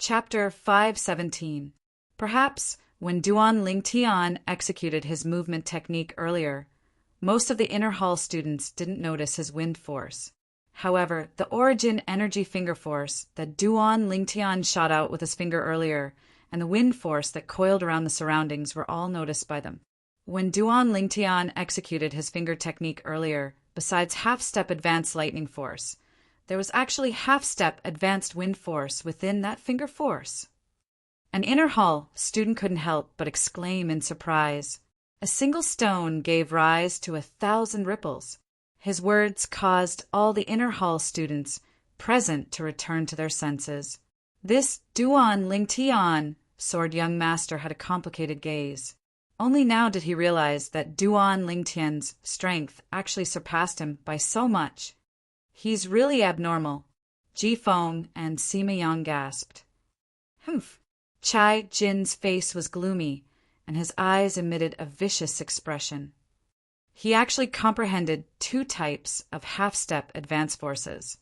Chapter 517. Perhaps when Duan Lingtian executed his movement technique earlier, most of the inner hall students didn't notice his wind force. However, the origin energy finger force that Duan Lingtian shot out with his finger earlier and the wind force that coiled around the surroundings were all noticed by them. When Duan Lingtian executed his finger technique earlier, besides half-step advanced lightning force, there was actually half-step advanced wind force within that finger force. An inner hall student couldn't help but exclaim in surprise. A single stone gave rise to 1,000 ripples. His words caused all the inner hall students present to return to their senses. This Duan Lingtian, sword young master, had a complicated gaze. Only now did he realize that Duan Lingtian's strength actually surpassed him by so much. He's really abnormal. Ji Feng and Sima Yang gasped. Humph. Chai Jin's face was gloomy, and his eyes emitted a vicious expression. He actually comprehended two types of half-step advance forces.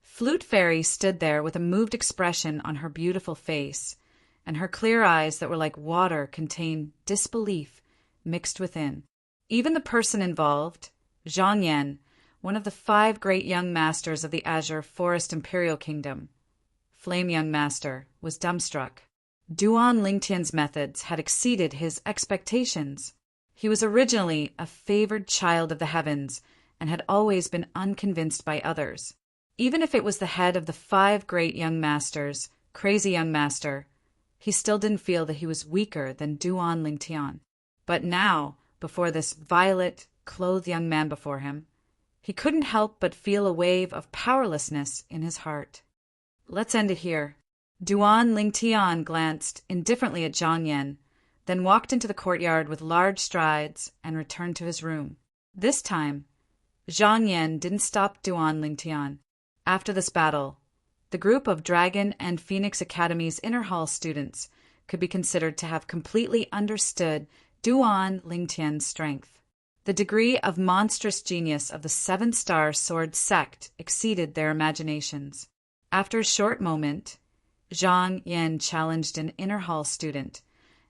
Flute Fairy stood there with a moved expression on her beautiful face, and her clear eyes that were like water contained disbelief mixed within. Even the person involved, Zhang Yan, one of the 5 great young masters of the Azure Forest Imperial Kingdom, Flame Young Master, was dumbstruck. Duan Lingtian's methods had exceeded his expectations. He was originally a favored child of the heavens and had always been unconvinced by others. Even if it was the head of the 5 great young masters, Crazy Young Master, he still didn't feel that he was weaker than Duan Lingtian. But now, before this violet-clothed young man before him, he couldn't help but feel a wave of powerlessness in his heart. Let's end it here. Duan Lingtian glanced indifferently at Zhang Yan, then walked into the courtyard with large strides and returned to his room. This time, Zhang Yan didn't stop Duan Lingtian. After this battle, the group of Dragon and Phoenix Academy's inner hall students could be considered to have completely understood Duan Lingtian's strength. The degree of monstrous genius of the 7-star sword sect exceeded their imaginations. After a short moment, Zhang Yan challenged an inner hall student,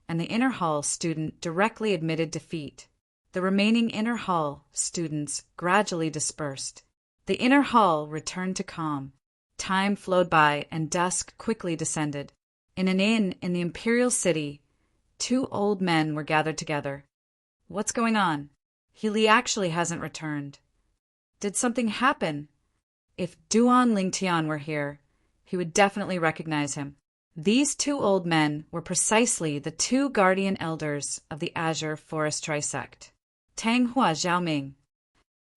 and the inner hall student directly admitted defeat. The remaining inner hall students gradually dispersed. The inner hall returned to calm. Time flowed by, and dusk quickly descended. In an inn in the imperial city, 2 old men were gathered together. What's going on? Li actually hasn't returned. Did something happen? If Duan Lingtian were here, he would definitely recognize him. These 2 old men were precisely the 2 guardian elders of the Azure Forest Trisect. Tang Hua Xiaoming.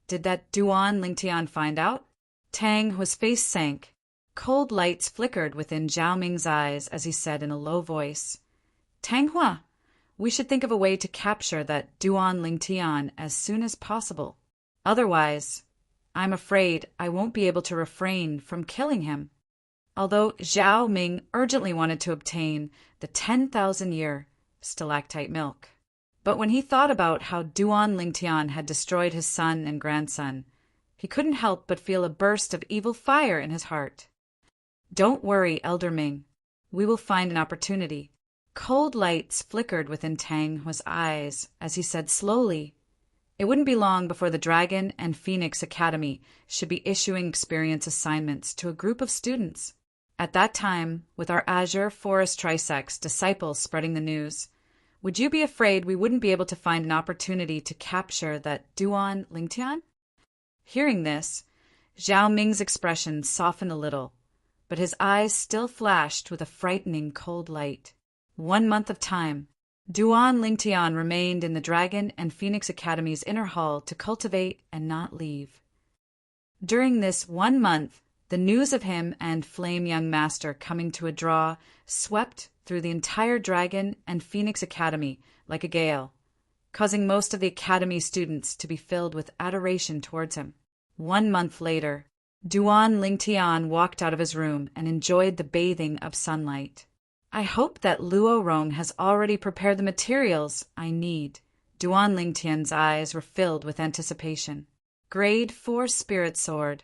Did that Duan Lingtian find out? Tang Hua's face sank. Cold lights flickered within Zhao Ming's eyes as he said in a low voice, Tang Hua, we should think of a way to capture that Duan Lingtian as soon as possible. Otherwise, I'm afraid I won't be able to refrain from killing him. Although Zhao Ming urgently wanted to obtain the 10,000-year stalactite milk. But when he thought about how Duan Lingtian had destroyed his son and grandson, he couldn't help but feel a burst of evil fire in his heart. Don't worry, Elder Ming. We will find an opportunity. Cold lights flickered within Tang Hua's eyes as he said slowly, it wouldn't be long before the Dragon and Phoenix Academy should be issuing experience assignments to a group of students. At that time, with our Azure Forest Trisect's disciples spreading the news, would you be afraid we wouldn't be able to find an opportunity to capture that Duan Lingtian? Hearing this, Zhao Ming's expression softened a little, but his eyes still flashed with a frightening cold light. 1 month of time. Duan Lingtian remained in the Dragon and Phoenix Academy's inner hall to cultivate and not leave. During this 1 month, the news of him and Flame Young Master coming to a draw swept through the entire Dragon and Phoenix Academy like a gale, causing most of the Academy students to be filled with adoration towards him. 1 month later, Duan Lingtian walked out of his room and enjoyed the bathing of sunlight. I hope that Luo Rong has already prepared the materials I need. Duan Lingtian's eyes were filled with anticipation. Grade 4 Spirit Sword.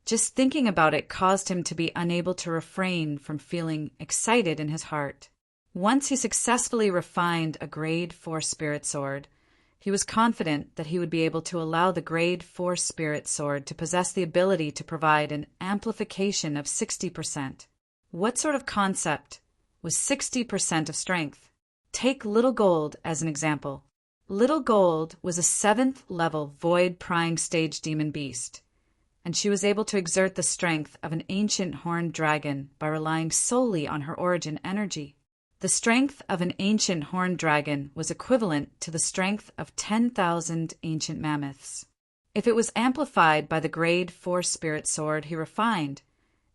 Just thinking about it caused him to be unable to refrain from feeling excited in his heart. Once he successfully refined a Grade 4 spirit sword, he was confident that he would be able to allow the Grade 4 spirit sword to possess the ability to provide an amplification of 60%. What sort of concept was 60% of strength? Take Little Gold as an example. Little Gold was a 7th level void prying stage demon beast, and she was able to exert the strength of an ancient horned dragon by relying solely on her origin energy. The strength of an ancient horned dragon was equivalent to the strength of 10,000 ancient mammoths. If it was amplified by the Grade 4 spirit sword he refined,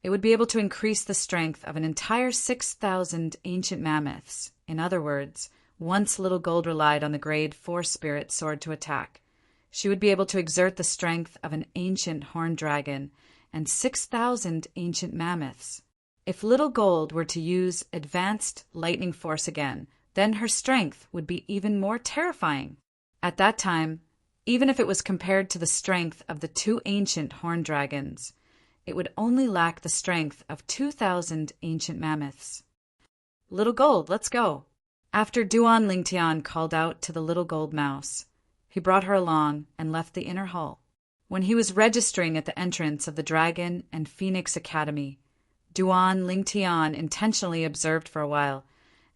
it would be able to increase the strength of an entire 6,000 ancient mammoths. In other words, once Little Gold relied on the Grade 4 spirit sword to attack, she would be able to exert the strength of an ancient horned dragon and 6,000 ancient mammoths. If Little Gold were to use advanced lightning force again, then her strength would be even more terrifying. At that time, even if it was compared to the strength of the 2 ancient horned dragons, it would only lack the strength of 2,000 ancient mammoths. Little Gold, let's go. After Duan Lingtian called out to the Little Gold Mouse, he brought her along and left the inner hall. When he was registering at the entrance of the Dragon and Phoenix Academy, Duan Lingtian intentionally observed for a while,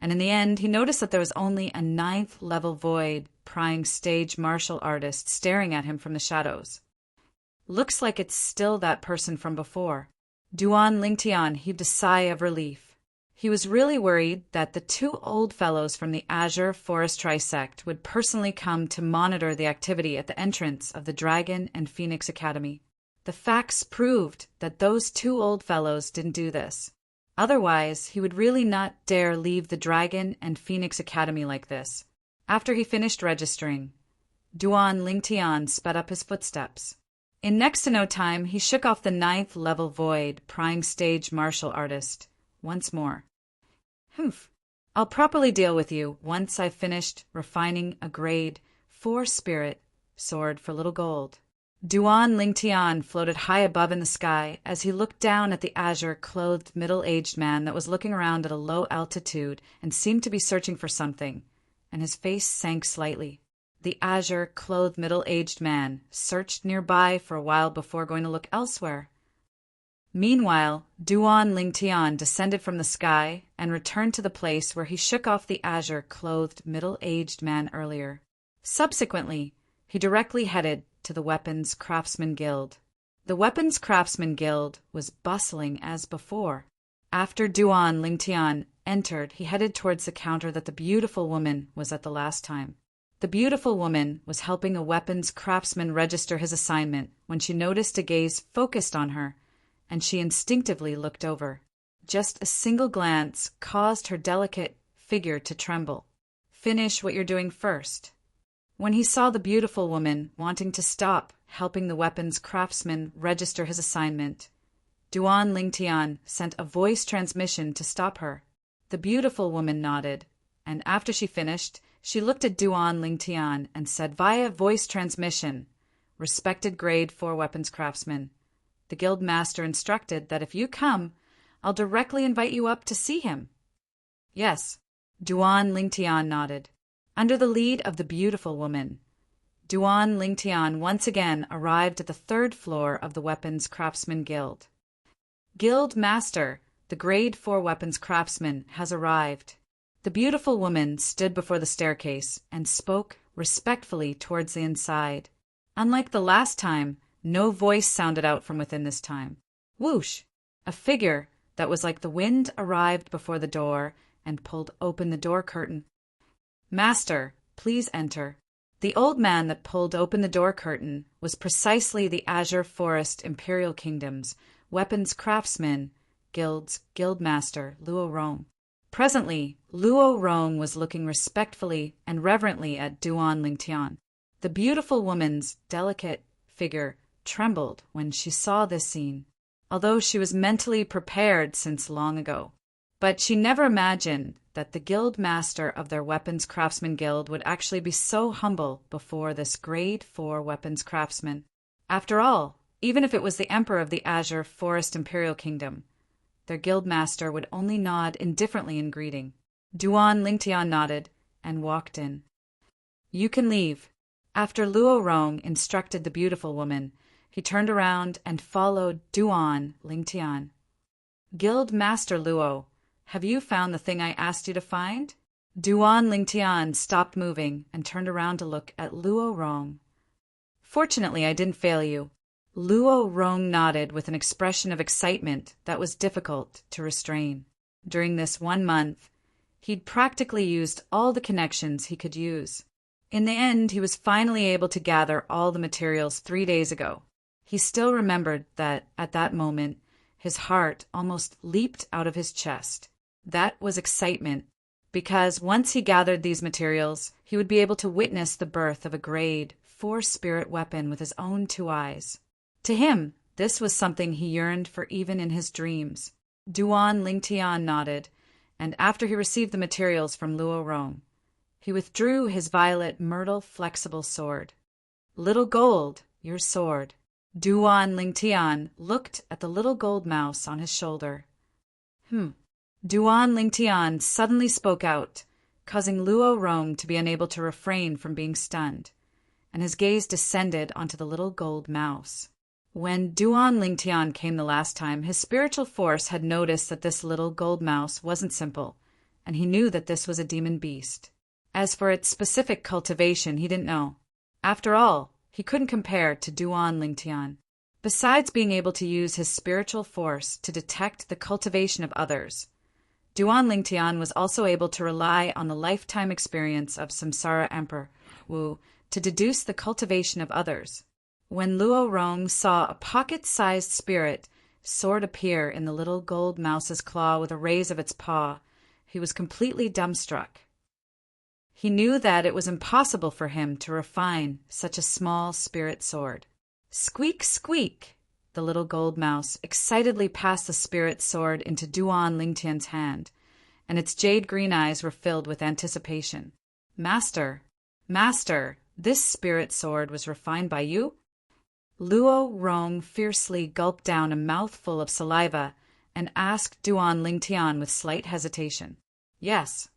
and in the end he noticed that there was only a 9th level void prying stage martial artist staring at him from the shadows. Looks like it's still that person from before. Duan Lingtian heaved a sigh of relief. He was really worried that the 2 old fellows from the Azure Forest Trisect would personally come to monitor the activity at the entrance of the Dragon and Phoenix Academy. The facts proved that those 2 old fellows didn't do this. Otherwise, he would really not dare leave the Dragon and Phoenix Academy like this. After he finished registering, Duan Lingtian sped up his footsteps. In next to no time, he shook off the 9th level void prying stage martial artist once more. Humph. I'll properly deal with you once I've finished refining a Grade 4 spirit sword for Little Gold. Duan Lingtian floated high above in the sky as he looked down at the azure-clothed middle-aged man that was looking around at a low altitude and seemed to be searching for something, and his face sank slightly. The azure-clothed middle-aged man searched nearby for a while before going to look elsewhere. Meanwhile, Duan Lingtian descended from the sky and returned to the place where he shook off the azure-clothed middle-aged man earlier. Subsequently, he directly headed to the Weapons Craftsman Guild. The Weapons Craftsman Guild was bustling as before. After Duan Lingtian entered, he headed towards the counter that the beautiful woman was at the last time. The beautiful woman was helping a weapons craftsman register his assignment when she noticed a gaze focused on her, and she instinctively looked over. Just a single glance caused her delicate figure to tremble. Finish what you're doing first. When he saw the beautiful woman wanting to stop helping the weapons craftsman register his assignment, Duan Lingtian sent a voice transmission to stop her. The beautiful woman nodded, and after she finished, she looked at Duan Lingtian and said via voice transmission, "Respected Grade 4 weapons craftsman, the guild master instructed that if you come, I'll directly invite you up to see him." "Yes." Duan Lingtian nodded. Under the lead of the beautiful woman, Duan Lingtian once again arrived at the 3rd floor of the Weapons Craftsman Guild. "Guild Master, the Grade 4 weapons craftsman has arrived." The beautiful woman stood before the staircase and spoke respectfully towards the inside. Unlike the last time, no voice sounded out from within this time. Whoosh! A figure that was like the wind arrived before the door and pulled open the door curtain. "Master, please enter." The old man that pulled open the door curtain was precisely the Azure Forest Imperial Kingdom's weapons craftsman guild's guildmaster, Luo Rong. Presently, Luo Rong was looking respectfully and reverently at Duan Lingtian. The beautiful woman's delicate figure trembled when she saw this scene, although she was mentally prepared since long ago. But she never imagined that the guild master of their weapons craftsman guild would actually be so humble before this Grade 4 weapons craftsman. After all, even if it was the Emperor of the Azure Forest Imperial Kingdom. Their guild master would only nod indifferently in greeting. Duan Lingtian nodded and walked in. "You can leave." After Luo Rong instructed the beautiful woman, he turned around and followed Duan Lingtian. "Guild Master Luo, have you found the thing I asked you to find?" Duan Lingtian stopped moving and turned around to look at Luo Rong. "Fortunately, I didn't fail you." Luo Rong nodded with an expression of excitement that was difficult to restrain. During this 1 month, he'd practically used all the connections he could use. In the end, he was finally able to gather all the materials 3 days ago. He still remembered that, at that moment, his heart almost leaped out of his chest. That was excitement, because once he gathered these materials, he would be able to witness the birth of a grade 4 spirit weapon with his own 2 eyes. To him, this was something he yearned for even in his dreams. Duan Lingtian nodded, and after he received the materials from Luo Rong, he withdrew his violet myrtle flexible sword. "Little Gold, your sword." Duan Lingtian looked at the little gold mouse on his shoulder. Duan Lingtian suddenly spoke out, causing Luo Rong to be unable to refrain from being stunned, and his gaze descended onto the little gold mouse. When Duan Lingtian came the last time, his spiritual force had noticed that this little gold mouse wasn't simple, and he knew that this was a demon beast. As for its specific cultivation, he didn't know. After all, he couldn't compare to Duan Lingtian. Besides being able to use his spiritual force to detect the cultivation of others, Duan Lingtian was also able to rely on the lifetime experience of Samsara Emperor Wu to deduce the cultivation of others. When Luo Rong saw a pocket-sized spirit sword appear in the little gold mouse's claw with a raise of its paw, he was completely dumbstruck. He knew that it was impossible for him to refine such a small spirit sword. Squeak, squeak! The little gold mouse excitedly passed the spirit sword into Duan Lingtian's hand, and its jade-green eyes were filled with anticipation. Master, this spirit sword was refined by you?" Luo Rong fiercely gulped down a mouthful of saliva and asked Duan Lingtian with slight hesitation. "Yes."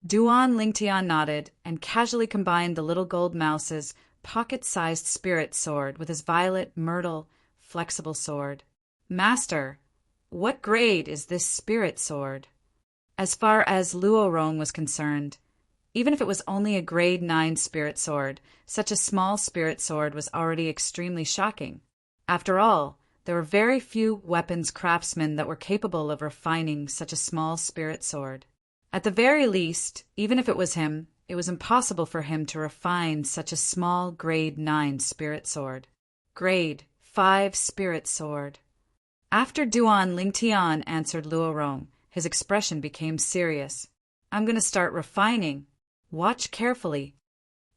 Duan Lingtian nodded and casually combined the little gold mouse's pocket-sized spirit sword with his violet myrtle flexible sword. "Master, what grade is this spirit sword?" As far as Luo Rong was concerned, even if it was only a grade 9 spirit sword, such a small spirit sword was already extremely shocking. After all, there were very few weapons craftsmen that were capable of refining such a small spirit sword. At the very least, even if it was him, it was impossible for him to refine such a small grade 9 spirit sword. Grade 5 spirit sword. After Duan Lingtian answered Luo Rong, his expression became serious. "I'm going to start refining. Watch carefully."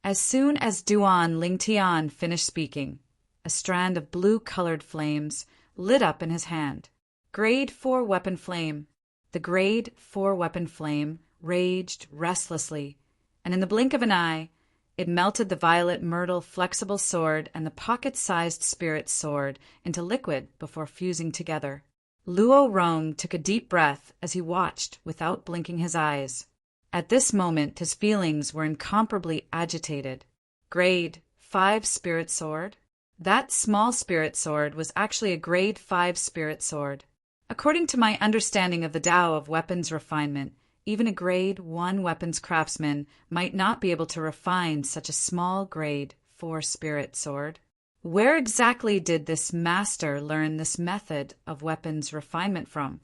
As soon as Duan Lingtian finished speaking, a strand of blue-colored flames lit up in his hand. Grade 4 weapon flame. The grade 4 weapon flame raged restlessly, and in the blink of an eye, it melted the violet myrtle flexible sword and the pocket-sized spirit sword into liquid before fusing together. Luo Rong took a deep breath as he watched without blinking his eyes. At this moment, his feelings were incomparably agitated. Grade 5 spirit sword? That small spirit sword was actually a grade 5 spirit sword. According to my understanding of the Tao of weapons refinement, even a grade 1 weapons craftsman might not be able to refine such a small grade 4 spirit sword. Where exactly did this master learn this method of weapons refinement from?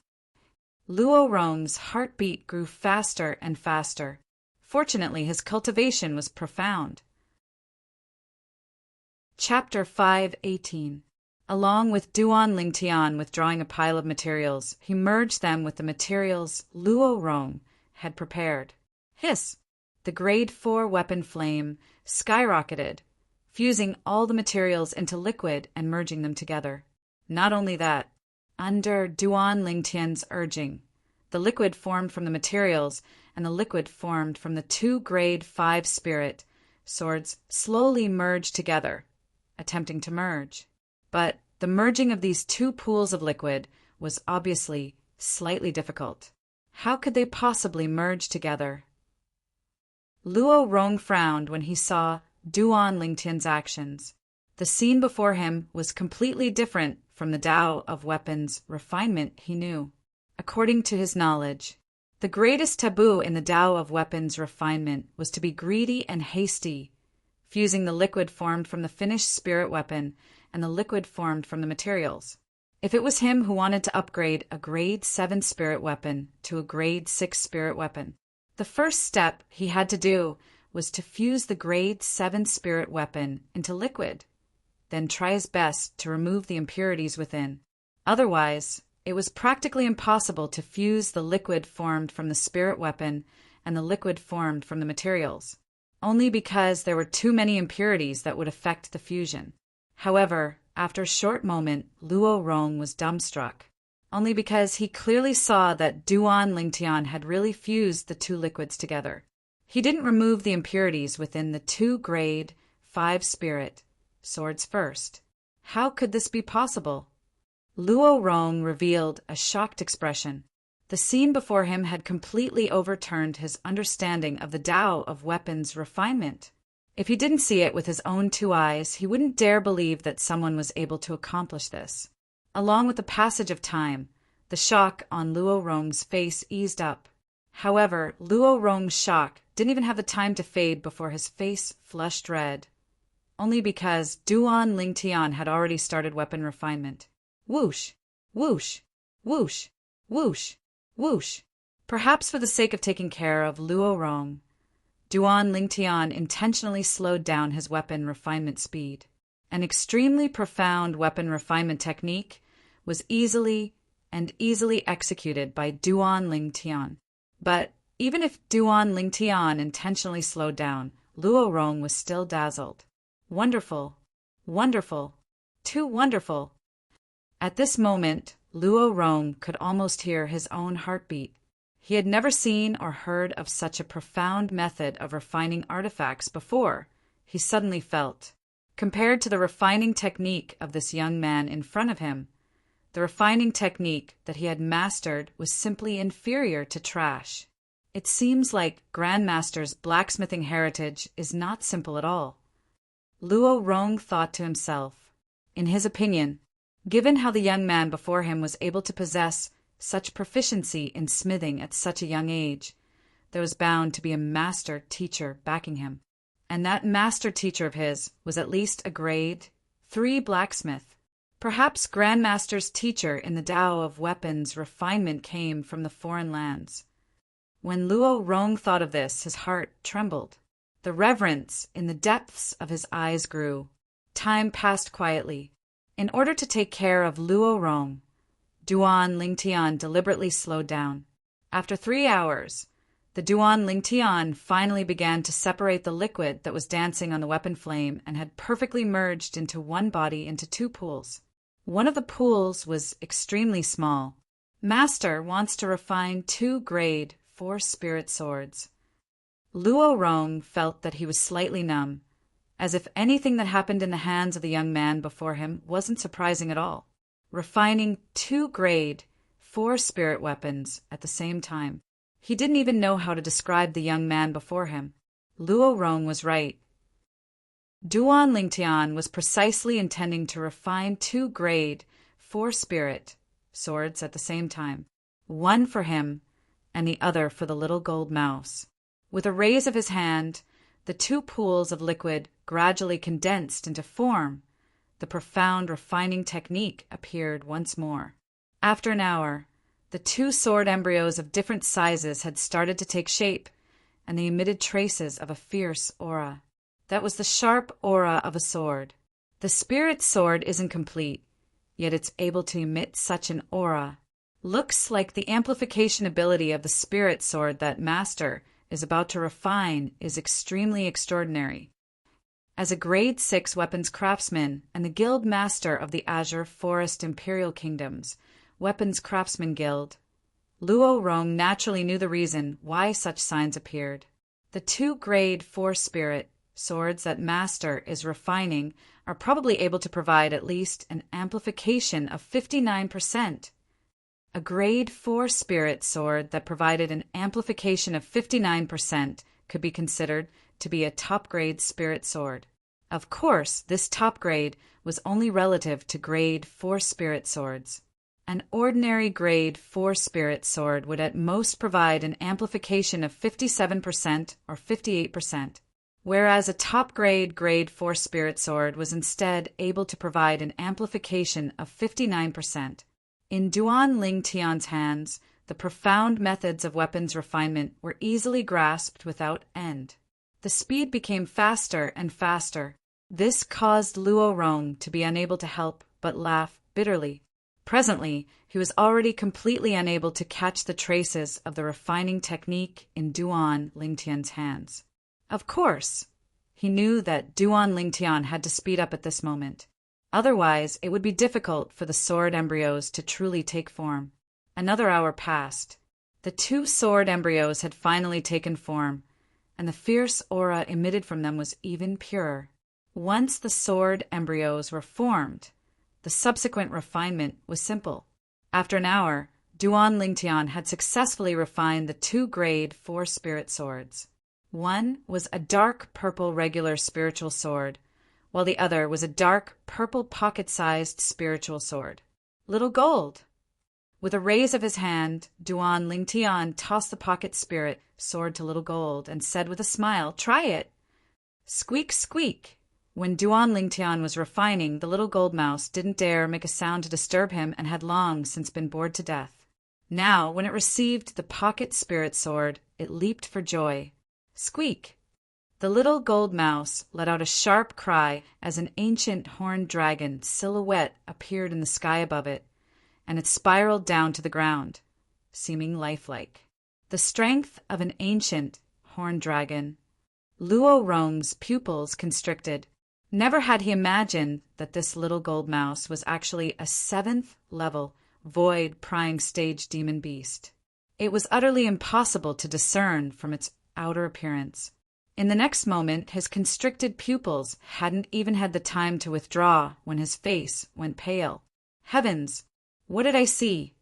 Luo Rong's heartbeat grew faster and faster. Fortunately, his cultivation was profound. Chapter 5:18. Along with Duan Lingtian withdrawing a pile of materials, he merged them with the materials Luo Rong had prepared. Hiss! The grade 4 weapon flame skyrocketed, fusing all the materials into liquid and merging them together. Not only that, under Duan Lingtian's urging, the liquid formed from the materials and the liquid formed from the 2 grade 5 spirit swords slowly merged together, attempting to merge. But The merging of these two pools of liquid was obviously slightly difficult. How could they possibly merge together? Luo Rong frowned when he saw Duan Lingtian's actions. The scene before him was completely different from the Tao of weapons refinement he knew. According to his knowledge, the greatest taboo in the Tao of weapons refinement was to be greedy and hasty, fusing the liquid formed from the finished spirit weapon and the liquid formed from the materials. If it was him who wanted to upgrade a grade 7 spirit weapon to a grade 6 spirit weapon, the first step he had to do was to fuse the grade 7 spirit weapon into liquid, then try his best to remove the impurities within. Otherwise, it was practically impossible to fuse the liquid formed from the spirit weapon and the liquid formed from the materials, only because there were too many impurities that would affect the fusion. However, after a short moment, Luo Rong was dumbstruck, only because he clearly saw that Duan Lingtian had really fused the two liquids together. He didn't remove the impurities within the 2 grade 5 spirit swords first. How could this be possible? Luo Rong revealed a shocked expression. The scene before him had completely overturned his understanding of the Tao of weapons refinement. If he didn't see it with his own 2 eyes, he wouldn't dare believe that someone was able to accomplish this. Along with the passage of time, the shock on Luo Rong's face eased up. However, Luo Rong's shock didn't even have the time to fade before his face flushed red, only because Duan Lingtian had already started weapon refinement. Whoosh, whoosh, whoosh, whoosh, whoosh. Perhaps for the sake of taking care of Luo Rong, Duan Lingtian intentionally slowed down his weapon refinement speed. An extremely profound weapon refinement technique was easily executed by Duan Lingtian. But even if Duan Lingtian intentionally slowed down, Luo Rong was still dazzled. Wonderful, wonderful, too wonderful. At this moment, Luo Rong could almost hear his own heartbeat. He had never seen or heard of such a profound method of refining artifacts before, he suddenly felt. Compared to the refining technique of this young man in front of him, the refining technique that he had mastered was simply inferior to trash. It seems like Grandmaster's blacksmithing heritage is not simple at all. Luo Rong thought to himself. In his opinion, given how the young man before him was able to possess such proficiency in smithing at such a young age, there was bound to be a master teacher backing him. And that master teacher of his was at least a grade 3 blacksmith. Perhaps Grandmaster's teacher in the Tao of weapons refinement came from the foreign lands. When Luo Rong thought of this, his heart trembled. The reverence in the depths of his eyes grew. Time passed quietly. In order to take care of Luo Rong, Duan Lingtian deliberately slowed down. After 3 hours, the Duan Lingtian finally began to separate the liquid that was dancing on the weapon flame and had perfectly merged into one body into 2 pools. One of the pools was extremely small. Master wants to refine 2 grade 4 spirit swords. Luo Rong felt that he was slightly numb, as if anything that happened in the hands of the young man before him wasn't surprising at all. Refining 2 grade 4 spirit weapons at the same time. He didn't even know how to describe the young man before him. Luo Rong was right. Duan Lingtian was precisely intending to refine 2 grade 4 spirit swords at the same time, one for him and the other for the little gold mouse. With a raise of his hand, the 2 pools of liquid gradually condensed into form. The profound refining technique appeared once more. After an hour, the 2 sword embryos of different sizes had started to take shape, and they emitted traces of a fierce aura. That was the sharp aura of a sword. The spirit sword isn't complete, yet it's able to emit such an aura. Looks like the amplification ability of the spirit sword that Master is about to refine is extremely extraordinary. As a grade 6 weapons craftsman and the guild master of the Azure Forest Imperial Kingdom's Weapons Craftsman Guild, Luo Rong naturally knew the reason why such signs appeared. The 2 grade 4 spirit swords that master is refining, are probably able to provide at least an amplification of 59%. A grade 4 spirit sword that provided an amplification of 59% could be considered to be a top-grade spirit sword. Of course, this top grade was only relative to grade 4 spirit swords. An ordinary grade 4 spirit sword would at most provide an amplification of 57% or 58%, whereas a top-grade grade 4 spirit sword was instead able to provide an amplification of 59%. In Duan Lingtian's hands, the profound methods of weapons refinement were easily grasped without end. The speed became faster and faster. This caused Luo Rong to be unable to help but laugh bitterly. Presently, he was already completely unable to catch the traces of the refining technique in Duan Lingtian's hands. Of course, he knew that Duan Lingtian had to speed up at this moment. Otherwise, it would be difficult for the sword embryos to truly take form. Another hour passed. The 2 sword embryos had finally taken form, and the fierce aura emitted from them was even purer. Once the sword embryos were formed, the subsequent refinement was simple. After an hour, Duan Lingtian had successfully refined the 2 grade 4 spirit swords. One was a dark purple regular spiritual sword, while the other was a dark purple pocket-sized spiritual sword. Little gold! With a raise of his hand, Duan Lingtian tossed the pocket spirit sword to Little Gold and said with a smile, "Try it." Squeak, squeak! When Duan Lingtian was refining, the little gold mouse didn't dare make a sound to disturb him and had long since been bored to death. Now, when it received the pocket spirit sword, it leaped for joy. Squeak! The little gold mouse let out a sharp cry as an ancient horned dragon silhouette appeared in the sky above it, and it spiraled down to the ground, seeming lifelike. The strength of an ancient horned dragon. Luo Rong's pupils constricted. Never had he imagined that this little gold mouse was actually a 7th level void prying stage demon beast. It was utterly impossible to discern from its outer appearance. In the next moment, his constricted pupils hadn't even had the time to withdraw when his face went pale. Heavens! What did I see?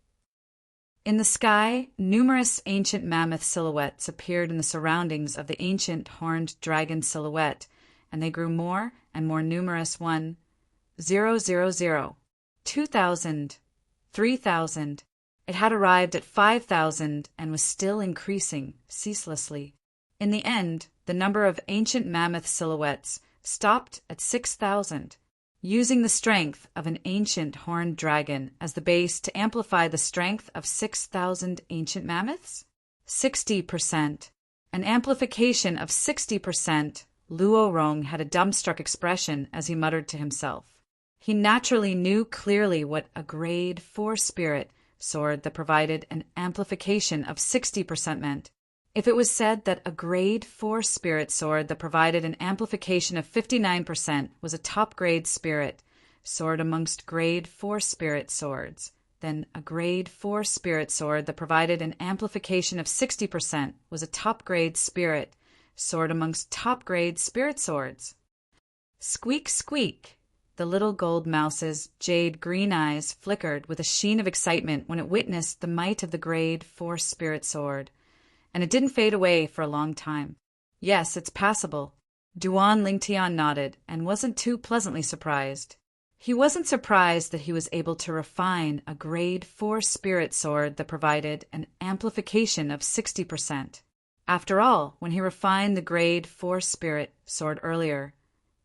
In the sky, numerous ancient mammoth silhouettes appeared in the surroundings of the ancient horned dragon silhouette, and they grew more and more numerous. 1, 0, 0, 0, 2,000, 3,000. It had arrived at 5,000 and was still increasing ceaselessly. In the end, the number of ancient mammoth silhouettes stopped at 6,000. Using the strength of an ancient horned dragon as the base to amplify the strength of 6,000 ancient mammoths? 60%. An amplification of 60%. Luo Rong had a dumbstruck expression as he muttered to himself. He naturally knew clearly what a grade 4 spirit sword that provided an amplification of 60% meant. If it was said that a grade 4 spirit sword that provided an amplification of 59% was a top-grade spirit sword amongst grade 4 spirit swords, then a grade 4 spirit sword that provided an amplification of 60% was a top-grade spirit sword amongst top-grade spirit swords. Squeak, squeak! The little gold mouse's jade green eyes flickered with a sheen of excitement when it witnessed the might of the grade 4 spirit sword. And it didn't fade away for a long time. Yes, it's passable. Duan Lingtian nodded and wasn't too pleasantly surprised. He wasn't surprised that he was able to refine a grade 4 spirit sword that provided an amplification of 60%. After all, when he refined the grade 4 spirit sword earlier,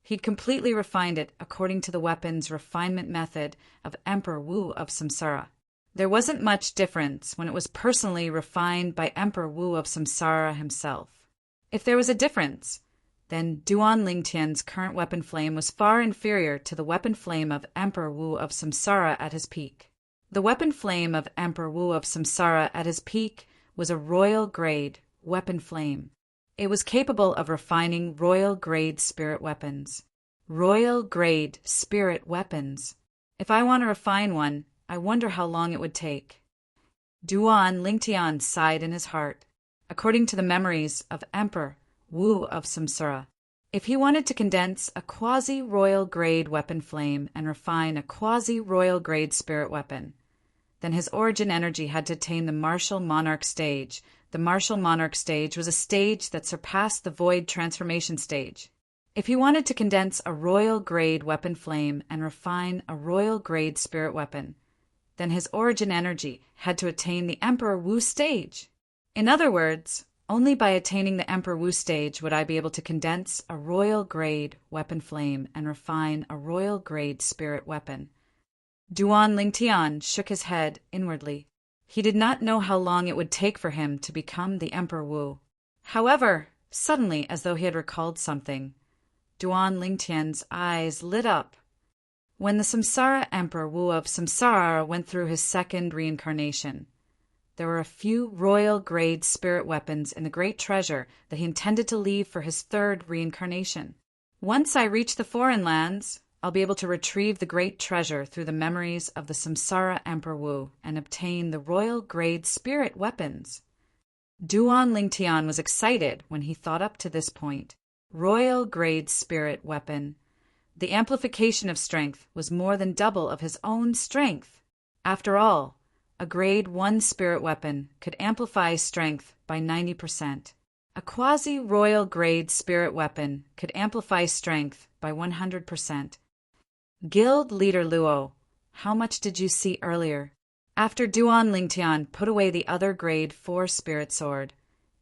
he'd completely refined it according to the weapon's refinement method of Emperor Wu of Samsara. There wasn't much difference when it was personally refined by Emperor Wu of Samsara himself. If there was a difference, then Duan Lingtian's current weapon flame was far inferior to the weapon flame of Emperor Wu of Samsara at his peak. The weapon flame of Emperor Wu of Samsara at his peak was a royal grade weapon flame. It was capable of refining royal grade spirit weapons. Royal grade spirit weapons. If I want to refine one, I wonder how long it would take. Duan Lingtian sighed in his heart. According to the memories of Emperor Wu of Samsara, If he wanted to condense a quasi-royal grade weapon flame and refine a quasi-royal grade spirit weapon, then his origin energy had to attain the martial monarch stage. The martial monarch stage was a stage that surpassed the void transformation stage. If he wanted to condense a royal grade weapon flame and refine a royal grade spirit weapon, then his origin energy had to attain the Emperor Wu stage. In other words, only by attaining the Emperor Wu stage would I be able to condense a royal grade weapon flame and refine a royal grade spirit weapon. Duan Lingtian shook his head inwardly. He did not know how long it would take for him to become the Emperor Wu. However, suddenly, as though he had recalled something, Duan Lingtian's eyes lit up. When the Samsara Emperor Wu of Samsara went through his second reincarnation, there were a few royal grade spirit weapons in the great treasure that he intended to leave for his third reincarnation. Once I reach the foreign lands, I'll be able to retrieve the great treasure through the memories of the Samsara Emperor Wu and obtain the royal grade spirit weapons. Duan Lingtian was excited when he thought up to this point. Royal grade spirit weapon. The amplification of strength was more than double of his own strength. After all, a grade 1 spirit weapon could amplify strength by 90%. A quasi-royal grade spirit weapon could amplify strength by 100%. Guild leader Luo, how much did you see earlier? After Duan Lingtian put away the other grade 4 spirit sword,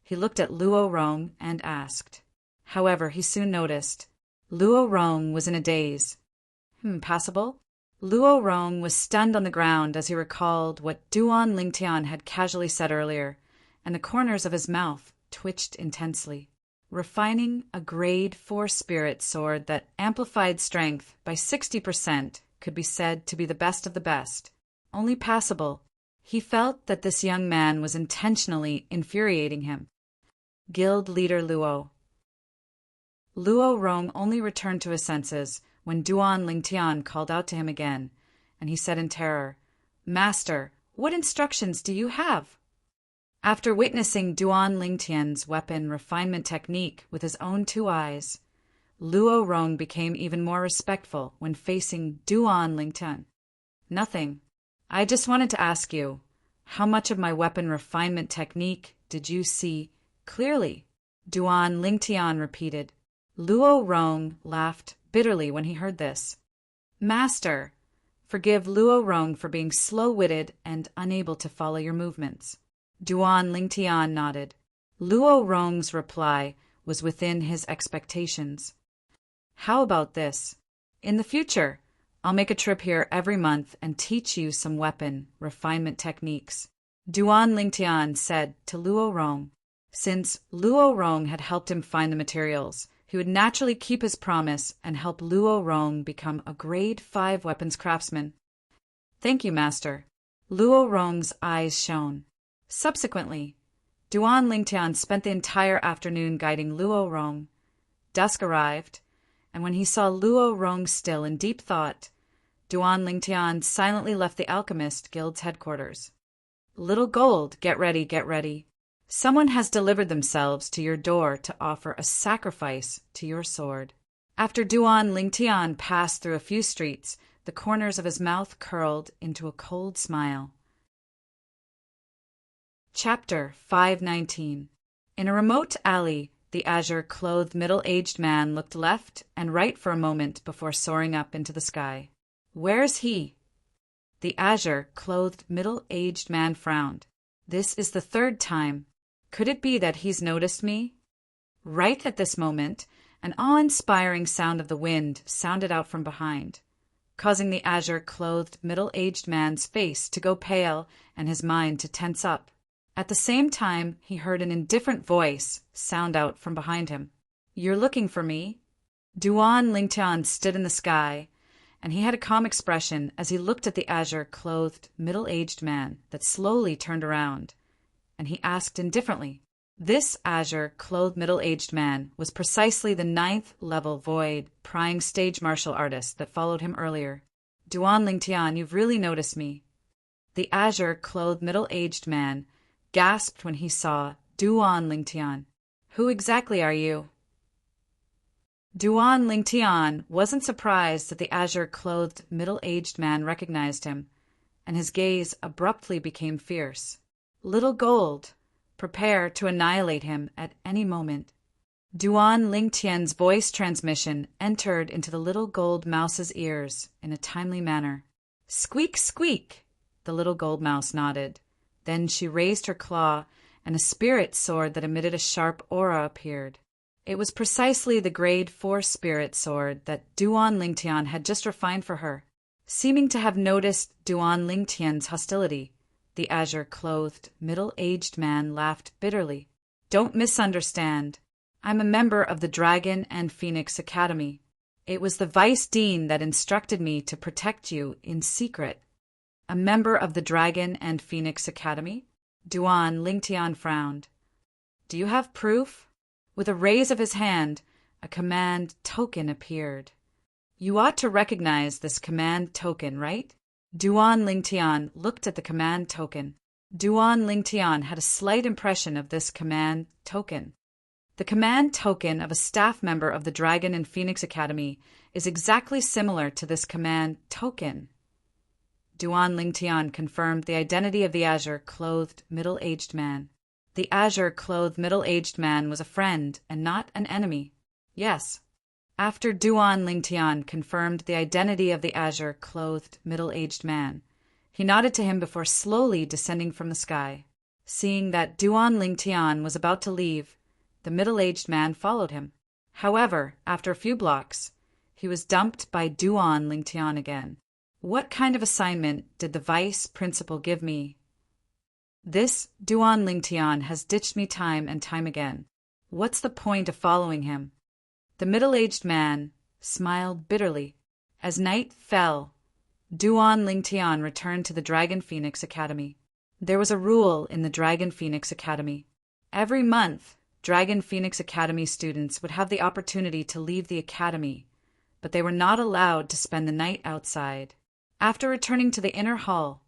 he looked at Luo Rong and asked. However, he soon noticed. Luo Rong was in a daze. Passable? Luo Rong was stunned on the ground as he recalled what Duan Lingtian had casually said earlier, and the corners of his mouth twitched intensely. Refining a grade 4 spirit sword that amplified strength by 60% could be said to be the best of the best. Only passable. He felt that this young man was intentionally infuriating him. Guild leader Luo. Luo Rong only returned to his senses when Duan Lingtian called out to him again, and he said in terror, "Master, what instructions do you have?" After witnessing Duan Lingtian's weapon refinement technique with his own 2 eyes, Luo Rong became even more respectful when facing Duan Lingtian. "Nothing. I just wanted to ask you, how much of my weapon refinement technique did you see clearly?" Duan Lingtian repeated. Luo Rong laughed bitterly when he heard this. "Master, forgive Luo Rong for being slow-witted and unable to follow your movements." Duan Lingtian nodded. Luo Rong's reply was within his expectations. "How about this? In the future, I'll make a trip here every month and teach you some weapon refinement techniques," Duan Lingtian said to Luo Rong. Since Luo Rong had helped him find the materials, he would naturally keep his promise and help Luo Rong become a grade 5 weapons craftsman. "Thank you, Master." Luo Rong's eyes shone. Subsequently, Duan Lingtian spent the entire afternoon guiding Luo Rong. Dusk arrived, and when he saw Luo Rong still in deep thought, Duan Lingtian silently left the Alchemist Guild's headquarters. "Little Gold, get ready, get ready. Someone has delivered themselves to your door to offer a sacrifice to your sword." After Duan Lingtian passed through a few streets, the corners of his mouth curled into a cold smile. Chapter 519. In a remote alley, the azure-clothed middle-aged man looked left and right for a moment before soaring up into the sky. "Where's he?" The azure-clothed middle-aged man frowned. "This is the 3rd time. Could it be that he's noticed me?" Right at this moment, an awe-inspiring sound of the wind sounded out from behind, causing the azure-clothed middle-aged man's face to go pale and his mind to tense up. At the same time, he heard an indifferent voice sound out from behind him. "You're looking for me?" Duan Lingtian stood in the sky, and he had a calm expression as he looked at the azure-clothed middle-aged man that slowly turned around, and he asked indifferently. This azure-clothed middle-aged man was precisely the 9th level void prying stage martial artist that followed him earlier. "Duan Lingtian, you've really noticed me." The azure-clothed middle-aged man gasped when he saw Duan Lingtian. "Who exactly are you?" Duan Lingtian wasn't surprised that the azure-clothed middle-aged man recognized him, and his gaze abruptly became fierce. Little Gold, prepare to annihilate him at any moment. Duan Lingtian's voice transmission entered into the little gold mouse's ears in a timely manner. Squeak, squeak! The little gold mouse nodded. Then she raised her claw, and a spirit sword that emitted a sharp aura appeared. It was precisely the grade 4 spirit sword that Duan Lingtian had just refined for her. Seeming to have noticed Duan Lingtian's hostility, the azure-clothed, middle-aged man laughed bitterly. Don't misunderstand. I'm a member of the Dragon and Phoenix Academy. It was the Vice Dean that instructed me to protect you in secret. A member of the Dragon and Phoenix Academy? Duan Lingtian frowned. Do you have proof? With a raise of his hand, a command token appeared. You ought to recognize this command token, right? Duan Lingtian looked at the command token. Duan Lingtian had a slight impression of this command token. The command token of a staff member of the Dragon and Phoenix Academy is exactly similar to this command token. Duan Lingtian confirmed the identity of the azure-clothed middle-aged man. The azure-clothed middle-aged man was a friend and not an enemy. Yes. After Duan Lingtian confirmed the identity of the azure-clothed middle-aged man, he nodded to him before slowly descending from the sky. Seeing that Duan Lingtian was about to leave, the middle-aged man followed him. However, after a few blocks, he was dumped by Duan Lingtian again. What kind of assignment did the vice principal give me? This Duan Lingtian has ditched me time and time again. What's the point of following him? The middle-aged man smiled bitterly. As night fell, Duan Lingtian returned to the Dragon Phoenix Academy. There was a rule in the Dragon Phoenix Academy. Every month, Dragon Phoenix Academy students would have the opportunity to leave the academy, but they were not allowed to spend the night outside. After returning to the inner hall,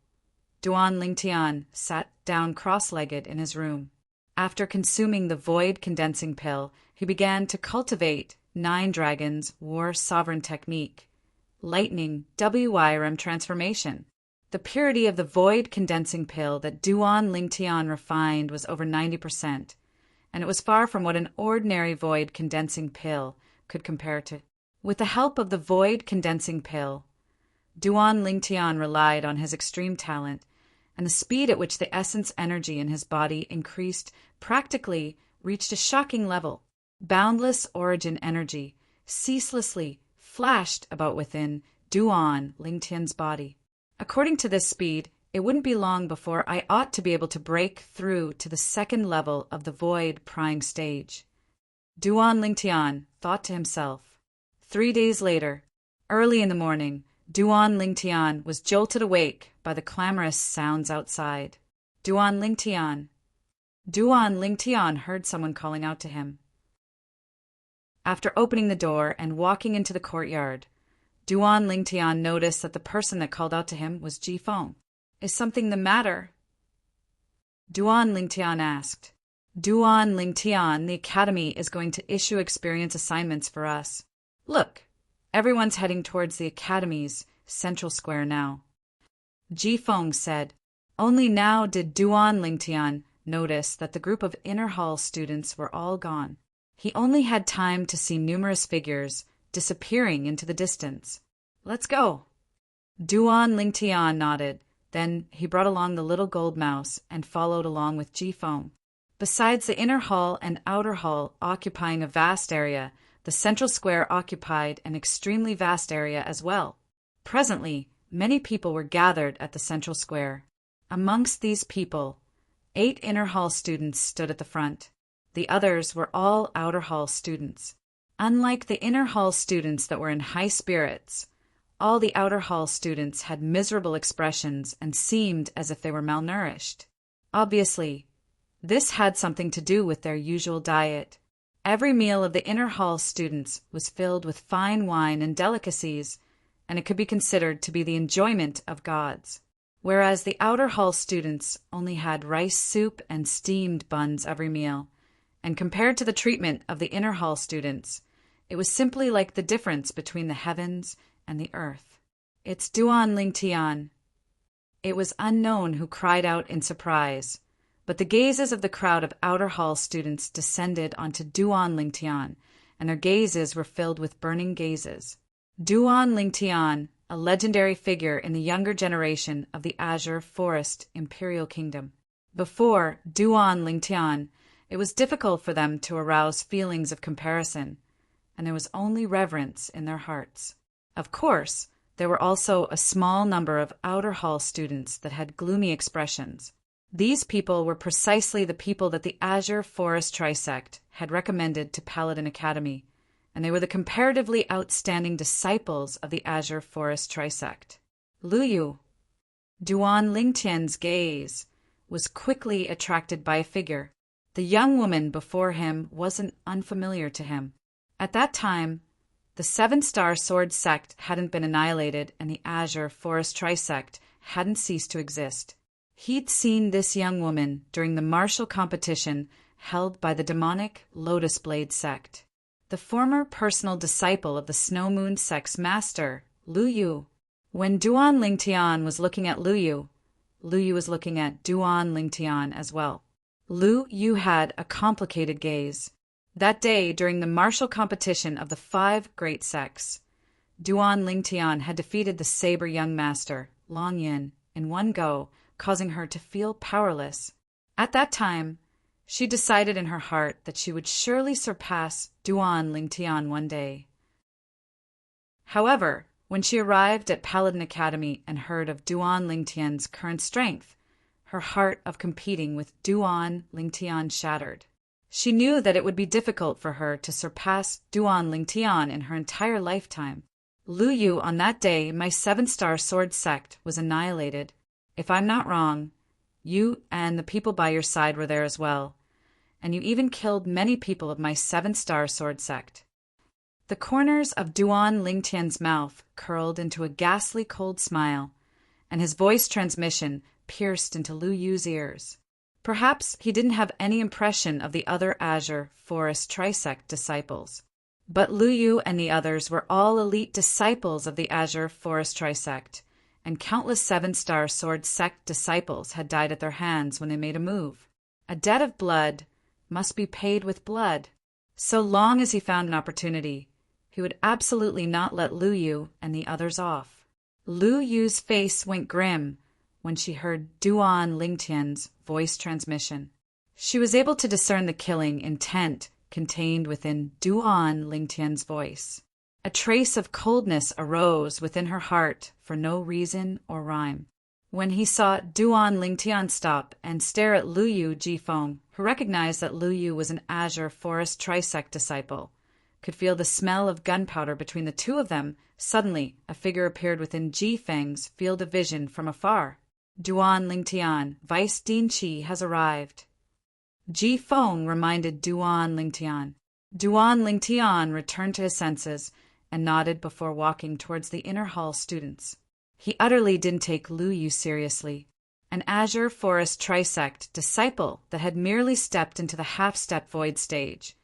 Duan Lingtian sat down cross-legged in his room. After consuming the void condensing pill, he began to cultivate 9 Dragons War Sovereign Technique, Lightning WIRM Transformation. The purity of the void condensing pill that Duan Lingtian refined was over 90%, and it was far from what an ordinary void condensing pill could compare to. With the help of the void condensing pill, Duan Lingtian relied on his extreme talent, and the speed at which the essence energy in his body increased practically reached a shocking level. Boundless origin energy ceaselessly flashed about within Duan Lingtian's body. According to this speed, it wouldn't be long before I ought to be able to break through to the second level of the void prying stage. Duan Lingtian thought to himself. 3 days later, early in the morning, Duan Lingtian was jolted awake by the clamorous sounds outside. Duan Lingtian. Duan Lingtian heard someone calling out to him. After opening the door and walking into the courtyard, Duan Lingtian noticed that the person that called out to him was Ji Feng. Is something the matter? Duan Lingtian asked. Duan Lingtian, the academy is going to issue experience assignments for us. Look, everyone's heading towards the academy's central square now. Ji Feng said. Only now did Duan Lingtian notice that the group of inner hall students were all gone. He only had time to see numerous figures disappearing into the distance. Let's go. Duan Lingtian nodded. Then he brought along the little gold mouse and followed along with Ji Feng. Besides the inner hall and outer hall occupying a vast area, the central square occupied an extremely vast area as well. Presently, many people were gathered at the central square. Amongst these people, 8 inner hall students stood at the front. The others were all outer hall students. Unlike the inner hall students that were in high spirits, all the outer hall students had miserable expressions and seemed as if they were malnourished. Obviously, this had something to do with their usual diet. Every meal of the inner hall students was filled with fine wine and delicacies, and it could be considered to be the enjoyment of gods. Whereas the outer hall students only had rice soup and steamed buns every meal, and compared to the treatment of the inner hall students, It was simply like the difference between the heavens and the earth. It's Duan Lingtian. It was unknown who cried out in surprise, but the gazes of the crowd of outer hall students descended onto Duan Lingtian, and their gazes were filled with burning gazes. Duan Lingtian, a legendary figure in the younger generation of the Azure Forest Imperial Kingdom. Before Duan Lingtian, it was difficult for them to arouse feelings of comparison, and there was only reverence in their hearts. Of course, there were also a small number of outer hall students that had gloomy expressions. These people were precisely the people that the Azure Forest Trisect had recommended to Paladin Academy, and they were the comparatively outstanding disciples of the Azure Forest Trisect. Luyu, Duan Lingtian's gaze, was quickly attracted by a figure. The young woman before him wasn't unfamiliar to him. At that time, the Seven-Star Sword Sect hadn't been annihilated and the Azure Forest Trisect hadn't ceased to exist. He'd seen this young woman during the martial competition held by the demonic Lotus Blade Sect. The former personal disciple of the Snow Moon Sect's master, Luyu. When Duan Lingtian was looking at Luyu, Luyu was looking at Duan Lingtian as well. Luyu had a complicated gaze. That day, during the martial competition of the 5 great sects, Duan Lingtian had defeated the saber young master, Long Yin, in one go, causing her to feel powerless. At that time, she decided in her heart that she would surely surpass Duan Lingtian one day. However, when she arrived at Paladin Academy and heard of Duan Lingtian's current strength, her heart of competing with Duan Lingtian shattered. She knew that it would be difficult for her to surpass Duan Lingtian in her entire lifetime. Luyu, on that day, my 7-star sword sect was annihilated. If I'm not wrong, you and the people by your side were there as well, and you even killed many people of my 7-star sword sect. The corners of Duan Lingtian's mouth curled into a ghastly cold smile, and his voice transmission pierced into Luyu's ears. Perhaps he didn't have any impression of the other Azure Forest Trisect disciples. But Luyu and the others were all elite disciples of the Azure Forest Trisect, and countless 7-star sword sect disciples had died at their hands when they made a move. A debt of blood must be paid with blood. So long as he found an opportunity, he would absolutely not let Luyu and the others off. Luyu's face went grim when she heard Duan Lingtian's voice transmission. She was able to discern the killing intent contained within Duan Lingtian's voice. A trace of coldness arose within her heart for no reason or rhyme. When he saw Duan Lingtian stop and stare at Luyu Jifeng, who recognized that Luyu was an Azure Forest Trisect disciple, could feel the smell of gunpowder between the two of them, suddenly a figure appeared within Jifeng's field of vision from afar. Duan Lingtian, Vice Dean Qi has arrived. Jifeng reminded Duan Lingtian. Duan Lingtian returned to his senses and nodded before walking towards the inner hall students. He utterly didn't take Luyu seriously, an Azure Forest Trisect disciple that had merely stepped into the half-step void stage,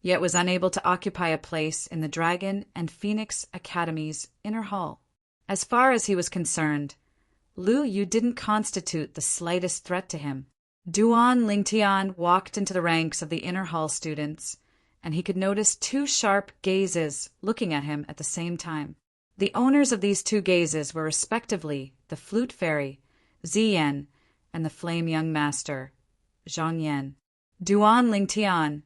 yet was unable to occupy a place in the Dragon and Phoenix Academy's inner hall. As far as he was concerned, Luyu didn't constitute the slightest threat to him. Duan Lingtian walked into the ranks of the inner hall students, and he could notice 2 sharp gazes looking at him at the same time. The owners of these 2 gazes were respectively the Flute Fairy, Ziyan, and the Flame Young Master, Zhang Yan. Duan Lingtian,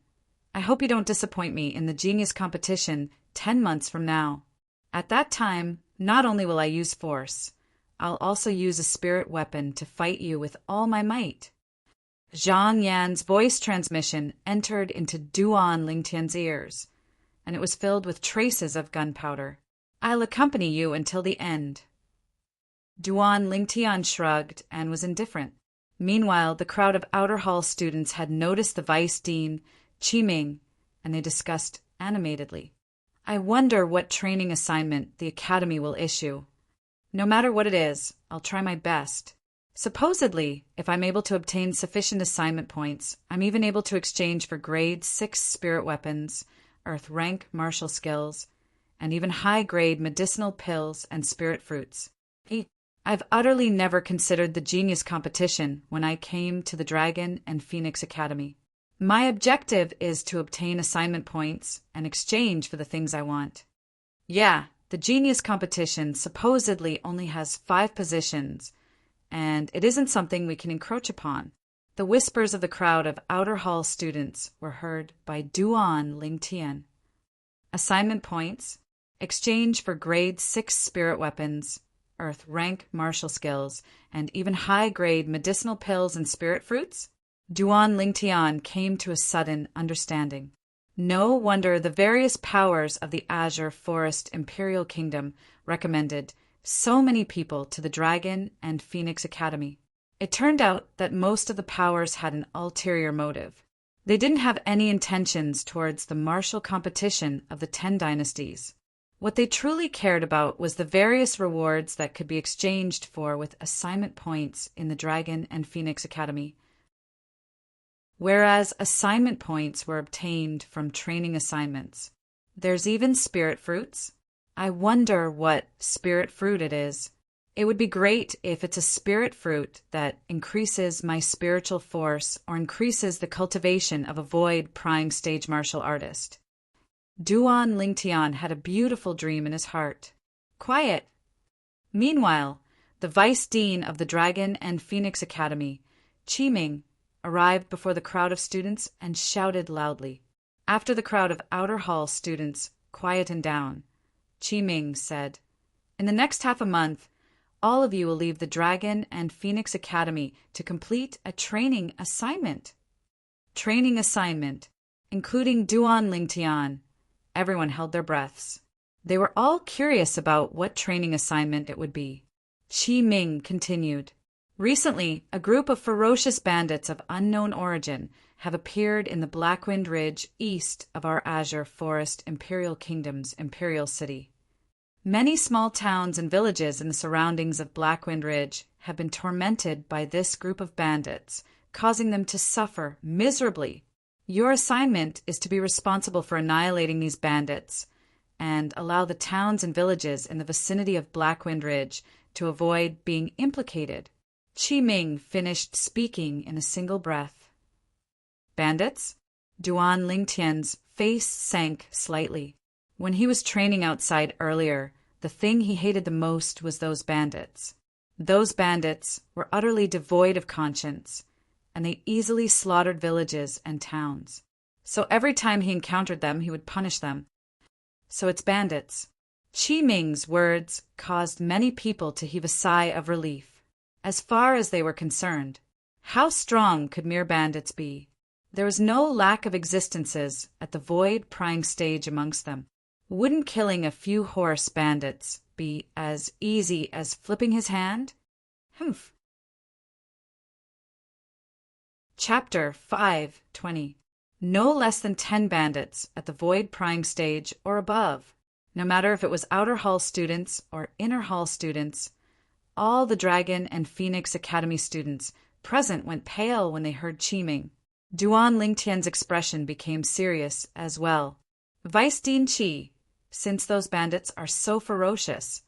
I hope you don't disappoint me in the genius competition 10 months from now. At that time, not only will I use force, I'll also use a spirit weapon to fight you with all my might. Zhang Yan's voice transmission entered into Duan Lingtian's ears, and it was filled with traces of gunpowder. I'll accompany you until the end. Duan Lingtian shrugged and was indifferent. Meanwhile, the crowd of outer hall students had noticed the vice dean, Qiming, and they discussed animatedly. I wonder what training assignment the academy will issue. No matter what it is, I'll try my best. Supposedly, if I'm able to obtain sufficient assignment points, I'm even able to exchange for grade 6 spirit weapons, earth rank martial skills, and even high-grade medicinal pills and spirit fruits. I've utterly never considered the genius competition when I came to the Dragon and Phoenix Academy. My objective is to obtain assignment points in exchange for the things I want. Yeah, the genius competition supposedly only has 5 positions, and it isn't something we can encroach upon. The whispers of the crowd of outer hall students were heard by Duan Lingtian. Assignment points, exchange for grade 6 spirit weapons, earth rank martial skills, and even high-grade medicinal pills and spirit fruits? Duan Lingtian came to a sudden understanding. No wonder the various powers of the Azure Forest Imperial Kingdom recommended so many people to the Dragon and Phoenix Academy. It turned out that most of the powers had an ulterior motive. They didn't have any intentions towards the martial competition of the 10 dynasties. What they truly cared about was the various rewards that could be exchanged for with assignment points in the Dragon and Phoenix Academy. Whereas assignment points were obtained from training assignments. There's even spirit fruits. I wonder what spirit fruit it is. It would be great if it's a spirit fruit that increases my spiritual force or increases the cultivation of a void prying stage martial artist. Duan Lingtian had a beautiful dream in his heart. Quiet. Meanwhile, the vice dean of the Dragon and Phoenix Academy, Qiming, arrived before the crowd of students and shouted loudly. After the crowd of outer hall students quietened down, Qiming said, "In the next half a month, all of you will leave the Dragon and Phoenix Academy to complete a training assignment." Training assignment, including Duan Lingtian. Everyone held their breaths. They were all curious about what training assignment it would be. Qiming continued. Recently, a group of ferocious bandits of unknown origin have appeared in the Blackwind Ridge east of our Azure Forest Imperial Kingdom's Imperial City. Many small towns and villages in the surroundings of Blackwind Ridge have been tormented by this group of bandits, causing them to suffer miserably. Your assignment is to be responsible for annihilating these bandits and allow the towns and villages in the vicinity of Blackwind Ridge to avoid being implicated. Qiming finished speaking in a single breath. Bandits? Duan Lingtian's face sank slightly. When he was training outside earlier, the thing he hated the most was those bandits. Those bandits were utterly devoid of conscience, and they easily slaughtered villages and towns. So every time he encountered them, he would punish them. So it's bandits. Qiming's words caused many people to heave a sigh of relief. As far as they were concerned, how strong could mere bandits be? There was no lack of existences at the void prying stage amongst them. Wouldn't killing a few horse bandits be as easy as flipping his hand? Humph. Chapter 5:20. No less than 10 bandits at the void prying stage or above. No matter if it was outer hall students or inner hall students, all the Dragon and Phoenix Academy students present went pale when they heard Qiming. Duan Lingtian's expression became serious as well. Vice Dean Qi, since those bandits are so ferocious,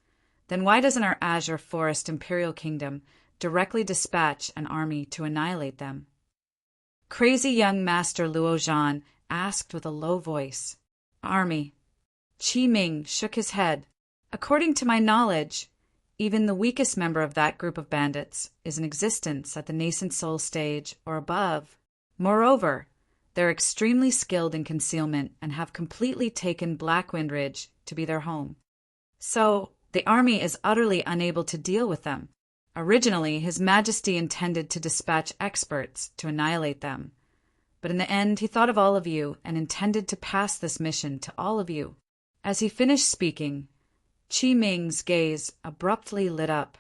then why doesn't our Azure Forest Imperial Kingdom directly dispatch an army to annihilate them? Crazy young Master Luo Zhan asked with a low voice. Army. Qiming shook his head. According to my knowledge, even the weakest member of that group of bandits is in existence at the nascent soul stage or above. Moreover, they're extremely skilled in concealment and have completely taken Blackwind Ridge to be their home. So, the army is utterly unable to deal with them. Originally, His Majesty intended to dispatch experts to annihilate them. But in the end, he thought of all of you and intended to pass this mission to all of you. As he finished speaking, Qiming's gaze abruptly lit up.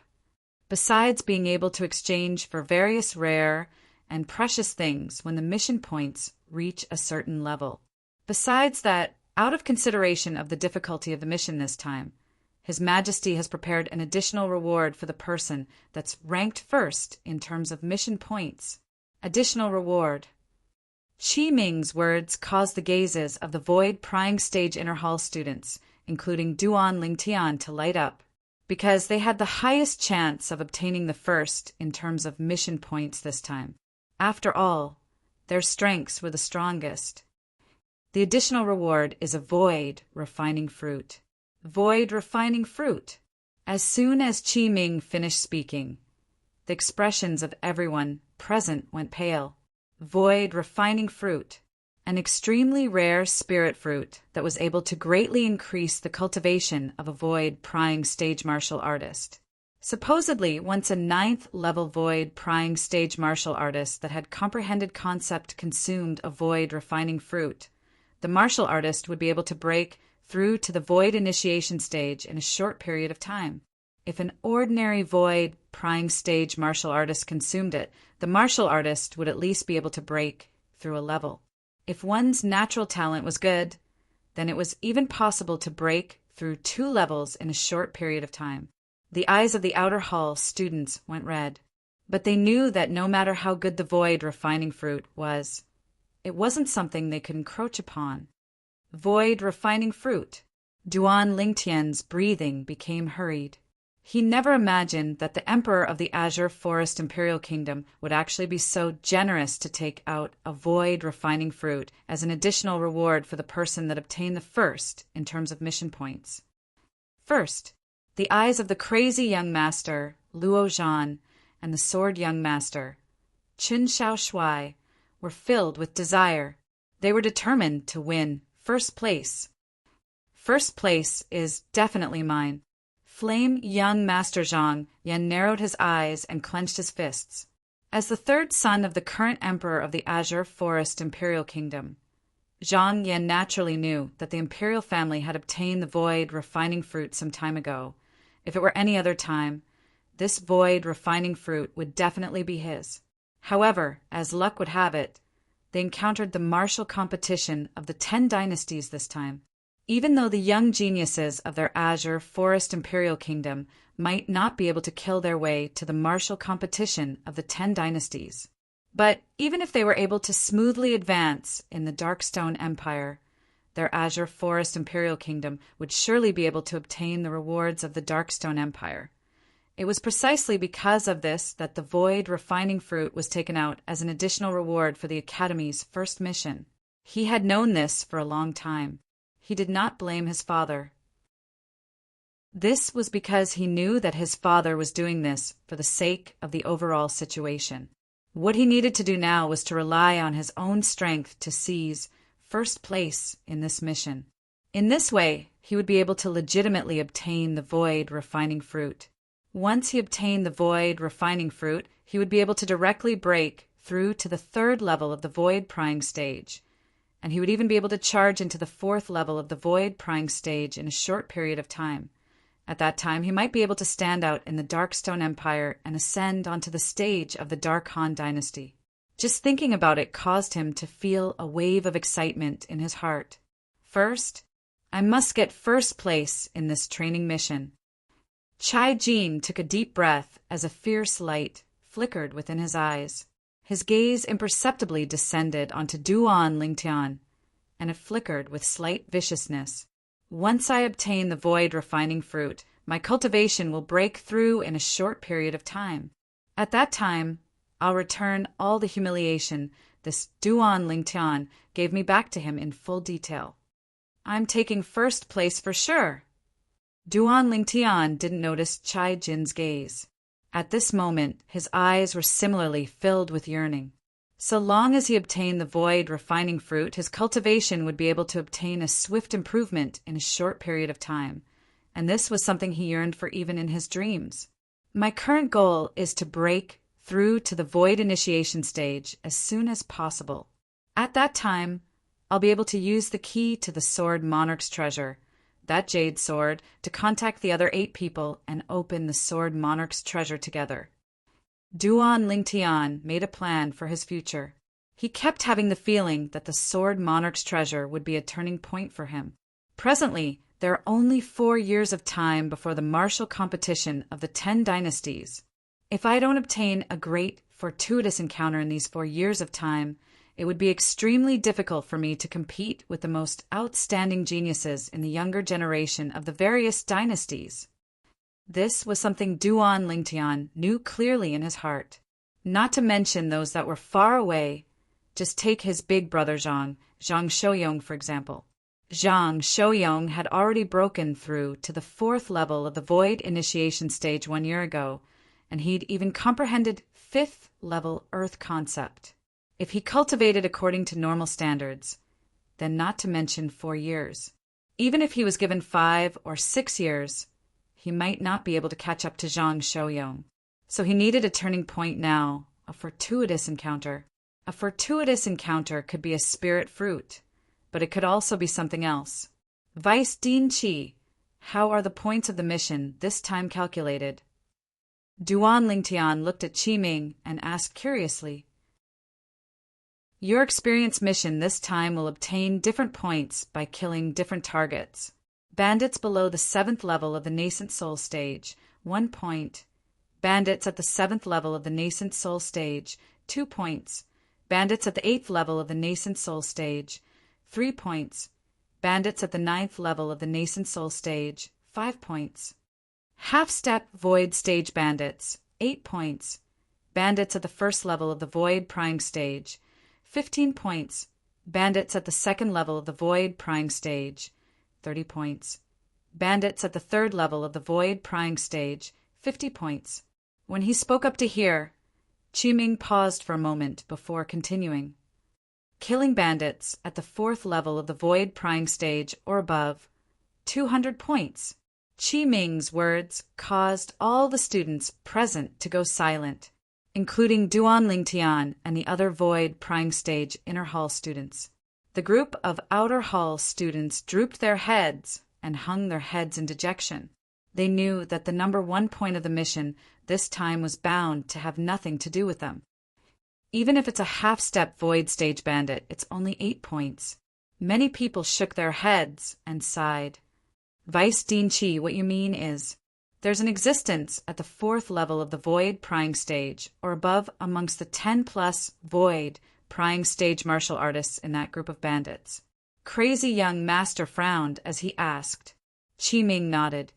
Besides being able to exchange for various rare and precious things when the mission points reach a certain level. Besides that, out of consideration of the difficulty of the mission this time, His Majesty has prepared an additional reward for the person that's ranked first in terms of mission points. Additional reward. Qi Ming's words caused the gazes of the void-prying stage inner hall students, including Duan Lingtian, to light up, because they had the highest chance of obtaining the first in terms of mission points this time. After all, their strengths were the strongest. The additional reward is a void refining fruit. Void refining fruit. As soon as Qi Ming finished speaking, the expressions of everyone present went pale. Void refining fruit, an extremely rare spirit fruit that was able to greatly increase the cultivation of a void-prying stage martial artist. Supposedly, once a 9th-level void-prying stage martial artist that had comprehended concept consumed a void-refining fruit, the martial artist would be able to break through to the void initiation stage in a short period of time. If an ordinary void-prying stage martial artist consumed it, the martial artist would at least be able to break through a level. If one's natural talent was good, then it was even possible to break through 2 levels in a short period of time. The eyes of the outer hall students went red, but they knew that no matter how good the void refining fruit was, it wasn't something they could encroach upon. Void refining fruit. Duan Lingtian's breathing became hurried. He never imagined that the Emperor of the Azure Forest Imperial Kingdom would actually be so generous to take out a void refining fruit as an additional reward for the person that obtained the first in terms of mission points. First, the eyes of the crazy young master, Luo Zhan, and the sword young master, Qin Shao Shuai, were filled with desire. They were determined to win first place. First place is definitely mine. Flame young Master Zhang Yan narrowed his eyes and clenched his fists. As the 3rd son of the current emperor of the Azure Forest Imperial Kingdom, Zhang Yan naturally knew that the imperial family had obtained the void refining fruit some time ago. If it were any other time, this void refining fruit would definitely be his. However, as luck would have it, they encountered the martial competition of the 10 dynasties this time. Even though the young geniuses of their Azure Forest Imperial Kingdom might not be able to kill their way to the martial competition of the 10 dynasties, but even if they were able to smoothly advance in the Darkstone Empire, their Azure Forest Imperial Kingdom would surely be able to obtain the rewards of the Darkstone Empire. It was precisely because of this that the void refining fruit was taken out as an additional reward for the Academy's first mission. He had known this for a long time. He did not blame his father. This was because he knew that his father was doing this for the sake of the overall situation. What he needed to do now was to rely on his own strength to seize first place in this mission. In this way, he would be able to legitimately obtain the void refining fruit. Once he obtained the void refining fruit, he would be able to directly break through to the 3rd level of the void prying stage, and he would even be able to charge into the 4th level of the void prying stage in a short period of time. At that time, he might be able to stand out in the Darkstone Empire and ascend onto the stage of the Dark Han dynasty. Just thinking about it caused him to feel a wave of excitement in his heart. First, I must get first place in this training mission. Chai Jin took a deep breath as a fierce light flickered within his eyes. His gaze imperceptibly descended onto Duan Lingtian, and it flickered with slight viciousness. Once I obtain the void refining fruit, my cultivation will break through in a short period of time. At that time, I'll return all the humiliation this Duan Lingtian gave me back to him in full detail. I'm taking first place for sure. Duan Lingtian didn't notice Chai Jin's gaze. At this moment, his eyes were similarly filled with yearning. So long as he obtained the void refining fruit, his cultivation would be able to obtain a swift improvement in a short period of time, and this was something he yearned for even in his dreams. My current goal is to break through to the void initiation stage as soon as possible. At that time, I'll be able to use the key to the Sword Monarch's treasure, that jade sword, to contact the other 8 people and open the Sword Monarch's treasure together. Duan Lingtian made a plan for his future. He kept having the feeling that the Sword Monarch's treasure would be a turning point for him. Presently, there are only 4 years of time before the martial competition of the 10 dynasties. If I don't obtain a great, fortuitous encounter in these 4 years of time, it would be extremely difficult for me to compete with the most outstanding geniuses in the younger generation of the various dynasties. This was something Duan Lingtian knew clearly in his heart. Not to mention those that were far away. Just take his big brother Zhang Shouyong, for example. Zhang Shouyong had already broken through to the 4th level of the Void initiation stage 1 year ago, and he'd even comprehended 5th level Earth concept. If he cultivated according to normal standards, then not to mention 4 years. Even if he was given 5 or 6 years, he might not be able to catch up to Zhang Shouyong. So he needed a turning point now, a fortuitous encounter. A fortuitous encounter could be a spirit fruit, but it could also be something else. Vice Dean Qi, how are the points of the mission this time calculated? Duan Lingtian looked at Qi Ming and asked curiously. Your experience mission this time will obtain different points by killing different targets. Bandits below the 7th level of the nascent soul stage, 1 point. Bandits at the 7th level of the nascent soul stage, 2 points. Bandits at the 8th level of the nascent soul stage, 3 points. Bandits at the 9th level of the nascent soul stage, 5 points. Half-step void stage bandits, 8 points. Bandits at the 1st level of the void prying stage, 15 points. Bandits at the 2nd level of the void prying stage, 30 points. Bandits at the 3rd level of the void prying stage, 50 points. When he spoke up to hear, Qi Ming paused for a moment before continuing. Killing bandits at the 4th level of the void prying stage or above, 200 points. Qi Ming's words caused all the students present to go silent, including Duan Lingtian and the other void prying stage inner hall students. The group of outer hall students drooped their heads and hung their heads in dejection. They knew that the number 1 point of the mission this time was bound to have nothing to do with them. Even if it's a half-step void stage bandit, it's only 8 points. Many people shook their heads and sighed. Vice Dean Qi, what you mean is, there's an existence at the 4th level of the void prying stage or above amongst the 10+ void prying stage martial artists in that group of bandits. Crazy young master frowned as he asked. Qi Ming nodded.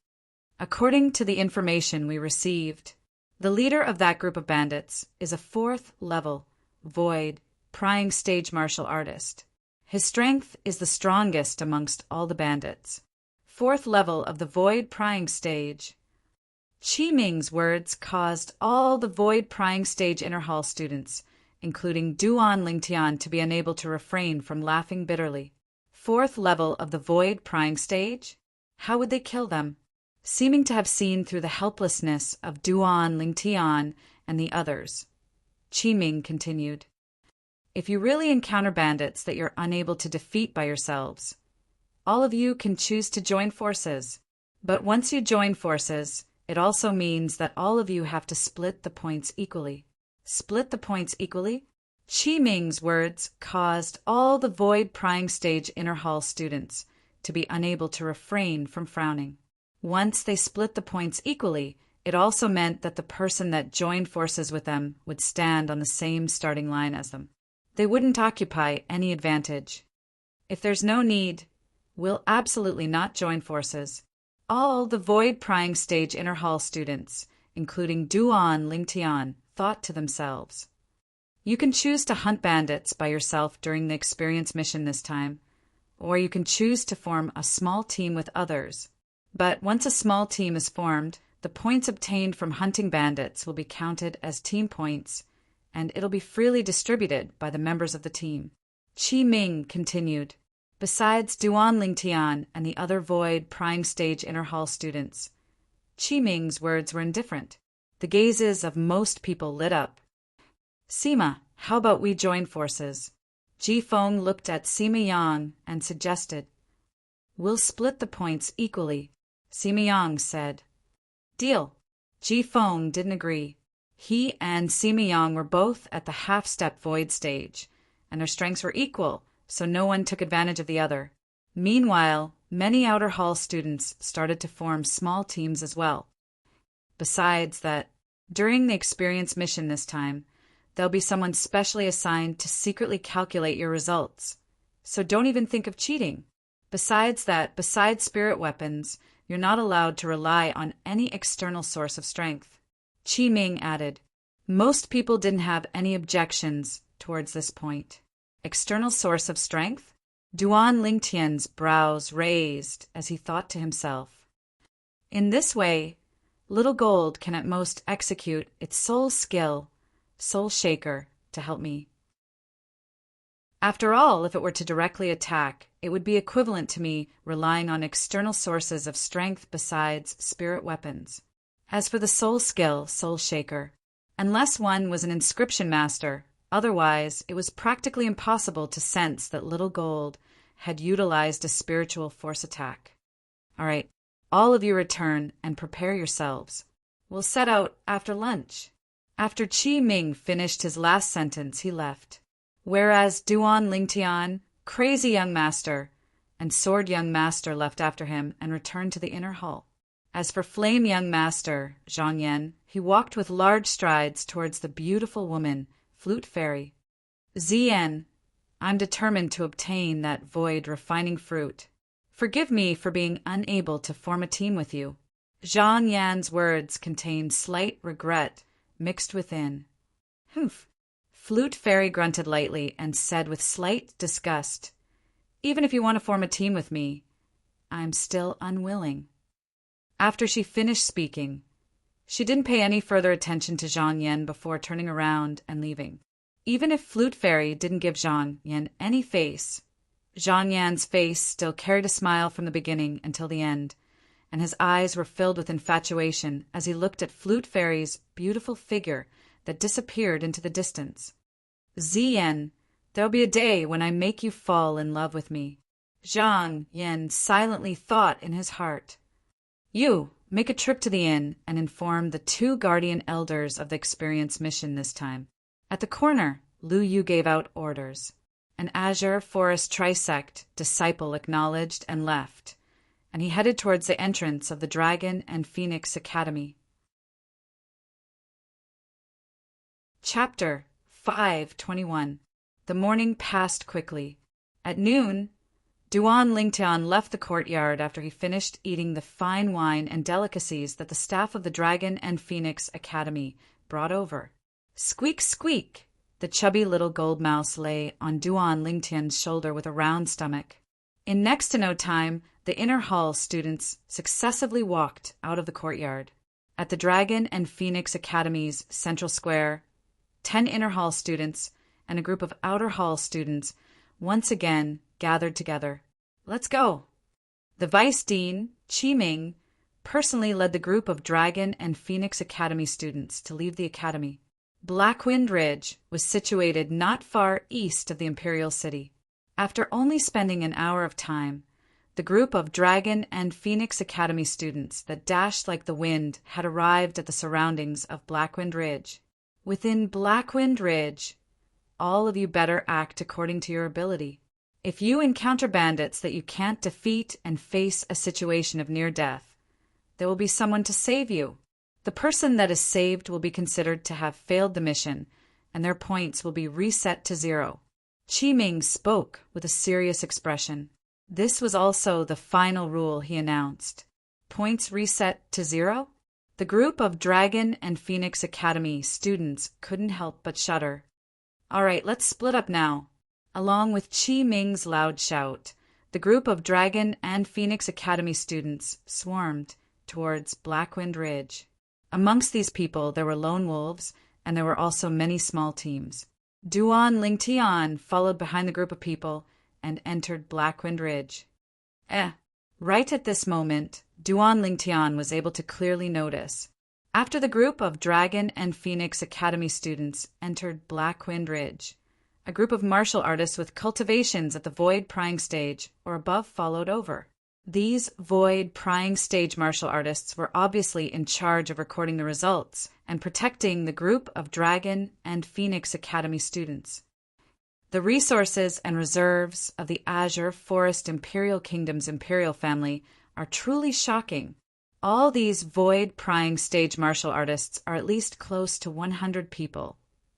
According to the information we received, the leader of that group of bandits is a 4th level void prying stage martial artist. His strength is the strongest amongst all the bandits. 4th level of the void prying stage. Qi Ming's words caused all the void prying stage inner hall students, including Duan Lingtian, to be unable to refrain from laughing bitterly. 4th level of the void prying stage? How would they kill them? Seeming to have seen through the helplessness of Duan Lingtian and the others, Qi Ming continued. If you really encounter bandits that you're unable to defeat by yourselves, all of you can choose to join forces. But once you join forces, it also means that all of you have to split the points equally. Split the points equally? Qi Ming's words caused all the void prying stage inner hall students to be unable to refrain from frowning. Once they split the points equally, it also meant that the person that joined forces with them would stand on the same starting line as them. They wouldn't occupy any advantage. If there's no need, we'll absolutely not join forces. All the void prying stage inner hall students, including Duan Lingtian, thought to themselves. You can choose to hunt bandits by yourself during the experience mission this time, or you can choose to form a small team with others. But once a small team is formed, the points obtained from hunting bandits will be counted as team points, and it'll be freely distributed by the members of the team. Qi Ming continued. Besides Duan Lingtian and the other void prying stage inner hall students, Qi Ming's words were indifferent. The gazes of most people lit up. Sima, how about we join forces? Ji Feng looked at Sima Yang and suggested. We'll split the points equally. Sima Yang said. Deal. Ji Feng didn't agree. He and Sima Yang were both at the half-step void stage, and their strengths were equal, so no one took advantage of the other. Meanwhile, many outer hall students started to form small teams as well. Besides that, during the experience mission this time, There'll be someone specially assigned to secretly calculate your results. So don't even think of cheating. Besides spirit weapons, you're not allowed to rely on any external source of strength. Qi Ming added. Most people didn't have any objections towards this point. External source of strength? Duan Lingtian's brows raised as he thought to himself. In this way, Little Gold can at most execute its soul skill, Soul Shaker, to help me. After all, if it were to directly attack, it would be equivalent to me relying on external sources of strength besides spirit weapons. As for the soul skill, Soul Shaker, unless one was an inscription master, otherwise it was practically impossible to sense that Little Gold had utilized a spiritual force attack. All right, all of you return and prepare yourselves. We'll set out after lunch. After Qi Ming finished his last sentence, he left. Whereas Duan Lingtian, crazy young master, and sword young master left after him and returned to the inner hall. As for flame young master, Zhang Yan, he walked with large strides towards the beautiful woman, Flute Fairy. Ziyan, I'm determined to obtain that void refining fruit. Forgive me for being unable to form a team with you. Zhang Yan's words contained slight regret mixed within. Humph. Flute Fairy grunted lightly and said with slight disgust, Even if you want to form a team with me, I'm still unwilling. After she finished speaking, she didn't pay any further attention to Zhang Yan before turning around and leaving. Even if Flute Fairy didn't give Zhang Yan any face, Zhang Yan's face still carried a smile from the beginning until the end, and his eyes were filled with infatuation as he looked at Flute Fairy's beautiful figure that disappeared into the distance. Ziyan, there'll be a day when I make you fall in love with me. Zhang Yan silently thought in his heart. You, make a trip to the inn and inform the 2 guardian elders of the experience mission this time. At the corner, Lu Yu gave out orders. An Azure Forest Trisect disciple acknowledged and left, and he headed towards the entrance of the Dragon and Phoenix Academy. Chapter 5:21. The morning passed quickly. At noon, Duan Lingtian left the courtyard after he finished eating the fine wine and delicacies that the staff of the Dragon and Phoenix Academy brought over. Squeak, squeak! The chubby little gold mouse lay on Duan Lingtian's shoulder with a round stomach. In next to no time, the inner hall students successively walked out of the courtyard. At the Dragon and Phoenix Academy's central square, 10 inner hall students and a group of outer hall students once again gathered together. Let's go! The Vice Dean, Qi Ming, personally led the group of Dragon and Phoenix Academy students to leave the academy. Blackwind Ridge was situated not far east of the Imperial City. After only spending an hour of time, the group of Dragon and Phoenix Academy students that dashed like the wind had arrived at the surroundings of Blackwind Ridge. Within Blackwind Ridge, all of you better act according to your ability. If you encounter bandits that you can't defeat and face a situation of near death, there will be someone to save you. The person that is saved will be considered to have failed the mission, and their points will be reset to 0. Qi Ming spoke with a serious expression. This was also the final rule he announced. Points reset to 0? The group of Dragon and Phoenix Academy students couldn't help but shudder. All right, let's split up now. Along with Qi Ming's loud shout, the group of Dragon and Phoenix Academy students swarmed towards Blackwind Ridge. Amongst these people, there were lone wolves, and there were also many small teams. Duan Lingtian followed behind the group of people and entered Blackwind Ridge. Right at this moment, Duan Lingtian was able to clearly notice. After the group of Dragon and Phoenix Academy students entered Blackwind Ridge, a group of martial artists with cultivations at the Void Prying Stage or above followed over. These Void Prying Stage martial artists were obviously in charge of recording the results and protecting the group of Dragon and Phoenix Academy students. The resources and reserves of the Azure Forest Imperial Kingdom's imperial family are truly shocking. All these Void Prying Stage martial artists are at least close to 100 people.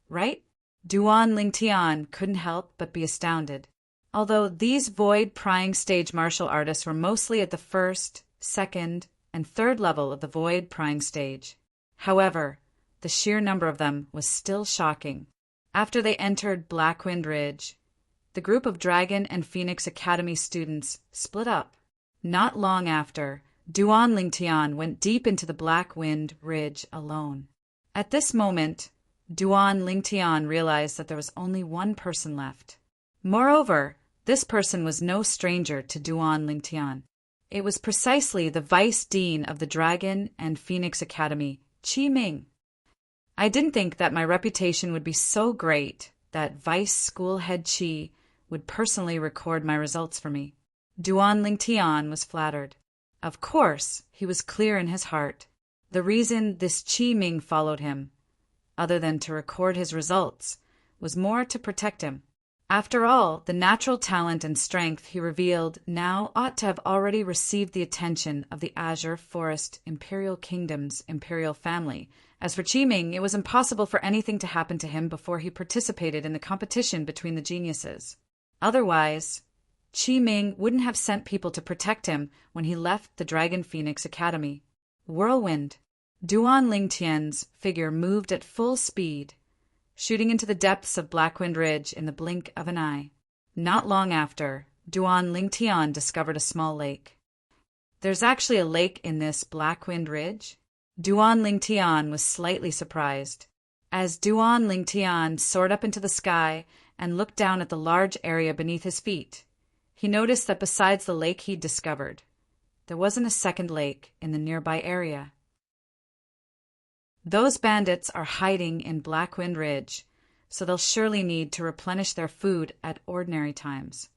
right? Duan Lingtian couldn't help but be astounded. Although these void-prying stage martial artists were mostly at the first, second, and third level of the void-prying stage. However, the sheer number of them was still shocking. After they entered Blackwind Ridge, the group of Dragon and Phoenix Academy students split up. Not long after, Duan Lingtian went deep into the Blackwind Ridge alone. At this moment, Duan Lingtian realized that there was only one person left. Moreover, this person was no stranger to Duan Lingtian. It was precisely the vice dean of the Dragon and Phoenix Academy, Qi Ming. I didn't think that my reputation would be so great that Vice School Head Qi would personally record my results for me. Duan Lingtian was flattered. Of course, he was clear in his heart. The reason this Qi Ming followed him, other than to record his results, was more to protect him. After all, the natural talent and strength he revealed now ought to have already received the attention of the Azure Forest Imperial Kingdom's imperial family. As for Qi Ming, it was impossible for anything to happen to him before he participated in the competition between the geniuses. Otherwise, Qi Ming wouldn't have sent people to protect him when he left the Dragon Phoenix Academy. Whirlwind. Duan Lingtian's figure moved at full speed, shooting into the depths of Blackwind Ridge in the blink of an eye. Not long after, Duan Lingtian discovered a small lake. There's actually a lake in this Blackwind Ridge? Duan Lingtian was slightly surprised. As Duan Lingtian soared up into the sky and looked down at the large area beneath his feet, he noticed that besides the lake he'd discovered, there wasn't a second lake in the nearby area. Those bandits are hiding in Blackwind Ridge, so they'll surely need to replenish their food at ordinary times.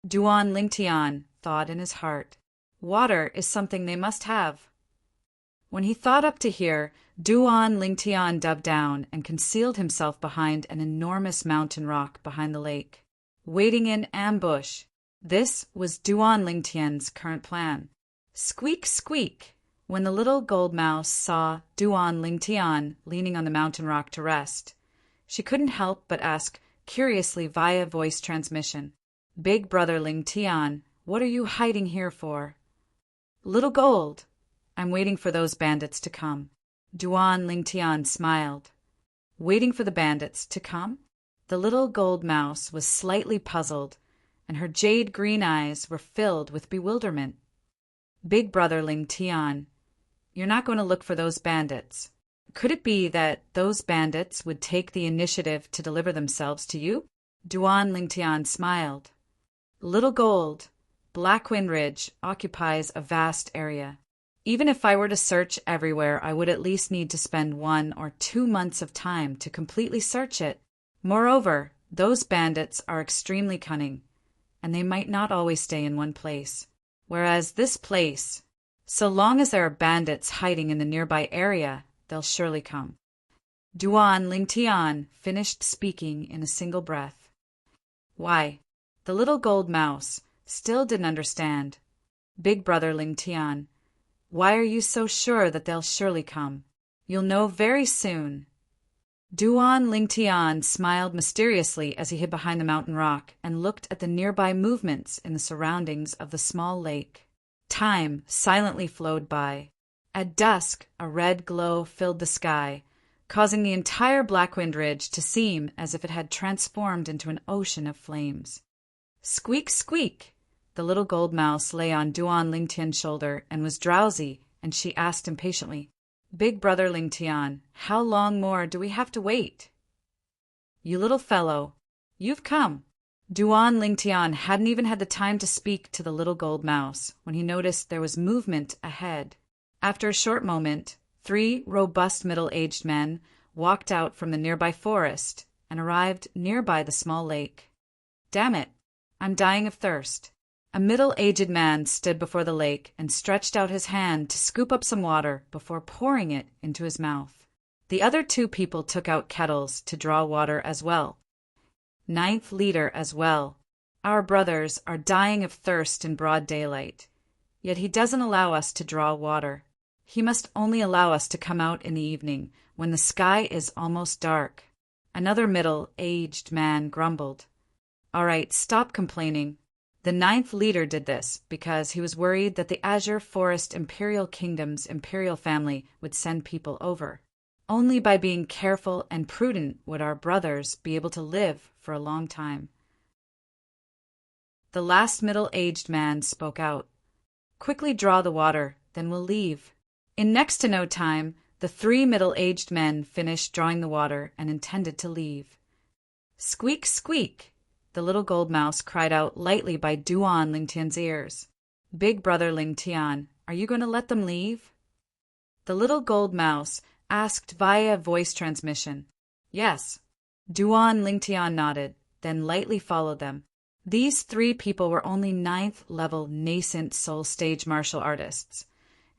Duan Lingtian thought in his heart. Water is something they must have. When he thought up to here, Duan Lingtian dove down and concealed himself behind an enormous mountain rock behind the lake, waiting in ambush. This was Duan Lingtian's current plan. Squeak, squeak! When the little gold mouse saw Duan Lingtian leaning on the mountain rock to rest, she couldn't help but ask curiously via voice transmission, "Big brother Lingtian, what are you hiding here for?" "Little Gold, I'm waiting for those bandits to come." Duan Lingtian smiled. Waiting for the bandits to come? The little gold mouse was slightly puzzled, and her jade green eyes were filled with bewilderment. "Big brother Lingtian, you're not going to look for those bandits. Could it be that those bandits would take the initiative to deliver themselves to you?" Duan Lingtian smiled. "Little Gold, Blackwind Ridge occupies a vast area. Even if I were to search everywhere, I would at least need to spend 1 or 2 months of time to completely search it. Moreover, those bandits are extremely cunning, and they might not always stay in one place. Whereas this place, so long as there are bandits hiding in the nearby area, they'll surely come." Duan Lingtian finished speaking in a single breath. Why, the little gold mouse still didn't understand. "Big brother Lingtian, why are you so sure that they'll surely come? You'll know very soon." Duan Lingtian smiled mysteriously as he hid behind the mountain rock and looked at the nearby movements in the surroundings of the small lake. Time silently flowed by. At dusk, a red glow filled the sky, causing the entire Blackwind Ridge to seem as if it had transformed into an ocean of flames. Squeak, squeak! The little gold mouse lay on Duan Lingtian's shoulder and was drowsy, and she asked impatiently, "Big brother Lingtian, how long more do we have to wait?" "You little fellow, you've come." Duan Lingtian hadn't even had the time to speak to the little gold mouse when he noticed there was movement ahead. After a short moment, 3 robust middle-aged men walked out from the nearby forest and arrived nearby the small lake. "Damn it, I'm dying of thirst." A middle-aged man stood before the lake and stretched out his hand to scoop up some water before pouring it into his mouth. The other 2 people took out kettles to draw water as well. "Ninth leader as well. Our brothers are dying of thirst in broad daylight, yet he doesn't allow us to draw water. He must only allow us to come out in the evening, when the sky is almost dark. Another middle-aged man grumbled. All right, stop complaining. The ninth leader did this because he was worried that the Azure Forest Imperial Kingdom's imperial family would send people over. Only by being careful and prudent would our brothers be able to live for a long time. The last middle-aged man spoke out. Quickly draw the water, then we'll leave. In next to no time, the 3 middle-aged men finished drawing the water and intended to leave. Squeak, squeak! The little gold mouse cried out lightly by Duan Lingtian's ears. Big brother Lingtian, are you going to let them leave? The little gold mouse asked via voice transmission. Yes. Duan Lingtian nodded, then lightly followed them. These 3 people were only 9th level nascent soul stage martial artists,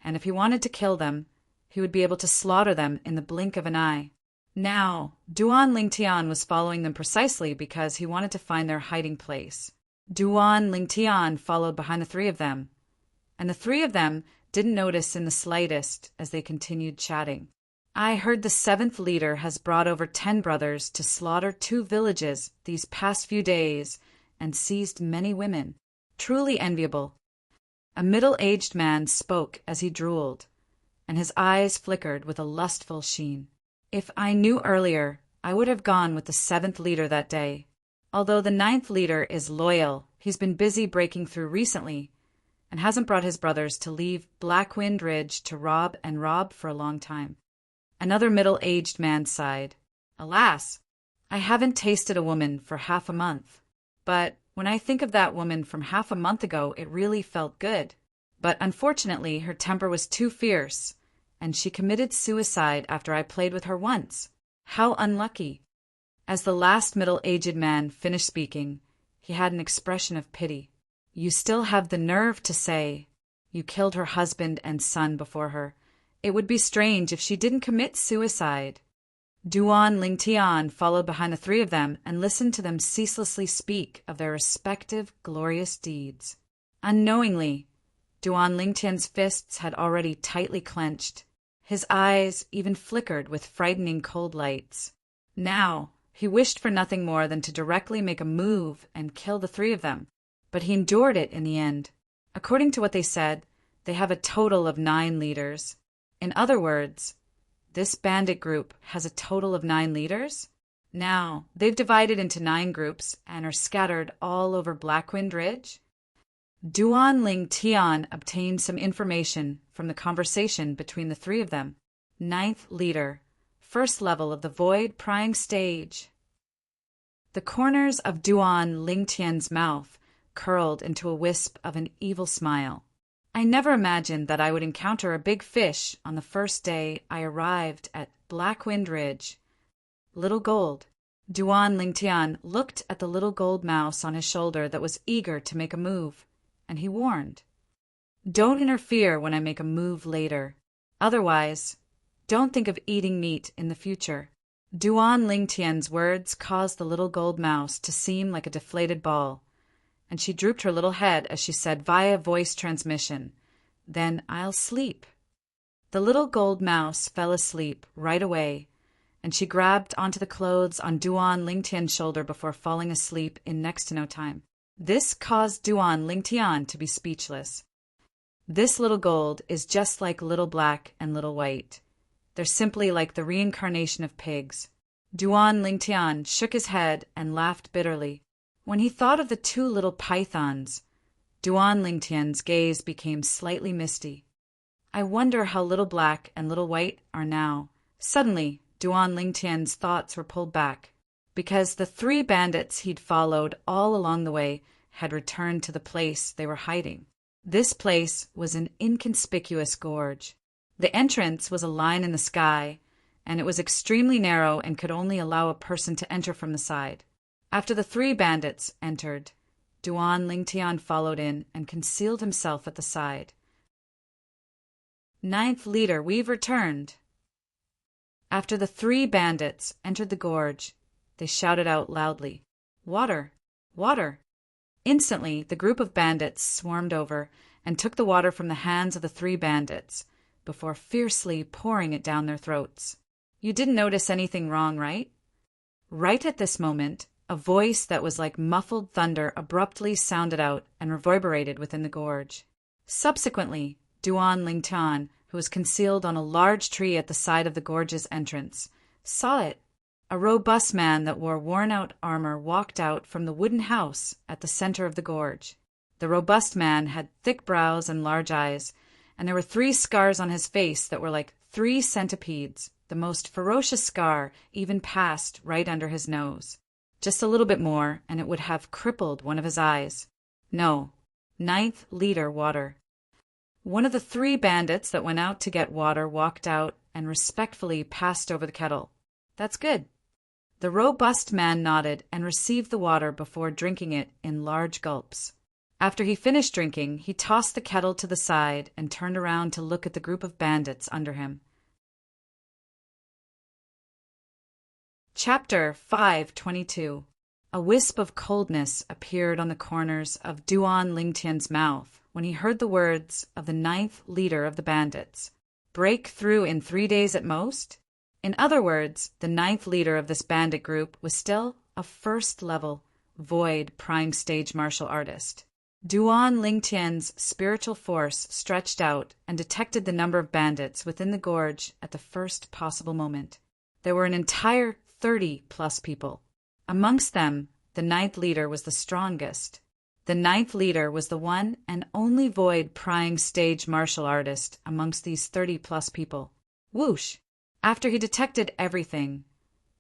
and if he wanted to kill them, he would be able to slaughter them in the blink of an eye. Now, Duan Lingtian was following them precisely because he wanted to find their hiding place. Duan Lingtian followed behind the 3 of them, and the 3 of them didn't notice in the slightest as they continued chatting. I heard the 7th leader has brought over 10 brothers to slaughter 2 villages these past few days and seized many women. Truly enviable. A middle-aged man spoke as he drooled, and his eyes flickered with a lustful sheen. If I knew earlier, I would have gone with the 7th leader that day. Although the 9th leader is loyal, he's been busy breaking through recently and hasn't brought his brothers to leave Blackwind Ridge to rob for a long time. Another middle-aged man sighed. Alas, I haven't tasted a woman for half a month. But when I think of that woman from half a month ago, it really felt good. But unfortunately, her temper was too fierce, and she committed suicide after I played with her once. How unlucky. As the last middle-aged man finished speaking, he had an expression of pity. You still have the nerve to say you killed her husband and son before her. It would be strange if she didn't commit suicide. Duan Lingtian followed behind the 3 of them and listened to them ceaselessly speak of their respective glorious deeds. Unknowingly, Duan Lingtian's fists had already tightly clenched. His eyes even flickered with frightening cold lights. Now, he wished for nothing more than to directly make a move and kill the 3 of them, but he endured it in the end. According to what they said, they have a total of 9 leaders. In other words, this bandit group has a total of 9 leaders? Now, they've divided into 9 groups and are scattered all over Blackwind Ridge. Duan Lingtian obtained some information from the conversation between the 3 of them. 9th leader, 1st level of the void prying stage. The corners of Duan Lingtian's mouth curled into a wisp of an evil smile. I never imagined that I would encounter a big fish on the first day I arrived at Blackwind Ridge. Little Gold. Duan Lingtian looked at the little gold mouse on his shoulder that was eager to make a move, and he warned. Don't interfere when I make a move later. Otherwise, don't think of eating meat in the future. Duan Lingtian's words caused the little gold mouse to seem like a deflated ball, and she drooped her little head as she said via voice transmission, Then I'll sleep. The little gold mouse fell asleep right away, and she grabbed onto the clothes on Duan Lingtian's shoulder before falling asleep in next to no time. This caused Duan Lingtian to be speechless. This little gold is just like little black and little white. They're simply like the reincarnation of pigs. Duan Lingtian shook his head and laughed bitterly. When he thought of the 2 little pythons, Duan Lingtian's gaze became slightly misty. I wonder how little black and little white are now. Suddenly, Duan Lingtian's thoughts were pulled back, because the 3 bandits he'd followed all along the way had returned to the place they were hiding. This place was an inconspicuous gorge. The entrance was a line in the sky, and it was extremely narrow and could only allow a person to enter from the side. After the 3 bandits entered, Duan Lingtian followed in and concealed himself at the side. 9th leader, we've returned. After the 3 bandits entered the gorge, they shouted out loudly, Water! Water! Instantly, the group of bandits swarmed over and took the water from the hands of the 3 bandits, before fiercely pouring it down their throats. You didn't notice anything wrong, right? Right at this moment, a voice that was like muffled thunder abruptly sounded out and reverberated within the gorge. Subsequently, Duan Lingtian, who was concealed on a large tree at the side of the gorge's entrance, saw it. A robust man that wore worn-out armor walked out from the wooden house at the center of the gorge. The robust man had thick brows and large eyes, and there were 3 scars on his face that were like 3 centipedes. The most ferocious scar even passed right under his nose. Just a little bit more, and it would have crippled one of his eyes. No, 9th leader water. One of the 3 bandits that went out to get water walked out and respectfully passed over the kettle. That's good. The robust man nodded and received the water before drinking it in large gulps. After he finished drinking, he tossed the kettle to the side and turned around to look at the group of bandits under him. Chapter 5:22. A wisp of coldness appeared on the corners of Duan Lingtian's mouth when he heard the words of the 9th leader of the bandits. Break through in 3 days at most? In other words, the 9th leader of this bandit group was still a first-level, void prying stage martial artist. Duan Lingtian's spiritual force stretched out and detected the number of bandits within the gorge at the first possible moment. There were an entire 30-plus people. Amongst them, the 9th leader was the strongest. The 9th leader was the one and only void prying stage martial artist amongst these 30-plus people. Whoosh! After he detected everything,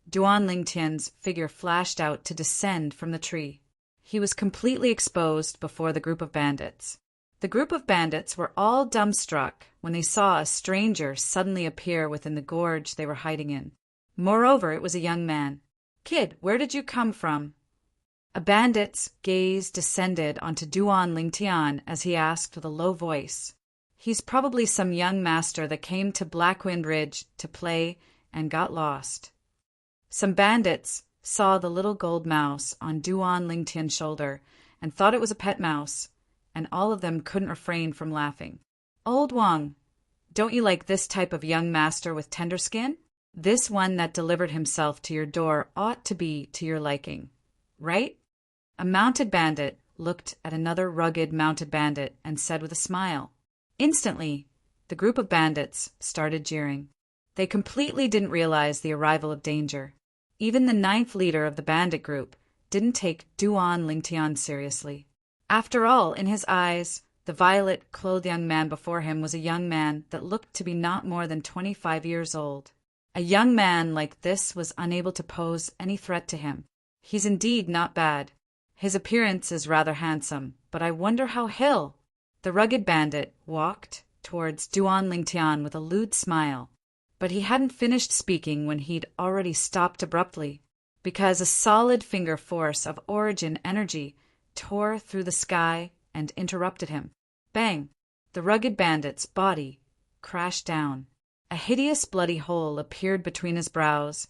Duan Lingtian's figure flashed out to descend from the tree. He was completely exposed before the group of bandits. The group of bandits were all dumbstruck when they saw a stranger suddenly appear within the gorge they were hiding in. Moreover, it was a young man. "Kid, where did you come from?" A bandit's gaze descended onto Duan Lingtian as he asked with a low voice. "He's probably some young master that came to Blackwind Ridge to play and got lost." Some bandits saw the little gold mouse on Duan Lingtian's shoulder and thought it was a pet mouse, and all of them couldn't refrain from laughing. "Old Wang, don't you like this type of young master with tender skin? This one that delivered himself to your door ought to be to your liking, right?" A mounted bandit looked at another rugged mounted bandit and said with a smile. Instantly, the group of bandits started jeering. They completely didn't realize the arrival of danger. Even the 9th leader of the bandit group didn't take Duan Lingtian seriously. After all, in his eyes, the violet-clothed young man before him was a young man that looked to be not more than 25 years old. A young man like this was unable to pose any threat to him. He's indeed not bad. His appearance is rather handsome, but I wonder how he'll... The rugged bandit walked towards Duan Lingtian with a lewd smile, but he hadn't finished speaking when he'd already stopped abruptly, because a solid finger force of origin energy tore through the sky and interrupted him. Bang! The rugged bandit's body crashed down. A hideous bloody hole appeared between his brows,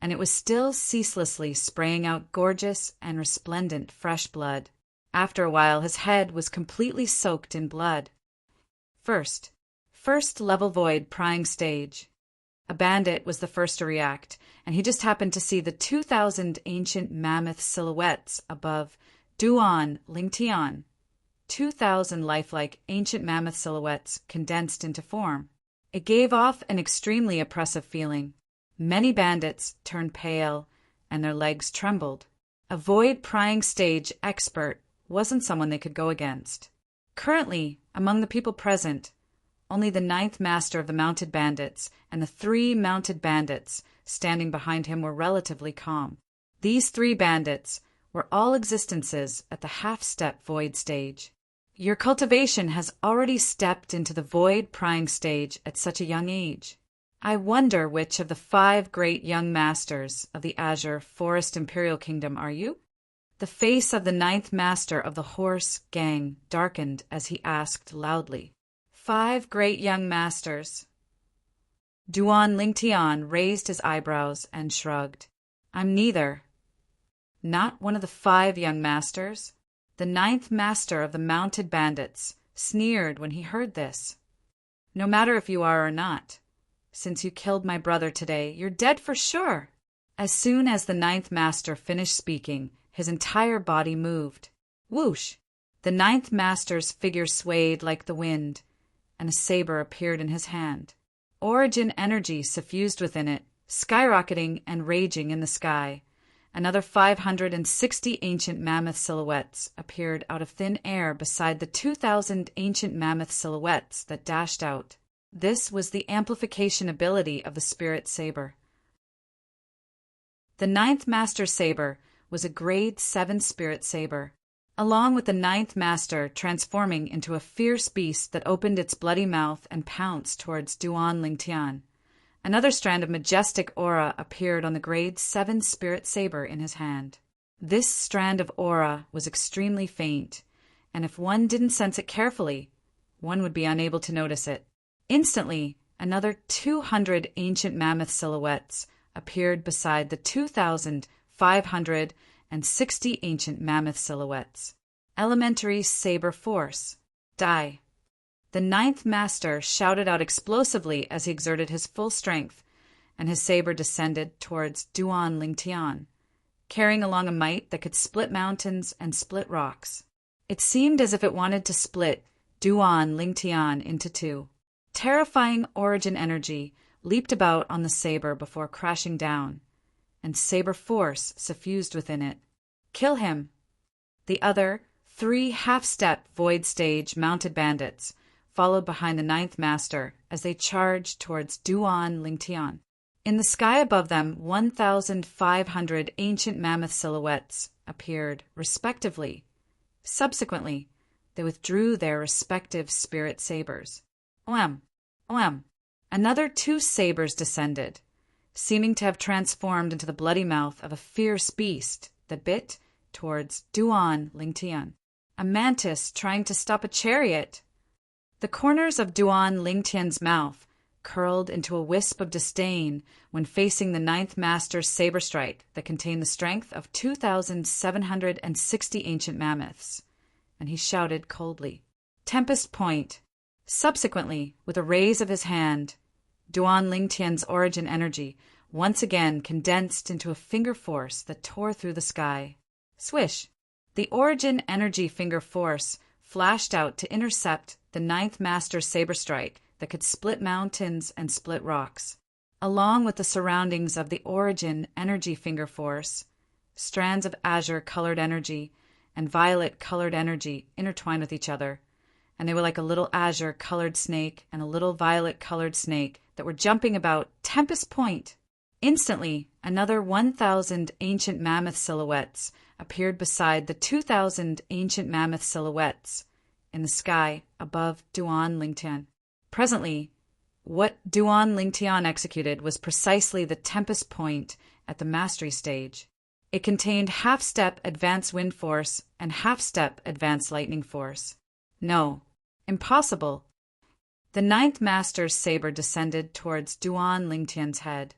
and it was still ceaselessly spraying out gorgeous and resplendent fresh blood. After a while, his head was completely soaked in blood. First level void prying stage. A bandit was the first to react, and he just happened to see the 2,000 ancient mammoth silhouettes above Duan Lingtian. 2,000 lifelike ancient mammoth silhouettes condensed into form. It gave off an extremely oppressive feeling. Many bandits turned pale, and their legs trembled. A void prying stage expert wasn't someone they could go against. Currently, among the people present, only the 9th master of the mounted bandits and the 3 mounted bandits standing behind him were relatively calm. These 3 bandits were all existences at the half-step void stage. Your cultivation has already stepped into the void prying stage at such a young age. I wonder which of the 5 great young masters of the Azure Forest Imperial Kingdom are you? The face of the 9th master of the horse gang darkened as he asked loudly. 5 great young masters. Duan Lingtian raised his eyebrows and shrugged. I'm neither. Not one of the 5 young masters. The 9th master of the mounted bandits sneered when he heard this. No matter if you are or not. Since you killed my brother today, you're dead for sure. As soon as the ninth master finished speaking, his entire body moved. Whoosh! The ninth master's figure swayed like the wind, and a saber appeared in his hand. Origin energy suffused within it, skyrocketing and raging in the sky. Another 560 ancient mammoth silhouettes appeared out of thin air beside the 2,000 ancient mammoth silhouettes that dashed out. This was the amplification ability of the spirit saber. The ninth master saber was a grade 7 spirit saber. Along with the ninth master transforming into a fierce beast that opened its bloody mouth and pounced towards Duan Lingtian. Another strand of majestic aura appeared on the grade 7 spirit saber in his hand. This strand of aura was extremely faint, and if one didn't sense it carefully, one would be unable to notice it. Instantly, another 200 ancient mammoth silhouettes appeared beside the 2,560 ancient mammoth silhouettes. Elementary saber force. Die. The ninth master shouted out explosively as he exerted his full strength, and his saber descended towards Duan Lingtian, carrying along a might that could split mountains and split rocks. It seemed as if it wanted to split Duan Lingtian into two. Terrifying origin energy leaped about on the saber before crashing down, and saber force suffused within it. Kill him! The other 3 half-step void stage mounted bandits followed behind the ninth master as they charged towards Duan Lingtian. In the sky above them, 1,500 ancient mammoth silhouettes appeared, respectively. Subsequently, they withdrew their respective spirit sabers. Oem! Oem! Another 2 sabers descended, seeming to have transformed into the bloody mouth of a fierce beast that bit towards Duan Lingtian. A mantis trying to stop a chariot. The corners of Duan Lingtian's mouth curled into a wisp of disdain when facing the ninth master's saber strike that contained the strength of 2,760 ancient mammoths, and he shouted coldly, "Tempest Point!" Subsequently, with a raise of his hand, Duan Lingtian's origin energy once again condensed into a finger force that tore through the sky. Swish! The origin energy finger force flashed out to intercept the ninth master's saber strike that could split mountains and split rocks. Along with the surroundings of the origin energy finger force, strands of azure-colored energy and violet-colored energy intertwined with each other, and they were like a little azure-colored snake and a little violet-colored snake that were jumping about Tempest Point. Instantly, another 1,000 ancient mammoth silhouettes appeared beside the 2,000 ancient mammoth silhouettes in the sky above Duan Lingtian. Presently, what Duan Lingtian executed was precisely the Tempest Point at the mastery stage. It contained half-step advanced wind force and half-step advanced lightning force. No, impossible. The ninth master's saber descended towards Duan Lingtian's head,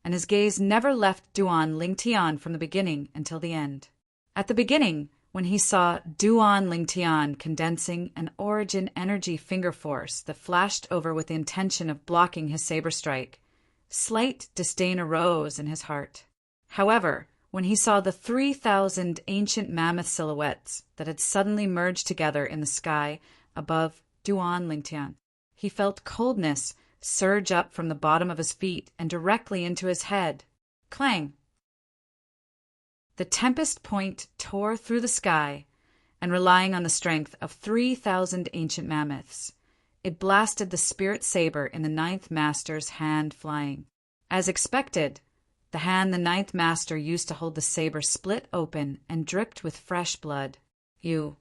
and his gaze never left Duan Lingtian from the beginning until the end. At the beginning, when he saw Duan Lingtian condensing an origin energy finger force that flashed over with the intention of blocking his saber strike, slight disdain arose in his heart. However, when he saw the 3,000 ancient mammoth silhouettes that had suddenly merged together in the sky above Duan Lingtian, he felt coldness surge up from the bottom of his feet and directly into his head. Clang! The Tempest Point tore through the sky, and relying on the strength of 3,000 ancient mammoths, it blasted the spirit saber in the ninth master's hand flying. As expected, the hand the ninth master used to hold the saber split open and dripped with fresh blood. You!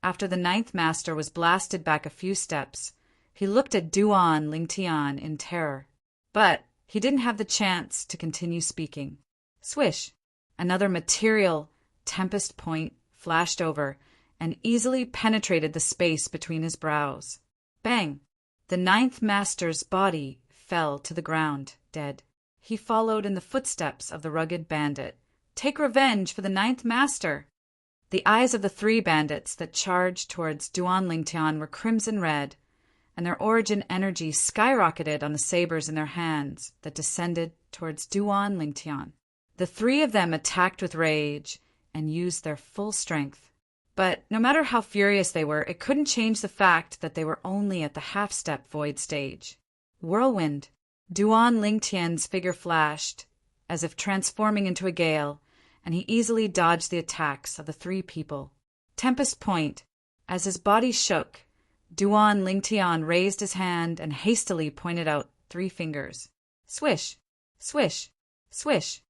After the ninth master was blasted back a few steps, he looked at Duan Lingtian in terror. But he didn't have the chance to continue speaking. Swish! Another material Tempest Point flashed over and easily penetrated the space between his brows. Bang! The ninth master's body fell to the ground, dead. He followed in the footsteps of the rugged bandit. Take revenge for the ninth master! The eyes of the 3 bandits that charged towards Duan Lingtian were crimson red, and their origin energy skyrocketed on the sabers in their hands that descended towards Duan Lingtian. The three of them attacked with rage and used their full strength. But no matter how furious they were, it couldn't change the fact that they were only at the half-step void stage. Whirlwind. Duan Lingtian's figure flashed, as if transforming into a gale, and he easily dodged the attacks of the three people. Tempest Point. As his body shook, Duan Lingtian raised his hand and hastily pointed out 3 fingers. Swish, swish, swish.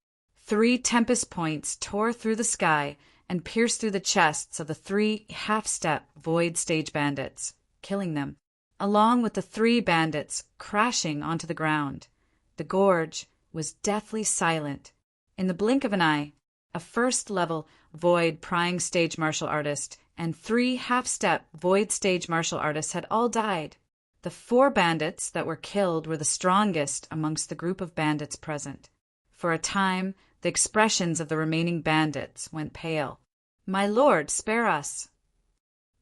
3 tempest points tore through the sky and pierced through the chests of the 3 half-step void stage bandits, killing them, along with the 3 bandits crashing onto the ground. The gorge was deathly silent. In the blink of an eye, a first-level void prying stage martial artist and 3 half-step void stage martial artists had all died. The 4 bandits that were killed were the strongest amongst the group of bandits present. For a time, the expressions of the remaining bandits went pale. "My lord, spare us!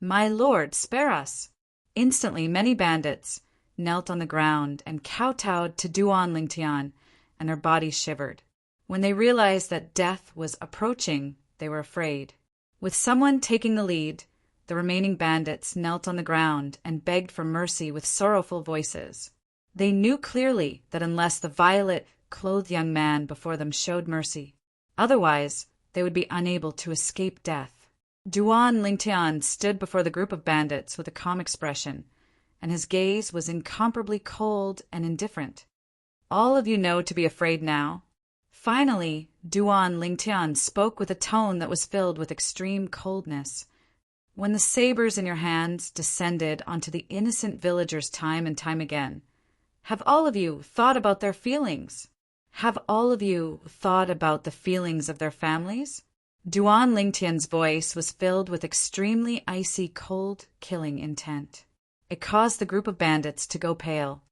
My lord, spare us!" Instantly, many bandits knelt on the ground and kowtowed to Duan Lingtian, and their bodies shivered. When they realized that death was approaching, they were afraid. With someone taking the lead, the remaining bandits knelt on the ground and begged for mercy with sorrowful voices. They knew clearly that unless the violet-clothed young man before them showed mercy, otherwise they would be unable to escape death. Duan Lingtian stood before the group of bandits with a calm expression, and his gaze was incomparably cold and indifferent. "All of you know to be afraid now." Finally, Duan Lingtian spoke with a tone that was filled with extreme coldness. "When the sabers in your hands descended onto the innocent villagers time and time again, have all of you thought about their feelings? Have all of you thought about the feelings of their families?" Duan Lingtian's voice was filled with extremely icy, cold, killing intent. It caused the group of bandits to go pale.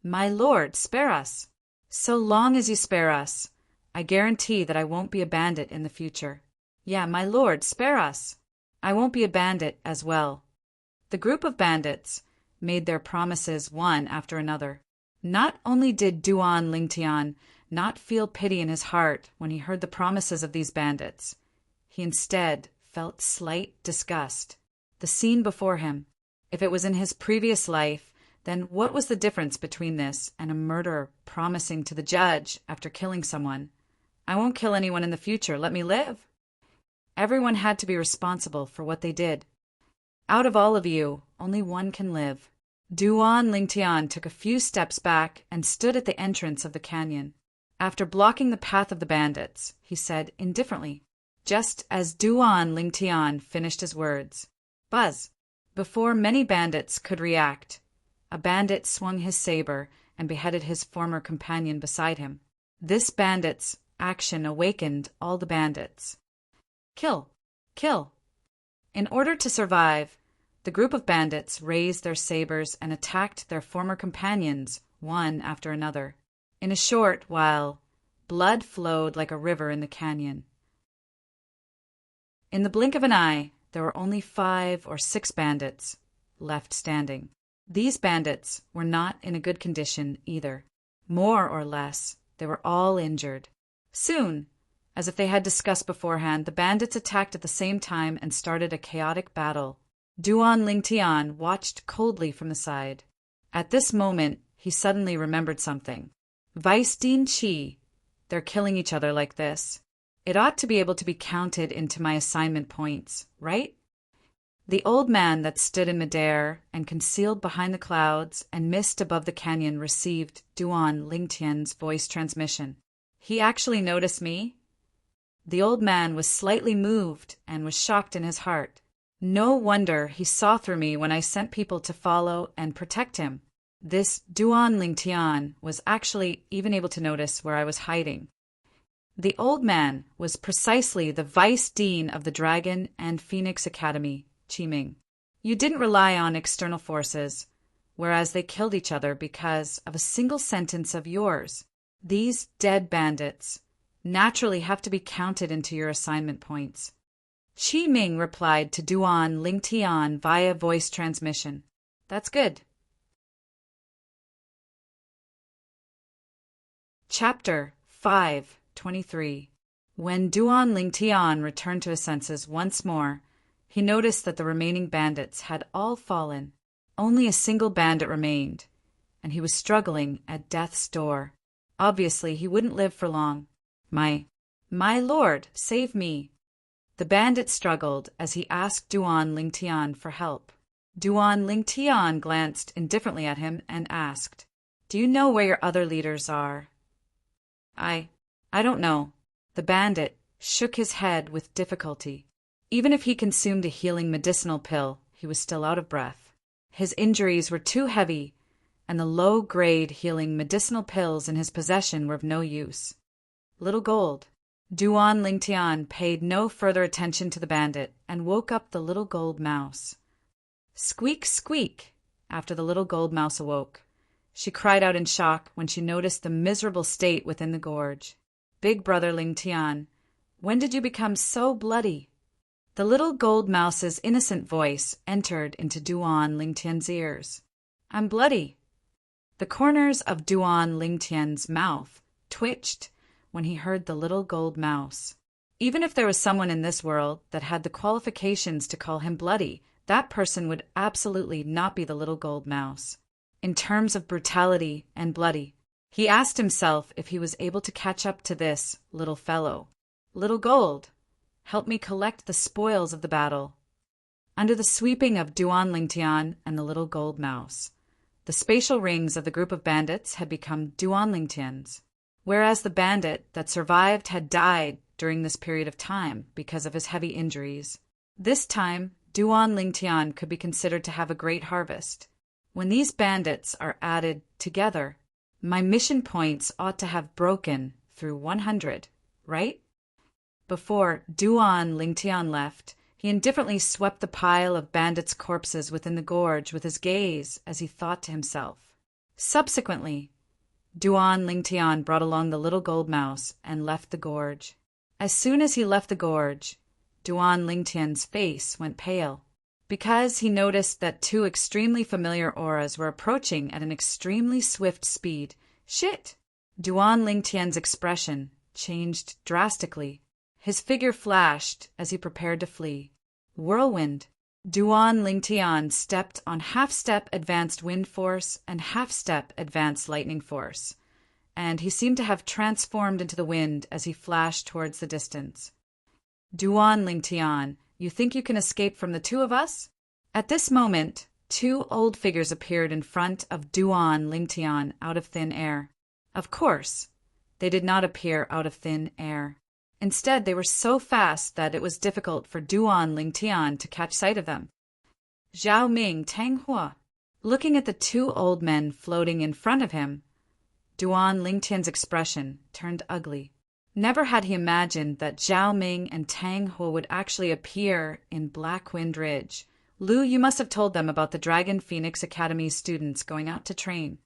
"My lord, spare us! So long as you spare us, I guarantee that I won't be a bandit in the future. Yeah, my lord, spare us! I won't be a bandit as well." The group of bandits made their promises one after another. Not only did Duan Lingtian not feel pity in his heart when he heard the promises of these bandits, he instead felt slight disgust. The scene before him, if it was in his previous life, then what was the difference between this and a murderer promising to the judge after killing someone, "I won't kill anyone in the future, let me live"? Everyone had to be responsible for what they did. Out of all of you, only one can live. Duan Lingtian took a few steps back and stood at the entrance of the canyon. After blocking the path of the bandits, he said indifferently, just as Duan Lingtian finished his words, "Buzz." Before many bandits could react, a bandit swung his saber and beheaded his former companion beside him. This bandit's action awakened all the bandits. Kill! Kill! In order to survive, the group of bandits raised their sabers and attacked their former companions one after another. In a short while, blood flowed like a river in the canyon. In the blink of an eye, there were only 5 or 6 bandits left standing. These bandits were not in a good condition either. More or less, they were all injured. Soon, as if they had discussed beforehand, the bandits attacked at the same time and started a chaotic battle. Duan Lingtian watched coldly from the side. At this moment, he suddenly remembered something. Vice Dean Chi, they're killing each other like this. It ought to be able to be counted into my assignment points, right? The old man that stood in midair and concealed behind the clouds and mist above the canyon received Duan Lingtian's voice transmission. He actually noticed me? The old man was slightly moved and was shocked in his heart. No wonder he saw through me when I sent people to follow and protect him. This Duan Lingtian was actually even able to notice where I was hiding. The old man was precisely the vice dean of the Dragon and Phoenix Academy, Qiming. You didn't rely on external forces, whereas they killed each other because of a single sentence of yours. These dead bandits naturally have to be counted into your assignment points. Qiming replied to Duan Lingtian via voice transmission. That's good. Chapter 5:23. When Duan Lingtian returned to his senses once more, he noticed that the remaining bandits had all fallen. Only a single bandit remained, and he was struggling at death's door. Obviously, he wouldn't live for long. My lord, save me! The bandit struggled as he asked Duan Lingtian for help. Duan Lingtian glanced indifferently at him and asked, "Do you know where your other leaders are?" I don't know." The bandit shook his head with difficulty. Even if he consumed a healing medicinal pill, he was still out of breath. His injuries were too heavy, and the low-grade healing medicinal pills in his possession were of no use. Little Gold. Duan Lingtian paid no further attention to the bandit and woke up the little gold mouse. Squeak, squeak! After the little gold mouse awoke, she cried out in shock when she noticed the miserable state within the gorge. "Big brother Lingtian, when did you become so bloody?" The little gold mouse's innocent voice entered into Duan Lingtian's ears. "I'm bloody." The corners of Duan Lingtian's mouth twitched when he heard the little gold mouse. Even if there was someone in this world that had the qualifications to call him bloody, that person would absolutely not be the little gold mouse. In terms of brutality and bloody, he asked himself if he was able to catch up to this little fellow. "Little Gold, help me collect the spoils of the battle." Under the sweeping of Duan Lingtian and the little gold mouse, the spatial rings of the group of bandits had become Duan Lingtians, whereas the bandit that survived had died during this period of time because of his heavy injuries. This time, Duan Lingtian could be considered to have a great harvest. When these bandits are added together, my mission points ought to have broken through 100, right? Before Duan Lingtian left, he indifferently swept the pile of bandits' corpses within the gorge with his gaze as he thought to himself. Subsequently, Duan Lingtian brought along the little gold mouse and left the gorge. As soon as he left the gorge, Duan Lingtian's face went pale, because he noticed that two extremely familiar auras were approaching at an extremely swift speed. Shit! Duan Lingtian's expression changed drastically. His figure flashed as he prepared to flee. Whirlwind. Duan Lingtian stepped on half-step advanced wind force and half-step advanced lightning force, and he seemed to have transformed into the wind as he flashed towards the distance. "Duan Lingtian, you think you can escape from the two of us?" At this moment, two old figures appeared in front of Duan Lingtian out of thin air. Of course, they did not appear out of thin air. Instead, they were so fast that it was difficult for Duan Lingtian to catch sight of them. Zhao Ming, Tang Hua. Looking at the two old men floating in front of him, Duan Lingtian's expression turned ugly. Never had he imagined that Zhao Ming and Tang Hua would actually appear in Blackwind Ridge. "Lu, you must have told them about the Dragon Phoenix Academy's students going out to train."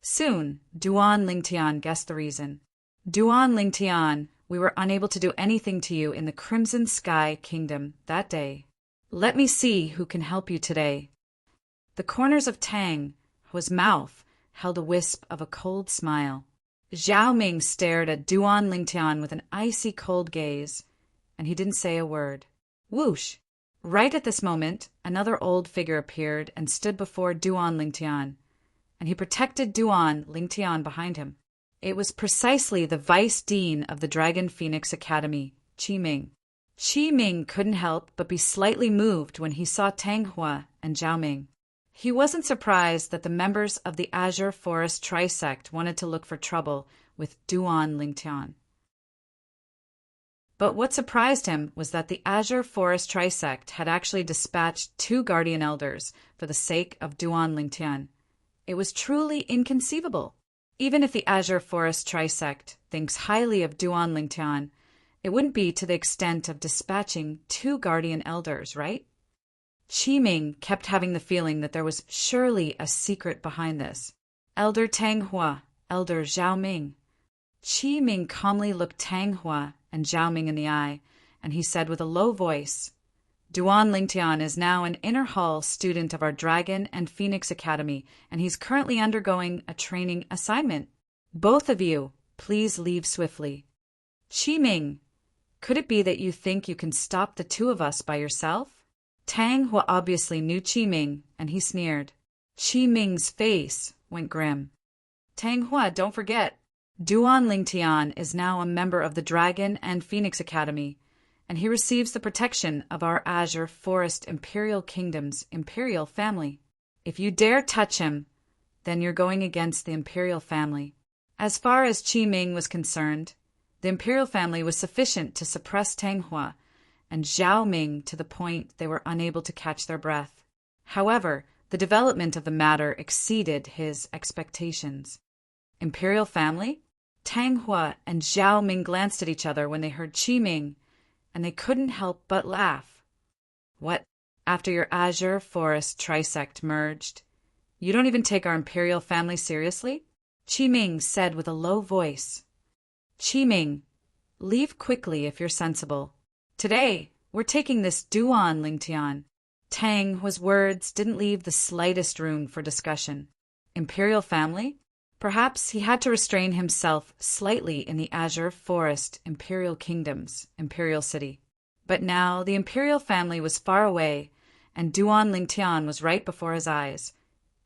Soon, Duan Lingtian guessed the reason. "Duan Lingtian, we were unable to do anything to you in the Crimson Sky Kingdom that day. Let me see who can help you today." The corners of Tang Hua's mouth held a wisp of a cold smile. Zhao Ming stared at Duan Lingtian with an icy cold gaze, and he didn't say a word. Whoosh! Right at this moment, another old figure appeared and stood before Duan Lingtian, and he protected Duan Lingtian behind him. It was precisely the Vice Dean of the Dragon Phoenix Academy, Qi Ming. Qi Ming couldn't help but be slightly moved when he saw Tang Hua and Zhao Ming. He wasn't surprised that the members of the Azure Forest Trisect wanted to look for trouble with Duan Lingtian. But what surprised him was that the Azure Forest Trisect had actually dispatched 2 guardian elders for the sake of Duan Lingtian. It was truly inconceivable. Even if the Azure Forest Trisect thinks highly of Duan Lingtian, it wouldn't be to the extent of dispatching 2 guardian elders, right? Qi Ming kept having the feeling that there was surely a secret behind this. Elder Tang Hua, Elder Zhao Ming. Qi Ming calmly looked Tang Hua and Zhao Ming in the eye, and he said with a low voice, "Duan Lingtian is now an inner hall student of our Dragon and Phoenix Academy, and he's currently undergoing a training assignment. Both of you Please leave swiftly. Qi Ming, could it be that you think you can stop the two of us by yourself? Tang Hua obviously knew Qi Ming, and he sneered. Qi Ming's face went grim. Tang Hua, don't forget, Duan Lingtian is now a member of the Dragon and Phoenix Academy, and he receives the protection of our Azure Forest Imperial Kingdom's Imperial family. If you dare touch him, then you're going against the Imperial family. As far as Qi Ming was concerned, the Imperial family was sufficient to suppress Tang Hua and Zhao Ming to the point they were unable to catch their breath. However, the development of the matter exceeded his expectations. Imperial family? Tang Hua and Zhao Ming glanced at each other when they heard Qi Ming, and they couldn't help but laugh. What, after your Azure Forest Trisect merged, you don't even take our Imperial family seriously? Qi Ming said with a low voice. Qi Ming, leave quickly if you're sensible. Today, we're taking this Duan Lingtian. Tang Hua's words didn't leave the slightest room for discussion. Imperial family? Perhaps he had to restrain himself slightly in the Azure Forest Imperial Kingdom's Imperial City. But now the Imperial family was far away, and Duan Lingtian was right before his eyes,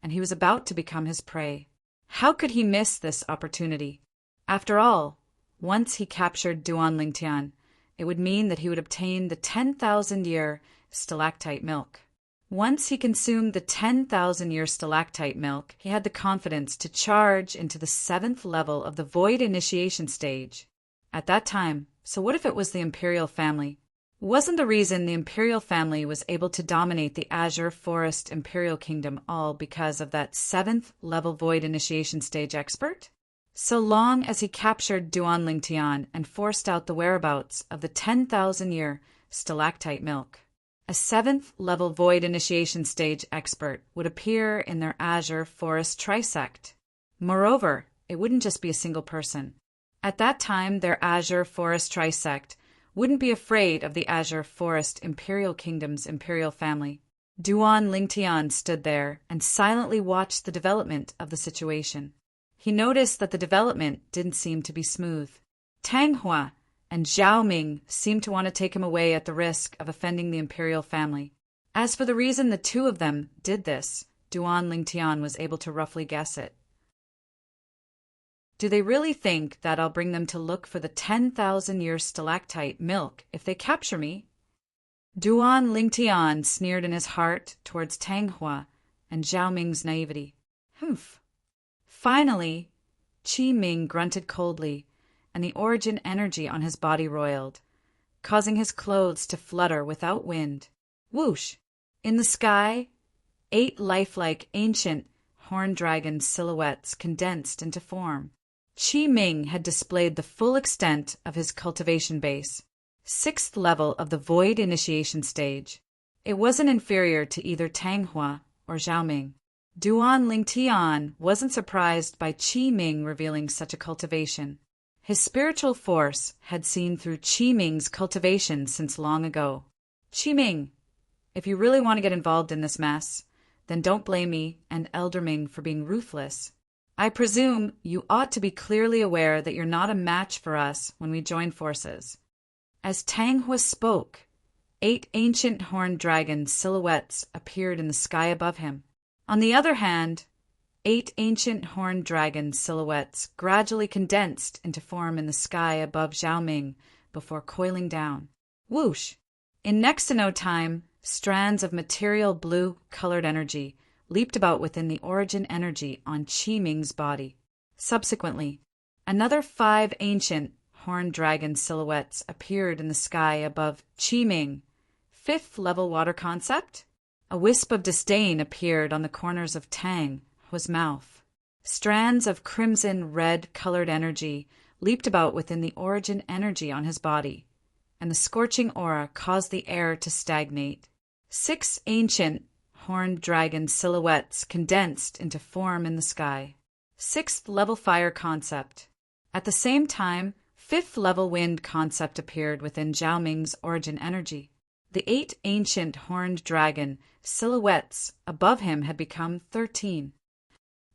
and he was about to become his prey. How could he miss this opportunity? After all, once he captured Duan Lingtian, it would mean that he would obtain the 10,000-year stalactite milk. Once he consumed the 10,000-year stalactite milk, he had the confidence to charge into the 7th level of the Void Initiation stage. At that time, so what if it was the Imperial family? Wasn't the reason the Imperial family was able to dominate the Azure Forest Imperial Kingdom all because of that 7th level Void Initiation stage expert? So long as he captured Duan Lingtian and forced out the whereabouts of the 10,000-year stalactite milk, a 7th level Void Initiation stage expert would appear in their Azure Forest Trisect. Moreover, it wouldn't just be a single person. At that time, their Azure Forest Trisect wouldn't be afraid of the Azure Forest Imperial Kingdom's Imperial family. Duan Lingtian stood there and silently watched the development of the situation. He noticed that the development didn't seem to be smooth. Tang Hua and Zhao Ming seemed to want to take him away at the risk of offending the Imperial family. As for the reason the two of them did this, Duan Lingtian was able to roughly guess it. Do they really think that I'll bring them to look for the 10,000-year stalactite milk if they capture me? Duan Lingtian sneered in his heart towards Tang Hua and Zhao Ming's naivety. Humph. Finally, Qi Ming grunted coldly, and the origin energy on his body roiled, causing his clothes to flutter without wind. Whoosh! In the sky, 8 lifelike ancient horned dragon silhouettes condensed into form. Qi Ming had displayed the full extent of his cultivation base, 6th level of the Void Initiation stage. It wasn't inferior to either Tang Hua or Zhao Ming. Duan Lingtian wasn't surprised by Qi Ming revealing such a cultivation. His spiritual force had seen through Qi Ming's cultivation since long ago. Qi Ming, if you really want to get involved in this mess, then don't blame me and Elder Ming for being ruthless. I presume you ought to be clearly aware that you're not a match for us when we join forces. As Tang Hua spoke, 8 ancient horned dragon silhouettes appeared in the sky above him. On the other hand, 8 ancient horned dragon silhouettes gradually condensed into form in the sky above Zhao Ming before coiling down. Whoosh! In next to no time, strands of material blue-colored energy leaped about within the origin energy on Qi Ming's body. Subsequently, another 5 ancient horned dragon silhouettes appeared in the sky above Qi Ming. 5th level water concept? A wisp of disdain appeared on the corners of Tang Hua's mouth. Strands of crimson red-colored energy leaped about within the origin energy on his body, and the scorching aura caused the air to stagnate. 6 ancient horned dragon silhouettes condensed into form in the sky. 6th level fire concept. At the same time, 5th level wind concept appeared within Zhao Ming's origin energy. The 8 ancient horned dragon silhouettes above him had become 13.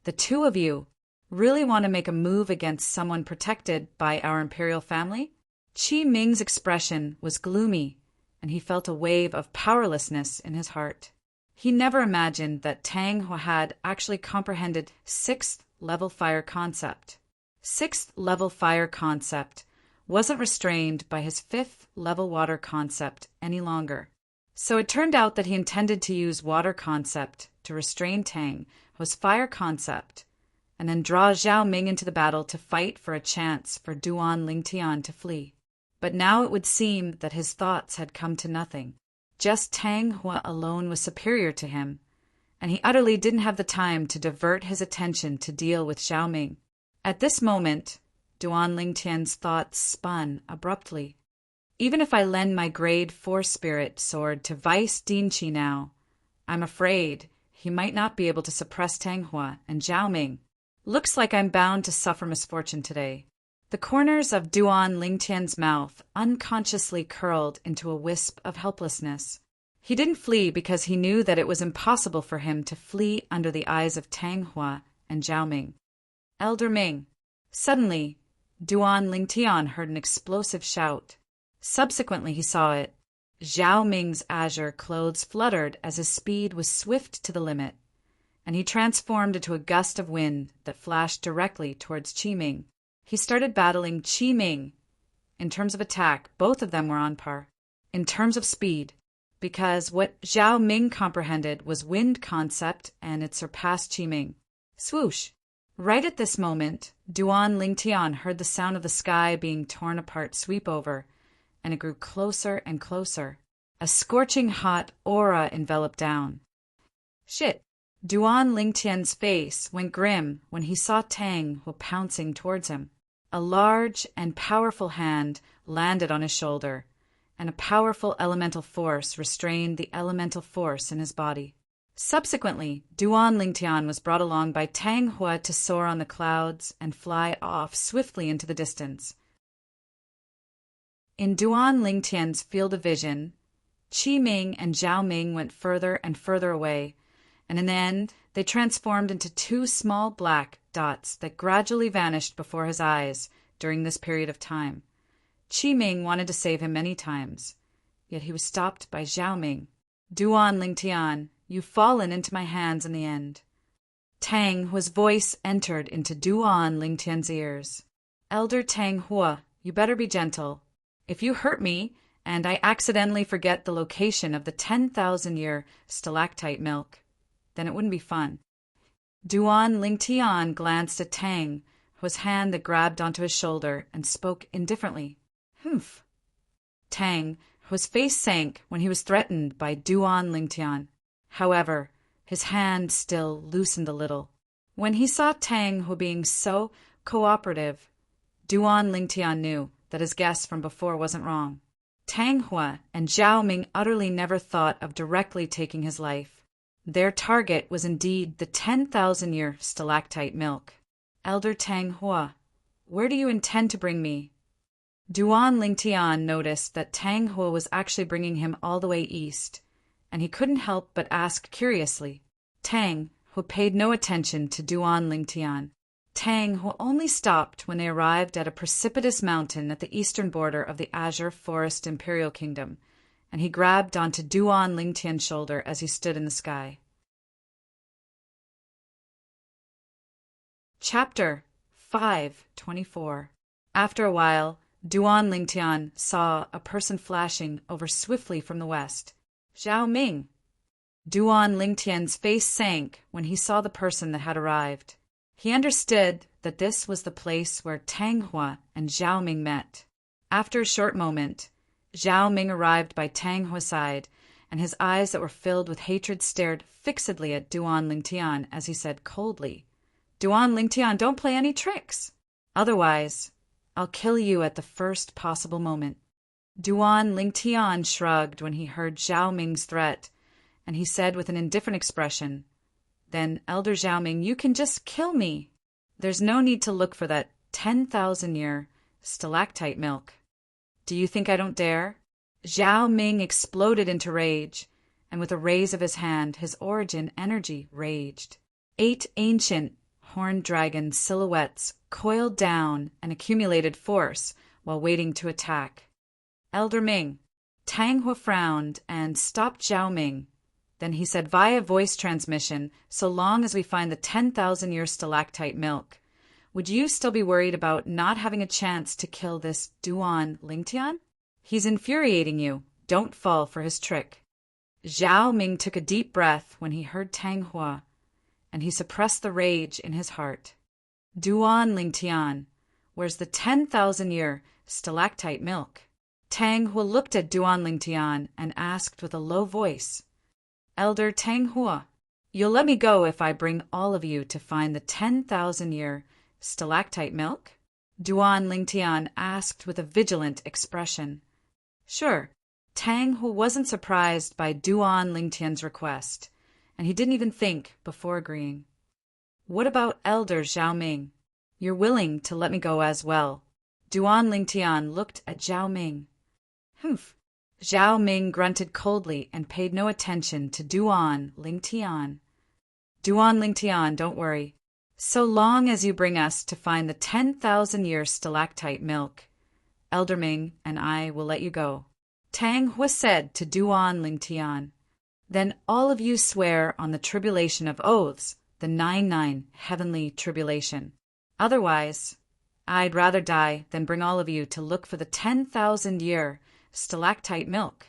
The two of you, Really want to make a move against someone protected by our imperial family? Qi Ming's expression was gloomy, and he felt a wave of powerlessness in his heart. He never imagined that Tang Hua had actually comprehended sixth-level fire concept. Sixth-level fire concept wasn't restrained by his fifth-level water concept any longer. So it turned out that he intended to use water concept to restrain Tang Hua's fire concept, and then draw Zhao Ming into the battle to fight for a chance for Duan Lingtian to flee. But now it would seem that his thoughts had come to nothing. Just Tang Hua alone was superior to him, and he utterly didn't have the time to divert his attention to deal with Zhao Ming. At this moment, Duan Lingtian's thoughts spun abruptly. Even if I lend my grade 4 spirit sword to Vice Dinqi now, I'm afraid he might not be able to suppress Tang Hua and Zhao Ming. Looks like I'm bound to suffer misfortune today. The corners of Duan Lingtian's mouth unconsciously curled into a wisp of helplessness. He didn't flee because he knew that it was impossible for him to flee under the eyes of Tang Hua and Zhao Ming. Elder Ming. Suddenly, Duan Lingtian heard an explosive shout. Subsequently, he saw it. Zhao Ming's azure clothes fluttered as his speed was swift to the limit, and he transformed into a gust of wind that flashed directly towards Qi Ming. He started battling Qi Ming. In terms of attack, both of them were on par. In terms of speed, because what Zhao Ming comprehended was wind concept and it surpassed Qi Ming. Swoosh! Right at this moment, Duan Lingtian heard the sound of the sky being torn apart sweep over, and it grew closer and closer. A scorching hot aura enveloped down. Shit! Duan Lingtian's face went grim when he saw Tang Hua pouncing towards him. A large and powerful hand landed on his shoulder, and a powerful elemental force restrained the elemental force in his body. Subsequently, Duan Lingtian was brought along by Tang Hua to soar on the clouds and fly off swiftly into the distance. In Duan Lingtian's field of vision, Qi Ming and Zhao Ming went further and further away, and in the end, they transformed into two small black dots that gradually vanished before his eyes during this period of time. Qi Ming wanted to save him many times, yet he was stopped by Zhao Ming. Duan Lingtian, you've fallen into my hands in the end. Tang Hua's voice entered into Duan Lingtian's ears. Elder Tang Hua, you better be gentle. If you hurt me, and I accidentally forget the location of the 10,000-year stalactite milk, then it wouldn't be fun. Duan Lingtian glanced at Tang Hua's hand that grabbed onto his shoulder and spoke indifferently. Humph. Tang Hua's face sank when he was threatened by Duan Lingtian. However, his hand still loosened a little. When he saw Tang Hua being so cooperative, Duan Lingtian knew that his guess from before wasn't wrong. Tang Hua and Zhao Ming utterly never thought of directly taking his life. Their target was indeed the 10,000-year stalactite milk. Elder Tang Hua, where do you intend to bring me? Duan Lingtian noticed that Tang Hua was actually bringing him all the way east, and he couldn't help but ask curiously. Tang Hua paid no attention to Duan Lingtian. Tang Hua only stopped when they arrived at a precipitous mountain at the eastern border of the Azure Forest Imperial Kingdom, and he grabbed onto Duan Lingtian's shoulder as he stood in the sky. Chapter 5:24. After a while, Duan Lingtian saw a person flashing over swiftly from the west. Zhao Ming. Duan Lingtian's face sank when he saw the person that had arrived. He understood that this was the place where Tang Hua and Zhao Ming met. After a short moment, Zhao Ming arrived by Tang Hua's side, and his eyes that were filled with hatred stared fixedly at Duan Lingtian as he said coldly, Duan Lingtian, don't play any tricks. Otherwise, I'll kill you at the first possible moment. Duan Lingtian shrugged when he heard Zhao Ming's threat, and he said with an indifferent expression, Then, Elder Zhao Ming, you can just kill me. There's no need to look for that 10,000-year stalactite milk. Do you think I don't dare? Zhao Ming exploded into rage, and with a raise of his hand, his origin energy raged. 8 ancient horned dragon silhouettes coiled down and accumulated force while waiting to attack. Elder Ming. Tang Hua frowned and stopped Zhao Ming. Then he said via voice transmission, so long as we find the 10,000-year stalactite milk. Would you still be worried about not having a chance to kill this Duan Lingtian? He's infuriating you. Don't fall for his trick. Zhao Ming took a deep breath when he heard Tang Hua, and he suppressed the rage in his heart. Duan Lingtian, where's the 10,000-year stalactite milk? Tang Hua looked at Duan Lingtian and asked with a low voice, Elder Tang Hua, you'll let me go if I bring all of you to find the 10,000-year stalactite milk? Duan Lingtian asked with a vigilant expression. Sure. Tang Hua wasn't surprised by Duan Lingtian's request, and he didn't even think before agreeing. What about Elder Zhao Ming? You're willing to let me go as well. Duan Lingtian looked at Zhao Ming. Humph. Zhao Ming grunted coldly and paid no attention to Duan Lingtian. Duan Lingtian, don't worry. So long as you bring us to find the 10,000-year stalactite milk, Elder Ming and I will let you go. Tang Hua said to Duan Lingtian. Then all of you swear on the tribulation of oaths, the 99 heavenly tribulation. Otherwise, I'd rather die than bring all of you to look for the 10,000-year stalactite milk.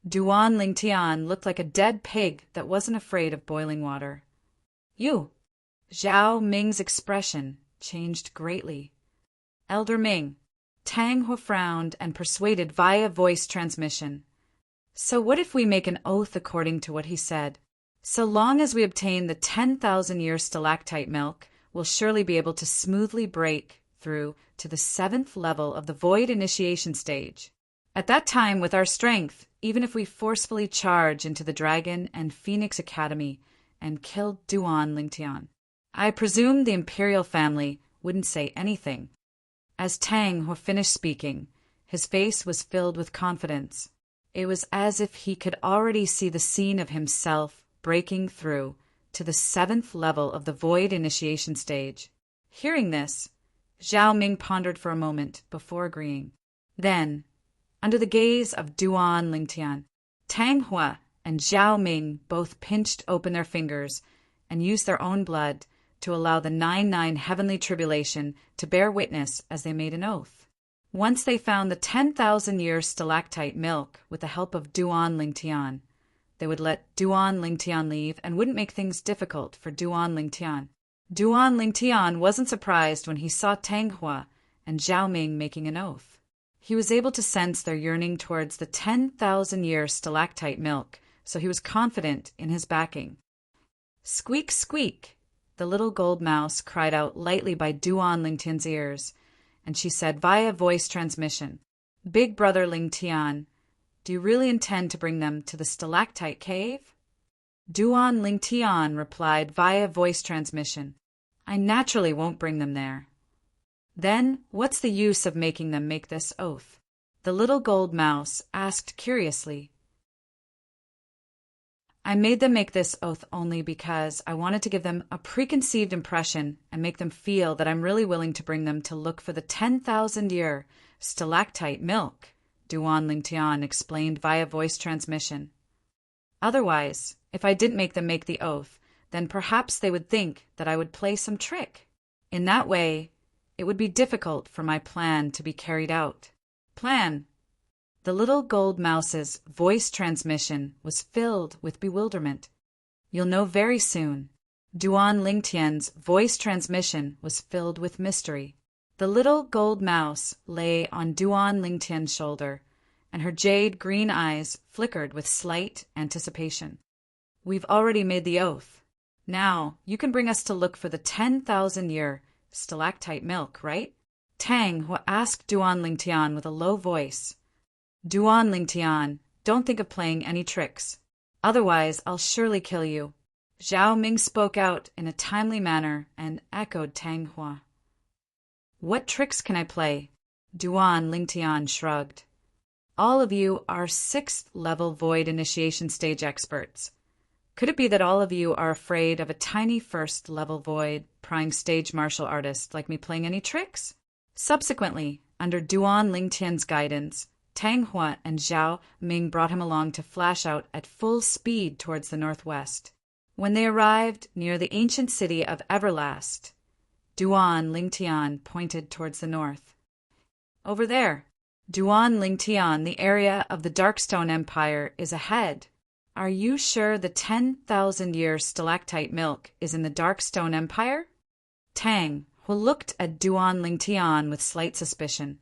Duan Lingtian looked like a dead pig that wasn't afraid of boiling water. You. Zhao Ming's expression changed greatly. Elder Ming. Tang Hua frowned and persuaded via voice transmission. So what if we make an oath according to what he said? So long as we obtain the 10,000-year stalactite milk, we'll surely be able to smoothly break through to the 7th level of the void initiation stage. At that time, with our strength, even if we forcefully charge into the Dragon and Phoenix Academy and kill Duan Lingtian, I presume the imperial family wouldn't say anything. As Tang Hua finished speaking, his face was filled with confidence. It was as if he could already see the scene of himself breaking through to the 7th level of the void initiation stage. Hearing this, Zhao Ming pondered for a moment before agreeing. Then, under the gaze of Duan Lingtian, Tang Hua and Zhao Ming both pinched open their fingers and used their own blood to allow the 99 heavenly tribulation to bear witness as they made an oath. Once they found the 10,000-year stalactite milk with the help of Duan Lingtian, they would let Duan Lingtian leave and wouldn't make things difficult for Duan Lingtian. Duan Lingtian wasn't surprised when he saw Tang Hua and Zhao Ming making an oath. He was able to sense their yearning towards the 10,000-year stalactite milk, so he was confident in his backing. Squeak, squeak! The little gold mouse cried out lightly by Duan Lingtian's ears, and she said via voice transmission, Big Brother Lingtian, do you really intend to bring them to the stalactite cave? Duan Lingtian replied via voice transmission, I naturally won't bring them there. Then, what's the use of making them make this oath? The little gold mouse asked curiously. I made them make this oath only because I wanted to give them a preconceived impression and make them feel that I'm really willing to bring them to look for the 10,000-year stalactite milk, Duan Lingtian explained via voice transmission. Otherwise, if I didn't make them make the oath, then perhaps they would think that I would play some trick. In that way, it would be difficult for my plan to be carried out. Plan. The little gold mouse's voice transmission was filled with bewilderment. You'll know very soon. Duan Lingtian's voice transmission was filled with mystery. The little gold mouse lay on Duan Lingtian's shoulder, and her jade green eyes flickered with slight anticipation. We've already made the oath. Now, you can bring us to look for the 10,000-year stalactite milk, right? Tang Hua asked Duan Lingtian with a low voice. Duan Lingtian, don't think of playing any tricks. Otherwise, I'll surely kill you. Zhao Ming spoke out in a timely manner and echoed Tang Hua. What tricks can I play? Duan Lingtian shrugged. All of you are 6th level void initiation stage experts. Could it be that all of you are afraid of a tiny first-level void prying stage martial artist like me playing any tricks? Subsequently, under Duan Lingtian's guidance, Tang Hua and Zhao Ming brought him along to flash out at full speed towards the northwest. When they arrived near the ancient city of Everlast, Duan Lingtian pointed towards the north. Over there, Duan Lingtian, the area of the Darkstone Empire, is ahead. Are you sure the 10,000-year stalactite milk is in the Darkstone Empire? Tang, who looked at Duan Lingtian with slight suspicion.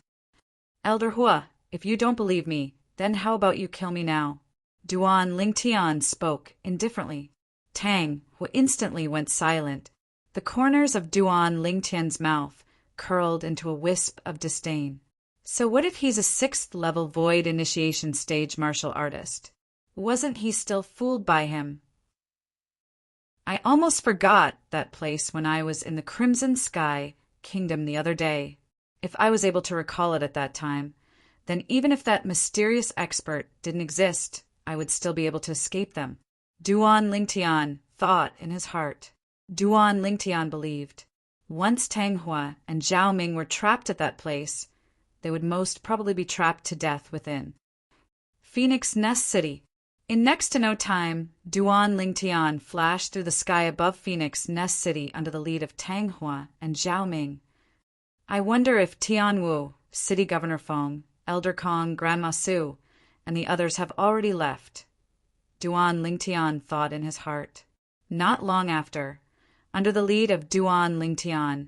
Elder Hua, if you don't believe me, then how about you kill me now? Duan Lingtian spoke indifferently. Tang, who instantly went silent. The corners of Duan Lingtian's mouth curled into a wisp of disdain. So what if he's a 6th-level void initiation stage martial artist? Wasn't he still fooled by him? I almost forgot that place when I was in the Crimson Sky Kingdom the other day. If I was able to recall it at that time, then even if that mysterious expert didn't exist, I would still be able to escape them. Duan Lingtian thought in his heart. Duan Lingtian believed. Once Tang Hua and Zhao Ming were trapped at that place, they would most probably be trapped to death within. Phoenix Nest City. In next to no time, Duan Lingtian flashed through the sky above Phoenix Nest City under the lead of Tang Hua and Zhao Ming. I wonder if Tianwu, City Governor Feng, Elder Kong, Grandma Su, and the others have already left. Duan Lingtian thought in his heart. Not long after, under the lead of Duan Lingtian,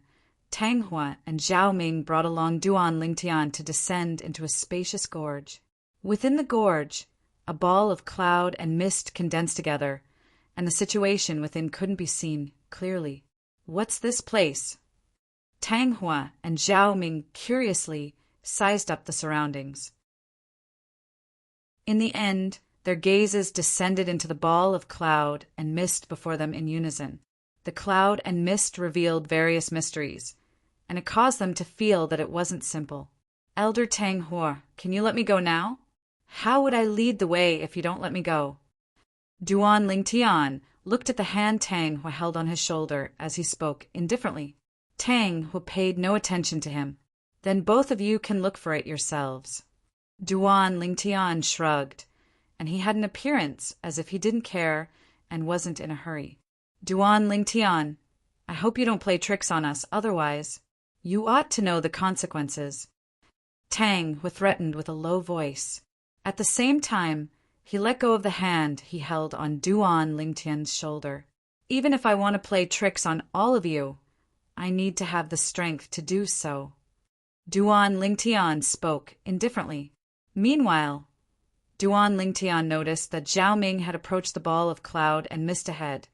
Tang Hua and Zhao Ming brought along Duan Lingtian to descend into a spacious gorge. Within the gorge, a ball of cloud and mist condensed together, and the situation within couldn't be seen clearly. What's this place? Tang Hua and Zhao Ming curiously sized up the surroundings. In the end, their gazes descended into the ball of cloud and mist before them in unison. The cloud and mist revealed various mysteries, and it caused them to feel that it wasn't simple. Elder Tang Hua, can you let me go now? How would I lead the way if you don't let me go? Duan Lingtian looked at the hand Tang Hua held on his shoulder as he spoke indifferently. Tang Hua paid no attention to him. Then both of you can look for it yourselves. Duan Lingtian shrugged, and he had an appearance as if he didn't care and wasn't in a hurry. Duan Lingtian, I hope you don't play tricks on us, otherwise you ought to know the consequences. Tang Hua threatened with a low voice. At the same time, he let go of the hand he held on Duan Lingtian's shoulder. Even if I want to play tricks on all of you, I need to have the strength to do so. Duan Lingtian spoke indifferently. Meanwhile, Duan Lingtian noticed that Zhao Ming had approached the ball of cloud and mist ahead,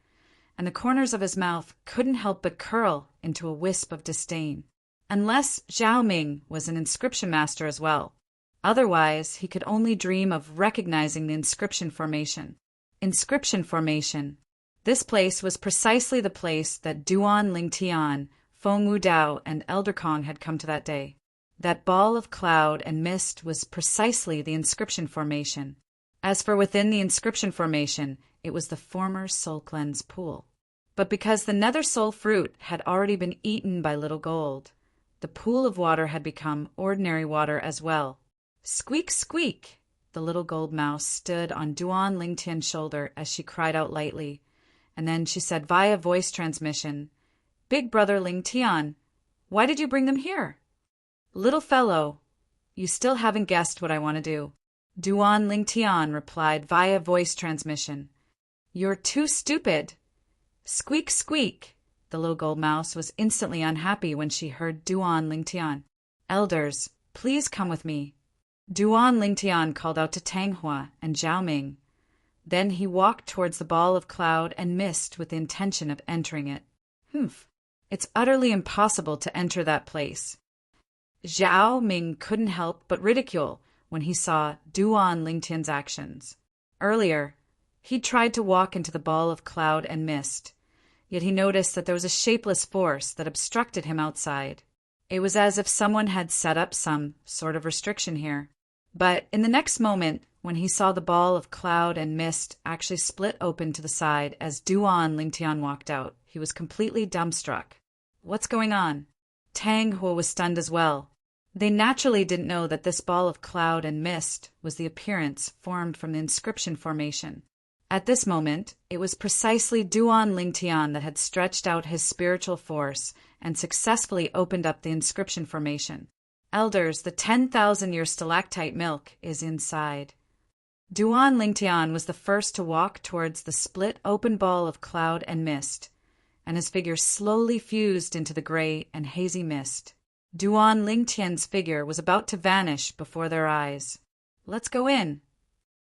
and the corners of his mouth couldn't help but curl into a wisp of disdain. Unless Zhao Ming was an inscription master as well. Otherwise, he could only dream of recognizing the inscription formation. Inscription formation. This place was precisely the place that Duan Lingtian, Feng Wudao, and Elder Kong had come to that day. That ball of cloud and mist was precisely the inscription formation. As for within the inscription formation, it was the former Soul Cleanse pool. But because the Nether Soul fruit had already been eaten by Little Gold, the pool of water had become ordinary water as well. Squeak, squeak! The little gold mouse stood on Duan Lingtian's shoulder as she cried out lightly, and then she said via voice transmission, Big Brother Lingtian, why did you bring them here? Little fellow, you still haven't guessed what I want to do. Duan Lingtian replied via voice transmission, You're too stupid. Squeak, squeak! The little gold mouse was instantly unhappy when she heard Duan Lingtian. Elders, please come with me. Duan Lingtian called out to Tang Hua and Zhao Ming. Then he walked towards the ball of cloud and mist with the intention of entering it. It's utterly impossible to enter that place. Zhao Ming couldn't help but ridicule when he saw Duan Lingtian's actions. Earlier, he tried to walk into the ball of cloud and mist, yet he noticed that there was a shapeless force that obstructed him outside. It was as if someone had set up some sort of restriction here. But in the next moment, when he saw the ball of cloud and mist actually split open to the side as Duan Lingtian walked out. He was completely dumbstruck. What's going on? Tang Hua was stunned as well. They naturally didn't know that this ball of cloud and mist was the appearance formed from the inscription formation. At this moment, it was precisely Duan Lingtian that had stretched out his spiritual force and successfully opened up the inscription formation. Elders, the 10,000-year stalactite milk is inside. Duan Lingtian was the first to walk towards the split open ball of cloud and mist, and his figure slowly fused into the gray and hazy mist. Duan Lingtian's figure was about to vanish before their eyes. Let's go in,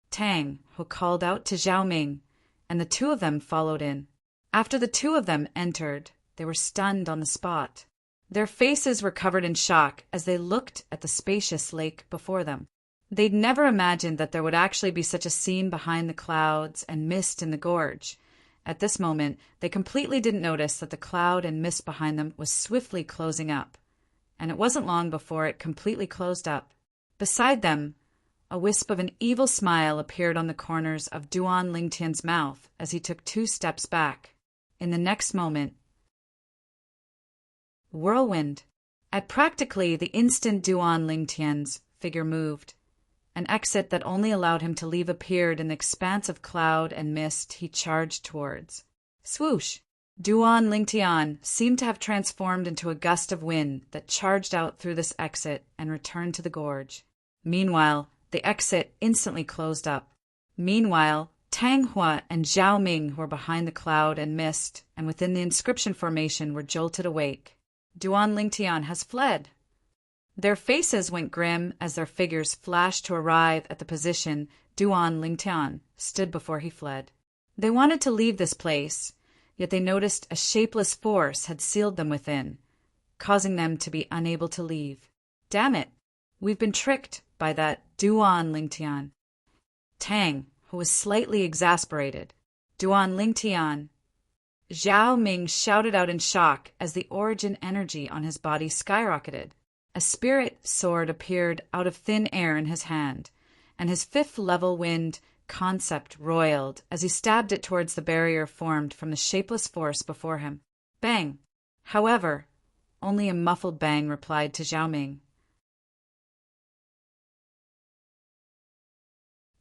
Tang Ho called out to Zhao Ming, and the two of them followed in. After the two of them entered, they were stunned on the spot. Their faces were covered in shock as they looked at the spacious lake before them. They'd never imagined that there would actually be such a scene behind the clouds and mist in the gorge. At this moment, they completely didn't notice that the cloud and mist behind them was swiftly closing up, and it wasn't long before it completely closed up. Beside them, a wisp of an evil smile appeared on the corners of Duan Lingtian's mouth as he took 2 steps back. In the next moment, whirlwind. At practically the instant Duan Lingtian's figure moved, an exit that only allowed him to leave appeared in the expanse of cloud and mist he charged towards. Swoosh! Duan Lingtian seemed to have transformed into a gust of wind that charged out through this exit and returned to the gorge. Meanwhile, the exit instantly closed up. Meanwhile, Tang Hua and Zhao Ming, who were behind the cloud and mist and within the inscription formation, were jolted awake. Duan Lingtian has fled. Their faces went grim as their figures flashed to arrive at the position Duan Lingtian stood before he fled. They wanted to leave this place, yet they noticed a shapeless force had sealed them within, causing them to be unable to leave. Damn it! We've been tricked by that Duan Lingtian. Tang, who was slightly exasperated. Duan Lingtian. Zhao Ming shouted out in shock as the origin energy on his body skyrocketed. A spirit sword appeared out of thin air in his hand, and his 5th-level wind concept roiled as he stabbed it towards the barrier formed from the shapeless force before him. Bang! However, only a muffled bang replied to Zhao Ming.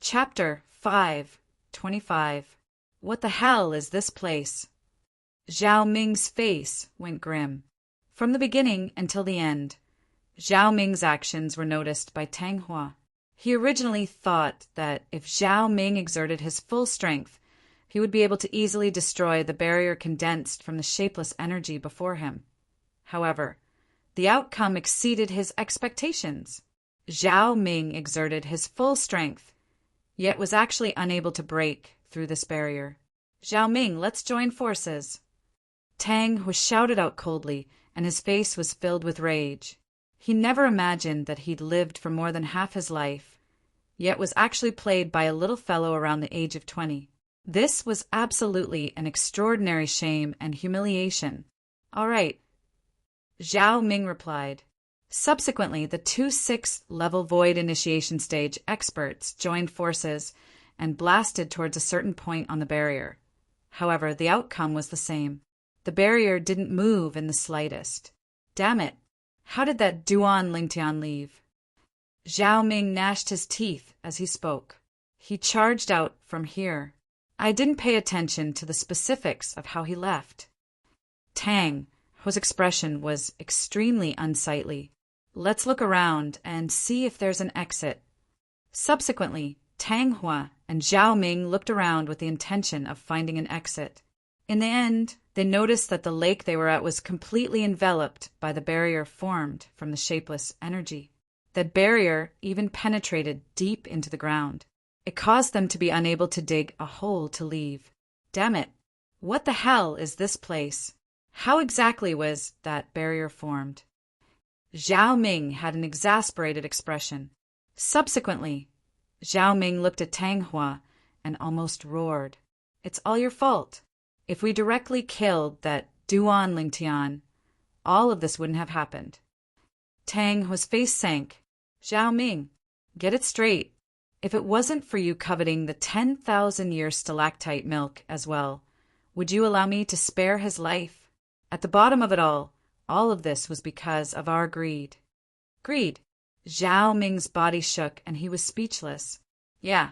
Chapter 5:25. What the hell is this place? Zhao Ming's face went grim. From the beginning until the end, Zhao Ming's actions were noticed by Tang Hua. He originally thought that if Zhao Ming exerted his full strength, he would be able to easily destroy the barrier condensed from the shapeless energy before him. However, the outcome exceeded his expectations. Zhao Ming exerted his full strength, yet was actually unable to break through this barrier. Zhao Ming, let's join forces. Tang was shouted out coldly, and his face was filled with rage. He never imagined that he'd lived for more than half his life, yet was actually played by a little fellow around the age of 20. This was absolutely an extraordinary shame and humiliation. All right, Zhao Ming replied. Subsequently, the 2 6th-level Void Initiation Stage experts joined forces and blasted towards a certain point on the barrier. However, the outcome was the same. The barrier didn't move in the slightest. Damn it! How did that Duan Lingtian leave? Zhao Ming gnashed his teeth as he spoke. He charged out from here. I didn't pay attention to the specifics of how he left. Tang, whose expression was extremely unsightly. Let's look around and see if there's an exit. Subsequently, Tang Hua and Zhao Ming looked around with the intention of finding an exit. In the end, they noticed that the lake they were at was completely enveloped by the barrier formed from the shapeless energy. That barrier even penetrated deep into the ground. It caused them to be unable to dig a hole to leave. Damn it! What the hell is this place? How exactly was that barrier formed? Zhao Ming had an exasperated expression. Subsequently, Zhao Ming looked at Tang Hua and almost roared. It's all your fault. If we directly killed that Duan Lingtian, all of this wouldn't have happened. Tang Hua's face sank. Zhao Ming, get it straight. If it wasn't for you coveting the 10,000-year stalactite milk as well, would you allow me to spare his life? At the bottom of it all of this was because of our greed. Greed. Zhao Ming's body shook and he was speechless. Yeah,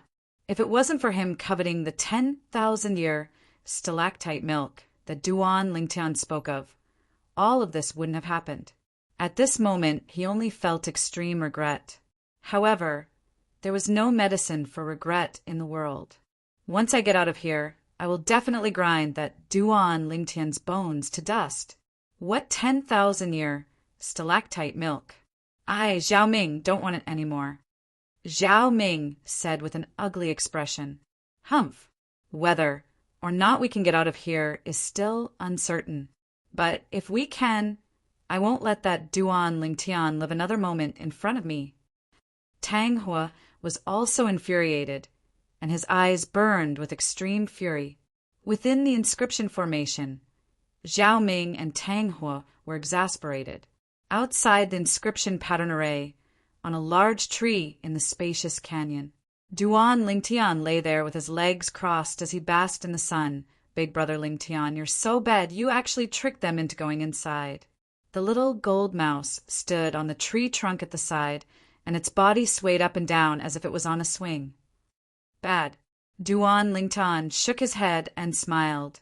if it wasn't for him coveting the 10,000-year stalactite milk that Duan Lingtian spoke of, all of this wouldn't have happened. At this moment, he only felt extreme regret. However, there was no medicine for regret in the world. Once I get out of here, I will definitely grind that Duan Lingtian's bones to dust. What 10,000-year stalactite milk? I, Zhao Ming, don't want it anymore. Zhao Ming said with an ugly expression. Humph. Whether or not we can get out of here is still uncertain. But if we can, I won't let that Duan Lingtian live another moment in front of me. Tang Hua was also infuriated, and his eyes burned with extreme fury. Within the inscription formation, Zhao Ming and Tang Hua were exasperated. Outside the inscription pattern array, on a large tree in the spacious canyon, Duan Lingtian lay there with his legs crossed as he basked in the sun. Big brother Lingtian, you're so bad you actually tricked them into going inside. The little gold mouse stood on the tree trunk at the side, and its body swayed up and down as if it was on a swing. Bad. Duan Lingtian shook his head and smiled,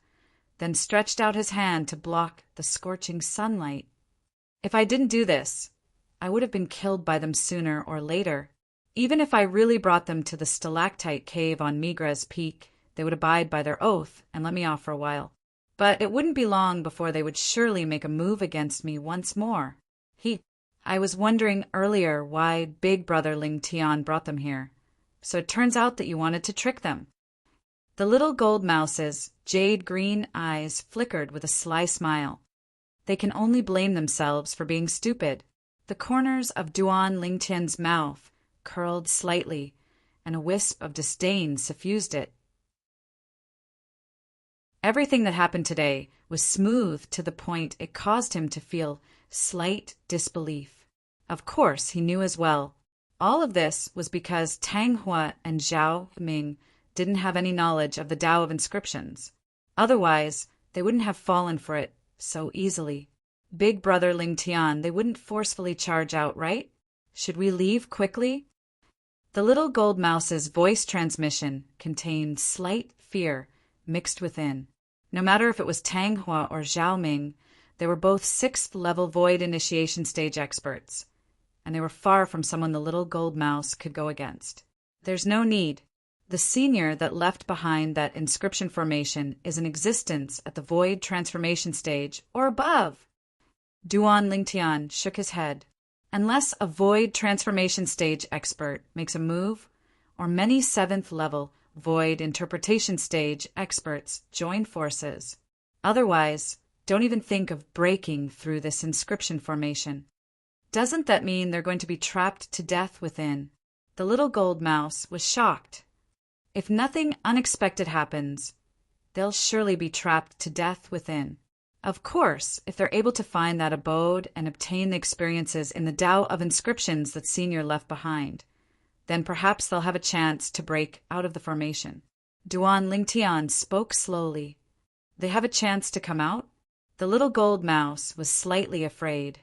then stretched out his hand to block the scorching sunlight. If I didn't do this, I would have been killed by them sooner or later. Even if I really brought them to the stalactite cave on Migra's Peak, they would abide by their oath and let me off for a while. But it wouldn't be long before they would surely make a move against me once more. I was wondering earlier why Big Brother Lingtian brought them here. So it turns out that you wanted to trick them. The little gold mouse's jade-green eyes flickered with a sly smile. They can only blame themselves for being stupid. The corners of Duan Lingtian's mouth curled slightly, and a wisp of disdain suffused it. Everything that happened today was smooth to the point it caused him to feel slight disbelief. Of course, he knew as well. All of this was because Tang Hua and Zhao Ming didn't have any knowledge of the Tao of inscriptions. Otherwise, they wouldn't have fallen for it so easily. Big brother Lingtian, they wouldn't forcefully charge out, right? Should we leave quickly? The little gold mouse's voice transmission contained slight fear mixed within. No matter if it was Tang Hua or Zhao Ming, they were both 6th-level void initiation stage experts, and they were far from someone the little gold mouse could go against. There's no need. The senior that left behind that inscription formation is in existence at the void transformation stage or above. Duan Lingtian shook his head. Unless a void transformation stage expert makes a move, or many 7th-level void interpretation stage experts join forces. Otherwise, don't even think of breaking through this inscription formation. Doesn't that mean they're going to be trapped to death within? The little gold mouse was shocked. If nothing unexpected happens, they'll surely be trapped to death within. Of course, if they're able to find that abode and obtain the experiences in the Tao of inscriptions that Senior left behind, then perhaps they'll have a chance to break out of the formation. Duan Lingtian spoke slowly. They have a chance to come out? The little gold mouse was slightly afraid.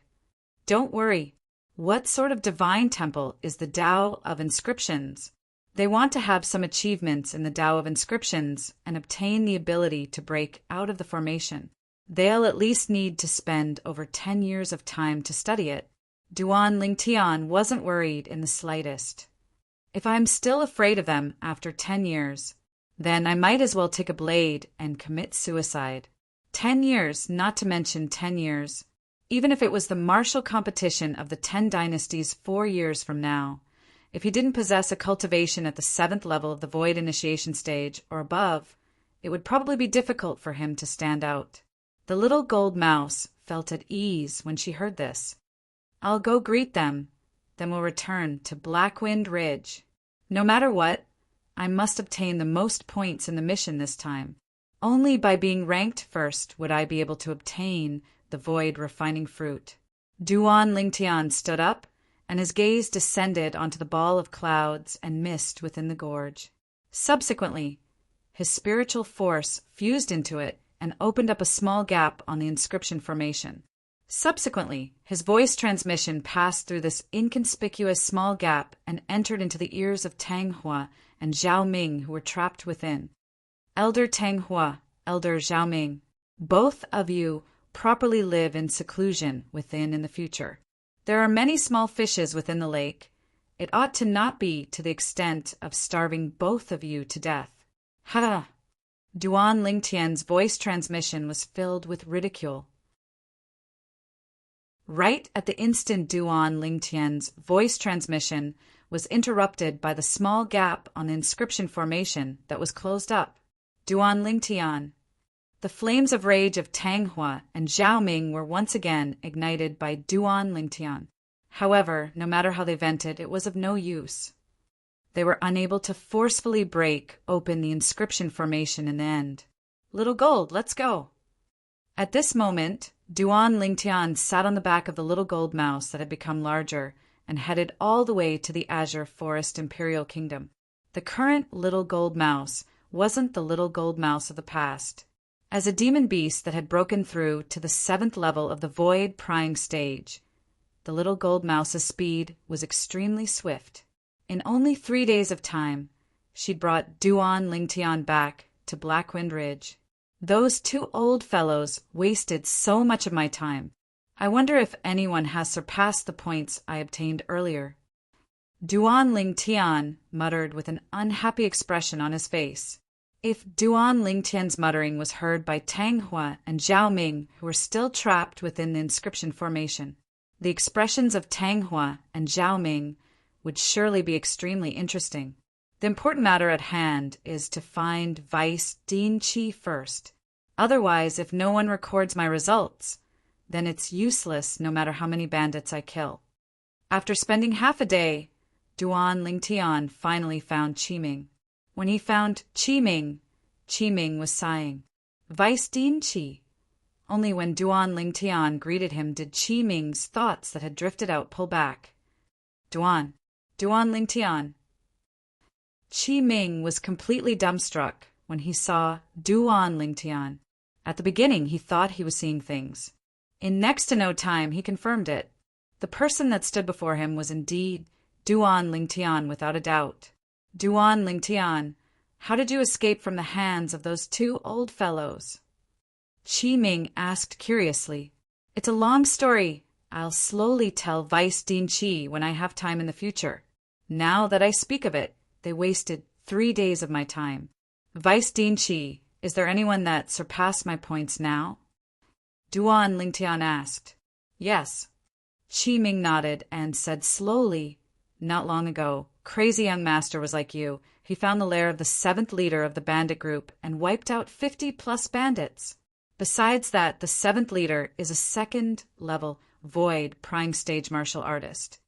Don't worry. What sort of divine temple is the Tao of inscriptions? They want to have some achievements in the Tao of inscriptions and obtain the ability to break out of the formation. They'll at least need to spend over 10 years of time to study it. Duan Lingtian wasn't worried in the slightest. If I'm still afraid of them after 10 years, then I might as well take a blade and commit suicide. 10 years, not to mention 10 years. Even if it was the martial competition of the 10 dynasties 4 years from now, if he didn't possess a cultivation at the 7th level of the void initiation stage or above, it would probably be difficult for him to stand out. The little gold mouse felt at ease when she heard this. I'll go greet them, then we'll return to Blackwind Ridge. No matter what, I must obtain the most points in the mission this time. Only by being ranked first would I be able to obtain the void refining fruit. Duan Lingtian stood up and his gaze descended onto the ball of clouds and mist within the gorge. Subsequently, his spiritual force fused into it and opened up a small gap on the inscription formation. Subsequently, his voice transmission passed through this inconspicuous small gap and entered into the ears of Tang Hua and Zhao Ming, who were trapped within. Elder Tang Hua, Elder Zhao Ming, both of you properly live in seclusion within in the future. There are many small fishes within the lake. It ought to not be to the extent of starving both of you to death. Ha! Duan Lingtian's voice transmission was filled with ridicule. Right at the instant Duan Lingtian's voice transmission was interrupted by the small gap on the inscription formation that was closed up. Duan Lingtian. The flames of rage of Tang Hua and Zhao Ming were once again ignited by Duan Lingtian. However, no matter how they vented, it was of no use. They were unable to forcefully break open the inscription formation in the end. Little gold, let's go. At this moment, Duan Lingtian sat on the back of the little gold mouse that had become larger and headed all the way to the Azure Forest Imperial Kingdom. The current little gold mouse wasn't the little gold mouse of the past. As a demon beast that had broken through to the 7th level of the Void Prying stage, the little gold mouse's speed was extremely swift. In only 3 days of time, she'd brought Duan Lingtian back to Blackwind Ridge. Those 2 old fellows wasted so much of my time. I wonder if anyone has surpassed the points I obtained earlier. Duan Lingtian muttered with an unhappy expression on his face. If Duan Lingtian's muttering was heard by Tang Hua and Zhao Ming, who were still trapped within the inscription formation, the expressions of Tang Hua and Zhao Ming would surely be extremely interesting. The important matter at hand is to find Vice Dean Qi first. Otherwise, if no one records my results, then it's useless no matter how many bandits I kill. After spending half a day, Duan Lingtian finally found Qi Ming. When he found Qi Ming was sighing. Vice Dean Qi. Only when Duan Lingtian greeted him did Qi Ming's thoughts that had drifted out pull back. Duan Lingtian. Qi Ming was completely dumbstruck when he saw Duan Lingtian. At the beginning, he thought he was seeing things. In next to no time, he confirmed it. The person that stood before him was indeed Duan Lingtian without a doubt. Duan Lingtian, how did you escape from the hands of those 2 old fellows? Qi Ming asked curiously. It's a long story. I'll slowly tell Vice Dean Qi when I have time in the future. Now that I speak of it, they wasted 3 days of my time. Vice Dean Qi, is there anyone that surpassed my points now? Duan Lingtian asked. Yes. Qi Ming nodded and said slowly, not long ago, Crazy Young Master was like you. He found the lair of the 7th leader of the bandit group and wiped out 50+ bandits. Besides that, the 7th leader is a 2nd level Void Prying stage martial artist.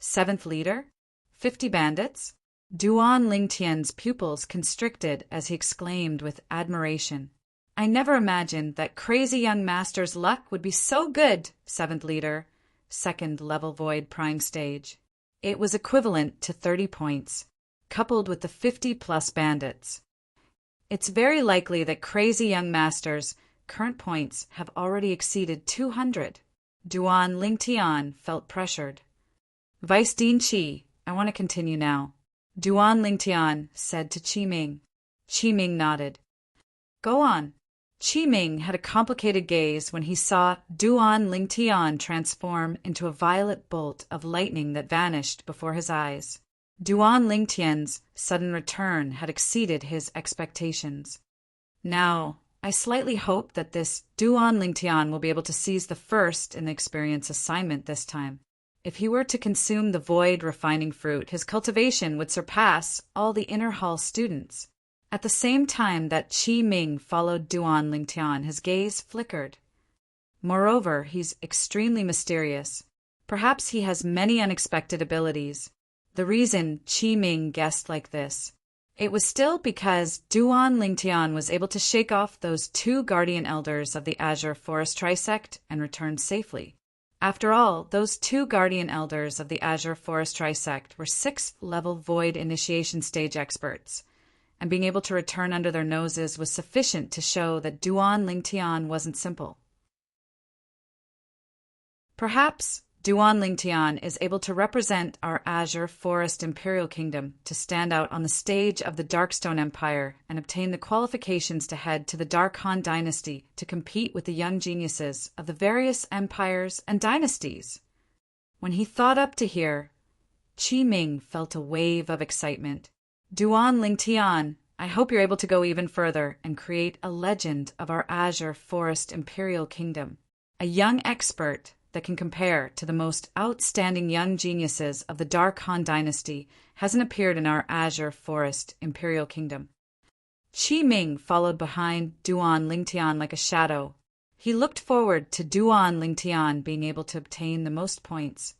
7th leader? 50 bandits? Duan Lingtian's pupils constricted as he exclaimed with admiration. I never imagined that Crazy Young Master's luck would be so good, 7th leader, 2nd level Void Prying stage. It was equivalent to 30 points, coupled with the 50+ bandits. It's very likely that Crazy Young Master's current points have already exceeded 200. Duan Lingtian felt pressured. Vice Dean Qi, I want to continue now. Duan Lingtian said to Qi Ming. Qi Ming nodded. Go on. Qi Ming had a complicated gaze when he saw Duan Lingtian transform into a violet bolt of lightning that vanished before his eyes. Duan Lingtian's sudden return had exceeded his expectations. Now, I slightly hope that this Duan Lingtian will be able to seize the first in the experience assignment this time. If he were to consume the void refining fruit, his cultivation would surpass all the inner hall students. At the same time that Qi Ming followed Duan Lingtian, his gaze flickered. Moreover, he's extremely mysterious. Perhaps he has many unexpected abilities. The reason Qi Ming guessed like this, it was still because Duan Lingtian was able to shake off those 2 guardian elders of the Azure Forest Trisect and return safely. After all, those two guardian elders of the Azure Forest Trisect were 6th-level Void Initiation Stage experts, and being able to return under their noses was sufficient to show that Duan Lingtian wasn't simple. Perhaps Duan Lingtian is able to represent our Azure Forest Imperial Kingdom to stand out on the stage of the Darkstone Empire and obtain the qualifications to head to the Dark Han dynasty to compete with the young geniuses of the various empires and dynasties. When he thought up to here, Qi Ming felt a wave of excitement. Duan Lingtian, I hope you're able to go even further and create a legend of our Azure Forest Imperial Kingdom. A young expert that can compare to the most outstanding young geniuses of the Dark Han dynasty hasn't appeared in our Azure Forest Imperial Kingdom. Qi Ming followed behind Duan Lingtian like a shadow. He looked forward to Duan Lingtian being able to obtain the most points.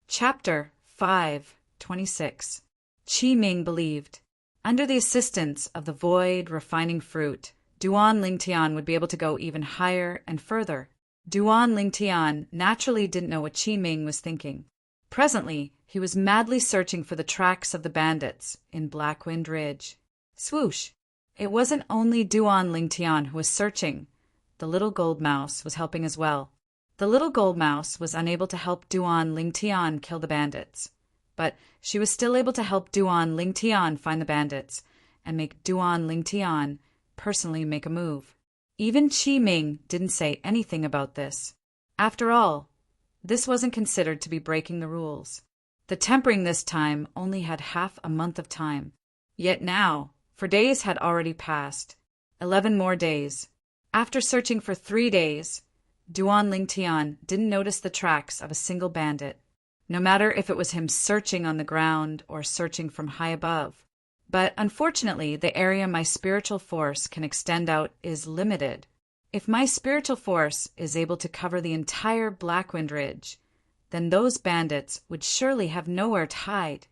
Chapter 5:26. Qi Ming believed, under the assistance of the void refining fruit, Duan Lingtian would be able to go even higher and further. Duan Lingtian naturally didn't know what Qi Ming was thinking. Presently, he was madly searching for the tracks of the bandits in Blackwind Ridge. Swoosh! It wasn't only Duan Lingtian who was searching. The little gold mouse was helping as well. The little gold mouse was unable to help Duan Lingtian kill the bandits, but she was still able to help Duan Lingtian find the bandits and make Duan Lingtian personally make a move. Even Qi Ming didn't say anything about this. After all, this wasn't considered to be breaking the rules. The tempering this time only had half a month of time. Yet now, for days had already passed. 11 more days. After searching for 3 days, Duan Lingtian didn't notice the tracks of a single bandit, no matter if it was him searching on the ground or searching from high above. But unfortunately, the area my spiritual force can extend out is limited. If my spiritual force is able to cover the entire Blackwind Ridge, then those bandits would surely have nowhere to hide.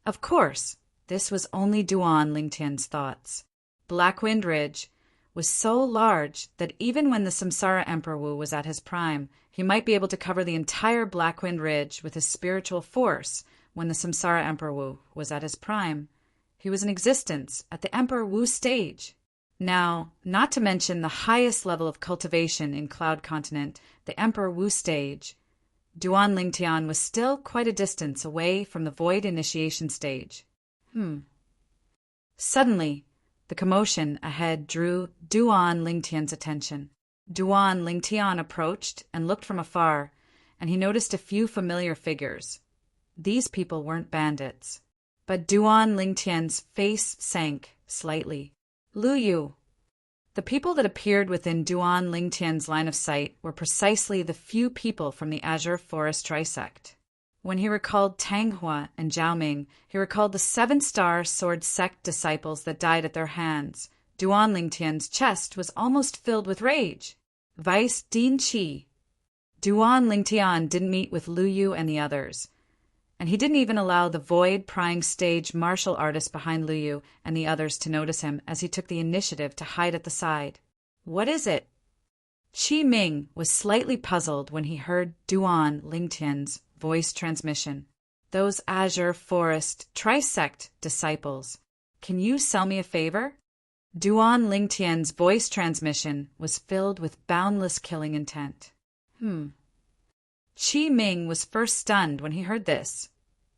Of course, this was only Duan Lingtian's thoughts. Blackwind Ridge was so large that even when the Samsara Emperor Wu was at his prime, he might be able to cover the entire Blackwind Ridge with his spiritual force when the Samsara Emperor Wu was at his prime. He was in existence at the Emperor Wu stage. Now, not to mention the highest level of cultivation in Cloud Continent, the Emperor Wu stage, Duan Lingtian was still quite a distance away from the Void Initiation stage. Suddenly, the commotion ahead drew Duan Lingtian's attention. Duan Lingtian approached and looked from afar, and he noticed a few familiar figures. These people weren't bandits. But Duan Lingtian's face sank slightly. Lu Yu. The people that appeared within Duan Lingtian's line of sight were precisely the few people from the Azure Forest Trisect. When he recalled Tang Hua and Zhao Ming, he recalled the 7-star sword sect disciples that died at their hands. Duan Lingtian's chest was almost filled with rage. Vice Din Qi. Duan Lingtian didn't meet with Lu Yu and the others, and he didn't even allow the void-prying stage martial artist behind Lu Yu and the others to notice him as he took the initiative to hide at the side. What is it? Qi Ming was slightly puzzled when he heard Duan Lingtian's voice transmission. Those Azure Forest Trisect disciples. Can you sell me a favor? Duan Lingtian's voice transmission was filled with boundless killing intent. Qi Ming was first stunned when he heard this,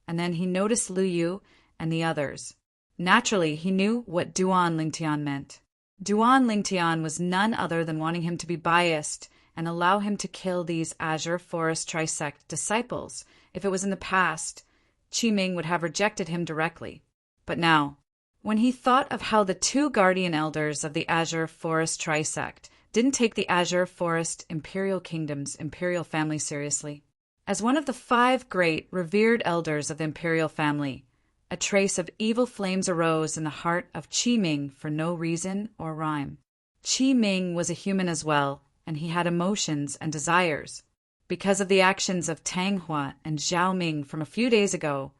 and then he noticed Lu Yu and the others. Naturally, he knew what Duan Lingtian meant. Duan Lingtian was none other than wanting him to be biased and allow him to kill these Azure Forest Trisect disciples. If it was in the past, Qi Ming would have rejected him directly. But now, when he thought of how the 2 guardian elders of the Azure Forest Trisect didn't take the Azure Forest Imperial Kingdom's imperial family seriously. As one of the 5 great, revered elders of the imperial family, a trace of evil flames arose in the heart of Qi Ming for no reason or rhyme. Qi Ming was a human as well, and he had emotions and desires. Because of the actions of Tang Hua and Zhao Ming from a few days ago,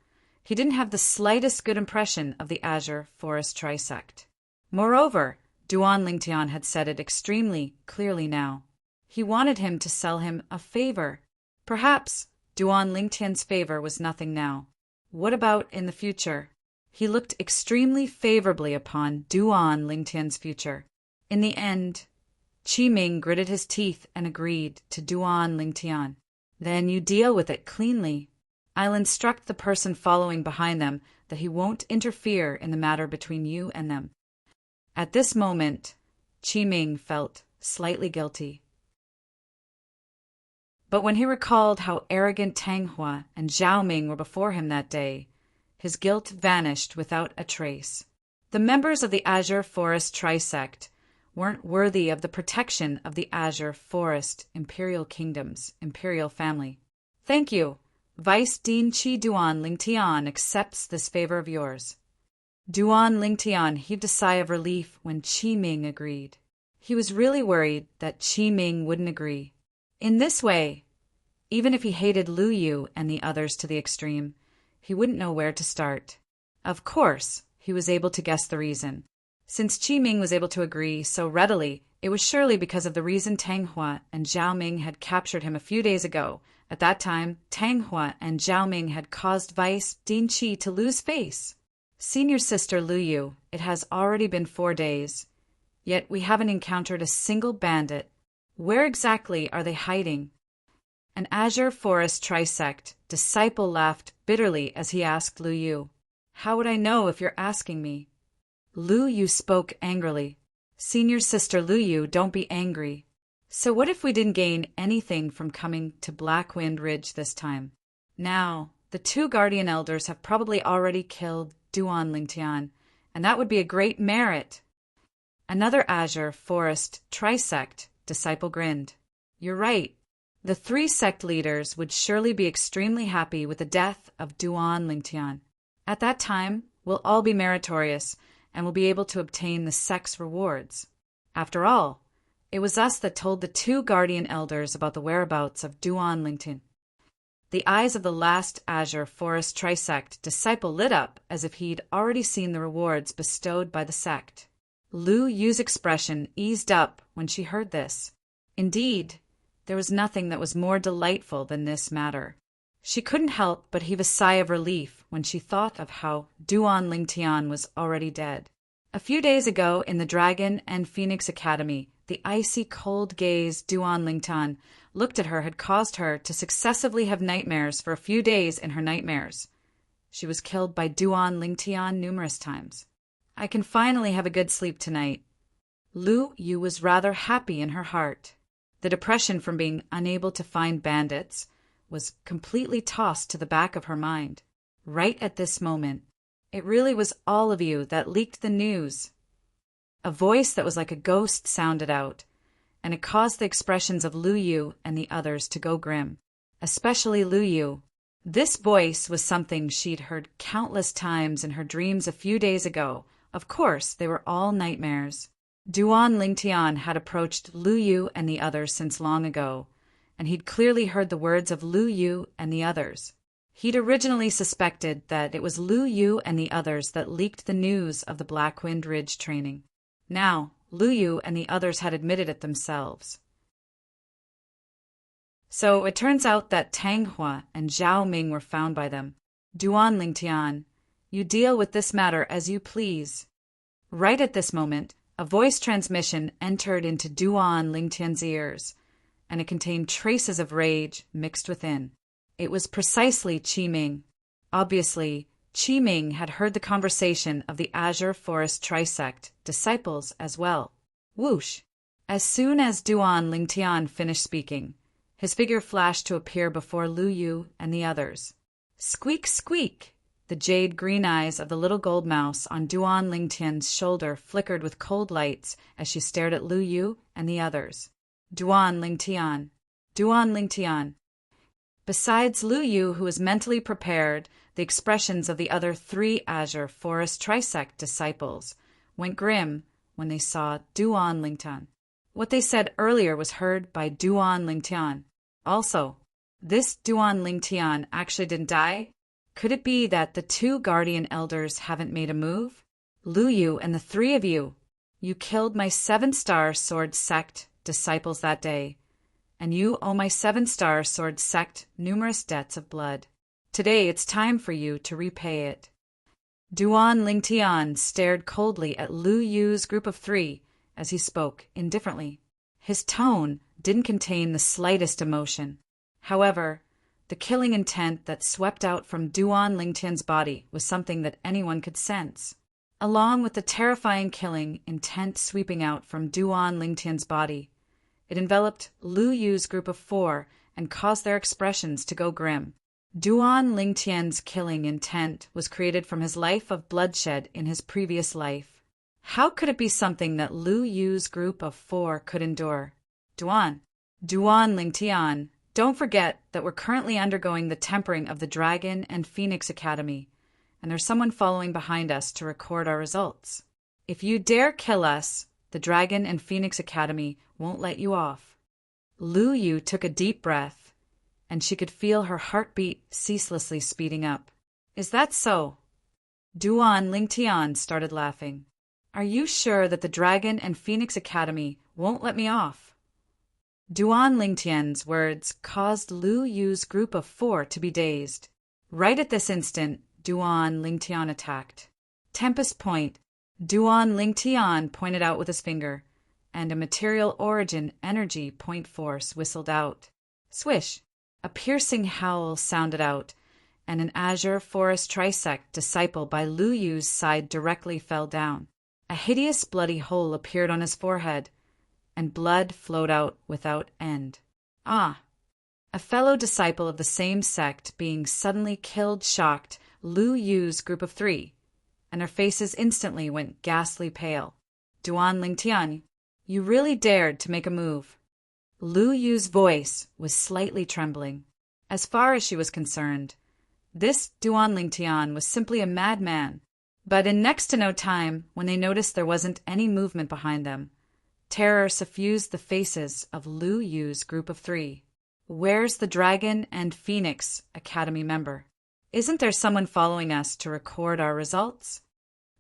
he didn't have the slightest good impression of the Azure Forest Trisect. Moreover, Duan Lingtian had said it extremely clearly now. He wanted him to sell him a favor. Perhaps Duan Lingtian's favor was nothing now. What about in the future? He looked extremely favorably upon Duan Lingtian's future. In the end, Qi Ming gritted his teeth and agreed to Duan Lingtian. Then you deal with it cleanly. I'll instruct the person following behind them that he won't interfere in the matter between you and them. At this moment, Qi Ming felt slightly guilty. But when he recalled how arrogant Tang Hua and Zhao Ming were before him that day, his guilt vanished without a trace. The members of the Azure Forest Trisect weren't worthy of the protection of the Azure Forest Imperial Kingdom's imperial family. Thank you. Vice Dean Qi Duan Lingtian accepts this favor of yours. Duan Lingtian heaved a sigh of relief when Qi Ming agreed. He was really worried that Qi Ming wouldn't agree. In this way, even if he hated Lu Yu and the others to the extreme, he wouldn't know where to start. Of course, he was able to guess the reason. Since Qi Ming was able to agree so readily, it was surely because of the reason Tang Hua and Zhao Ming had captured him a few days ago. At that time, Tang Hua and Zhao Ming had caused Vice Dean Qi to lose face. Senior sister Lu Yu, it has already been 4 days, yet we haven't encountered a single bandit. Where exactly are they hiding? An Azure Forest Trisect disciple laughed bitterly as he asked Lu Yu, "How would I know if you're asking me?" Lu Yu spoke angrily. "Senior sister Lu Yu, don't be angry. So what if we didn't gain anything from coming to Blackwind Ridge this time? Now, the 2 guardian elders have probably already killed Duan Lingtian, and that would be a great merit." Another Azure Forest Trisect disciple grinned. "You're right. The 3 sect leaders would surely be extremely happy with the death of Duan Lingtian. At that time, we'll all be meritorious and will be able to obtain the sect's rewards. After all, it was us that told the 2 guardian elders about the whereabouts of Duan Lingtian." The eyes of the last Azure Forest Trisect disciple lit up as if he'd already seen the rewards bestowed by the sect. Lu Yu's expression eased up when she heard this. Indeed, there was nothing that was more delightful than this matter. She couldn't help but heave a sigh of relief when she thought of how Duan Lingtian was already dead. A few days ago in the Dragon and Phoenix Academy, the icy cold gaze Duan Lingtian looked at her had caused her to successively have nightmares for a few days in her nightmares. She was killed by Duan Lingtian numerous times. I can finally have a good sleep tonight. Lu Yu was rather happy in her heart. The depression from being unable to find bandits was completely tossed to the back of her mind. Right at this moment, it really was all of you that leaked the news. A voice that was like a ghost sounded out, and it caused the expressions of Lu Yu and the others to go grim, especially Lu Yu. This voice was something she'd heard countless times in her dreams a few days ago. Of course, they were all nightmares. Duan Lingtian had approached Lu Yu and the others since long ago, and he'd clearly heard the words of Lu Yu and the others. He'd originally suspected that it was Lu Yu and the others that leaked the news of the Blackwind Ridge training. Now, Lu Yu and the others had admitted it themselves. So it turns out that Tang Hua and Zhao Ming were found by them. Duan Lingtian, you deal with this matter as you please. Right at this moment, a voice transmission entered into Duan Lingtian's ears, and it contained traces of rage mixed within. It was precisely Qi Ming. Obviously, Qi Ming had heard the conversation of the Azure Forest Trisect disciples as well. Whoosh! As soon as Duan Lingtian finished speaking, his figure flashed to appear before Lu Yu and the others. Squeak, squeak! The jade green eyes of the little gold mouse on Duan Lingtian's shoulder flickered with cold lights as she stared at Lu Yu and the others. Duan Lingtian! Duan Lingtian! Besides Lu Yu, who was mentally prepared, the expressions of the other 3 Azure Forest Trisect disciples went grim when they saw Duan Lingtian. What they said earlier was heard by Duan Lingtian. Also, this Duan Lingtian actually didn't die? Could it be that the 2 guardian elders haven't made a move? Lu Yu and the 3 of you You killed my 7-star sword sect disciples that day, and you owe my 7-star sword sect numerous debts of blood. Today it's time for you to repay it. Duan Lingtian stared coldly at Lu Yu's group of 3 as he spoke indifferently. His tone didn't contain the slightest emotion. However, the killing intent that swept out from Duan Lingtian's body was something that anyone could sense. Along with the terrifying killing intent sweeping out from Duan Lingtian's body, it enveloped Lu Yu's group of 4 and caused their expressions to go grim. Duan Lingtian's killing intent was created from his life of bloodshed in his previous life. How could it be something that Lu Yu's group of 4 could endure? Duan Lingtian, don't forget that we're currently undergoing the tempering of the Dragon and Phoenix Academy, and there's someone following behind us to record our results. If you dare kill us, the Dragon and Phoenix Academy won't let you off. Lu Yu took a deep breath, and she could feel her heartbeat ceaselessly speeding up. Is that so? Duan Lingtian started laughing. Are you sure that the Dragon and Phoenix Academy won't let me off? Duan Lingtian's words caused Lu Yu's group of 4 to be dazed. Right at this instant, Duan Lingtian attacked. Tempest Point. Duan Lingtian pointed out with his finger, and a material origin energy point force whistled out. Swish! A piercing howl sounded out, and an azure forest trisect disciple by Lu Yu's side directly fell down. A hideous bloody hole appeared on his forehead, and blood flowed out without end. Ah! A fellow disciple of the same sect being suddenly killed shocked Lu Yu's group of 3, and their faces instantly went ghastly pale. Duan Lingtian, you really dared to make a move. Lu Yu's voice was slightly trembling. As far as she was concerned, this Duan Lingtian was simply a madman. But in next to no time, when they noticed there wasn't any movement behind them, terror suffused the faces of Lu Yu's group of 3. Where's the Dragon and Phoenix Academy member? Isn't there someone following us to record our results?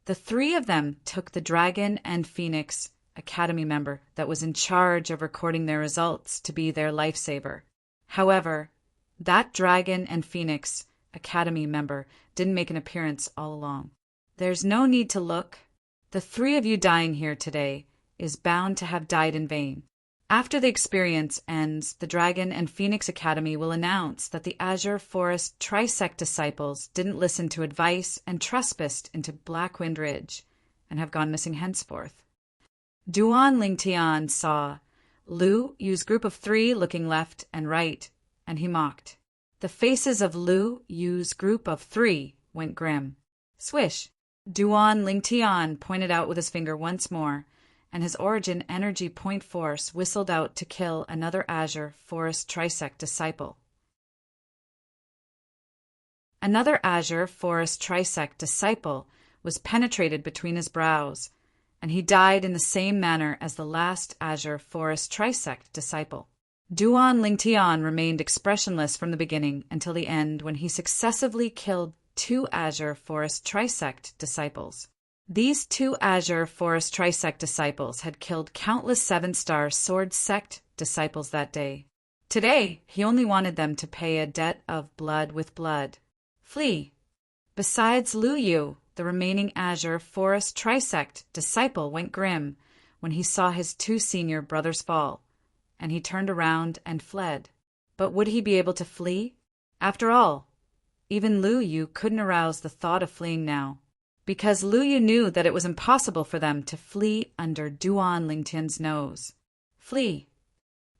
The 3 of them took the Dragon and Phoenix Academy member that was in charge of recording their results to be their lifesaver. However, that Dragon and Phoenix Academy member didn't make an appearance all along. There's no need to look. The 3 of you dying here today is bound to have died in vain. After the experience ends, the Dragon and Phoenix Academy will announce that the Azure Forest Trisect disciples didn't listen to advice and trespassed into Blackwind Ridge and have gone missing henceforth. Duan Lingtian saw Lu Yu's group of 3 looking left and right, and he mocked. The faces of Lu Yu's group of 3 went grim. Swish! Duan Lingtian pointed out with his finger once more, and his origin energy point force whistled out to kill another Azure Forest Trisect disciple. Another Azure Forest Trisect disciple was penetrated between his brows, and he died in the same manner as the last Azure Forest Trisect disciple. Duan Lingtian remained expressionless from the beginning until the end, when he successively killed 2 Azure Forest Trisect disciples. These 2 Azure Forest Trisect disciples had killed countless 7-star sword sect disciples that day. Today, he only wanted them to pay a debt of blood with blood. Flee! Besides Lu Yu, the remaining Azure Forest Trisect disciple went grim when he saw his 2 senior brothers fall, and he turned around and fled. But would he be able to flee? After all, even Lu Yu couldn't arouse the thought of fleeing now, because Lu Yu knew that it was impossible for them to flee under Duan Lingtian's nose. Flee!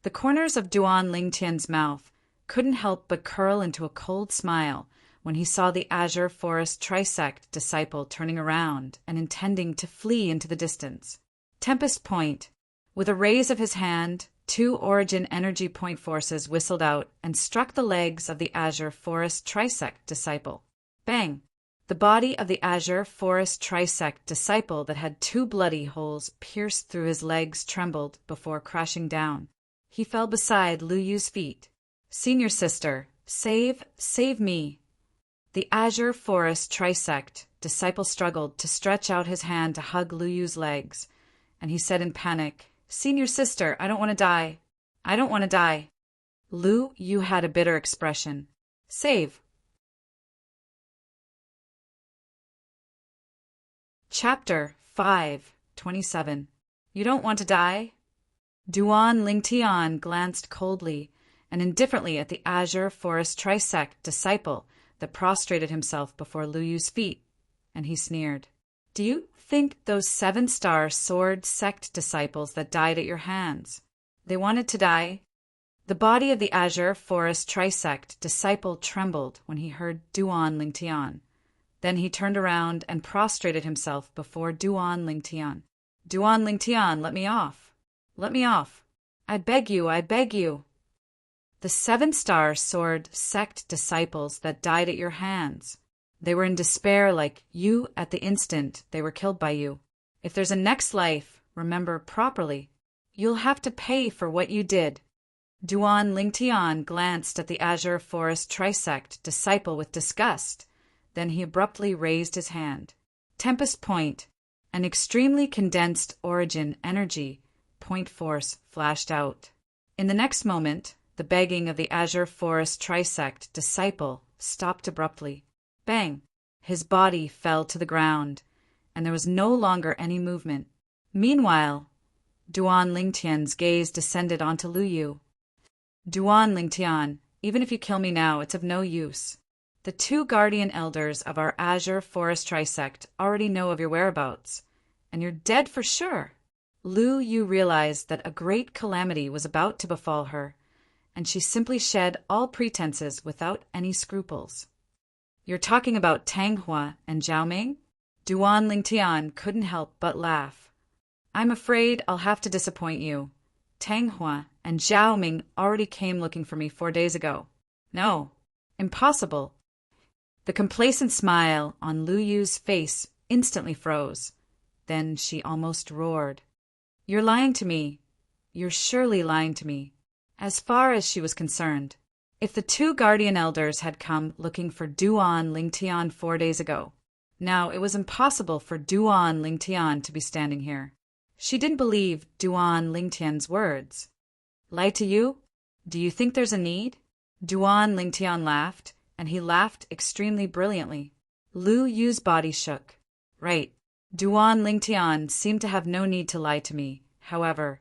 The corners of Duan Lingtian's mouth couldn't help but curl into a cold smile when he saw the Azure Forest Trisect disciple turning around and intending to flee into the distance. Tempest Point. With a raise of his hand, 2 origin energy point forces whistled out and struck the legs of the Azure Forest Trisect disciple. Bang! The body of the Azure Forest Trisect disciple that had 2 bloody holes pierced through his legs trembled before crashing down. He fell beside Lu Yu's feet. Senior sister, save me. The Azure Forest Trisect disciple struggled to stretch out his hand to hug Lu Yu's legs, and he said in panic, "Senior sister, I don't want to die. I don't want to die." Lu Yu had a bitter expression. Save. Chapter 5:27. You don't want to die? Duan Lingtian glanced coldly and indifferently at the Azure Forest Trisect disciple that prostrated himself before Lu Yu's feet, and he sneered. Do you think those 7-star sword sect disciples that died at your hands, they wanted to die? The body of the Azure Forest Trisect disciple trembled when he heard Duan Lingtian. Then he turned around and prostrated himself before Duan Lingtian. Duan Lingtian, let me off. Let me off. I beg you, I beg you. The 7-star sword sect disciples that died at your hands, they were in despair like you at the instant they were killed by you. If there's a next life, remember properly, you'll have to pay for what you did. Duan Lingtian glanced at the Azure Forest Trisect disciple with disgust. Then he abruptly raised his hand. Tempest Point, an extremely condensed origin energy point force flashed out. In the next moment, the begging of the Azure Forest Trisect disciple stopped abruptly. Bang! His body fell to the ground, and there was no longer any movement. Meanwhile, Duan Lingtian's gaze descended onto Lu Yu. Duan Lingtian, even if you kill me now, it's of no use. The 2 guardian elders of our Azure Forest Trisect already know of your whereabouts, and you're dead for sure. Lu Yu realized that a great calamity was about to befall her, and she simply shed all pretenses without any scruples. You're talking about Tang Hua and Zhao Ming? Duan Lingtian couldn't help but laugh. I'm afraid I'll have to disappoint you. Tang Hua and Zhao Ming already came looking for me 4 days ago. No, impossible. The complacent smile on Lu Yu's face instantly froze. Then she almost roared. You're lying to me. You're surely lying to me. As far as she was concerned, if the 2 guardian elders had come looking for Duan Lingtian 4 days ago, now it was impossible for Duan Lingtian to be standing here. She didn't believe Duan Lingtian's words. Lie to you? Do you think there's a need? Duan Lingtian laughed, and he laughed extremely brilliantly. Lu Yu's body shook. Right. Duan Lingtian seemed to have no need to lie to me. However,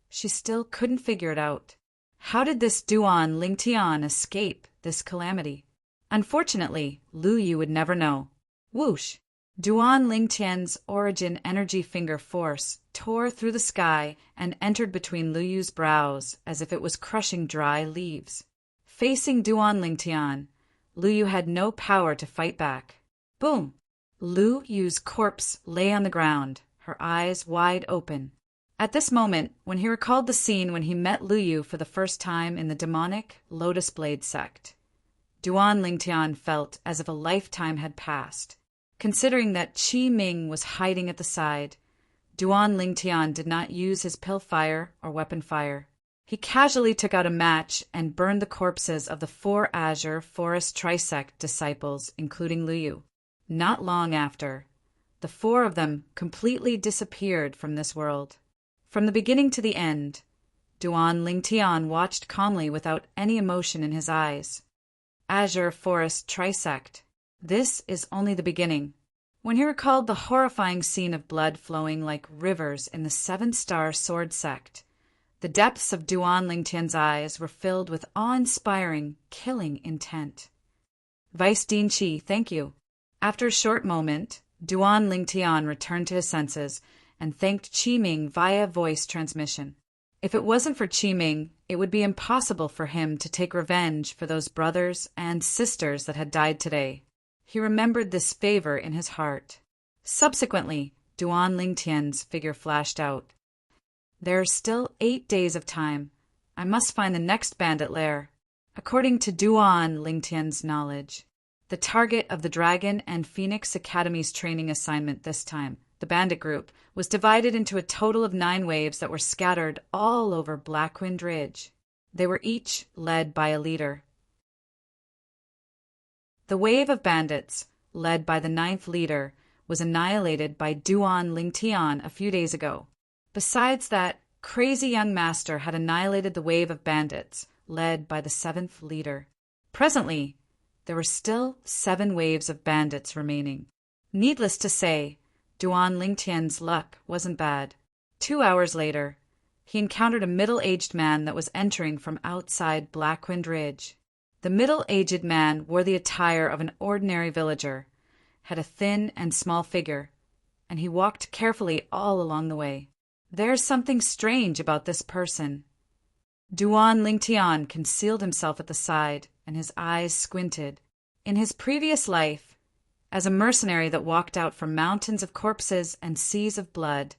she still couldn't figure it out. How did this Duan Lingtian escape this calamity? Unfortunately, Lu Yu would never know. Whoosh! Duan Lingtian's origin energy finger force tore through the sky and entered between Lu Yu's brows as if it was crushing dry leaves. Facing Duan Lingtian, Lu Yu had no power to fight back. Boom! Lu Yu's corpse lay on the ground, her eyes wide open. At this moment, when he recalled the scene when he met Lu Yu for the first time in the demonic Lotus Blade sect, Duan Lingtian felt as if a lifetime had passed. Considering that Qi Ming was hiding at the side, Duan Lingtian did not use his pill fire or weapon fire. He casually took out a match and burned the corpses of the 4 Azure Forest Trisect disciples, including Lu Yu. Not long after, the 4 of them completely disappeared from this world. From the beginning to the end, Duan Lingtian watched calmly without any emotion in his eyes. Azure Forest Trisect. This is only the beginning. When he recalled the horrifying scene of blood flowing like rivers in the 7-star sword sect, the depths of Duan Lingtian's eyes were filled with awe-inspiring, killing intent. Vice Dean Qi, thank you. After a short moment, Duan Lingtian returned to his senses and thanked Qi Ming via voice transmission. If it wasn't for Qi Ming, it would be impossible for him to take revenge for those brothers and sisters that had died today. He remembered this favor in his heart. Subsequently, Duan Lingtian's figure flashed out. There are still 8 days of time. I must find the next bandit lair. According to Duan Lingtian's knowledge, the target of the Dragon and Phoenix Academy's training assignment this time, the bandit group, was divided into a total of 9 waves that were scattered all over Blackwind Ridge. They were each led by a leader. The wave of bandits, led by the 9th leader, was annihilated by Duan Lingtian a few days ago. Besides that, crazy young master had annihilated the wave of bandits, led by the seventh leader. Presently, there were still 7 waves of bandits remaining. Needless to say, Duan Lingtian's luck wasn't bad. 2 hours later, he encountered a middle-aged man that was entering from outside Blackwind Ridge. The middle-aged man wore the attire of an ordinary villager, had a thin and small figure, and he walked carefully all along the way. There's something strange about this person. Duan Lingtian concealed himself at the side, and his eyes squinted. In his previous life, as a mercenary that walked out from mountains of corpses and seas of blood,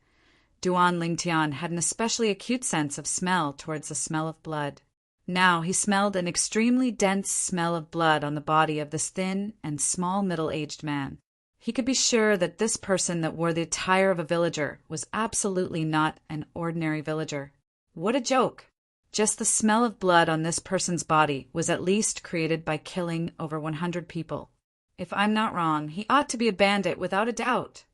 Duan Lingtian had an especially acute sense of smell towards the smell of blood. Now he smelled an extremely dense smell of blood on the body of this thin and small middle-aged man. He could be sure that this person that wore the attire of a villager was absolutely not an ordinary villager. What a joke! Just the smell of blood on this person's body was at least created by killing over 100 people. If I'm not wrong, he ought to be a bandit without a doubt.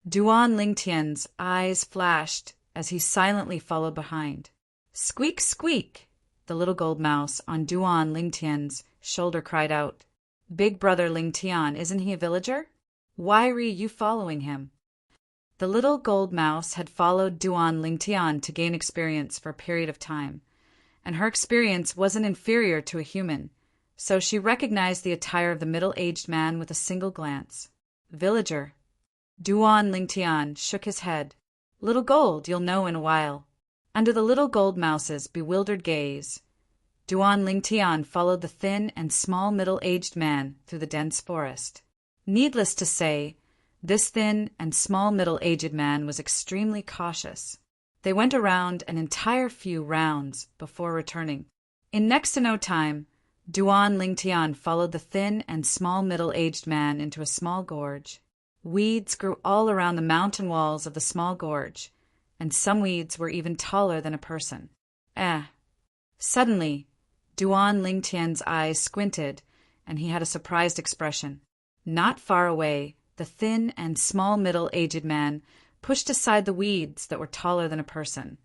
Duan Lingtian's eyes flashed as he silently followed behind. Squeak, squeak! The little gold mouse on Duan Lingtian's shoulder cried out. Big brother Lingtian, isn't he a villager? Why were you following him? The little gold mouse had followed Duan Lingtian to gain experience for a period of time, and her experience wasn't inferior to a human, so she recognized the attire of the middle-aged man with a single glance. Villager. Duan Lingtian shook his head. Little Gold, you'll know in a while. Under the little gold mouse's bewildered gaze, Duan Lingtian followed the thin and small middle-aged man through the dense forest. Needless to say, this thin and small middle-aged man was extremely cautious. They went around an entire few rounds before returning. In next to no time, Duan Lingtian followed the thin and small middle-aged man into a small gorge. Weeds grew all around the mountain walls of the small gorge, and some weeds were even taller than a person. Suddenly, Duan Lingtian's eyes squinted, and he had a surprised expression. Not far away, the thin and small middle-aged man pushed aside the weeds that were taller than a person.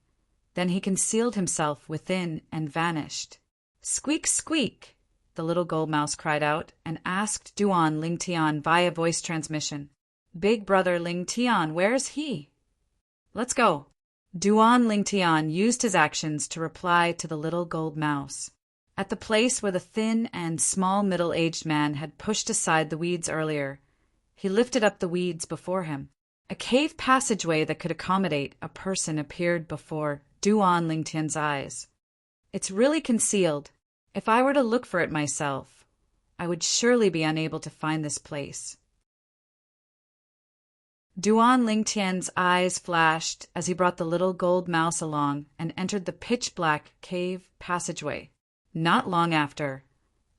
Then he concealed himself within and vanished. Squeak, squeak! The little gold mouse cried out and asked Duan Lingtian via voice transmission. Big brother Lingtian, where's he? Let's go. Duan Lingtian used his actions to reply to the little gold mouse. At the place where the thin and small middle-aged man had pushed aside the weeds earlier, he lifted up the weeds before him. A cave passageway that could accommodate a person appeared before Duan Lingtian's eyes. It's really concealed. If I were to look for it myself, I would surely be unable to find this place. Duan Lingtian's eyes flashed as he brought the little gold mouse along and entered the pitch-black cave passageway. Not long after,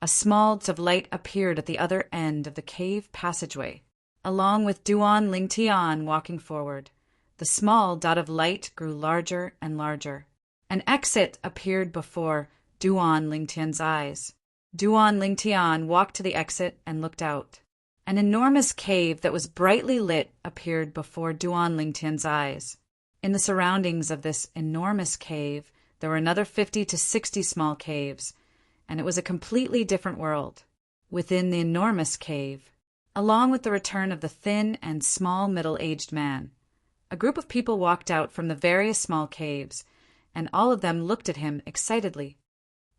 a small dot of light appeared at the other end of the cave passageway. Along with Duan Lingtian walking forward, the small dot of light grew larger and larger. An exit appeared before Duan Lingtian's eyes. Duan Lingtian walked to the exit and looked out. An enormous cave that was brightly lit appeared before Duan Lingtian's eyes. In the surroundings of this enormous cave, there were another 50 to 60 small caves, and it was a completely different world. Within the enormous cave, along with the return of the thin and small middle-aged man, a group of people walked out from the various small caves, and all of them looked at him excitedly.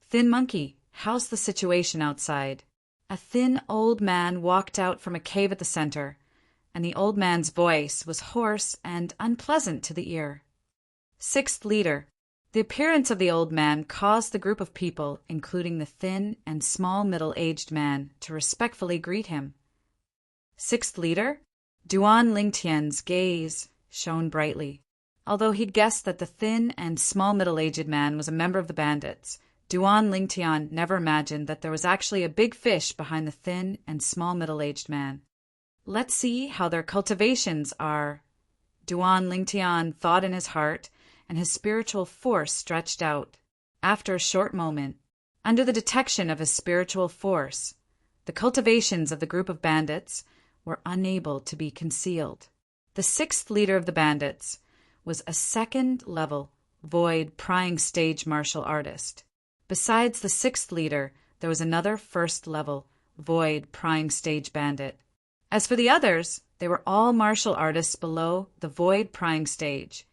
Thin Monkey, how's the situation outside? A thin old man walked out from a cave at the center, and the old man's voice was hoarse and unpleasant to the ear. Sixth leader. The appearance of the old man caused the group of people, including the thin and small middle-aged man, to respectfully greet him. Sixth leader? Duan Lingtian's gaze shone brightly. Although he'd guessed that the thin and small middle-aged man was a member of the bandits, Duan Lingtian never imagined that there was actually a big fish behind the thin and small middle-aged man. Let's see how their cultivations are. Duan Lingtian thought in his heart, and his spiritual force stretched out. After a short moment, under the detection of his spiritual force, the cultivations of the group of bandits were unable to be concealed. The sixth leader of the bandits was a second-level, void prying stage martial artist. Besides the sixth leader, there was another first-level, void prying stage bandit. As for the others, they were all martial artists below the void prying stage,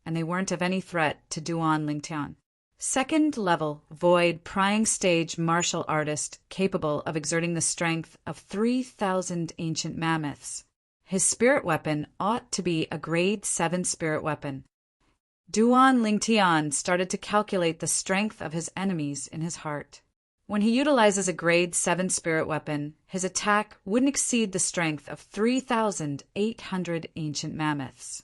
and they weren't of any threat to Duan Lingtian. Second-level, void prying stage martial artist capable of exerting the strength of 3,000 ancient mammoths. His spirit weapon ought to be a grade 7 spirit weapon. Duan Lingtian started to calculate the strength of his enemies in his heart. When he utilizes a grade 7 spirit weapon, his attack wouldn't exceed the strength of 3,800 ancient mammoths.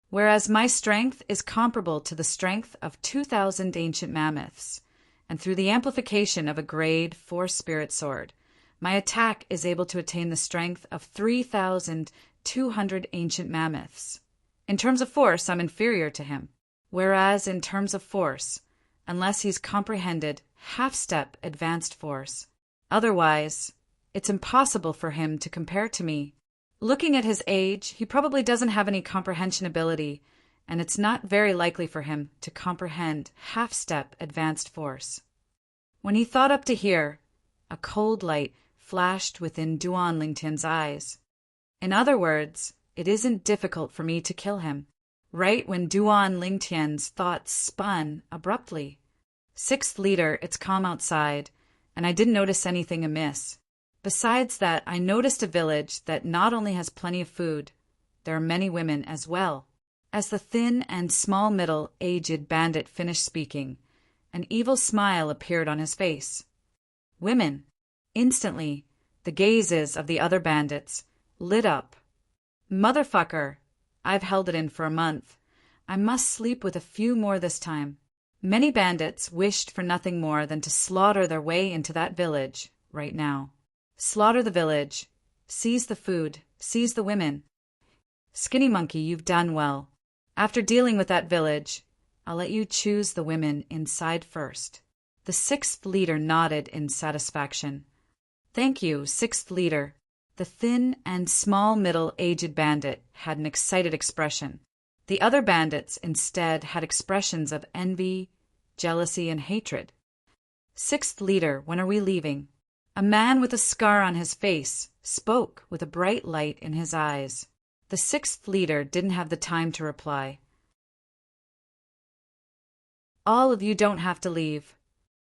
Whereas my strength is comparable to the strength of 2,000 ancient mammoths, and through the amplification of a grade 4 spirit sword, my attack is able to attain the strength of 3,200 ancient mammoths. In terms of force, I'm inferior to him. Whereas in terms of force, unless he's comprehended half-step advanced force, otherwise, it's impossible for him to compare to me. Looking at his age, he probably doesn't have any comprehension ability, and it's not very likely for him to comprehend half-step advanced force. When he thought up to here, a cold light flashed within Duan Lingtian's eyes. In other words, it isn't difficult for me to kill him. Right when Duan Lingtian's thoughts spun abruptly. Sixth leader, it's calm outside, and I didn't notice anything amiss. Besides that, I noticed a village that not only has plenty of food, there are many women as well. As the thin and small middle-aged bandit finished speaking, an evil smile appeared on his face. Women. Instantly, the gazes of the other bandits lit up. Motherfucker! I've held it in for a month. I must sleep with a few more this time. Many bandits wished for nothing more than to slaughter their way into that village right now. Slaughter the village. Seize the food. Seize the women. Skinny Monkey, you've done well. After dealing with that village, I'll let you choose the women inside first. The sixth leader nodded in satisfaction. Thank you, sixth leader. The thin and small middle-aged bandit had an excited expression. The other bandits instead had expressions of envy, jealousy, and hatred. Sixth leader, when are we leaving? A man with a scar on his face spoke with a bright light in his eyes. The sixth leader didn't have the time to reply. All of you don't have to leave.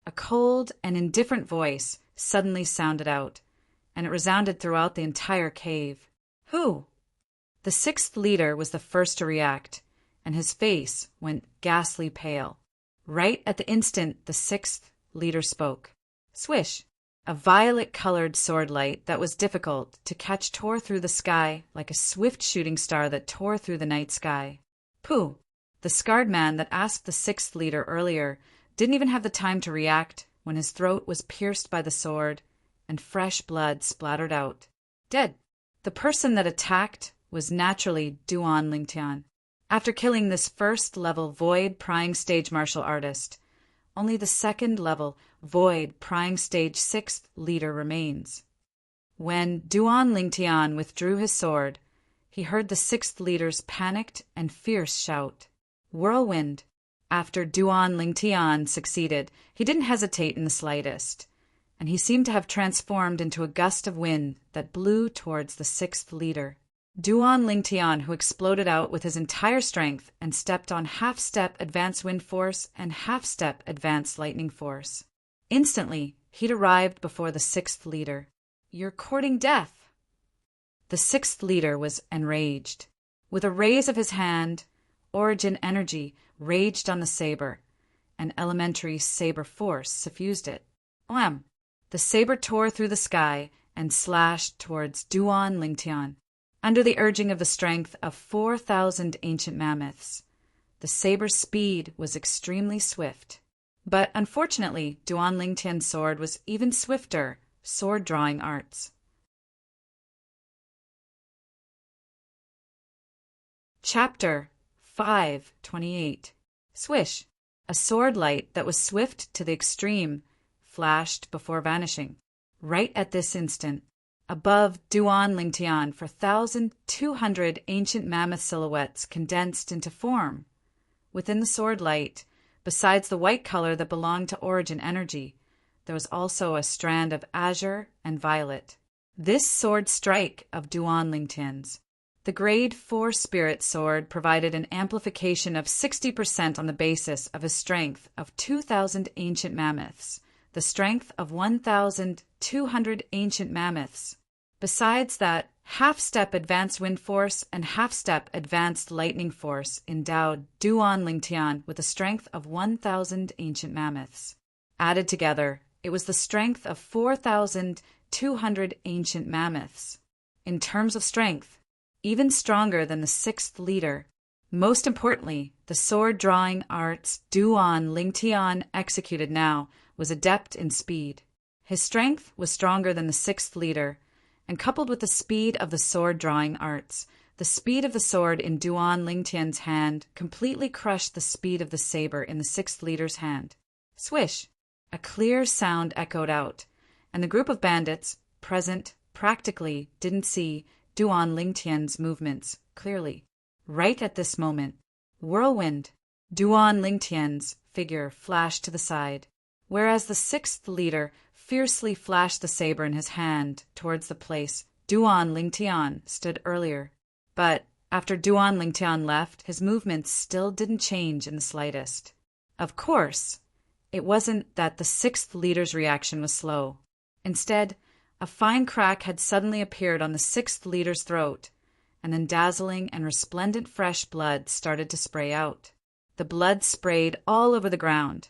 A cold and indifferent voice suddenly sounded out, and it resounded throughout the entire cave. Who? The sixth leader was the first to react, and his face went ghastly pale. Right at the instant the sixth leader spoke. Swish! A violet-colored sword light that was difficult to catch tore through the sky like a swift shooting star that tore through the night sky. Pooh! The scarred man that asked the sixth leader earlier didn't even have the time to react when his throat was pierced by the sword and fresh blood splattered out. Dead. The person that attacked was naturally Duan Lingtian. After killing this first-level void prying stage martial artist, only the second-level void prying stage sixth leader remains. When Duan Lingtian withdrew his sword, he heard the sixth leader's panicked and fierce shout. Whirlwind. After Duan Lingtian succeeded, he didn't hesitate in the slightest, and he seemed to have transformed into a gust of wind that blew towards the sixth leader. Duan Lingtian, who exploded out with his entire strength and stepped on half-step advanced wind force and half-step advanced lightning force. Instantly, he'd arrived before the sixth leader. You're courting death. The sixth leader was enraged. With a raise of his hand, origin energy raged on the saber, and elementary saber force suffused it. Wham! The saber tore through the sky and slashed towards Duan Lingtian. Under the urging of the strength of 4,000 ancient mammoths, the saber's speed was extremely swift. But unfortunately, Duan Lingtian's sword was even swifter sword-drawing arts. Chapter 5:28. Swish! A sword light that was swift to the extreme flashed before vanishing. Right at this instant, Above Duan Lingtian, 4,200 ancient mammoth silhouettes condensed into form. Within the sword light, besides the white color that belonged to origin energy, there was also a strand of azure and violet. This sword strike of Duan Lingtian's. The Grade 4 Spirit Sword provided an amplification of 60% on the basis of his strength of 2,000 ancient mammoths, the strength of 1,200 ancient mammoths. Besides that, half-step advanced wind force and half-step advanced lightning force endowed Duan Lingtian with the strength of 1,000 ancient mammoths. Added together, it was the strength of 4,200 ancient mammoths. In terms of strength, even stronger than the sixth leader. Most importantly, the sword-drawing arts Duan Lingtian executed now was adept in speed. His strength was stronger than the sixth leader, and coupled with the speed of the sword-drawing arts, the speed of the sword in Duan Lingtian's hand completely crushed the speed of the saber in the sixth leader's hand. Swish! A clear sound echoed out, and the group of bandits present practically didn't see Duan Lingtian's movements clearly. Right at this moment, whirlwind, Duan Lingtian's figure flashed to the side, whereas the sixth leader fiercely flashed the saber in his hand towards the place Duan Lingtian stood earlier. But after Duan Lingtian left, his movements still didn't change in the slightest. Of course, it wasn't that the sixth leader's reaction was slow. Instead, a fine crack had suddenly appeared on the sixth leader's throat, and then dazzling and resplendent fresh blood started to spray out. The blood sprayed all over the ground,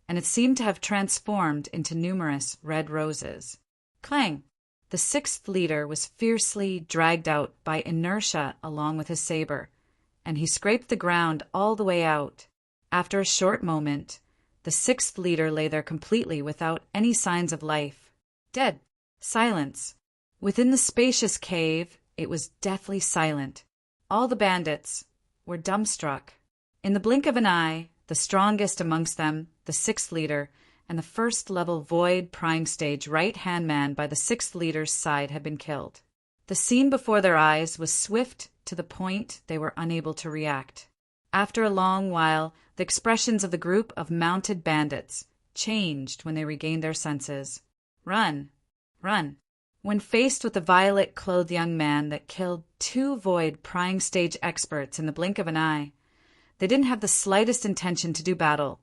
and it seemed to have transformed into numerous red roses. Clang! The sixth leader was fiercely dragged out by inertia along with his saber, and he scraped the ground all the way out. After a short moment, the sixth leader lay there completely without any signs of life. Dead. Silence. Within the spacious cave, it was deathly silent. All the bandits were dumbstruck. In the blink of an eye, the strongest amongst them, the sixth leader, and the first-level void prying stage right-hand man by the sixth leader's side had been killed. The scene before their eyes was swift to the point they were unable to react. After a long while, the expressions of the group of mounted bandits changed when they regained their senses. Run! Run! When faced with the violet-clothed young man that killed two void prying stage experts in the blink of an eye, they didn't have the slightest intention to do battle,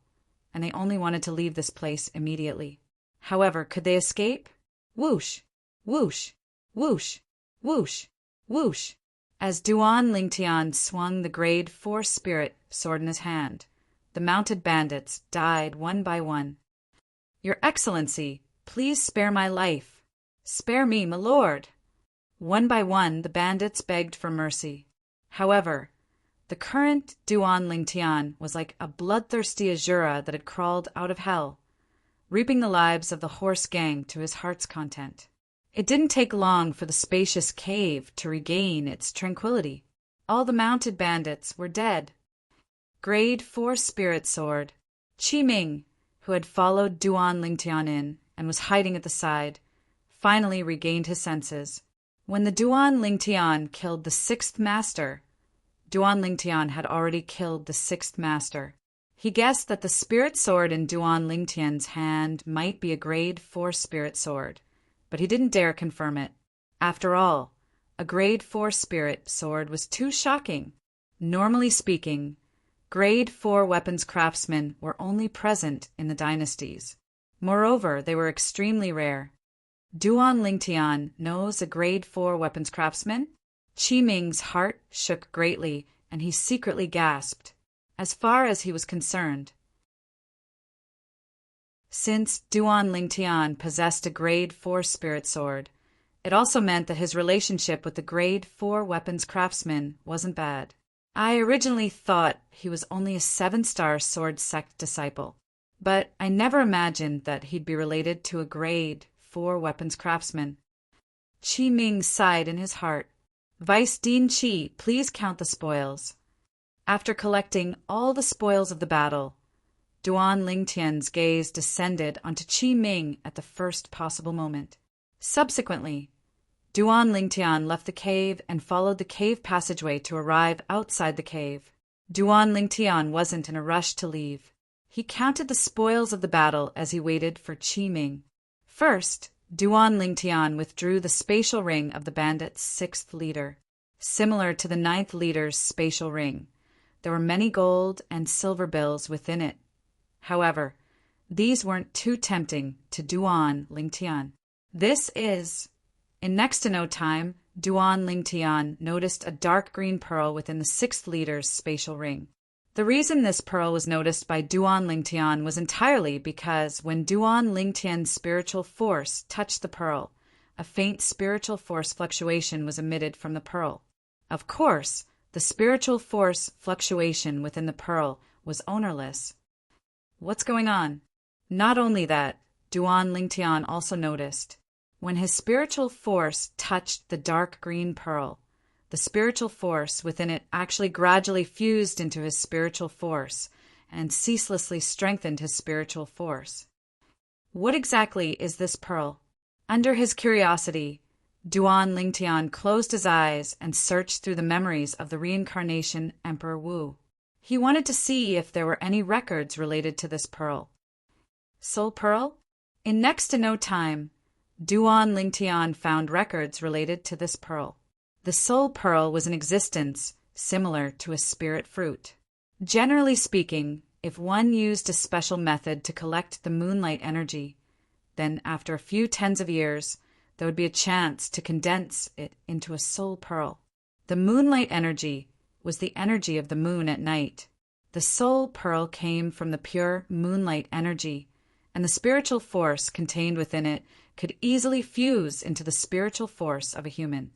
and they only wanted to leave this place immediately. However, could they escape? Whoosh! Whoosh! Whoosh! Whoosh! Whoosh! As Duan Lingtian swung the Grade 4 Spirit sword in his hand, the mounted bandits died one by one. Your Excellency, please spare my life. Spare me, my lord! One by one, the bandits begged for mercy. However, the current Duan Lingtian was like a bloodthirsty Azura that had crawled out of hell, reaping the lives of the horse gang to his heart's content. It didn't take long for the spacious cave to regain its tranquility. All the mounted bandits were dead. Grade 4 Spirit Sword, Qi Ming, who had followed Duan Lingtian in and was hiding at the side, finally regained his senses. When the Duan Lingtian killed the sixth master, Duan Lingtian had already killed the sixth master. He guessed that the spirit sword in Duan Lingtian's hand might be a Grade 4 spirit sword, but he didn't dare confirm it. After all, a Grade 4 spirit sword was too shocking. Normally speaking, Grade 4 weapons craftsmen were only present in the dynasties. Moreover, they were extremely rare. Duan Lingtian knows a Grade 4 weapons craftsman? Qi Ming's heart shook greatly, and he secretly gasped. As far as he was concerned, since Duan Lingtian possessed a Grade 4 spirit sword, it also meant that his relationship with the Grade 4 weapons craftsman wasn't bad. I originally thought he was only a 7-star sword sect disciple, but I never imagined that he'd be related to a Grade 4 weapons craftsman. Qi Ming sighed in his heart. Vice Dean Qi, please count the spoils. After collecting all the spoils of the battle, Duan Lingtian's gaze descended onto Qi Ming at the first possible moment. Subsequently, Duan Lingtian left the cave and followed the cave passageway to arrive outside the cave. Duan Lingtian wasn't in a rush to leave. He counted the spoils of the battle as he waited for Qi Ming. First, Duan Lingtian withdrew the spatial ring of the bandit's 6th leader. Similar to the 9th leader's spatial ring, there were many gold and silver bills within it. However, these weren't too tempting to Duan Lingtian. In next to no time, Duan Lingtian noticed a dark green pearl within the 6th leader's spatial ring. The reason this pearl was noticed by Duan Lingtian was entirely because when Duan Lingtian's spiritual force touched the pearl, a faint spiritual force fluctuation was emitted from the pearl. Of course, the spiritual force fluctuation within the pearl was ownerless. What's going on? Not only that, Duan Lingtian also noticed, when his spiritual force touched the dark green pearl, the spiritual force within it actually gradually fused into his spiritual force and ceaselessly strengthened his spiritual force. What exactly is this pearl? Under his curiosity, Duan Lingtian closed his eyes and searched through the memories of the reincarnation Emperor Wu. He wanted to see if there were any records related to this pearl. Soul Pearl? In next to no time, Duan Lingtian found records related to this pearl. The soul pearl was in existence, similar to a spirit fruit. Generally speaking, if one used a special method to collect the moonlight energy, then after a few tens of years, there would be a chance to condense it into a soul pearl. The moonlight energy was the energy of the moon at night. The soul pearl came from the pure moonlight energy, and the spiritual force contained within it could easily fuse into the spiritual force of a human.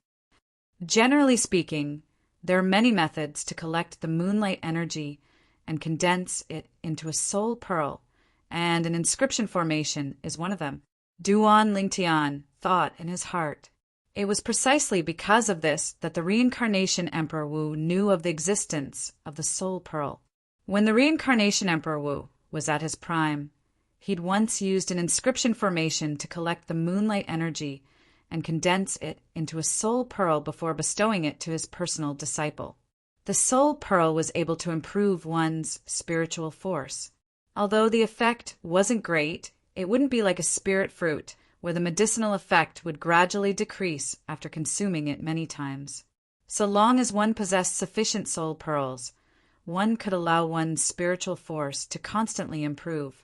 Generally speaking, there are many methods to collect the moonlight energy and condense it into a soul pearl, and an inscription formation is one of them. Duan Lingtian thought in his heart. It was precisely because of this that the reincarnation Emperor Wu knew of the existence of the soul pearl. When the reincarnation Emperor Wu was at his prime, he'd once used an inscription formation to collect the moonlight energy and condense it into a soul pearl before bestowing it to his personal disciple. The soul pearl was able to improve one's spiritual force. Although the effect wasn't great, it wouldn't be like a spirit fruit, where the medicinal effect would gradually decrease after consuming it many times. So long as one possessed sufficient soul pearls, one could allow one's spiritual force to constantly improve.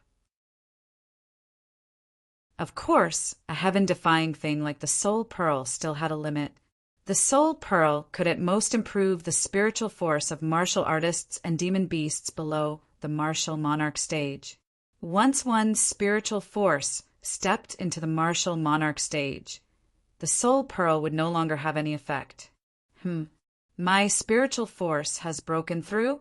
Of course, a heaven-defying thing like the soul pearl still had a limit. The soul pearl could at most improve the spiritual force of martial artists and demon beasts below the martial monarch stage. Once one's spiritual force stepped into the martial monarch stage, the soul pearl would no longer have any effect. My spiritual force has broken through?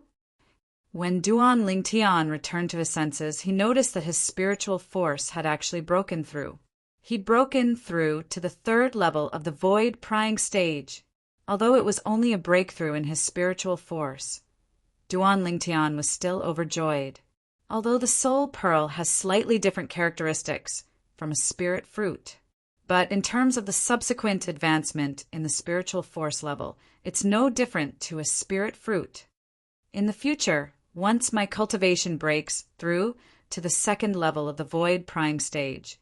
When Duan Lingtian returned to his senses, he noticed that his spiritual force had actually broken through. He'd broken through to the 3rd level of the void prying stage. Although it was only a breakthrough in his spiritual force, Duan Lingtian was still overjoyed. Although the soul pearl has slightly different characteristics from a spirit fruit, but in terms of the subsequent advancement in the spiritual force level, it's no different to a spirit fruit. In the future, once my cultivation breaks through to the 2nd level of the void prying stage,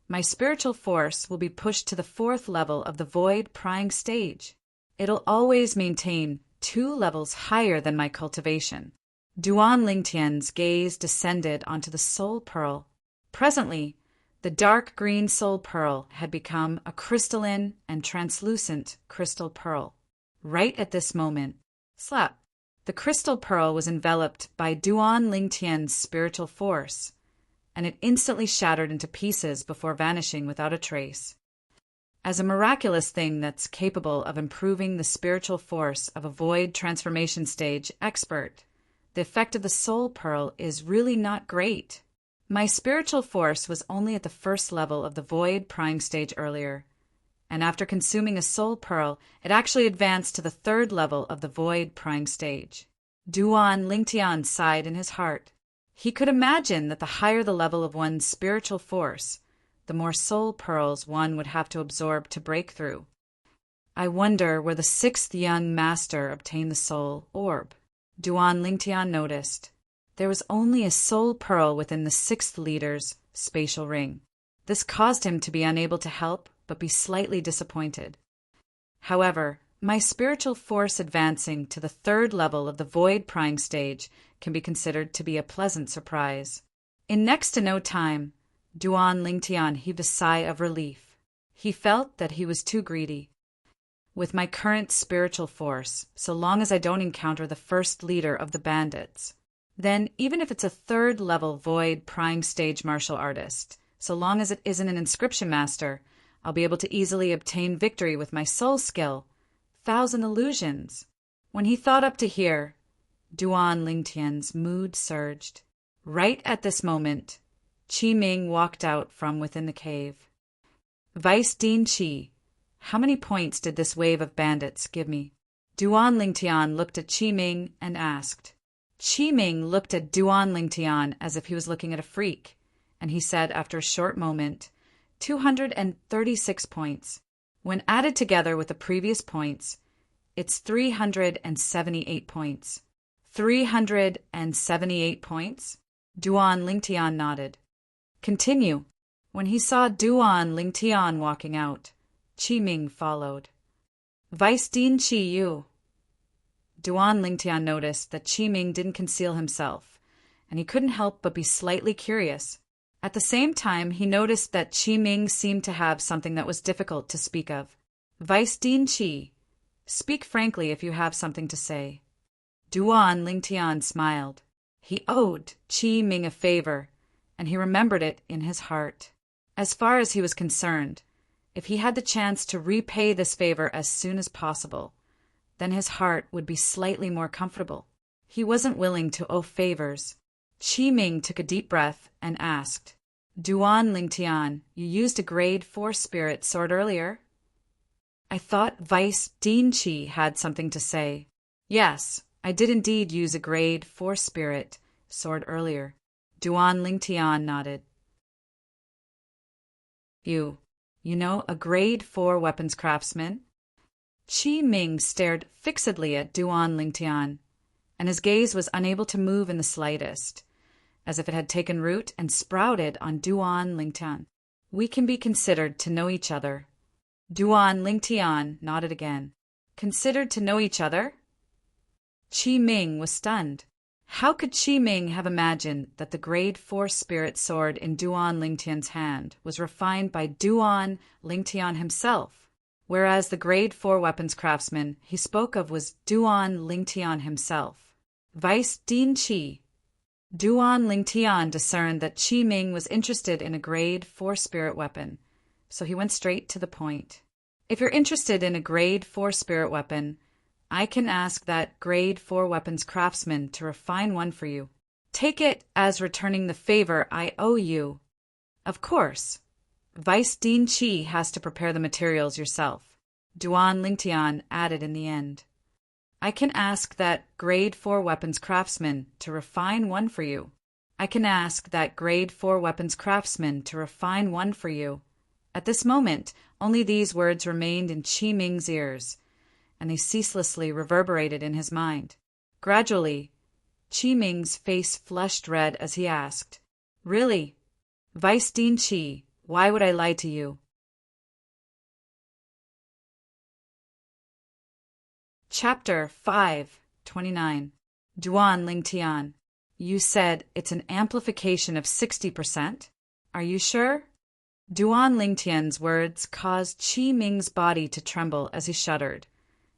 my spiritual force will be pushed to the 4th level of the void prying stage. It'll always maintain 2 levels higher than my cultivation. Duan Lingtian's gaze descended onto the soul pearl. Presently, the dark green soul pearl had become a crystalline and translucent crystal pearl. Right at this moment, slap! The crystal pearl was enveloped by Duan Lingtian's spiritual force, and it instantly shattered into pieces before vanishing without a trace. As a miraculous thing that's capable of improving the spiritual force of a void transformation stage expert, the effect of the soul pearl is really not great. My spiritual force was only at the 1st level of the void prying stage earlier, and after consuming a soul pearl, it actually advanced to the 3rd level of the void prying stage. Duan Lingtian sighed in his heart. He could imagine that the higher the level of one's spiritual force, the more soul pearls one would have to absorb to break through. I wonder where the sixth young master obtained the soul orb. Duan Lingtian noticed. There was only a soul pearl within the sixth leader's spatial ring. This caused him to be unable to help but be slightly disappointed. However, my spiritual force advancing to the third level of the void prying stage can be considered to be a pleasant surprise. In next to no time, Duan Lingtian heaved a sigh of relief. He felt that he was too greedy. With my current spiritual force, so long as I don't encounter the first leader of the bandits, then even if it's a third-level void prying stage martial artist, so long as it isn't an inscription master, I'll be able to easily obtain victory with my soul skill, Thousand Illusions. When he thought up to here, Duan Lingtian's mood surged. Right at this moment, Qi Ming walked out from within the cave. Vice Dean Qi, how many points did this wave of bandits give me? Duan Lingtian looked at Qi Ming and asked. Qi Ming looked at Duan Lingtian as if he was looking at a freak, and he said after a short moment, 236 points. When added together with the previous points, it's 378 points. 378 points? Duan Lingtian nodded. Continue. When he saw Duan Lingtian walking out, Qi Ming followed. Vice Dean Qi Yu. Duan Lingtian noticed that Qi Ming didn't conceal himself, and he couldn't help but be slightly curious. At the same time, he noticed that Qi Ming seemed to have something that was difficult to speak of. Vice Dean Qi, speak frankly if you have something to say. Duan Lingtian smiled. He owed Qi Ming a favor, and he remembered it in his heart. As far as he was concerned, if he had the chance to repay this favor as soon as possible, then his heart would be slightly more comfortable. He wasn't willing to owe favors. Qi Ming took a deep breath and asked, Duan Lingtian, you used a grade 4 spirit sword earlier? I thought Vice Dean Qi had something to say. Yes, I did indeed use a grade 4 spirit sword earlier. Duan Lingtian nodded. You know, a grade 4 weapons craftsman? Qi Ming stared fixedly at Duan Lingtian, and his gaze was unable to move in the slightest, as if it had taken root and sprouted on Duan Lingtian. We can be considered to know each other. Duan Lingtian nodded again. Considered to know each other? Qi Ming was stunned. How could Qi Ming have imagined that the grade 4 spirit sword in Duan Lingtian's hand was refined by Duan Lingtian himself, whereas the grade 4 weapons craftsman he spoke of was Duan Lingtian himself? Vice Dean Qi. Duan Lingtian discerned that Qi Ming was interested in a grade 4 spirit weapon, so he went straight to the point. If you're interested in a grade 4 spirit weapon, I can ask that grade 4 weapons craftsman to refine one for you. Take it as returning the favor I owe you. Of course. Vice Dean Qi has to prepare the materials yourself. Duan Lingtian added in the end. I can ask that grade 4 weapons craftsman to refine one for you. I can ask that grade 4 weapons craftsman to refine one for you. At this moment, only these words remained in Qi Ming's ears, and they ceaselessly reverberated in his mind. Gradually, Qi Ming's face flushed red as he asked, Really? Vice Dean Qi, why would I lie to you? Chapter 5:29. Duan Lingtian, you said it's an amplification of 60%? Are you sure? Duan Lingtian's words caused Qi Ming's body to tremble as he shuddered,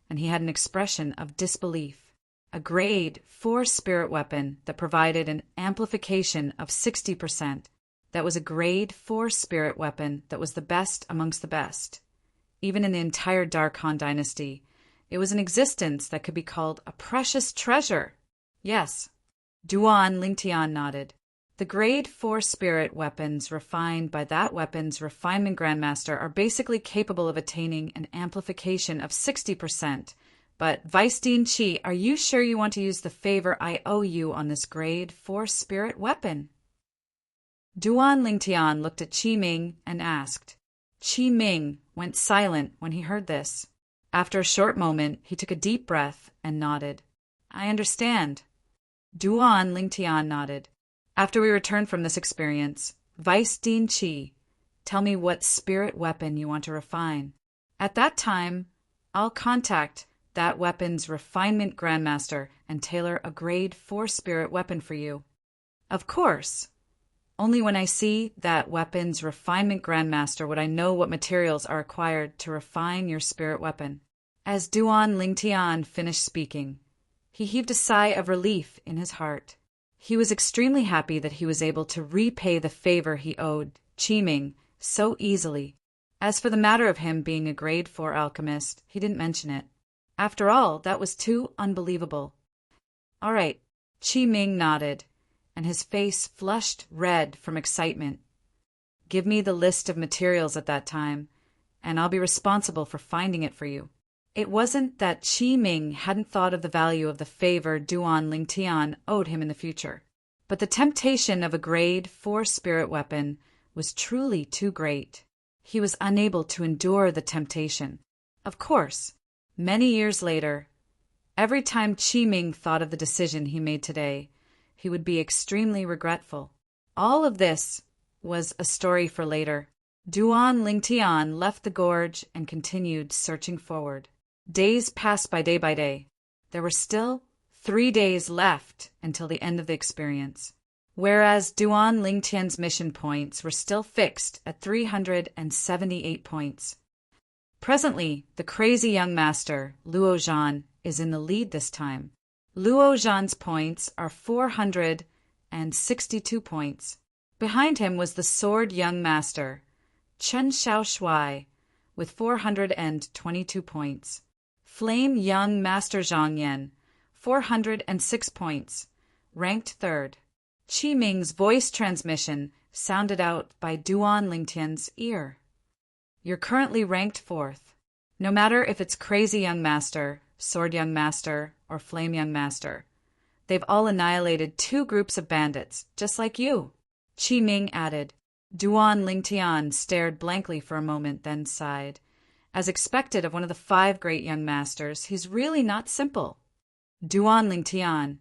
and he had an expression of disbelief. A grade 4 spirit weapon that provided an amplification of 60%. That was a grade 4 spirit weapon that was the best amongst the best. Even in the entire Dark Han dynasty, it was an existence that could be called a precious treasure. Yes. Duan Lingtian nodded. The grade 4 spirit weapons refined by that weapon's refinement grandmaster are basically capable of attaining an amplification of 60%. But, Vice Dean Qi, are you sure you want to use the favor I owe you on this grade 4 spirit weapon? Duan Lingtian looked at Qi Ming and asked. Qi Ming went silent when he heard this. After a short moment, he took a deep breath and nodded. I understand. Duan Lingtian nodded. After we return from this experience, Vice Dean Qi, tell me what spirit weapon you want to refine. At that time, I'll contact that weapon's refinement grandmaster and tailor a grade 4 spirit weapon for you. Of course. Only when I see that weapon's refinement grandmaster would I know what materials are required to refine your spirit weapon. As Duan Lingtian finished speaking, he heaved a sigh of relief in his heart. He was extremely happy that he was able to repay the favor he owed Qi Ming so easily. As for the matter of him being a grade 4 alchemist, he didn't mention it. After all, that was too unbelievable. All right, Qi Ming nodded, and his face flushed red from excitement. Give me the list of materials at that time, and I'll be responsible for finding it for you. It wasn't that Qi Ming hadn't thought of the value of the favor Duan Lingtian owed him in the future, but the temptation of a grade 4 spirit weapon was truly too great. He was unable to endure the temptation. Of course, many years later, every time Qi Ming thought of the decision he made today, he would be extremely regretful. All of this was a story for later. Duan Lingtian left the gorge and continued searching forward. Days passed by day. There were still 3 days left until the end of the experience, whereas Duan Lingtian's mission points were still fixed at 378 points. Presently, the crazy young master, Luo Zhan, is in the lead this time. Luo Zhan's points are 462 points. Behind him was the sword young master, Chen Xiaoshuai, with 422 points. Flame young master Zhang Yan, 406 points, ranked third. Qi Ming's voice transmission sounded out by Duan Lingtian's ear. You're currently ranked fourth. No matter if it's crazy young master, sword young master, or flame young master, they've all annihilated 2 groups of bandits, just like you. Qi Ming added. Duan Lingtian stared blankly for a moment, then sighed. As expected of one of the 5 great young masters, he's really not simple. Duan Lingtian,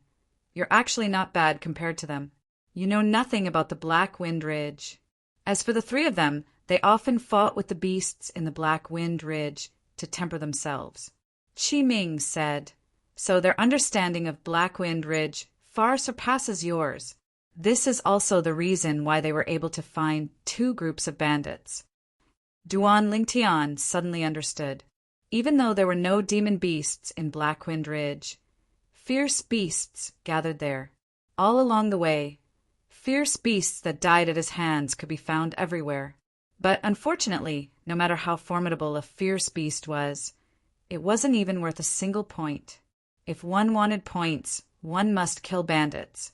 you're actually not bad compared to them. You know nothing about the Black Wind Ridge. As for the 3 of them, they often fought with the beasts in the Black Wind Ridge to temper themselves. Qi Ming said, so their understanding of Black Wind Ridge far surpasses yours. This is also the reason why they were able to find 2 groups of bandits. Duan Lingtian suddenly understood. Even though there were no demon beasts in Black Wind Ridge, fierce beasts gathered there. All along the way, fierce beasts that died at his hands could be found everywhere. But unfortunately, no matter how formidable a fierce beast was, it wasn't even worth a single point. If one wanted points, one must kill bandits.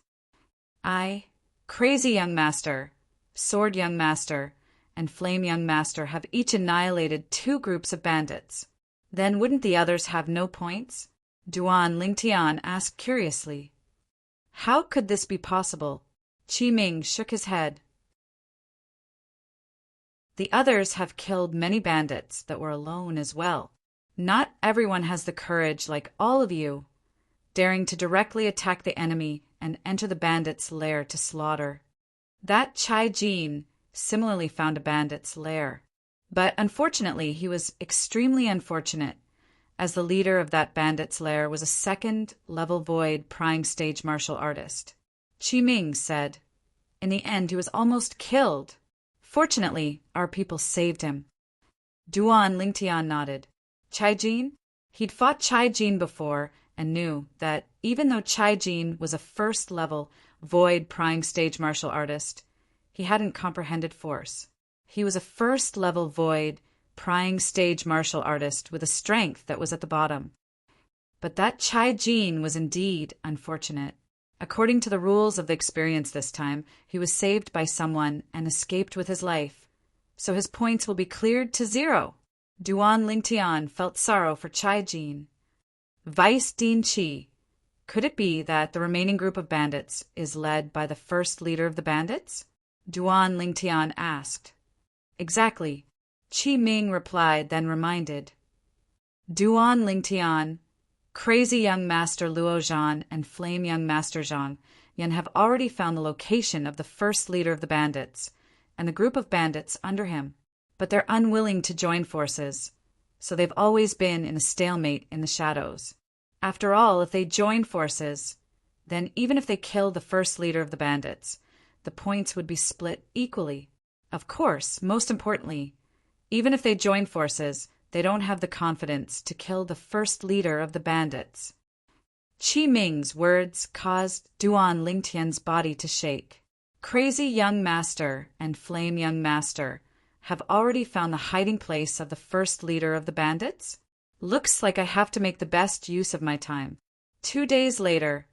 I, crazy young master, sword young master, and flame young master have each annihilated 2 groups of bandits. Then wouldn't the others have no points? Duan Lingtian asked curiously. How could this be possible? Qi Ming shook his head. The others have killed many bandits that were alone as well. Not everyone has the courage like all of you, daring to directly attack the enemy and enter the bandit's lair to slaughter. That Chai Jin similarly found a bandit's lair, but unfortunately he was extremely unfortunate, as the leader of that bandit's lair was a 2nd-level void prying stage martial artist. Qi Ming said, in the end he was almost killed. Fortunately, our people saved him. Duan Lingtian nodded. Chai Jin? He'd fought Chai Jin before and knew that even though Chai Jin was a 1st-level void prying stage martial artist, he hadn't comprehended force. He was a 1st-level void prying stage martial artist with a strength that was at the bottom. But that Chai Jin was indeed unfortunate. According to the rules of the experience this time, he was saved by someone and escaped with his life, so his points will be cleared to 0. Duan Lingtian felt sorrow for Chai Jin. Vice Dean Qi, could it be that the remaining group of bandits is led by the 1st leader of the bandits? Duan Lingtian asked. Exactly. Qi Ming replied, then reminded. Duan Lingtian, Crazy Young Master Luo Zhan, and Flame Young Master Zhang Yan have already found the location of the first leader of the bandits and the group of bandits under him, but they're unwilling to join forces, so they've always been in a stalemate in the shadows. After all, if they join forces, then even if they kill the first leader of the bandits, the points would be split equally. Of course, most importantly, even if they join forces, they don't have the confidence to kill the first leader of the bandits. Qi Ming's words caused Duan Lingtian's body to shake. Crazy Young Master and Flame Young Master have already found the hiding place of the first leader of the bandits? Looks like I have to make the best use of my time. 2 days later,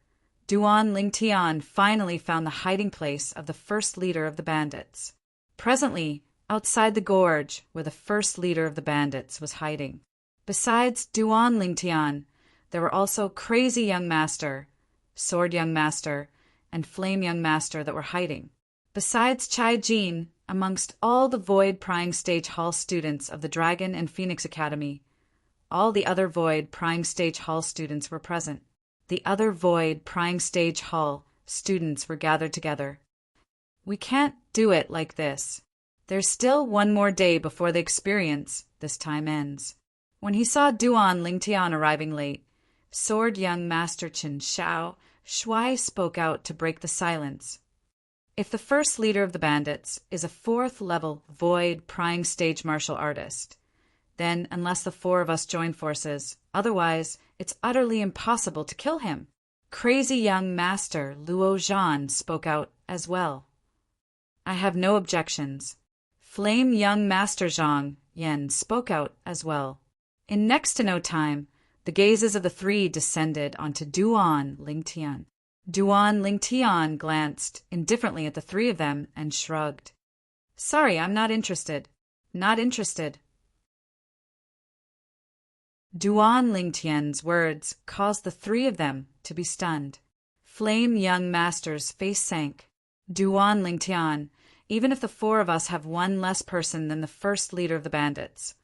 Duan Lingtian finally found the hiding place of the first leader of the bandits. Presently, outside the gorge where the first leader of the bandits was hiding. Besides Duan Lingtian, there were also Crazy Young Master, Sword Young Master, and Flame Young Master that were hiding. Besides Chai Jin, amongst all the Void Prying Stage Hall students of the Dragon and Phoenix Academy, all the other Void Prying Stage Hall students were present. The other Void Prying Stage Hall students were gathered together. We can't do it like this. There's still 1 more day before the experience this time ends. When he saw Duan Lingtian arriving late, Sword Young Master Chen Xiao Shuai spoke out to break the silence. If the first leader of the bandits is a 4th level Void Prying Stage martial artist, then unless the 4 of us join forces, otherwise it's utterly impossible to kill him. Crazy Young Master Luo Zhan spoke out as well. I have no objections. Flame Young Master Zhang Yan spoke out as well. In next to no time, the gazes of the 3 descended onto Duan Lingtian. Duan Lingtian glanced indifferently at the 3 of them and shrugged. Sorry, I'm not interested. Not interested. Duan Lingtian's words caused the 3 of them to be stunned. Flame Young Master's face sank. Duan Lingtian, even if the 4 of us have 1 less person than the first leader of the bandits,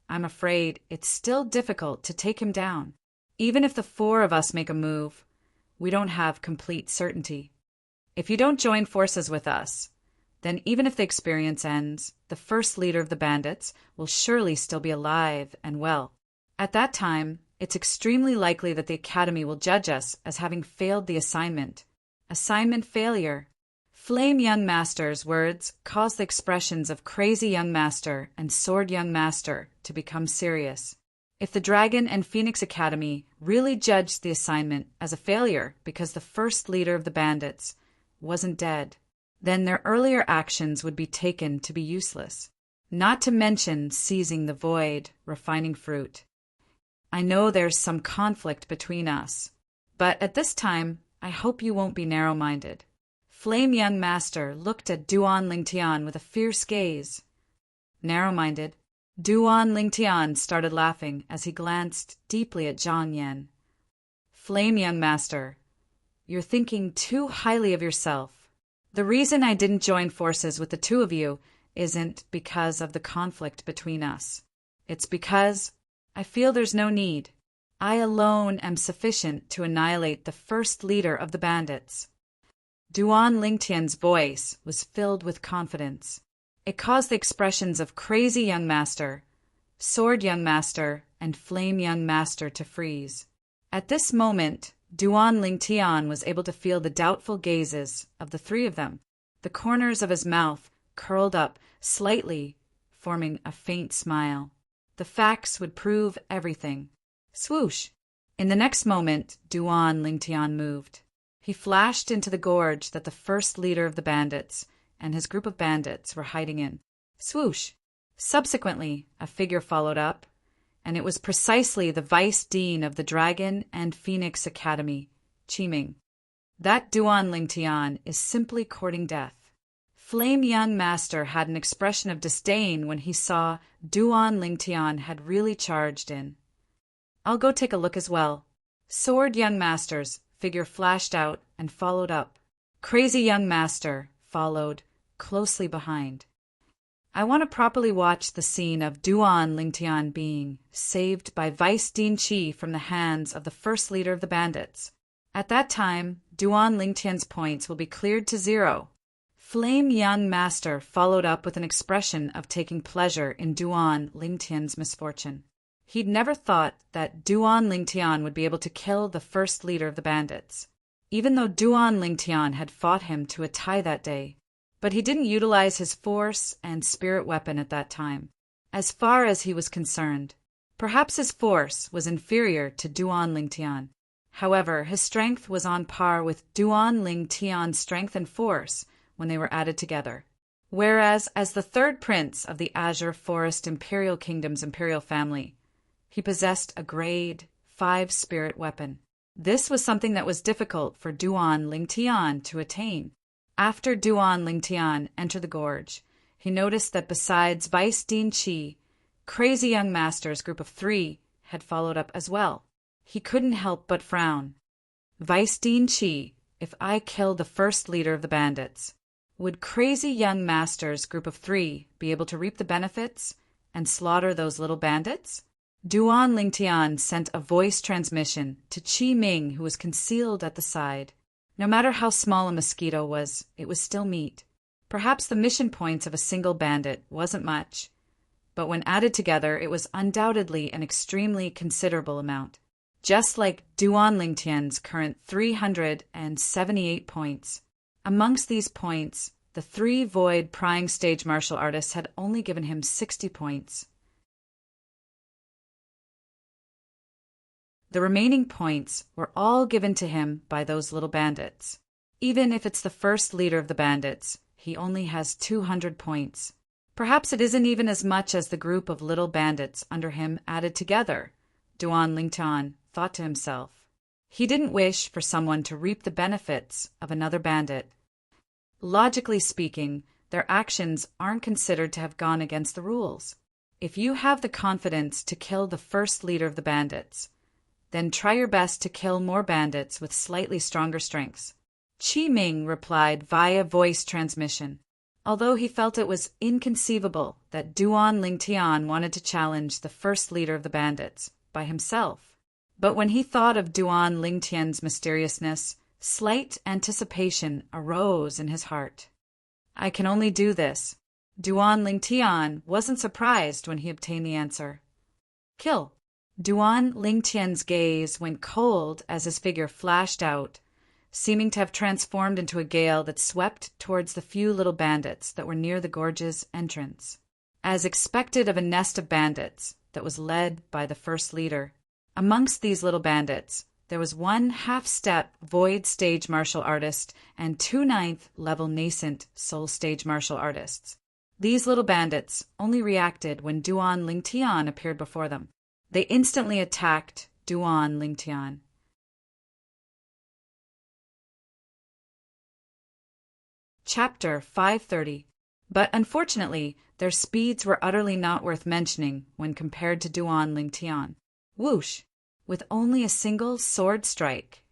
I'm afraid it's still difficult to take him down. Even if the 4 of us make a move, we don't have complete certainty. If you don't join forces with us, then even if the experience ends, the first leader of the bandits will surely still be alive and well. At that time, it's extremely likely that the Academy will judge us as having failed the assignment. Assignment failure. Flame Young Master's words caused the expressions of Crazy Young Master and Sword Young Master to become serious. If the Dragon and Phoenix Academy really judged the assignment as a failure because the first leader of the bandits wasn't dead, then their earlier actions would be taken to be useless, not to mention seizing the void, refining fruit. I know there's some conflict between us, but at this time, I hope you won't be narrow-minded. Flame Young Master looked at Duan Lingtian with a fierce gaze. Narrow-minded, Duan Lingtian started laughing as he glanced deeply at Zhang Yan. Flame Young Master, you're thinking too highly of yourself. The reason I didn't join forces with the 2 of you isn't because of the conflict between us. It's because I feel there's no need. I alone am sufficient to annihilate the first leader of the bandits. Duan Lingtian's voice was filled with confidence. It caused the expressions of Crazy Young Master, Sword Young Master, and Flame Young Master to freeze. At this moment, Duan Lingtian was able to feel the doubtful gazes of the 3 of them. The corners of his mouth curled up slightly, forming a faint smile. The facts would prove everything. Swoosh! In the next moment, Duan Lingtian moved. He flashed into the gorge that the first leader of the bandits and his group of bandits were hiding in. Swoosh! Subsequently, a figure followed up, and it was precisely the Vice Dean of the Dragon and Phoenix Academy, Qi Ming. That Duan Lingtian is simply courting death. Flame Young Master had an expression of disdain when he saw Duan Lingtian had really charged in. I'll go take a look as well. Sword Young Master's figure flashed out and followed up. Crazy Young Master followed closely behind. I want to properly watch the scene of Duan Lingtian being saved by Vice Dean Chi from the hands of the first leader of the bandits. At that time, Duan Lingtian's points will be cleared to 0. Flame Young Master followed up with an expression of taking pleasure in Duan Lingtian's misfortune. He'd never thought that Duan Lingtian would be able to kill the first leader of the bandits, even though Duan Lingtian had fought him to a tie that day. But he didn't utilize his force and spirit weapon at that time. As far as he was concerned, perhaps his force was inferior to Duan Lingtian. However, his strength was on par with Duan Lingtian's strength and force when they were added together. Whereas, as the third prince of the Azure Forest Imperial Kingdom's imperial family, he possessed a grade 5 spirit weapon. This was something that was difficult for Duan Lingtian to attain. After Duan Lingtian entered the gorge, he noticed that besides Vice Dean Chi, Crazy Young Master's group of 3 had followed up as well. He couldn't help but frown. Vice Dean Chi, if I killed the first leader of the bandits, would Crazy Young Master's group of 3 be able to reap the benefits and slaughter those little bandits? Duan Lingtian sent a voice transmission to Qi Ming, who was concealed at the side. No matter how small a mosquito was, it was still meat. Perhaps the mission points of a single bandit wasn't much, but when added together, it was undoubtedly an extremely considerable amount. Just like Duan Lingtian's current 378 points. Amongst these points, the 3 Void Prying Stage martial artists had only given him 60 points. The remaining points were all given to him by those little bandits. Even if it's the first leader of the bandits, he only has 200 points. Perhaps it isn't even as much as the group of little bandits under him added together, Duan Lingtian thought to himself. He didn't wish for someone to reap the benefits of another bandit. Logically speaking, their actions aren't considered to have gone against the rules. If you have the confidence to kill the first leader of the bandits, then try your best to kill more bandits with slightly stronger strengths. Qi Ming replied via voice transmission, although he felt it was inconceivable that Duan Lingtian wanted to challenge the first leader of the bandits by himself. But when he thought of Duan Lingtian's mysteriousness, slight anticipation arose in his heart. I can only do this. Duan Lingtian wasn't surprised when he obtained the answer. Kill. Duan Lingtian's gaze went cold as his figure flashed out, seeming to have transformed into a gale that swept towards the few little bandits that were near the gorge's entrance. As expected of a nest of bandits that was led by the first leader, amongst these little bandits, there was 1 half-step Void Stage martial artist and 2 9th level nascent Soul Stage martial artists. These little bandits only reacted when Duan Lingtian appeared before them. They instantly attacked Duan Lingtian. Chapter 530. But unfortunately, their speeds were utterly not worth mentioning when compared to Duan Lingtian. Whoosh! With only a single sword strike,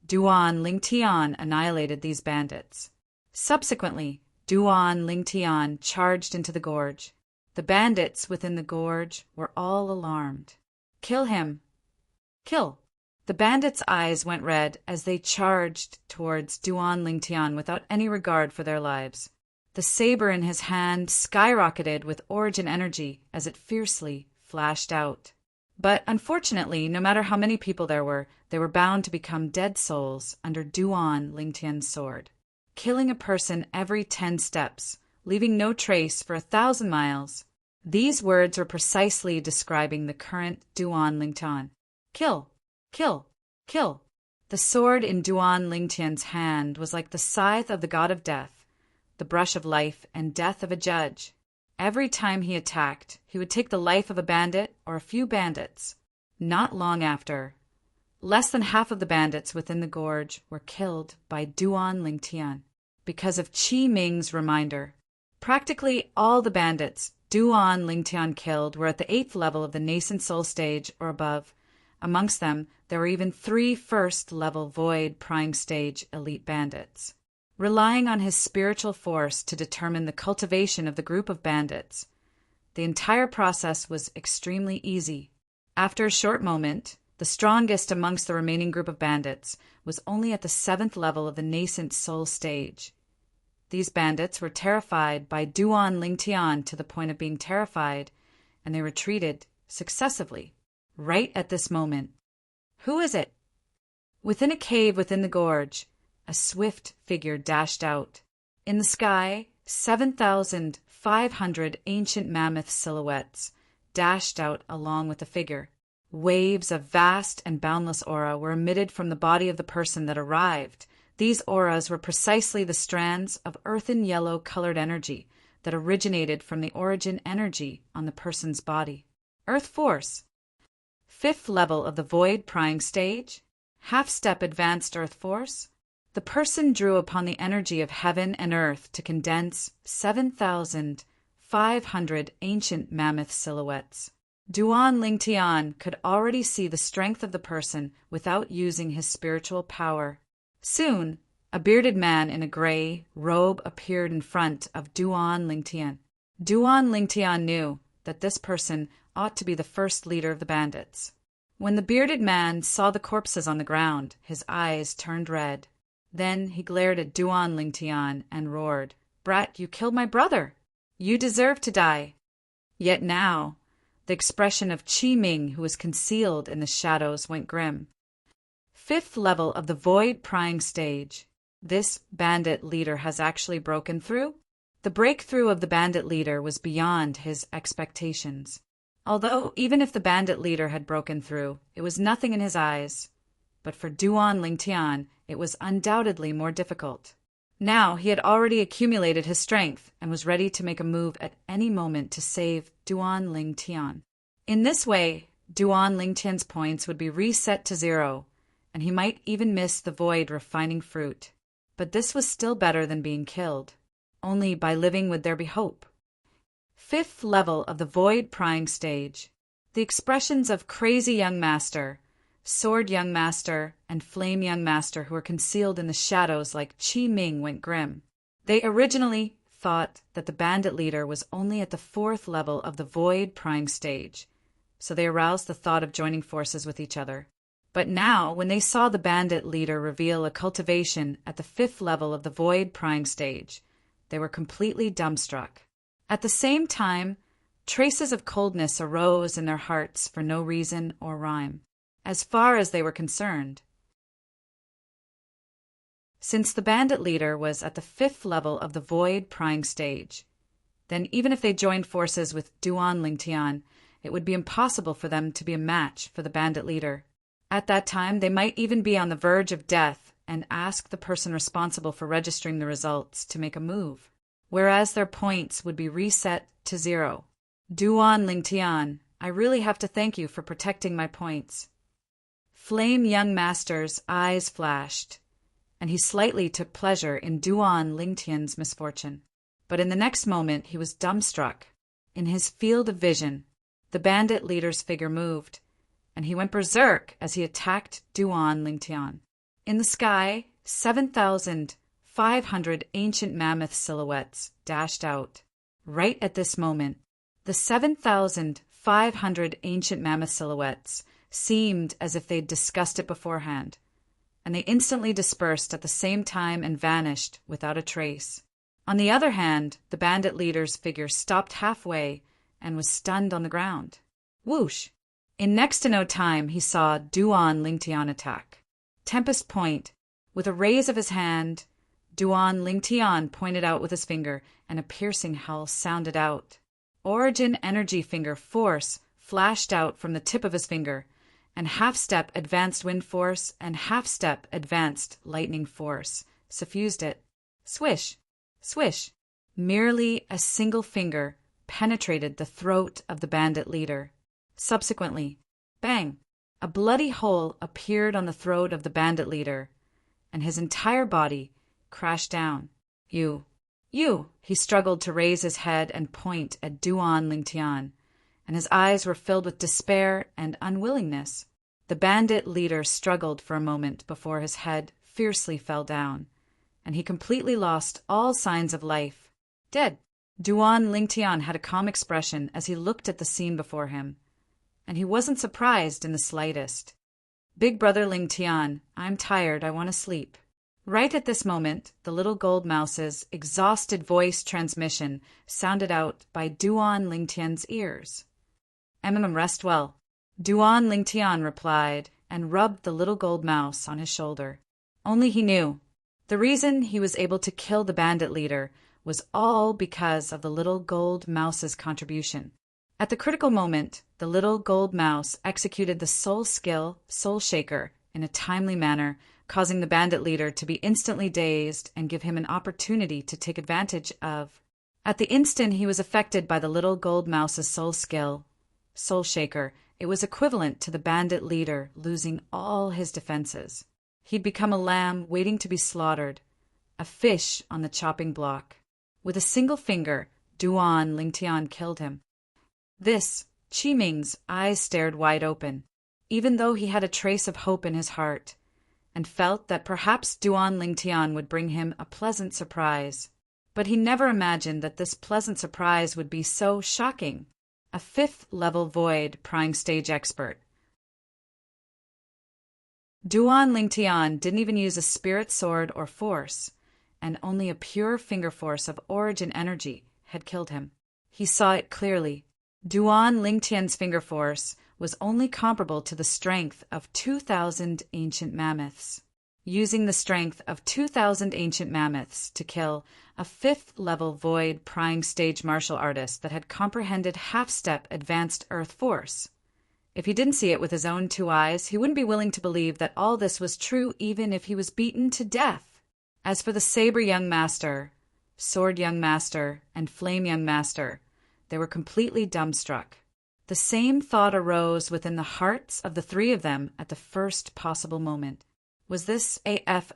Duan Lingtian annihilated these bandits. Subsequently, Duan Lingtian charged into the gorge. The bandits within the gorge were all alarmed. Kill him! Kill! The bandits' eyes went red as they charged towards Duan Lingtian without any regard for their lives. The saber in his hand skyrocketed with origin energy as it fiercely flashed out. But unfortunately, no matter how many people there were, they were bound to become dead souls under Duan Lingtian's sword. Killing a person every 10 steps, leaving no trace for 1,000 miles. These words were precisely describing the current Duan Lingtian. Kill! Kill! Kill! The sword in Duan Lingtian's hand was like the scythe of the god of death, the brush of life and death of a judge. Every time he attacked, he would take the life of a bandit or a few bandits. Not long after, less than half of the bandits within the gorge were killed by Duan Lingtian because of Qi Ming's reminder. Practically all the bandits Duan Lingtian killed were at the 8th level of the nascent soul stage or above. Amongst them, there were even 3 first-level Void Prying Stage elite bandits. relying on his spiritual force to determine the cultivation of the group of bandits. The entire process was extremely easy. After a short moment, the strongest amongst the remaining group of bandits was only at the 7th level of the nascent soul stage. These bandits were terrified by Duan Lingtian to the point of being terrified, and they retreated successively, right at this moment. Who is it? Within a cave within the gorge, a swift figure dashed out. In the sky, 7,500 ancient mammoth silhouettes dashed out along with the figure. Waves of vast and boundless aura were emitted from the body of the person that arrived. These auras were precisely the strands of earthen yellow-colored energy that originated from the origin energy on the person's body. Earth force. 5th level of the void prying stage. Half-step advanced earth force. The person drew upon the energy of heaven and earth to condense 7,500 ancient mammoth silhouettes. Duan Lingtian could already see the strength of the person without using his spiritual power. Soon, a bearded man in a gray robe appeared in front of Duan Lingtian. Duan Lingtian knew that this person ought to be the first leader of the bandits. When the bearded man saw the corpses on the ground, his eyes turned red. Then he glared at Duan Lingtian and roared, "Brat, you killed my brother! You deserve to die!" Yet now, the expression of Qi Ming, who was concealed in the shadows, went grim. 5th level of the void prying stage. This bandit leader has actually broken through? The breakthrough of the bandit leader was beyond his expectations. Although, even if the bandit leader had broken through, it was nothing in his eyes. But for Duan Lingtian, it was undoubtedly more difficult. Now he had already accumulated his strength and was ready to make a move at any moment to save Duan Lingtian. In this way, Duan Lingtian's points would be reset to 0, and he might even miss the void refining fruit. But this was still better than being killed. Only by living would there be hope. 5th level of the void prying stage. The expressions of Crazy Young Master, Sword Young Master, and Flame Young Master, who were concealed in the shadows like Qi Ming, went grim. They originally thought that the bandit leader was only at the 4th level of the void prying stage, so they aroused the thought of joining forces with each other. But now, when they saw the bandit leader reveal a cultivation at the 5th level of the void prying stage, they were completely dumbstruck. At the same time, traces of coldness arose in their hearts for no reason or rhyme, as far as they were concerned. Since the bandit leader was at the 5th level of the void prying stage, then even if they joined forces with Duan Lingtian, it would be impossible for them to be a match for the bandit leader. At that time, they might even be on the verge of death and ask the person responsible for registering the results to make a move, whereas their points would be reset to 0. Duan Lingtian, I really have to thank you for protecting my points. Flame Young Master's eyes flashed, and he slightly took pleasure in Duan Lingtian's misfortune. But in the next moment he was dumbstruck. In his field of vision, the bandit leader's figure moved, and he went berserk as he attacked Duan Lingtian. In the sky, 7,500 ancient mammoth silhouettes dashed out. Right at this moment, the 7,500 ancient mammoth silhouettes seemed as if they'd discussed it beforehand, and they instantly dispersed at the same time and vanished without a trace. On the other hand, the bandit leader's figure stopped halfway and was stunned on the ground. Whoosh! In next to no time, he saw Duan Lingtian attack. Tempest Point. With a raise of his hand, Duan Lingtian pointed out with his finger, and a piercing howl sounded out. Origin Energy Finger Force flashed out from the tip of his finger, and half-step Advanced Wind Force and half-step Advanced Lightning Force suffused it. Swish! Swish! Merely a single finger penetrated the throat of the bandit leader. Subsequently, bang! A bloody hole appeared on the throat of the bandit leader, and his entire body crashed down. You! He struggled to raise his head and point at Duan Lingtian, and his eyes were filled with despair and unwillingness. The bandit leader struggled for a moment before his head fiercely fell down, and he completely lost all signs of life. Dead. Duan Lingtian had a calm expression as he looked at the scene before him, and he wasn't surprised in the slightest. Big brother Lingtian, I'm tired, I want to sleep. Right at this moment, the little gold mouse's exhausted voice transmission sounded out by Duan Lingtian's ears. Rest well. Duan Lingtian replied and rubbed the little gold mouse on his shoulder. Only he knew. The reason he was able to kill the bandit leader was all because of the little gold mouse's contribution. At the critical moment, the little gold mouse executed the soul skill, Soul Shaker, in a timely manner, causing the bandit leader to be instantly dazed and give him an opportunity to take advantage of. At the instant he was affected by the little gold mouse's soul skill, Soul Shaker, it was equivalent to the bandit leader losing all his defenses. He'd become a lamb waiting to be slaughtered, a fish on the chopping block. With a single finger, Duan Lingtian killed him. Qi Ming's eyes stared wide open, even though he had a trace of hope in his heart, and felt that perhaps Duan Lingtian would bring him a pleasant surprise. But he never imagined that this pleasant surprise would be so shocking. A 5th-level void prying stage expert. Duan Lingtian didn't even use a spirit sword or force, and only a pure finger force of origin energy had killed him. He saw it clearly. Duan Lingtian's finger force was only comparable to the strength of 2,000 ancient mammoths. Using the strength of 2,000 ancient mammoths to kill a 5th-level void prying stage martial artist that had comprehended half-step advanced earth force. If he didn't see it with his own 2 eyes, he wouldn't be willing to believe that all this was true even if he was beaten to death. As for the Saber Young Master, Sword Young Master, and Flame Young Master, they were completely dumbstruck. The same thought arose within the hearts of the 3 of them at the first possible moment. Was this a F**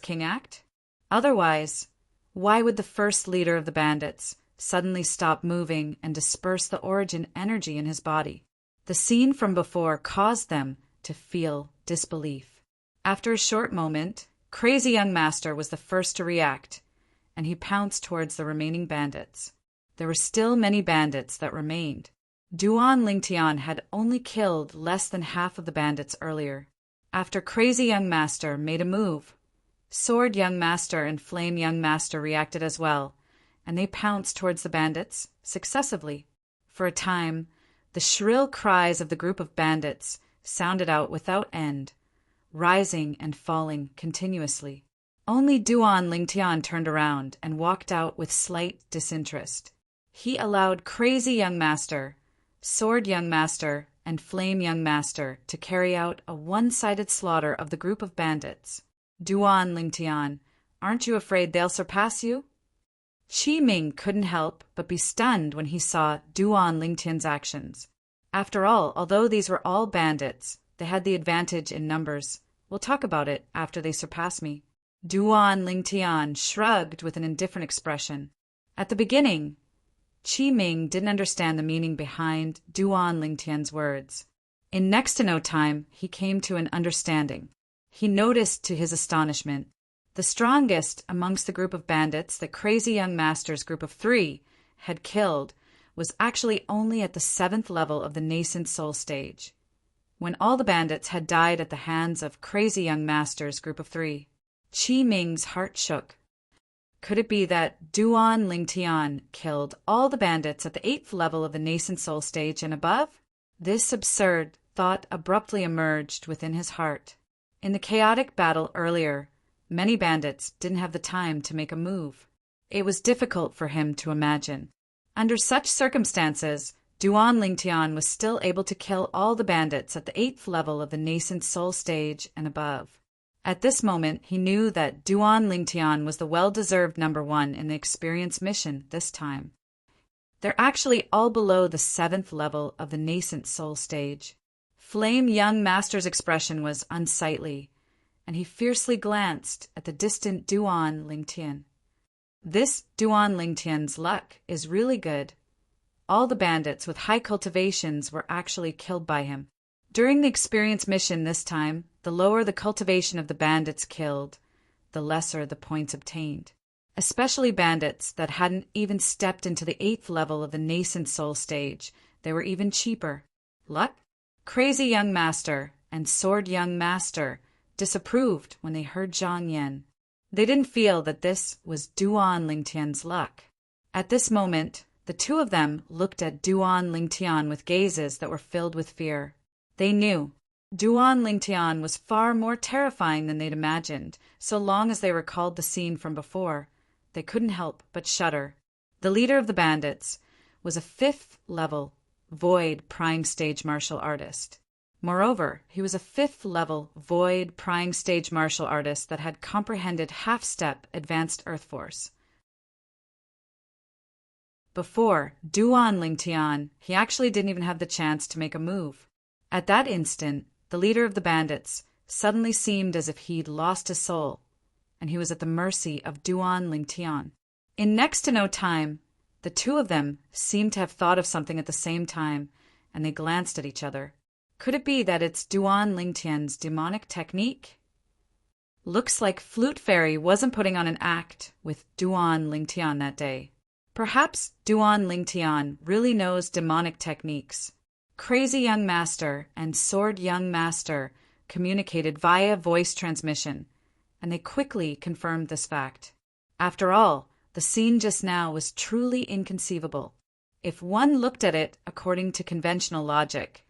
King act? Otherwise, why would the first leader of the bandits suddenly stop moving and disperse the origin energy in his body? The scene from before caused them to feel disbelief. After a short moment, Crazy Young Master was the first to react, and he pounced towards the remaining bandits. There were still many bandits that remained. Duan Lingtian had only killed less than half of the bandits earlier. After Crazy Young Master made a move, Sword Young Master and Flame Young Master reacted as well, and they pounced towards the bandits successively. For a time, the shrill cries of the group of bandits sounded out without end, rising and falling continuously. Only Duan Lingtian turned around and walked out with slight disinterest. He allowed Crazy Young Master, Sword Young Master, and Flame Young Master to carry out a one-sided slaughter of the group of bandits. Duan Lingtian, aren't you afraid they'll surpass you? Qi Ming couldn't help but be stunned when he saw Duan Lingtian's actions. After all, although these were all bandits, they had the advantage in numbers. We'll talk about it after they surpass me. Duan Lingtian shrugged with an indifferent expression. At the beginning, Qi Ming didn't understand the meaning behind Duan Lingtian's words. In next to no time, he came to an understanding. He noticed to his astonishment, the strongest amongst the group of bandits that Crazy Young Master's group of 3 had killed was actually only at the 7th level of the nascent soul stage, when all the bandits had died at the hands of Crazy Young Master's group of 3. Qi Ming's heart shook. Could it be that Duan Lingtian killed all the bandits at the 8th level of the nascent soul stage and above? This absurd thought abruptly emerged within his heart. In the chaotic battle earlier, many bandits didn't have the time to make a move. It was difficult for him to imagine. Under such circumstances, Duan Lingtian was still able to kill all the bandits at the 8th level of the nascent soul stage and above. At this moment, he knew that Duan Lingtian was the well-deserved number 1 in the experience mission this time. They're actually all below the 7th level of the nascent soul stage. Flame Young Master's expression was unsightly, and he fiercely glanced at the distant Duan Lingtian. This Duan Lingtian's luck is really good. All the bandits with high cultivations were actually killed by him. During the experience mission this time, the lower the cultivation of the bandits killed, the lesser the points obtained. Especially bandits that hadn't even stepped into the 8th level of the nascent soul stage. They were even cheaper. Luck? Crazy young master and sword young master disapproved when they heard Zhang Yan. They didn't feel that this was Duan Lingtian's luck. At this moment, the two of them looked at Duan Lingtian with gazes that were filled with fear. They knew Duan Lingtian was far more terrifying than they'd imagined. So long as they recalled the scene from before, they couldn't help but shudder. The leader of the bandits was a 5th level Void Prying Stage martial artist. Moreover, he was a 5th level Void Prying Stage martial artist that had comprehended half-step advanced Earth Force. Before Duan Lingtian, he actually didn't even have the chance to make a move. At that instant, the leader of the bandits suddenly seemed as if he'd lost his soul, and he was at the mercy of Duan Lingtian. In next to no time, the two of them seemed to have thought of something at the same time, and they glanced at each other. Could it be that it's Duan Lingtian's demonic technique? Looks like Flute Fairy wasn't putting on an act with Duan Lingtian that day. Perhaps Duan Lingtian really knows demonic techniques. Crazy young master and sword young master communicated via voice transmission, and they quickly confirmed this fact. After all, the scene just now was truly inconceivable. If one looked at it according to conventional logic,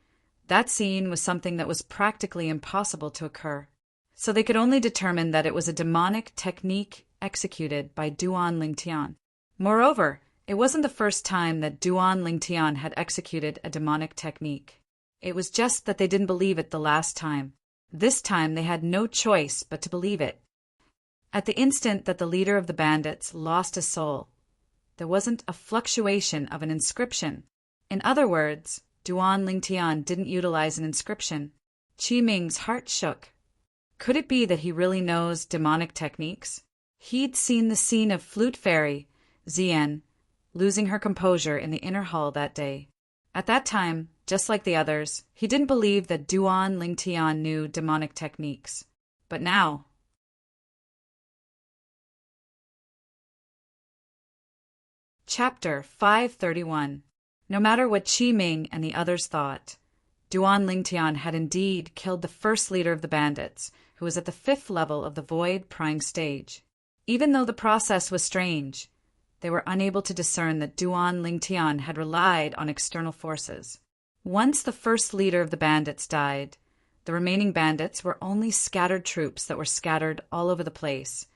that scene was something that was practically impossible to occur. So they could only determine that it was a demonic technique executed by Duan Lingtian. Moreover, it wasn't the first time that Duan Lingtian had executed a demonic technique. It was just that they didn't believe it the last time. This time they had no choice but to believe it. At the instant that the leader of the bandits lost his soul, there wasn't a fluctuation of an inscription. In other words, Duan Lingtian didn't utilize an inscription. Qi Ming's heart shook. Could it be that he really knows demonic techniques? He'd seen the scene of Flute Fairy, Zian, losing her composure in the inner hall that day. At that time, just like the others, he didn't believe that Duan Lingtian knew demonic techniques. But now... Chapter 531. No matter what Qi Ming and the others thought, Duan Lingtian had indeed killed the first leader of the bandits, who was at the 5th level of the Void Prying Stage. Even though the process was strange, they were unable to discern that Duan Lingtian had relied on external forces. Once the first leader of the bandits died, the remaining bandits were only scattered troops that were scattered all over the place,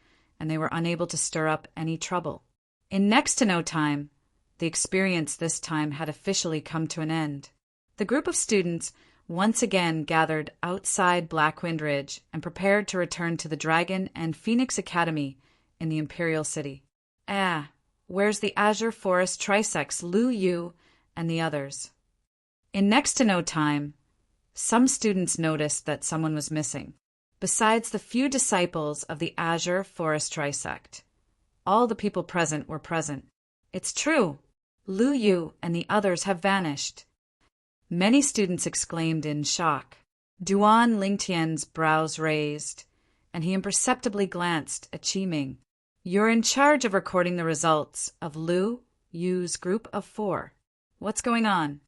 and they were unable to stir up any trouble. In next to no time, the experience this time had officially come to an end. The group of students once again gathered outside Blackwind Ridge and prepared to return to the Dragon and Phoenix Academy in the Imperial City. Where's the Azure Forest Trisects, Lu Yu, and the others? In next to no time, some students noticed that someone was missing. Besides the few disciples of the Azure Forest Trisect, all the people present were present. It's true, Lu Yu and the others have vanished. Many students exclaimed in shock. Duan Lingtian's brows raised, and he imperceptibly glanced at Qi Ming. You're in charge of recording the results of Lu Yu's group of 4. What's going on?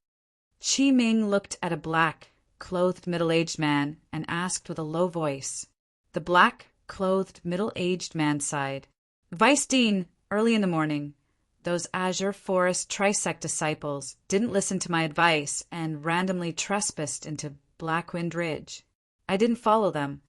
Qi Ming looked at a black-clothed middle-aged man and asked with a low voice. The black-clothed middle-aged man sighed. Vice Dean, early in the morning, those Azure Forest Trisect disciples didn't listen to my advice and randomly trespassed into Blackwind Ridge. I didn't follow them.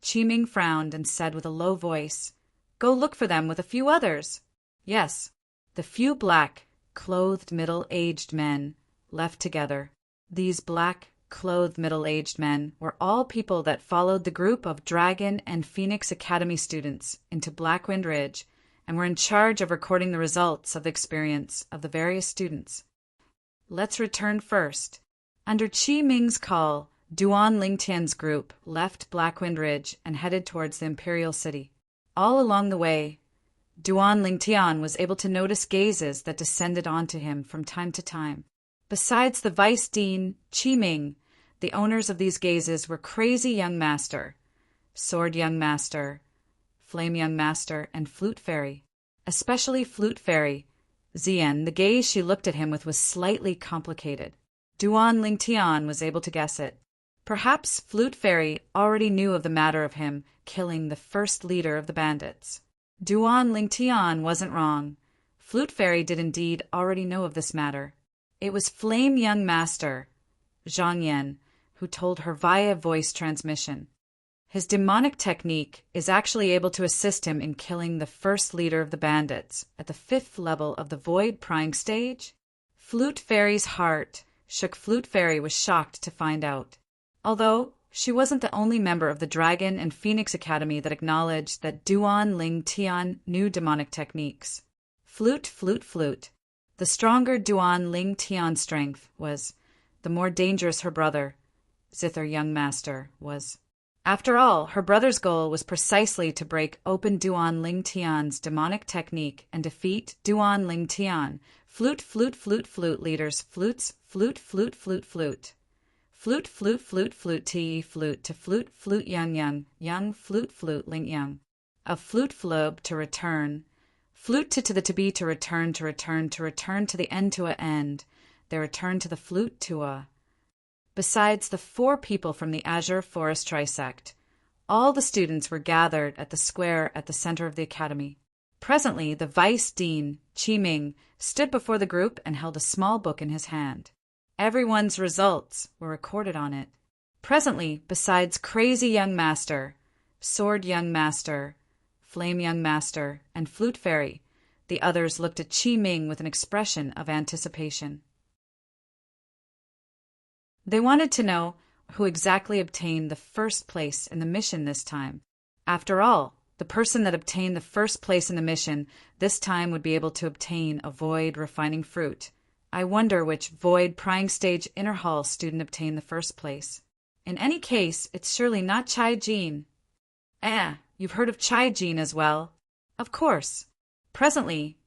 Qi Ming frowned and said with a low voice, Go look for them with a few others. Yes, the few black-clothed middle-aged men left together. These black-clothed middle-aged men were all people that followed the group of Dragon and Phoenix Academy students into Blackwind Ridge and were in charge of recording the results of the experience of the various students. Let's return first. Under Qi Ming's call, Duan Lingtian's group left Blackwind Ridge and headed towards the Imperial City. All along the way, Duan Lingtian was able to notice gazes that descended onto him from time to time. Besides the Vice Dean, Qi Ming, the owners of these gazes were Crazy Young Master, Sword Young Master, Flame Young Master, and Flute Fairy. Especially Flute Fairy. Zien, the gaze she looked at him with was slightly complicated. Duan Lingtian was able to guess it. Perhaps Flute Fairy already knew of the matter of him killing the first leader of the bandits. Duan Lingtian wasn't wrong. Flute Fairy did indeed already know of this matter. It was Flame Young Master, Zhang Yan, who told her via voice transmission. His demonic technique is actually able to assist him in killing the first leader of the bandits at the 5th level of the Void Prying stage. Flute Fairy's heart shook. Flute Fairy was shocked to find out. Although she wasn't the only member of the Dragon and Phoenix Academy that acknowledged that Duan Lingtian knew demonic techniques. Flute. The stronger Duan Lingtian's strength was, the more dangerous her brother, Zither Young Master, was. After all, her brother's goal was precisely to break open Duan Lingtian's demonic technique and defeat Duan Lingtian. Flute leaders. Flutes. Flute. Flute to flute young flute ling young. A flute flobe to return. Flute to the to be to return to the end to a end. They return to the flute to a. Besides the 4 people from the Azure Forest Trisect, all the students were gathered at the square at the center of the academy. Presently, the vice dean, Qi Ming, stood before the group and held a small book in his hand. Everyone's results were recorded on it. Presently, besides Crazy Young Master, Sword Young Master, Flame Young Master, and Flute Fairy, the others looked at Qi Ming with an expression of anticipation. They wanted to know who exactly obtained the first place in the mission this time. After all, the person that obtained the first place in the mission this time would be able to obtain a void refining fruit. I wonder which void prying stage inner hall student obtained the first place. In any case, it's surely not Chai Jin. You've heard of Chai Jin as well. Of course. Presently,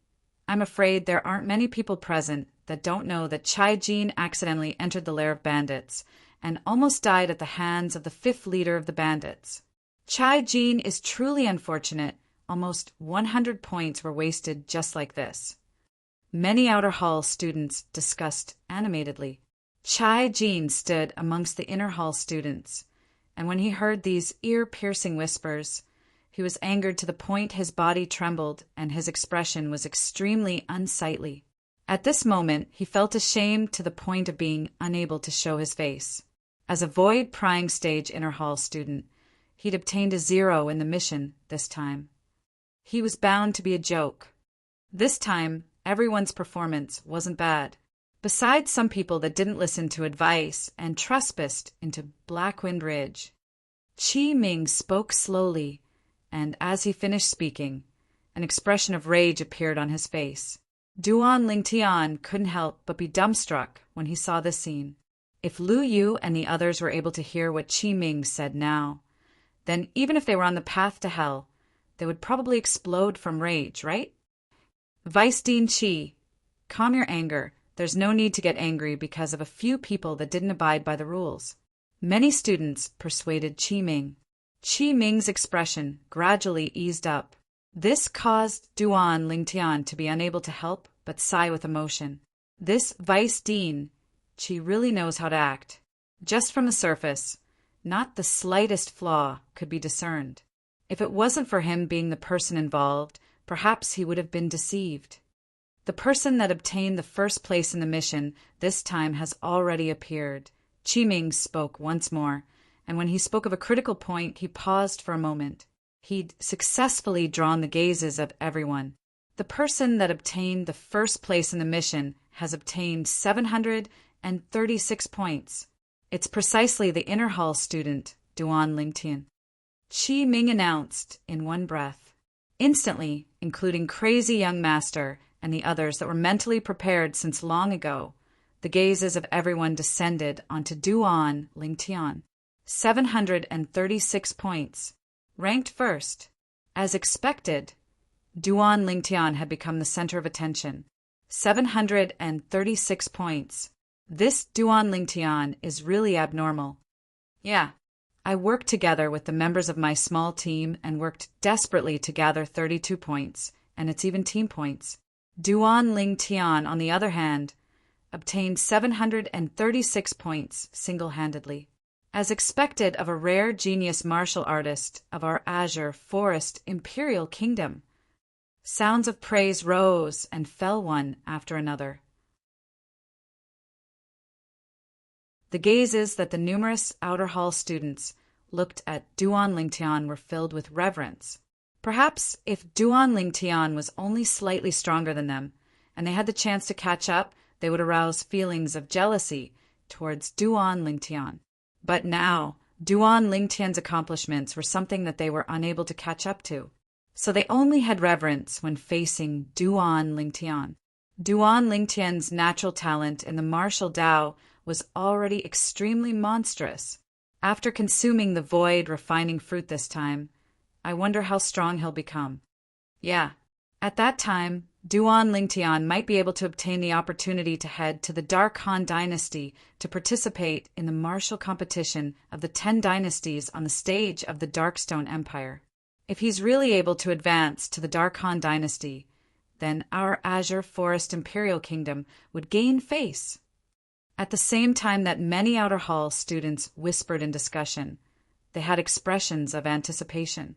I'm afraid there aren't many people present that don't know that Chai Jin accidentally entered the lair of bandits and almost died at the hands of the 5th leader of the bandits. Chai Jin is truly unfortunate. Almost 100 points were wasted just like this. Many outer hall students discussed animatedly. Chai Jin stood amongst the inner hall students, and when he heard these ear-piercing whispers, he was angered to the point his body trembled and his expression was extremely unsightly. At this moment, he felt ashamed to the point of being unable to show his face. As a void prying stage inner hall student, he'd obtained a 0 in the mission this time. He was bound to be a joke. This time, everyone's performance wasn't bad. Besides some people that didn't listen to advice and trespassed into Blackwind Ridge. Qi Ming spoke slowly, and as he finished speaking, an expression of rage appeared on his face. Duan Lingtian couldn't help but be dumbstruck when he saw this scene. If Lu Yu and the others were able to hear what Qi Ming said now, then even if they were on the path to hell, they would probably explode from rage, right? Vice Dean Qi, calm your anger. There's no need to get angry because of a few people that didn't abide by the rules. Many students persuaded Qi Ming. Qi Ming's expression gradually eased up. This caused Duan Lingtian to be unable to help but sigh with emotion. This Vice Dean, Qi really knows how to act. Just from the surface, not the slightest flaw could be discerned. If it wasn't for him being the person involved, perhaps he would have been deceived. The person that obtained the first place in the mission this time has already appeared. Qi Ming spoke once more, and when he spoke of a critical point, he paused for a moment. He'd successfully drawn the gazes of everyone. The person that obtained the first place in the mission has obtained 736 points. It's precisely the inner hall student, Duan Lingtian. Qi Ming announced in one breath. Instantly, including Crazy Young Master and the others that were mentally prepared since long ago, the gazes of everyone descended onto Duan Lingtian. 736 points. Ranked first. As expected, Duan Lingtian had become the center of attention. 736 points. This Duan Lingtian is really abnormal. Yeah, I worked together with the members of my small team and worked desperately to gather 32 points, and it's even team points. Duan Ling Tian, on the other hand, obtained 736 points single-handedly. As expected of a rare genius martial artist of our Azure Forest Imperial Kingdom, sounds of praise rose and fell one after another. The gazes that the numerous outer hall students looked at Duan Lingtian were filled with reverence. Perhaps if Duan Lingtian was only slightly stronger than them, and they had the chance to catch up, they would arouse feelings of jealousy towards Duan Lingtian. But now, Duan Lingtian's accomplishments were something that they were unable to catch up to, so they only had reverence when facing Duan Lingtian. Duan Lingtian's natural talent in the martial Dao was already extremely monstrous. After consuming the void refining fruit this time, I wonder how strong he'll become. Yeah, at that time, Duan Lingtian might be able to obtain the opportunity to head to the Dark Han Dynasty to participate in the martial competition of the 10 dynasties on the stage of the Darkstone Empire. If he's really able to advance to the Dark Han Dynasty, then our Azure Forest Imperial Kingdom would gain face. At the same time that many Outer Hall students whispered in discussion, they had expressions of anticipation.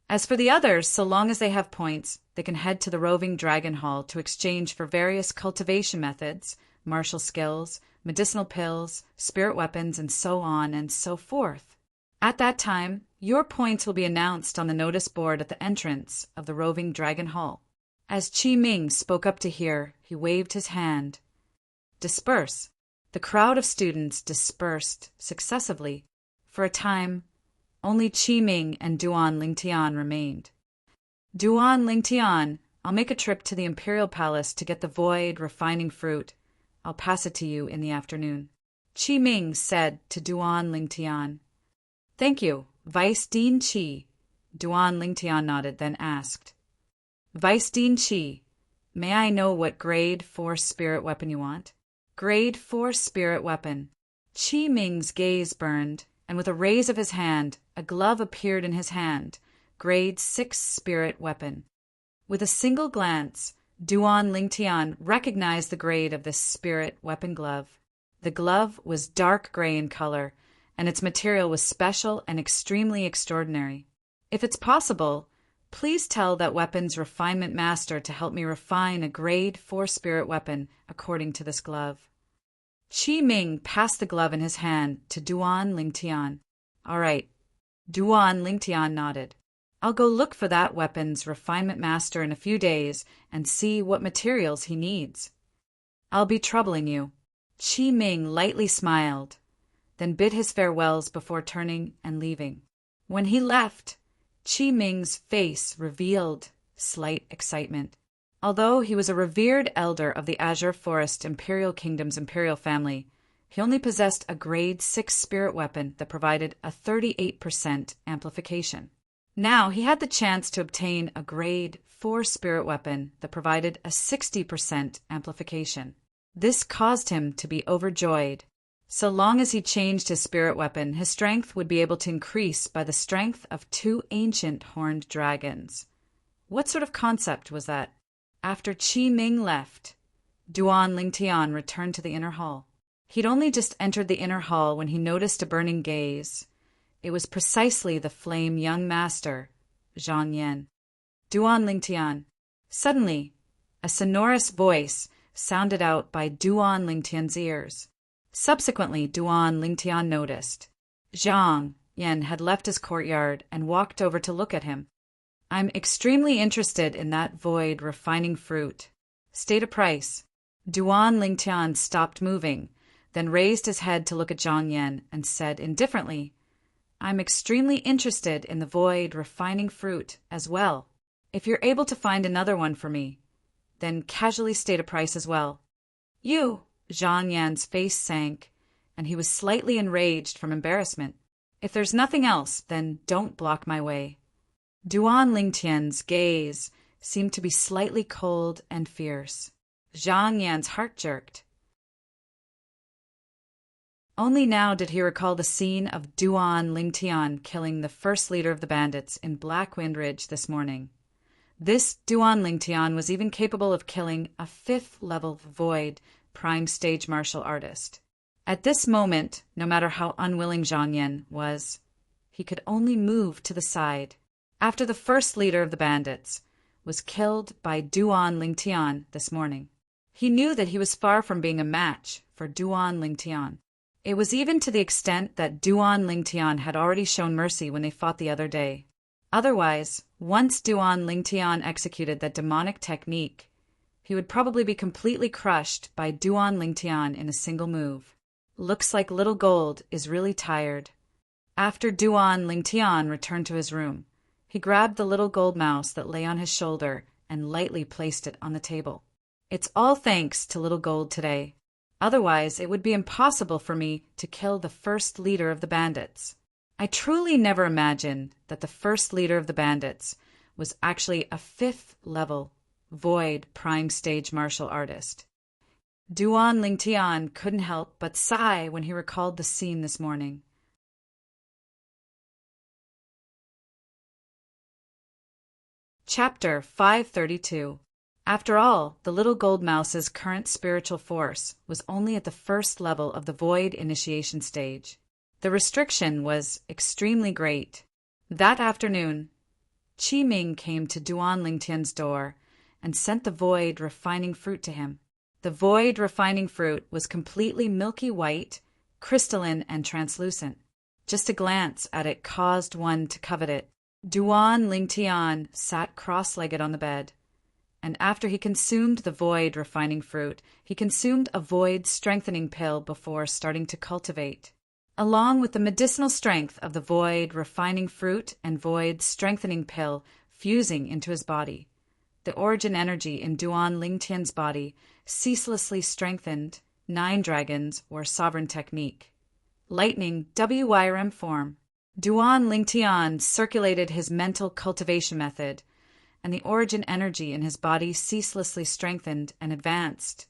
As for the others, so long as they have points, they can head to the Roving Dragon Hall to exchange for various cultivation methods, martial skills, medicinal pills, spirit weapons, and so on and so forth. At that time, your points will be announced on the notice board at the entrance of the Roving Dragon Hall. As Qi Ming spoke up to hear, he waved his hand. Disperse. The crowd of students dispersed successively. For a time, only Qi Ming and Duan Lingtian remained. Duan Lingtian, I'll make a trip to the Imperial Palace to get the void refining fruit. I'll pass it to you in the afternoon. Qi Ming said to Duan Lingtian. Thank you, Vice Dean Qi. Duan Lingtian nodded, then asked. Vice Dean Qi, may I know what grade 4 spirit weapon you want? Grade 4 spirit weapon. Qi Ming's gaze burned, and with a raise of his hand, a glove appeared in his hand, grade 6 spirit weapon. With a single glance, Duan Lingtian recognized the grade of this spirit weapon glove. The glove was dark gray in color, and its material was special and extremely extraordinary. If it's possible, please tell that weapon's refinement master to help me refine a grade 4 spirit weapon according to this glove. Qi Ming passed the glove in his hand to Duan Lingtian. All right. Duan Lingtian nodded. I'll go look for that weapon's refinement master in a few days and see what materials he needs. I'll be troubling you. Qi Ming lightly smiled, then bid his farewells before turning and leaving. When he left, Qi Ming's face revealed slight excitement. Although he was a revered elder of the Azure Forest Imperial Kingdom's imperial family, he only possessed a grade 6 spirit weapon that provided a 38% amplification. Now he had the chance to obtain a grade 4 spirit weapon that provided a 60% amplification. This caused him to be overjoyed. So long as he changed his spirit weapon, his strength would be able to increase by the strength of 2 ancient horned dragons. What sort of concept was that? After Qi Ming left, Duan Lingtian returned to the inner hall. He'd only just entered the inner hall when he noticed a burning gaze. It was precisely the flame young master, Zhang Yan. Duan Lingtian. Suddenly, a sonorous voice sounded out by Duan Lingtian's ears. Subsequently, Duan Lingtian noticed. Zhang Yan had left his courtyard and walked over to look at him. I'm extremely interested in that void refining fruit. State a price. Duan Lingtian stopped moving, then raised his head to look at Zhang Yan and said indifferently, I'm extremely interested in the void refining fruit as well. If you're able to find another one for me, then casually state a price as well. You! Zhang Yan's face sank, and he was slightly enraged from embarrassment. If there's nothing else, then don't block my way. Duan Lingtian's gaze seemed to be slightly cold and fierce. Zhang Yan's heart jerked. Only now did he recall the scene of Duan Lingtian killing the first leader of the bandits in Black Wind Ridge this morning. This Duan Lingtian was even capable of killing a 5th-level Void Prime Stage martial artist. At this moment, no matter how unwilling Zhang Yan was, he could only move to the side. After the first leader of the bandits was killed by Duan Lingtian this morning, he knew that he was far from being a match for Duan Lingtian. It was even to the extent that Duan Lingtian had already shown mercy when they fought the other day. Otherwise, once Duan Lingtian executed that demonic technique, he would probably be completely crushed by Duan Lingtian in a single move. Looks like Little Gold is really tired. After Duan Lingtian returned to his room, he grabbed the little gold mouse that lay on his shoulder and lightly placed it on the table. It's all thanks to Little Gold today. Otherwise, it would be impossible for me to kill the first leader of the bandits. I truly never imagined that the first leader of the bandits was actually a 5th-level Void Prime Stage martial artist. Duan Lingtian couldn't help but sigh when he recalled the scene this morning. Chapter 532. After all, the little gold mouse's current spiritual force was only at the first level of the Void initiation stage. The restriction was extremely great. That afternoon, Qi Ming came to Duan Lingtian's door and sent the Void refining fruit to him. The Void refining fruit was completely milky white, crystalline, and translucent. Just a glance at it caused one to covet it. Duan Lingtian sat cross-legged on the bed, and after he consumed the Void refining fruit, he consumed a Void strengthening pill before starting to cultivate. Along with the medicinal strength of the Void refining fruit and Void strengthening pill fusing into his body, the origin energy in Duan Lingtian's body ceaselessly strengthened 9 dragons or sovereign technique. Lightning WYRM form. Duan Lingtian circulated his mental cultivation method, and the origin energy in his body ceaselessly strengthened and advanced,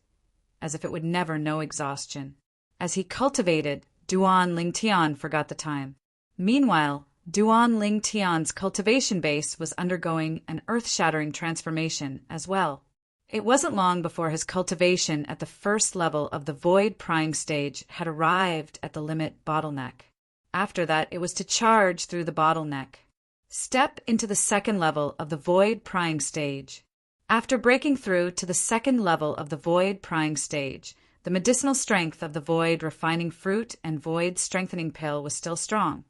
as if it would never know exhaustion. As he cultivated, Duan Lingtian forgot the time. Meanwhile, Duan Lingtian's cultivation base was undergoing an earth-shattering transformation as well. It wasn't long before his cultivation at the first level of the Void Prime stage had arrived at the limit bottleneck. After that, it was to charge through the bottleneck. Step into the second level of the Void Prime stage. After breaking through to the second level of the Void Prime stage, the medicinal strength of the Void refining fruit and Void strengthening pill was still strong,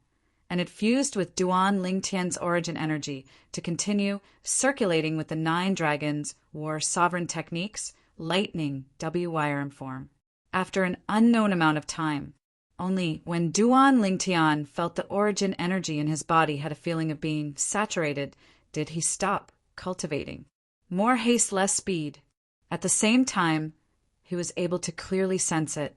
and it fused with Duan Lingtian's origin energy to continue circulating with the 9 dragons war sovereign techniques, lightning WYRM form. After an unknown amount of time, only when Duan Lingtian felt the origin energy in his body had a feeling of being saturated did he stop cultivating. More haste, less speed. At the same time, he was able to clearly sense it.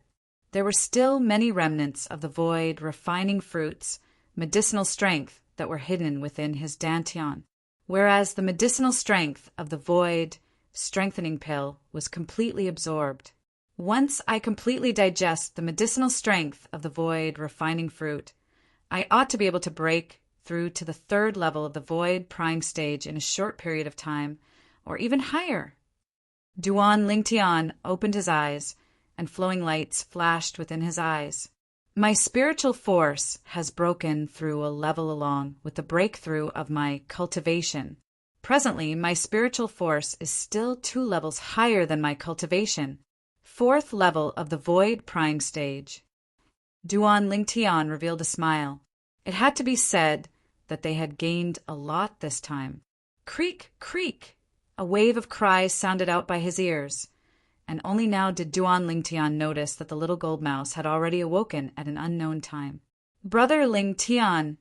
There were still many remnants of the Void refining fruits, medicinal strength that were hidden within his dantian, whereas the medicinal strength of the Void strengthening pill was completely absorbed. Once I completely digest the medicinal strength of the Void refining fruit, I ought to be able to break through to the 3rd level of the Void Prime stage in a short period of time, or even higher. Duan Lingtian opened his eyes, and flowing lights flashed within his eyes. My spiritual force has broken through a level along with the breakthrough of my cultivation. Presently, my spiritual force is still 2 levels higher than my cultivation. 4th level of the Void Prime stage. Duan Lingtian revealed a smile. It had to be said that they had gained a lot this time. Creak, creak! A wave of cries sounded out by his ears, and only now did Duan Lingtian notice that the little gold mouse had already awoken at an unknown time. Brother Lingtian,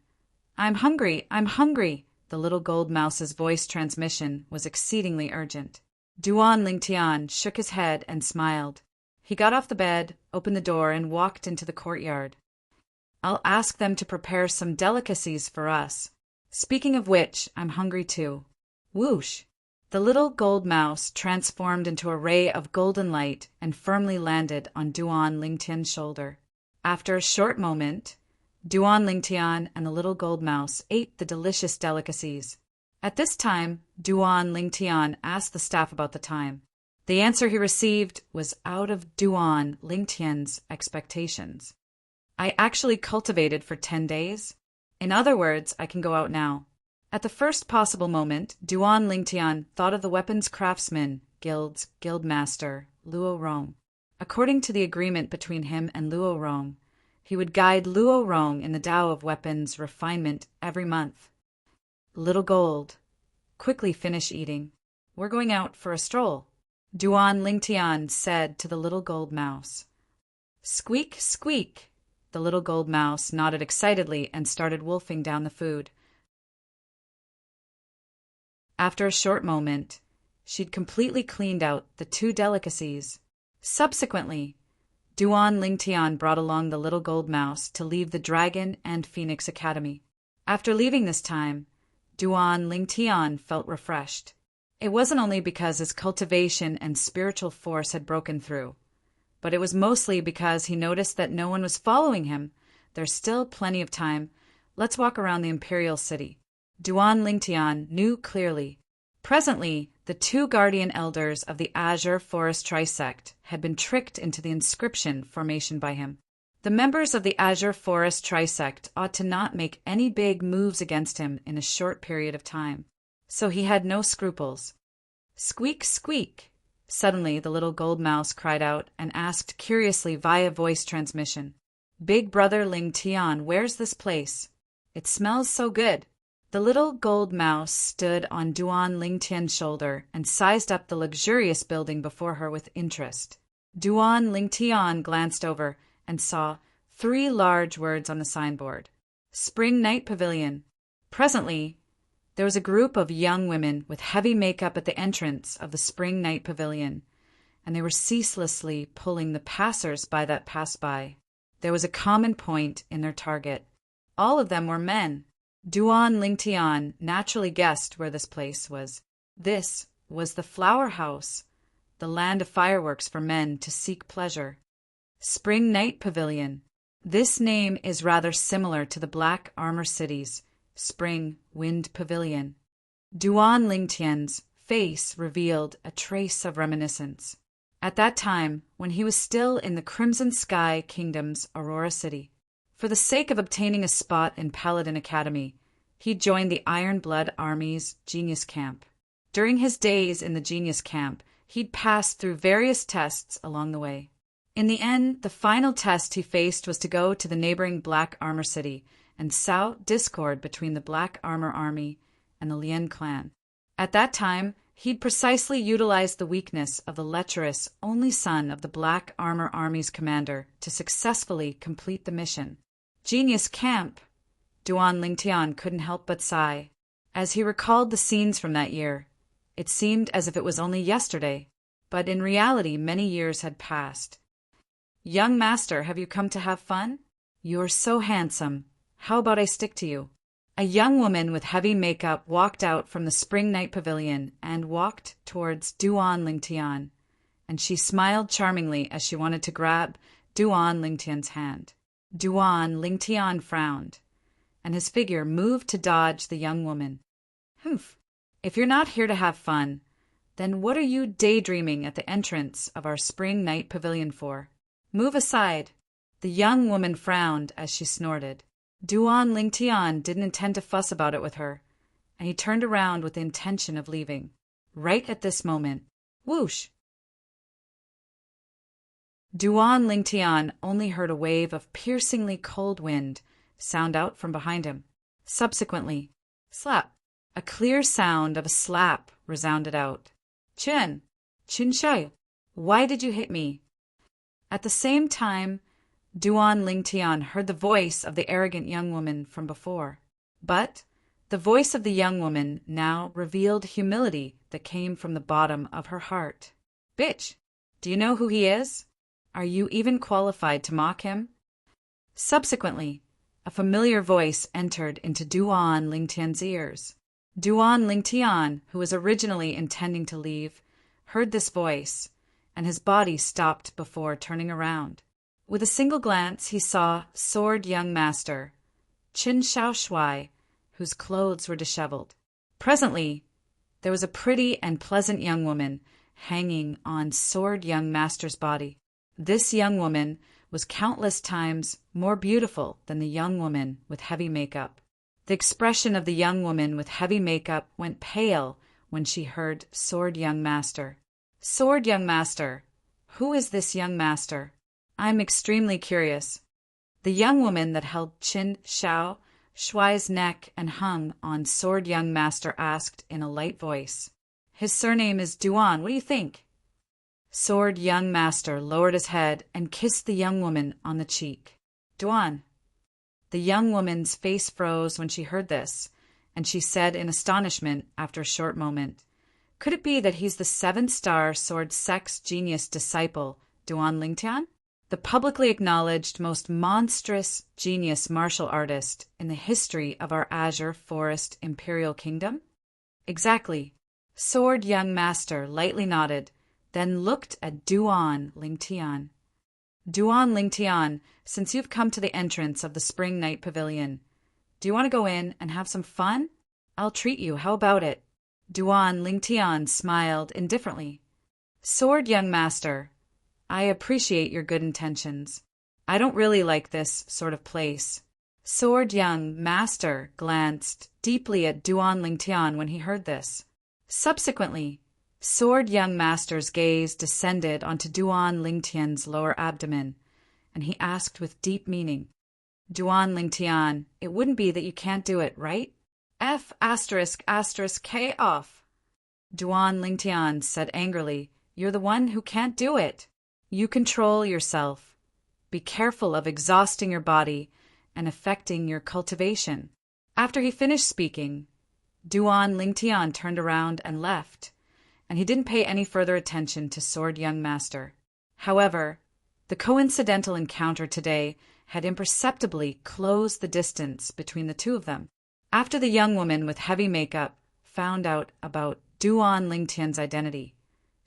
I'm hungry, I'm hungry! The little gold mouse's voice transmission was exceedingly urgent. Duan Lingtian shook his head and smiled. He got off the bed, opened the door, and walked into the courtyard. I'll ask them to prepare some delicacies for us. Speaking of which, I'm hungry too. Whoosh! The little gold mouse transformed into a ray of golden light and firmly landed on Duan Lingtian's shoulder. After a short moment, Duan Lingtian and the little gold mouse ate the delicious delicacies. At this time, Duan Lingtian asked the staff about the time. The answer he received was out of Duan Lingtian's expectations. I actually cultivated for 10 days. In other words, I can go out now. At the first possible moment, Duan Lingtian thought of the weapons craftsman guild's guildmaster, Luo Rong. According to the agreement between him and Luo Rong, he would guide Luo Rong in the Tao of weapons refinement every month. Little Gold, quickly finish eating. We're going out for a stroll, Duan Lingtian said to the little gold mouse. Squeak, squeak. The little gold mouse nodded excitedly and started wolfing down the food. After a short moment, she'd completely cleaned out the 2 delicacies. Subsequently, Duan Lingtian brought along the little gold mouse to leave the Dragon and Phoenix Academy. After leaving this time, Duan Lingtian felt refreshed. It wasn't only because his cultivation and spiritual force had broken through, but it was mostly because he noticed that no one was following him. There's still plenty of time. Let's walk around the imperial city. Duan Lingtian knew clearly. Presently, the 2 guardian elders of the Azure Forest Trisect had been tricked into the inscription formation by him. The members of the Azure Forest Trisect ought to not make any big moves against him in a short period of time. So he had no scruples. Squeak, squeak. Suddenly, the little gold mouse cried out and asked curiously via voice transmission, Big Brother Lingtian, where's this place? It smells so good. The little gold mouse stood on Duan Lingtian's shoulder and sized up the luxurious building before her with interest. Duan Lingtian glanced over and saw 3 large words on the signboard. Spring Night Pavilion. Presently, there was a group of young women with heavy makeup at the entrance of the Spring Night Pavilion, and they were ceaselessly pulling the passers-by that passed by. There was a common point in their target. All of them were men. Duan Lingtian naturally guessed where this place was. This was the Flower House, the land of fireworks for men to seek pleasure. Spring Night Pavilion. This name is rather similar to the Black Armor City's Spring Wind Pavilion. Duan Lingtian's face revealed a trace of reminiscence. At that time, when he was still in the Crimson Sky Kingdom's Aurora City. For the sake of obtaining a spot in Paladin Academy, he joined the Iron Blood Army's Genius Camp. During his days in the Genius Camp, he'd passed through various tests along the way. In the end, the final test he faced was to go to the neighboring Black Armor City and sow discord between the Black Armor Army and the Lien clan. At that time, he'd precisely utilized the weakness of the lecherous only son of the Black Armor Army's commander to successfully complete the mission. Genius Camp! Duan Lingtian couldn't help but sigh. As he recalled the scenes from that year, it seemed as if it was only yesterday, but in reality many years had passed. Young master, have you come to have fun? You're so handsome. How about I stick to you? A young woman with heavy makeup walked out from the Spring Night Pavilion and walked towards Duan Lingtian, and she smiled charmingly as she wanted to grab Duan Lingtian's hand. Duan Lingtian frowned, and his figure moved to dodge the young woman. Humph! If you're not here to have fun, then what are you daydreaming at the entrance of our Spring Night Pavilion for? Move aside. The young woman frowned as she snorted. Duan Lingtian didn't intend to fuss about it with her, and he turned around with the intention of leaving. Right at this moment, whoosh! Duan Lingtian only heard a wave of piercingly cold wind sound out from behind him. Subsequently, slap! A clear sound of a slap resounded out. Chen! Chin Shai! Why did you hit me? At the same time, Duan Lingtian heard the voice of the arrogant young woman from before. But the voice of the young woman now revealed humility that came from the bottom of her heart. Bitch! Do you know who he is? Are you even qualified to mock him? Subsequently, a familiar voice entered into Duan Lingtian's ears. Duan Lingtian, who was originally intending to leave, heard this voice, and his body stopped before turning around. With a single glance, he saw sword young master, Qin Shao Shuai, whose clothes were disheveled. Presently, there was a pretty and pleasant young woman hanging on sword young master's body. This young woman was countless times more beautiful than the young woman with heavy makeup. The expression of the young woman with heavy makeup went pale when she heard sword young master. Sword young master, who is this young master? I'm extremely curious. The young woman that held Qin Shao Shuai's neck and hung on sword young master asked in a light voice. His surname is Duan, what do you think? Sword young master lowered his head and kissed the young woman on the cheek. Duan. The young woman's face froze when she heard this, and she said in astonishment after a short moment, could it be that he's the 7-star sword sex genius disciple, Duan Lingtian? The publicly acknowledged most monstrous genius martial artist in the history of our Azure Forest Imperial Kingdom? Exactly. Sword young master lightly nodded, then looked at Duan Lingtian. Duan Lingtian, since you've come to the entrance of the Spring Night Pavilion, do you want to go in and have some fun? I'll treat you, how about it? Duan Lingtian smiled indifferently. Sword young master, I appreciate your good intentions. I don't really like this sort of place. Sword young master glanced deeply at Duan Lingtian when he heard this. Subsequently, sword young master's gaze descended onto Duan Lingtian's lower abdomen, and he asked with deep meaning, Duan Lingtian, it wouldn't be that you can't do it, right? F***K off. Duan Lingtian said angrily, you're the one who can't do it. You control yourself. Be careful of exhausting your body and affecting your cultivation. After he finished speaking, Duan Lingtian turned around and left, and he didn't pay any further attention to sword young master. However, the coincidental encounter today had imperceptibly closed the distance between the two of them. After the young woman with heavy makeup found out about Duan Lingtian's identity,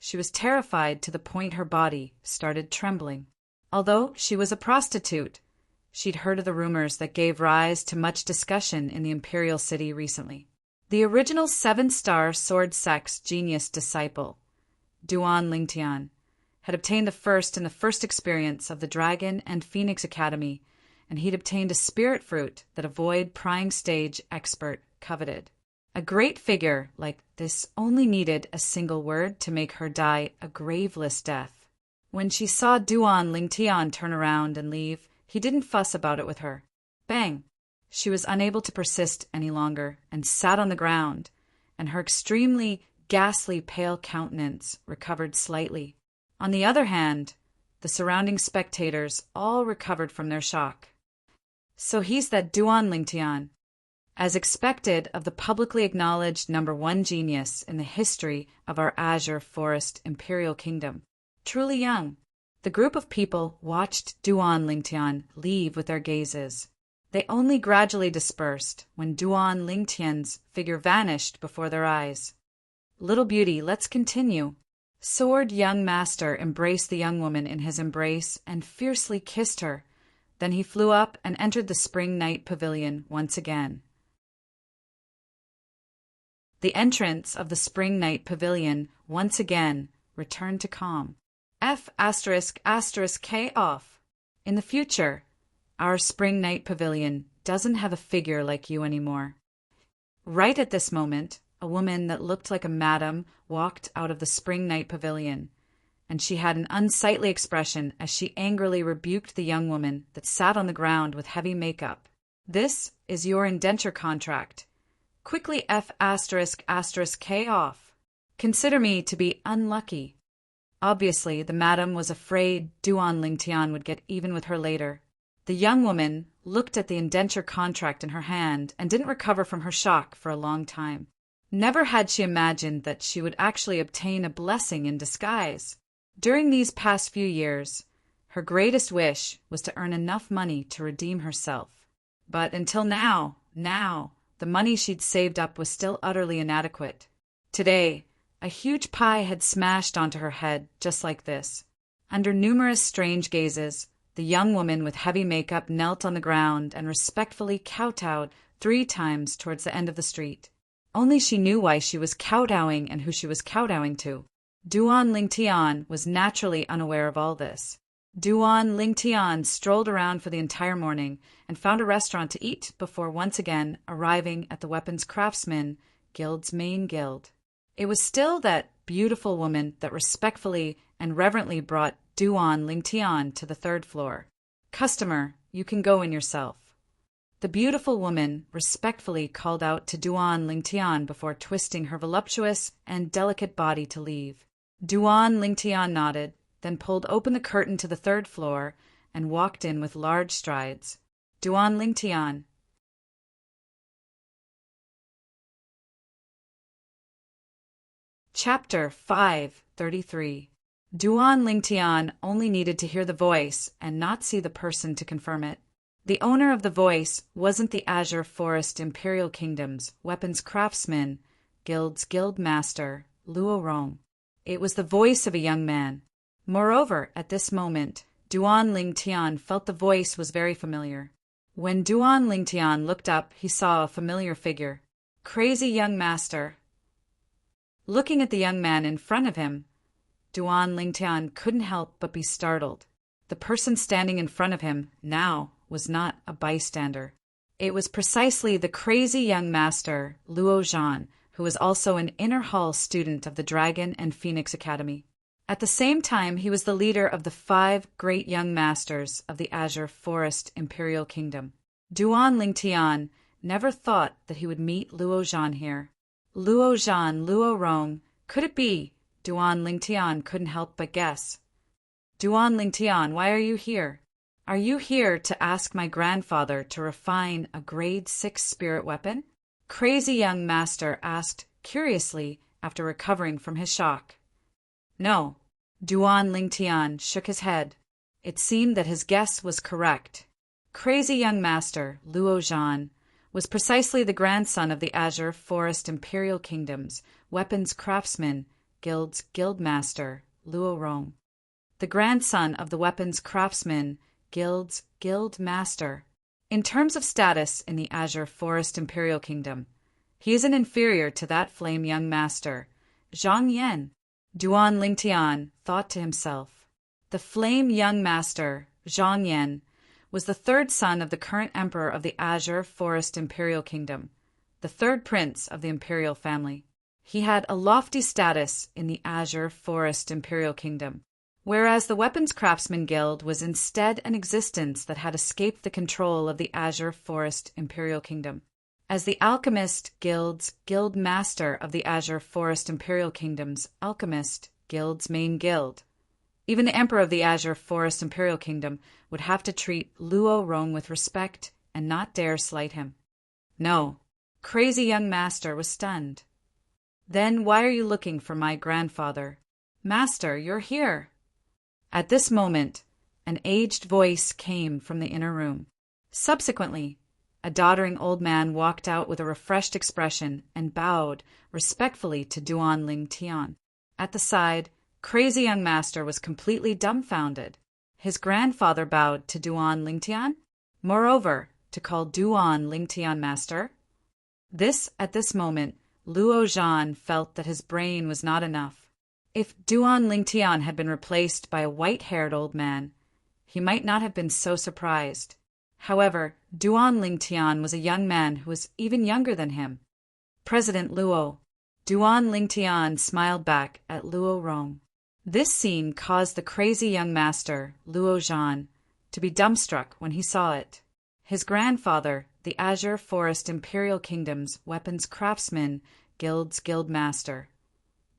she was terrified to the point her body started trembling. Although she was a prostitute, she'd heard of the rumors that gave rise to much discussion in the imperial city recently. The original 7-star sword sex genius disciple, Duan Lingtian, had obtained a first in the first experience of the Dragon and Phoenix Academy, and he'd obtained a spirit fruit that a void prying stage expert coveted. A great figure like this only needed a single word to make her die a graveless death. When she saw Duan Lingtian turn around and leave, he didn't fuss about it with her. Bang! She was unable to persist any longer and sat on the ground, and her extremely ghastly pale countenance recovered slightly. On the other hand, the surrounding spectators all recovered from their shock. So he's that Duan Lingtian. As expected of the publicly acknowledged #1 genius in the history of our Azure Forest Imperial Kingdom. Truly young. The group of people watched Duan Lingtian leave with their gazes. They only gradually dispersed when Duan Lingtian's figure vanished before their eyes. Little beauty, let's continue. Sword young master embraced the young woman in his embrace and fiercely kissed her. Then he flew up and entered the Spring Night Pavilion once again. The entrance of the Spring Night Pavilion once again returned to calm. F***K off. In the future, our Spring Night Pavilion doesn't have a figure like you anymore. Right at this moment, a woman that looked like a madam walked out of the Spring Night Pavilion, and she had an unsightly expression as she angrily rebuked the young woman that sat on the ground with heavy makeup. This is your indenture contract. Quickly F***K off. Consider me to be unlucky. Obviously, the madam was afraid Duan Lingtian would get even with her later. The young woman looked at the indenture contract in her hand and didn't recover from her shock for a long time. Never had she imagined that she would actually obtain a blessing in disguise. During these past few years, her greatest wish was to earn enough money to redeem herself. But until now, the money she'd saved up was still utterly inadequate. Today, a huge pie had smashed onto her head just like this. Under numerous strange gazes, The young woman with heavy makeup knelt on the ground and respectfully kowtowed 3 times towards the end of the street. Only she knew why she was kowtowing and who she was kowtowing to. Duan Lingtian was naturally unaware of all this. Duan Lingtian strolled around for the entire morning and found a restaurant to eat before once again arriving at the Weapons Craftsmen Guild's main guild. It was still that beautiful woman that respectfully and reverently brought Duan Lingtian to the 3rd floor. "Customer, you can go in yourself." The beautiful woman respectfully called out to Duan Lingtian before twisting her voluptuous and delicate body to leave. Duan Lingtian nodded, then pulled open the curtain to the 3rd floor and walked in with large strides. Duan Lingtian. Chapter 533. Duan Lingtian only needed to hear the voice and not see the person to confirm it. The owner of the voice wasn't the Azure Forest Imperial Kingdom's Weapons Craftsman Guild's Guild Master, Luo Rong. It was the voice of a young man. Moreover, at this moment, Duan Lingtian felt the voice was very familiar. When Duan Lingtian looked up, he saw a familiar figure. Crazy young master. Looking at the young man in front of him, Duan Lingtian couldn't help but be startled. The person standing in front of him now was not a bystander. It was precisely the crazy young master, Luo Zhan, who was also an inner hall student of the Dragon and Phoenix Academy. At the same time, he was the leader of the 5 great young masters of the Azure Forest Imperial Kingdom. Duan Lingtian never thought that he would meet Luo Zhan here. Luo Zhan, Luo Rong, could it be? Duan Lingtian couldn't help but guess. Duan Lingtian, why are you here? Are you here to ask my grandfather to refine a grade 6 spirit weapon? Crazy young master asked curiously after recovering from his shock. No. Duan Lingtian shook his head. It seemed that his guess was correct. Crazy young master, Luo Zhan, was precisely the grandson of the Azure Forest Imperial Kingdom's Weapons Craftsman Guild's Guild Master, Luo Rong. The grandson of the Weapons Craftsman Guild's Guild Master. In terms of status in the Azure Forest Imperial Kingdom, he is an inferior to that flame young master, Zhang Yan. Duan Lingtian thought to himself. The flame young master, Zhang Yan, was the 3rd son of the current emperor of the Azure Forest Imperial Kingdom, the 3rd prince of the imperial family. He had a lofty status in the Azure Forest Imperial Kingdom, whereas the Weapons Craftsman Guild was instead an existence that had escaped the control of the Azure Forest Imperial Kingdom. As the Alchemist Guild's Guild Master of the Azure Forest Imperial Kingdom's Alchemist Guild's main guild, even the Emperor of the Azure Forest Imperial Kingdom would have to treat Luo Rong with respect and not dare slight him. No, crazy young master was stunned. Then why are you looking for my grandfather? Master, you're here. At this moment, an aged voice came from the inner room. Subsequently, a doddering old man walked out with a refreshed expression and bowed respectfully to Duan Lingtian. At the side, crazy young master was completely dumbfounded. His grandfather bowed to Duan Lingtian? Moreover, to call Duan Lingtian master? At this moment, Luo Zhan felt that his brain was not enough. If Duan Lingtian had been replaced by a white-haired old man, he might not have been so surprised. However, Duan Lingtian was a young man who was even younger than him. President Luo. Duan Lingtian smiled back at Luo Rong. This scene caused the crazy young master, Luo Zhan, to be dumbstruck when he saw it. His grandfather, the Azure Forest Imperial Kingdom's Weapons Craftsman Guild's Guild Master,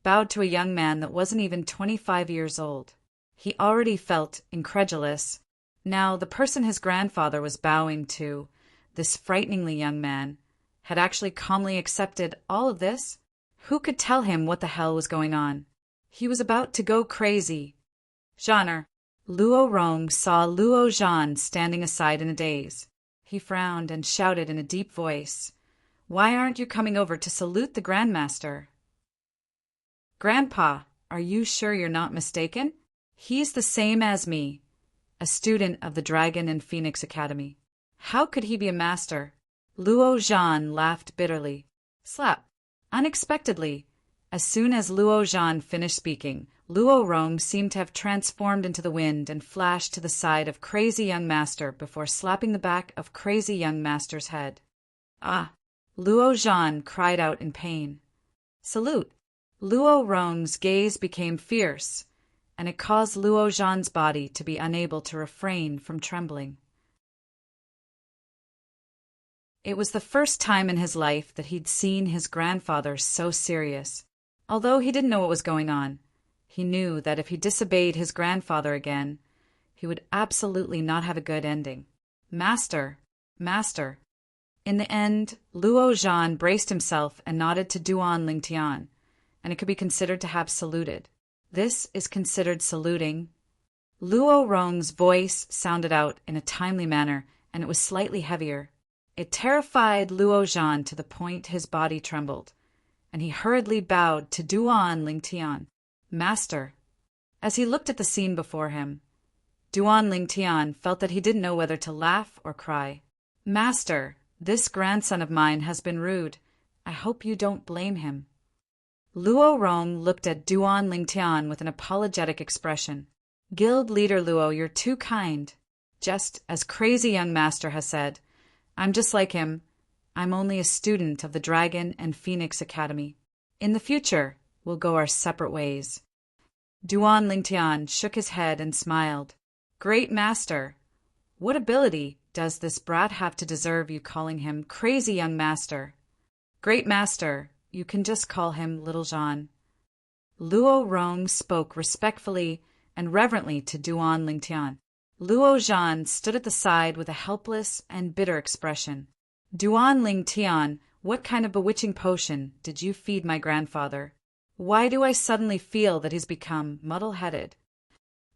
bowed to a young man that wasn't even 25 years old. He already felt incredulous. Now, the person his grandfather was bowing to, this frighteningly young man, had actually calmly accepted all of this? Who could tell him what the hell was going on? He was about to go crazy. Zhaner. Luo Rong saw Luo Zhan standing aside in a daze. He frowned and shouted in a deep voice, "Why aren't you coming over to salute the Grandmaster?" "Grandpa, are you sure you're not mistaken? He's the same as me. a student of the Dragon and Phoenix Academy. How could he be a master? Luo Zhan laughed bitterly. Slap! Unexpectedly, as soon as Luo Zhan finished speaking, Luo Rong seemed to have transformed into the wind and flashed to the side of Crazy Young Master before slapping the back of Crazy Young Master's head. Ah! Luo Zhan cried out in pain. Salute! Luo Rong's gaze became fierce, and it caused Luo Zhan's body to be unable to refrain from trembling. It was the first time in his life that he'd seen his grandfather so serious. Although he didn't know what was going on, he knew that if he disobeyed his grandfather again, he would absolutely not have a good ending. Master! Master! In the end, Luo Zhan braced himself and nodded to Duan Lingtian, and it could be considered to have saluted. This is considered saluting. Luo Rong's voice sounded out in a timely manner, and it was slightly heavier. It terrified Luo Zhan to the point his body trembled, and he hurriedly bowed to Duan Lingtian. Master! As he looked at the scene before him, Duan Lingtian felt that he didn't know whether to laugh or cry. Master! This grandson of mine has been rude. I hope you don't blame him. Luo Rong looked at Duan Lingtian with an apologetic expression. Guild leader Luo, you're too kind. Just as Crazy Young Master has said, I'm just like him. I'm only a student of the Dragon and Phoenix Academy. In the future, we'll go our separate ways. Duan Lingtian shook his head and smiled. Great Master! What ability does this brat have to deserve you calling him Crazy Young Master? Great Master, you can just call him Little Zhan. Luo Rong spoke respectfully and reverently to Duan Lingtian. Luo Zhan stood at the side with a helpless and bitter expression. Duan Lingtian, what kind of bewitching potion did you feed my grandfather? Why do I suddenly feel that he's become muddle-headed?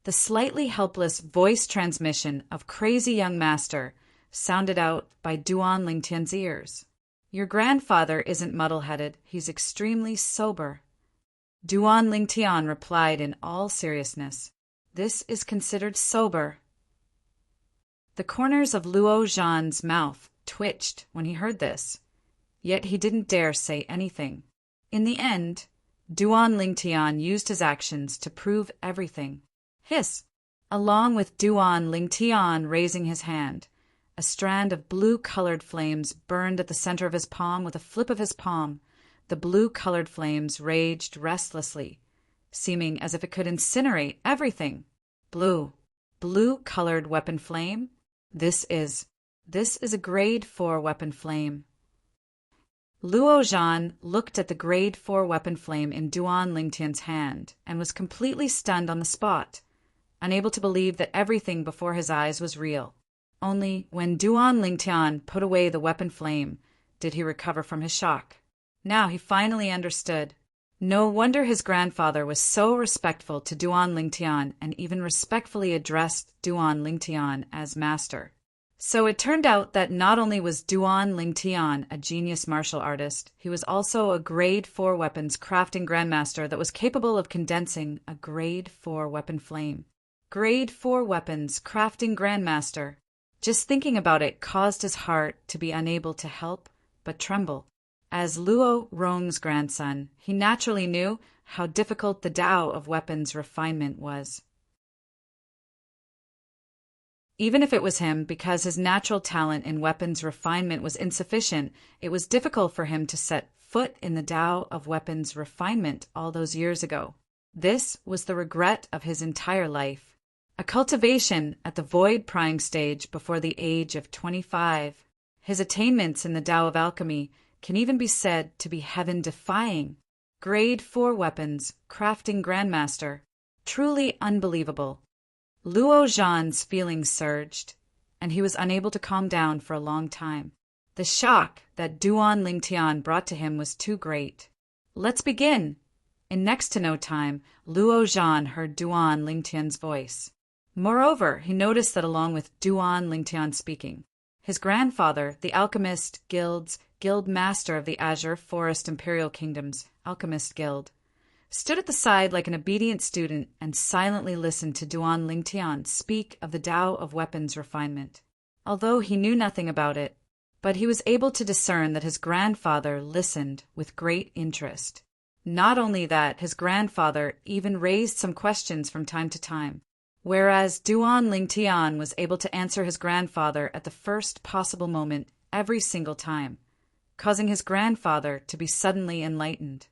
The slightly helpless voice transmission of Crazy Young Master sounded out by Duan Lingtian's ears. Your grandfather isn't muddle-headed, he's extremely sober. Duan Lingtian replied in all seriousness. This is considered sober. The corners of Luo Zhan's mouth twitched when he heard this, yet he didn't dare say anything. In the end, Duan Lingtian used his actions to prove everything. Hiss! Along with Duan Lingtian raising his hand, a strand of blue-colored flames burned at the center of his palm. With a flip of his palm, the blue-colored flames raged restlessly, seeming as if it could incinerate everything. Blue-colored weapon flame? This is a grade 4 weapon flame. Luo Zhan looked at the grade 4 weapon flame in Duan Lingtian's hand and was completely stunned on the spot, unable to believe that everything before his eyes was real. Only when Duan Lingtian put away the weapon flame did he recover from his shock. Now he finally understood. No wonder his grandfather was so respectful to Duan Lingtian and even respectfully addressed Duan Lingtian as master. So it turned out that not only was Duan Lingtian a genius martial artist, he was also a grade 4 weapons crafting grandmaster that was capable of condensing a grade 4 weapon flame. Grade 4 weapons crafting grandmaster. Just thinking about it caused his heart to be unable to help but tremble. As Luo Rong's grandson, he naturally knew how difficult the Tao of weapons refinement was. Even if it was him, because his natural talent in weapons refinement was insufficient, it was difficult for him to set foot in the Tao of weapons refinement all those years ago. This was the regret of his entire life. A cultivation at the void prying stage before the age of 25. His attainments in the Tao of alchemy can even be said to be heaven-defying. Grade 4 weapons, crafting grandmaster. Truly unbelievable. Luo Zhan's feelings surged, and he was unable to calm down for a long time. The shock that Duan Lingtian brought to him was too great. Let's begin! In next to no time, Luo Zhan heard Duan Lingtian's voice. Moreover, he noticed that along with Duan Lingtian speaking, his grandfather, the Alchemist Guild's Guild Master of the Azure Forest Imperial Kingdom's Alchemist Guild, stood at the side like an obedient student and silently listened to Duan Lingtian speak of the Tao of weapons refinement. Although he knew nothing about it, but he was able to discern that his grandfather listened with great interest. Not only that, his grandfather even raised some questions from time to time, whereas Duan Lingtian was able to answer his grandfather at the first possible moment every single time, causing his grandfather to be suddenly enlightened.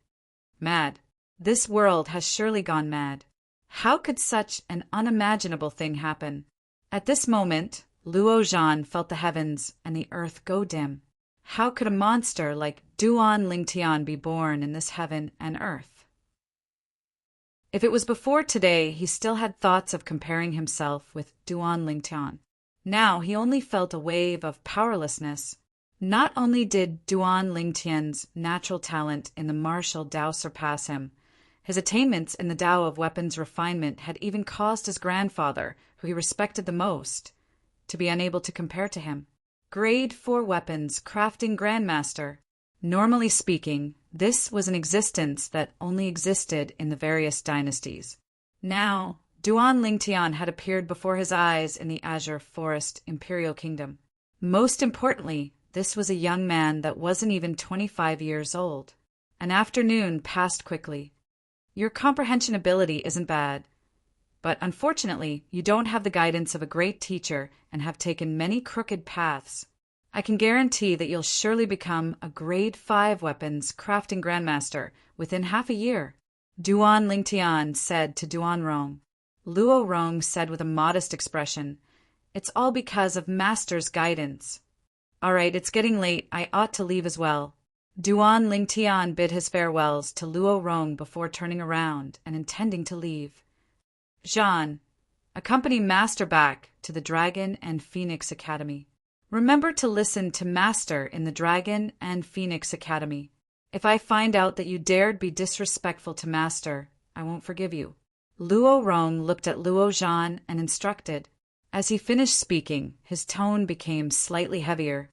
Mad. This world has surely gone mad. How could such an unimaginable thing happen? At this moment, Luo Zhan felt the heavens and the earth go dim. How could a monster like Duan Lingtian be born in this heaven and earth? If it was before today, he still had thoughts of comparing himself with Duan Lingtian. Now he only felt a wave of powerlessness. Not only did Duan Lingtian's natural talent in the martial Tao surpass him, his attainments in the Tao of weapons refinement had even caused his grandfather, who he respected the most, to be unable to compare to him. Grade 4 weapons crafting grandmaster. Normally speaking, this was an existence that only existed in the various dynasties. Now, Duan Lingtian had appeared before his eyes in the Azure Forest Imperial Kingdom. Most importantly, this was a young man that wasn't even 25 years old. An afternoon passed quickly. Your comprehension ability isn't bad, but unfortunately, you don't have the guidance of a great teacher and have taken many crooked paths. I can guarantee that you'll surely become a grade 5 weapons crafting grandmaster within half a year, Duan Lingtian said to Duan Rong. Luo Rong said with a modest expression, "It's all because of master's guidance." "All right, it's getting late. I ought to leave as well." Duan Lingtian bid his farewells to Luo Rong before turning around and intending to leave. "Zhan, accompany Master back to the Dragon and Phoenix Academy. Remember to listen to Master in the Dragon and Phoenix Academy. If I find out that you dared be disrespectful to Master, I won't forgive you." Luo Rong looked at Luo Zhan and instructed. As he finished speaking, his tone became slightly heavier.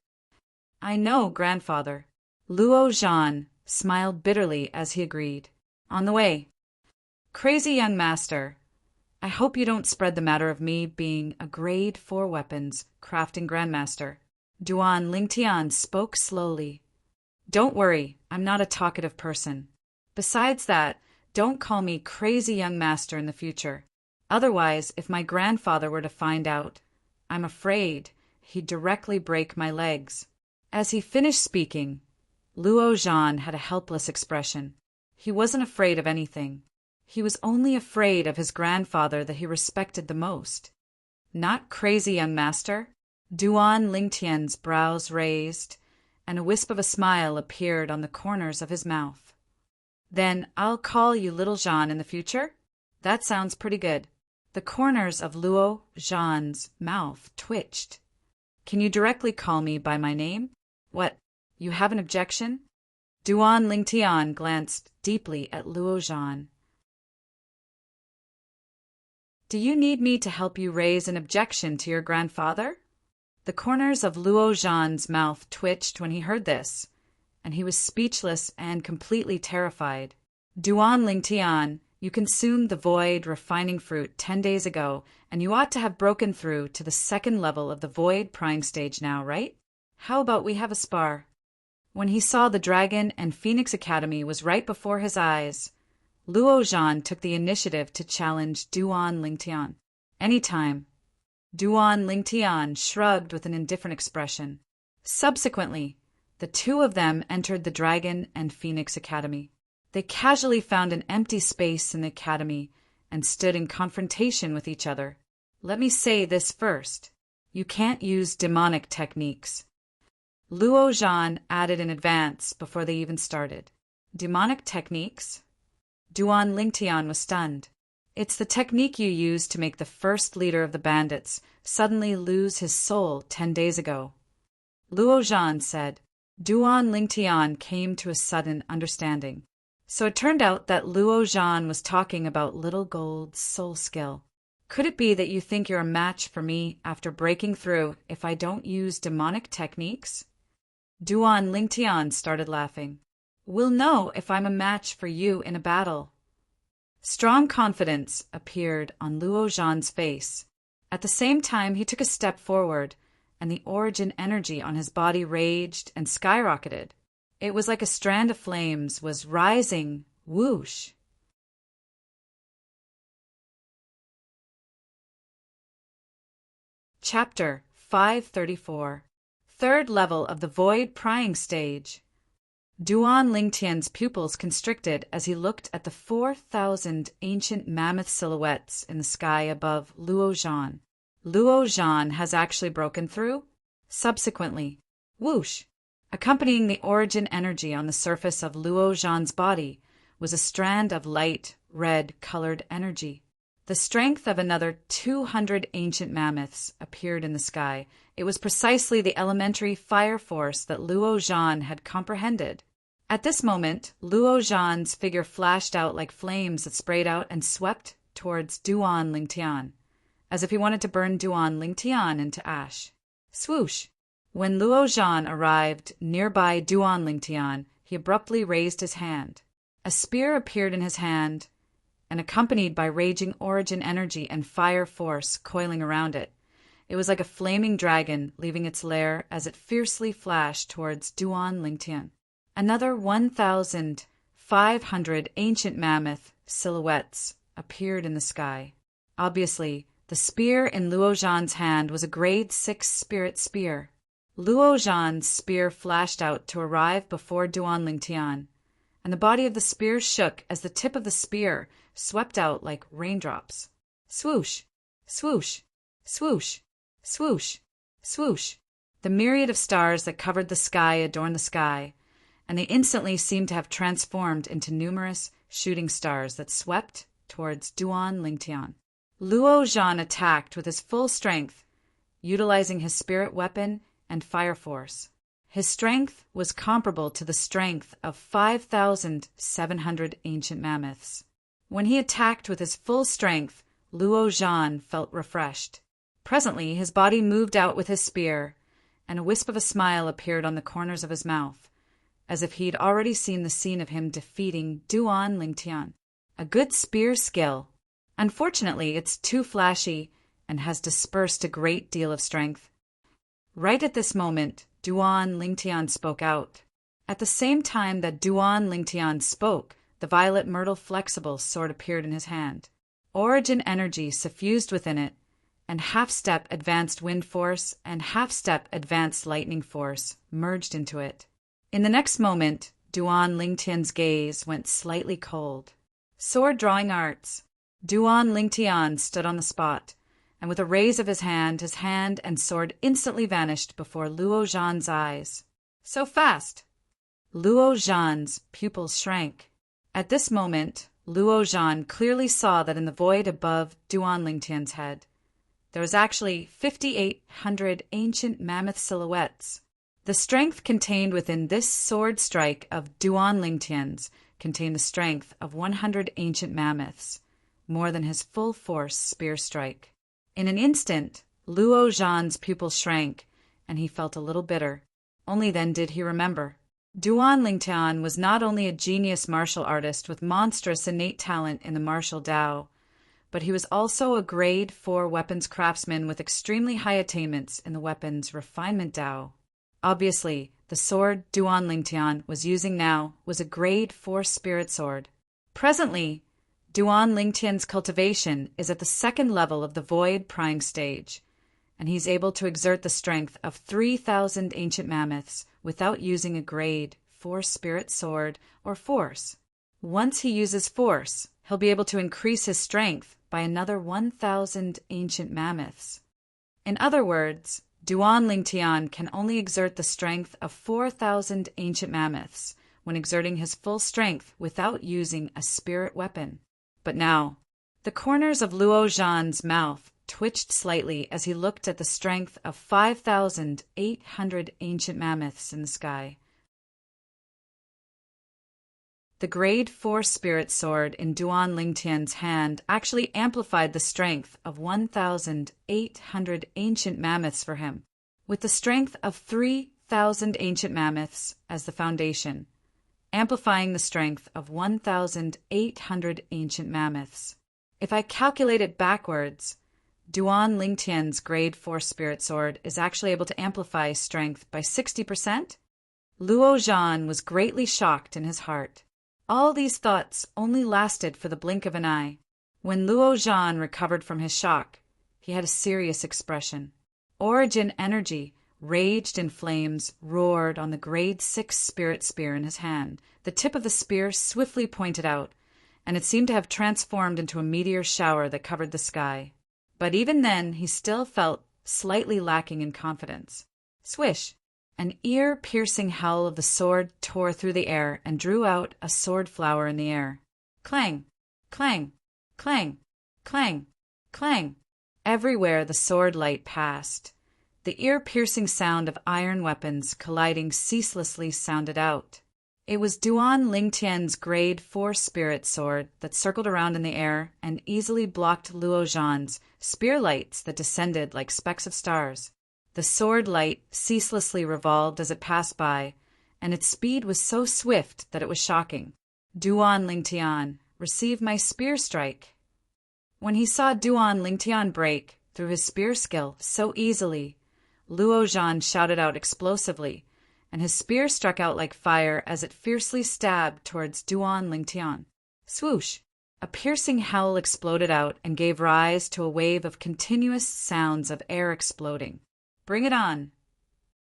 "I know, grandfather." Luo Zhan smiled bitterly as he agreed. On the way. "Crazy young master, I hope you don't spread the matter of me being a grade 4 weapons crafting grandmaster." Duan Lingtian spoke slowly. "Don't worry, I'm not a talkative person. Besides that, don't call me crazy young master in the future. Otherwise, if my grandfather were to find out, I'm afraid he'd directly break my legs." As he finished speaking, Luo Zhan had a helpless expression. He wasn't afraid of anything. He was only afraid of his grandfather that he respected the most. "Not crazy, young master?" Duan Lingtian's brows raised, and a wisp of a smile appeared on the corners of his mouth. "Then I'll call you Little Zhan in the future? That sounds pretty good." The corners of Luo Zhan's mouth twitched. "Can you directly call me by my name? What, you have an objection?" Duan Lingtian glanced deeply at Luo Zhan. "Do you need me to help you raise an objection to your grandfather?" The corners of Luo Zhan's mouth twitched when he heard this, and he was speechless and completely terrified. "Duan Lingtian, you consumed the void refining fruit 10 days ago, and you ought to have broken through to the second level of the void prying stage now, right? How about we have a spar?" When he saw the Dragon and Phoenix Academy was right before his eyes, Luo Zhan took the initiative to challenge Duan Lingtian. "Anytime." Duan Lingtian shrugged with an indifferent expression. Subsequently, the two of them entered the Dragon and Phoenix Academy. They casually found an empty space in the academy and stood in confrontation with each other. "Let me say this first. You can't use demonic techniques." Luo Zhan added in advance before they even started. "Demonic techniques?" Duan Lingtian was stunned. "It's the technique you used to make the first leader of the bandits suddenly lose his soul 10 days ago," Luo Zhan said. Duan Lingtian came to a sudden understanding. So it turned out that Luo Zhan was talking about Little Gold's soul skill. "Could it be that you think you're a match for me after breaking through if I don't use demonic techniques?" Duan Lingtian started laughing. "We'll know if I'm a match for you in a battle. Strong confidence appeared on Luo Zhan's face. At the same time, he took a step forward, and the origin energy on his body raged and skyrocketed. It was like a strand of flames was rising, whoosh. Chapter 534. Third level of the void prying stage. Duan Lingtian's pupils constricted as he looked at the 4,000 ancient mammoth silhouettes in the sky above Luo Zhan. Luo Zhan has actually broken through? Subsequently, whoosh! Accompanying the origin energy on the surface of Luo Zhan's body was a strand of light, red-colored energy. The strength of another 200 ancient mammoths appeared in the sky. It was precisely the elementary fire force that Luo Zhan had comprehended. At this moment, Luo Zhan's figure flashed out like flames that sprayed out and swept towards Duan Lingtian, as if he wanted to burn Duan Lingtian into ash. Swoosh! When Luo Zhan arrived nearby Duan Lingtian, he abruptly raised his hand. A spear appeared in his hand, and accompanied by raging origin energy and fire force coiling around it. It was like a flaming dragon leaving its lair as it fiercely flashed towards Duan Lingtian. Another 1,500 ancient mammoth silhouettes appeared in the sky. Obviously, the spear in Luo Zhan's hand was a grade 6 spirit spear. Luo Zhan's spear flashed out to arrive before Duan Lingtian, and the body of the spear shook as the tip of the spear swept out like raindrops. Swoosh! Swoosh! Swoosh! Swoosh! Swoosh! The myriad of stars that covered the sky adorned the sky, and they instantly seemed to have transformed into numerous shooting stars that swept towards Duan Lingtian. Luo Zhan attacked with his full strength, utilizing his spirit weapon and fire force. His strength was comparable to the strength of 5,700 ancient mammoths. When he attacked with his full strength, Luo Zhan felt refreshed. Presently, his body moved out with his spear, and a wisp of a smile appeared on the corners of his mouth, as if he'd already seen the scene of him defeating Duan Lingtian. A good spear skill. Unfortunately, it's too flashy and has dispersed a great deal of strength. Right at this moment, Duan Lingtian spoke out. At the same time that Duan Lingtian spoke, the violet myrtle flexible sword appeared in his hand. Origin energy suffused within it, and half-step advanced wind force and half-step advanced lightning force merged into it. In the next moment, Duan Lingtian's gaze went slightly cold. Sword drawing arts. Duan Lingtian stood on the spot, and with a raise of his hand and sword instantly vanished before Luo Zhan's eyes. So fast! Luo Zhan's pupils shrank. At this moment, Luo Zhan clearly saw that in the void above Duan Lingtian's head, there was actually 5,800 ancient mammoth silhouettes. The strength contained within this sword strike of Duan Lingtian's contained the strength of 100 ancient mammoths, more than his full force spear strike. In an instant, Luo Zhan's pupils shrank, and he felt a little bitter. Only then did he remember. Duan Lingtian was not only a genius martial artist with monstrous innate talent in the martial Tao, but he was also a grade 4 weapons craftsman with extremely high attainments in the weapons refinement Tao. Obviously, the sword Duan Lingtian was using now was a grade 4 spirit sword. Presently, Duan Lingtian's cultivation is at the second level of the void prying stage, and he's able to exert the strength of 3,000 ancient mammoths without using a grade 4 spirit sword or force. Once he uses force, he'll be able to increase his strength by another 1,000 ancient mammoths. In other words, Duan Lingtian can only exert the strength of 4,000 ancient mammoths when exerting his full strength without using a spirit weapon. But now, the corners of Luo Zhan's mouth twitched slightly as he looked at the strength of 5,800 ancient mammoths in the sky. The grade 4 spirit sword in Duan Lingtian's hand actually amplified the strength of 1,800 ancient mammoths for him. With the strength of 3,000 ancient mammoths as the foundation, amplifying the strength of 1,800 ancient mammoths. If I calculate it backwards, Duan Lingtian's grade 4 spirit sword is actually able to amplify strength by 60%? Luo Zhan was greatly shocked in his heart. All these thoughts only lasted for the blink of an eye. When Luo Zhan recovered from his shock, he had a serious expression. Origin energy raged in flames, roared on the grade 6 spirit spear in his hand. The tip of the spear swiftly pointed out, and it seemed to have transformed into a meteor shower that covered the sky. But even then, he still felt slightly lacking in confidence. Swish! An ear-piercing howl of the sword tore through the air and drew out a sword flower in the air. Clang! Clang! Clang! Clang! Clang! Everywhere the sword light passed, the ear-piercing sound of iron weapons colliding ceaselessly sounded out. It was Duan Lingtian's grade 4 spirit sword that circled around in the air and easily blocked Luo Zhan's spear lights that descended like specks of stars. The sword light ceaselessly revolved as it passed by, and its speed was so swift that it was shocking. Duan Lingtian, receive my spear strike. When he saw Duan Lingtian break through his spear skill so easily, Luo Zhan shouted out explosively, and his spear struck out like fire as it fiercely stabbed towards Duan Lingtian. Swoosh! A piercing howl exploded out and gave rise to a wave of continuous sounds of air exploding. Bring it on!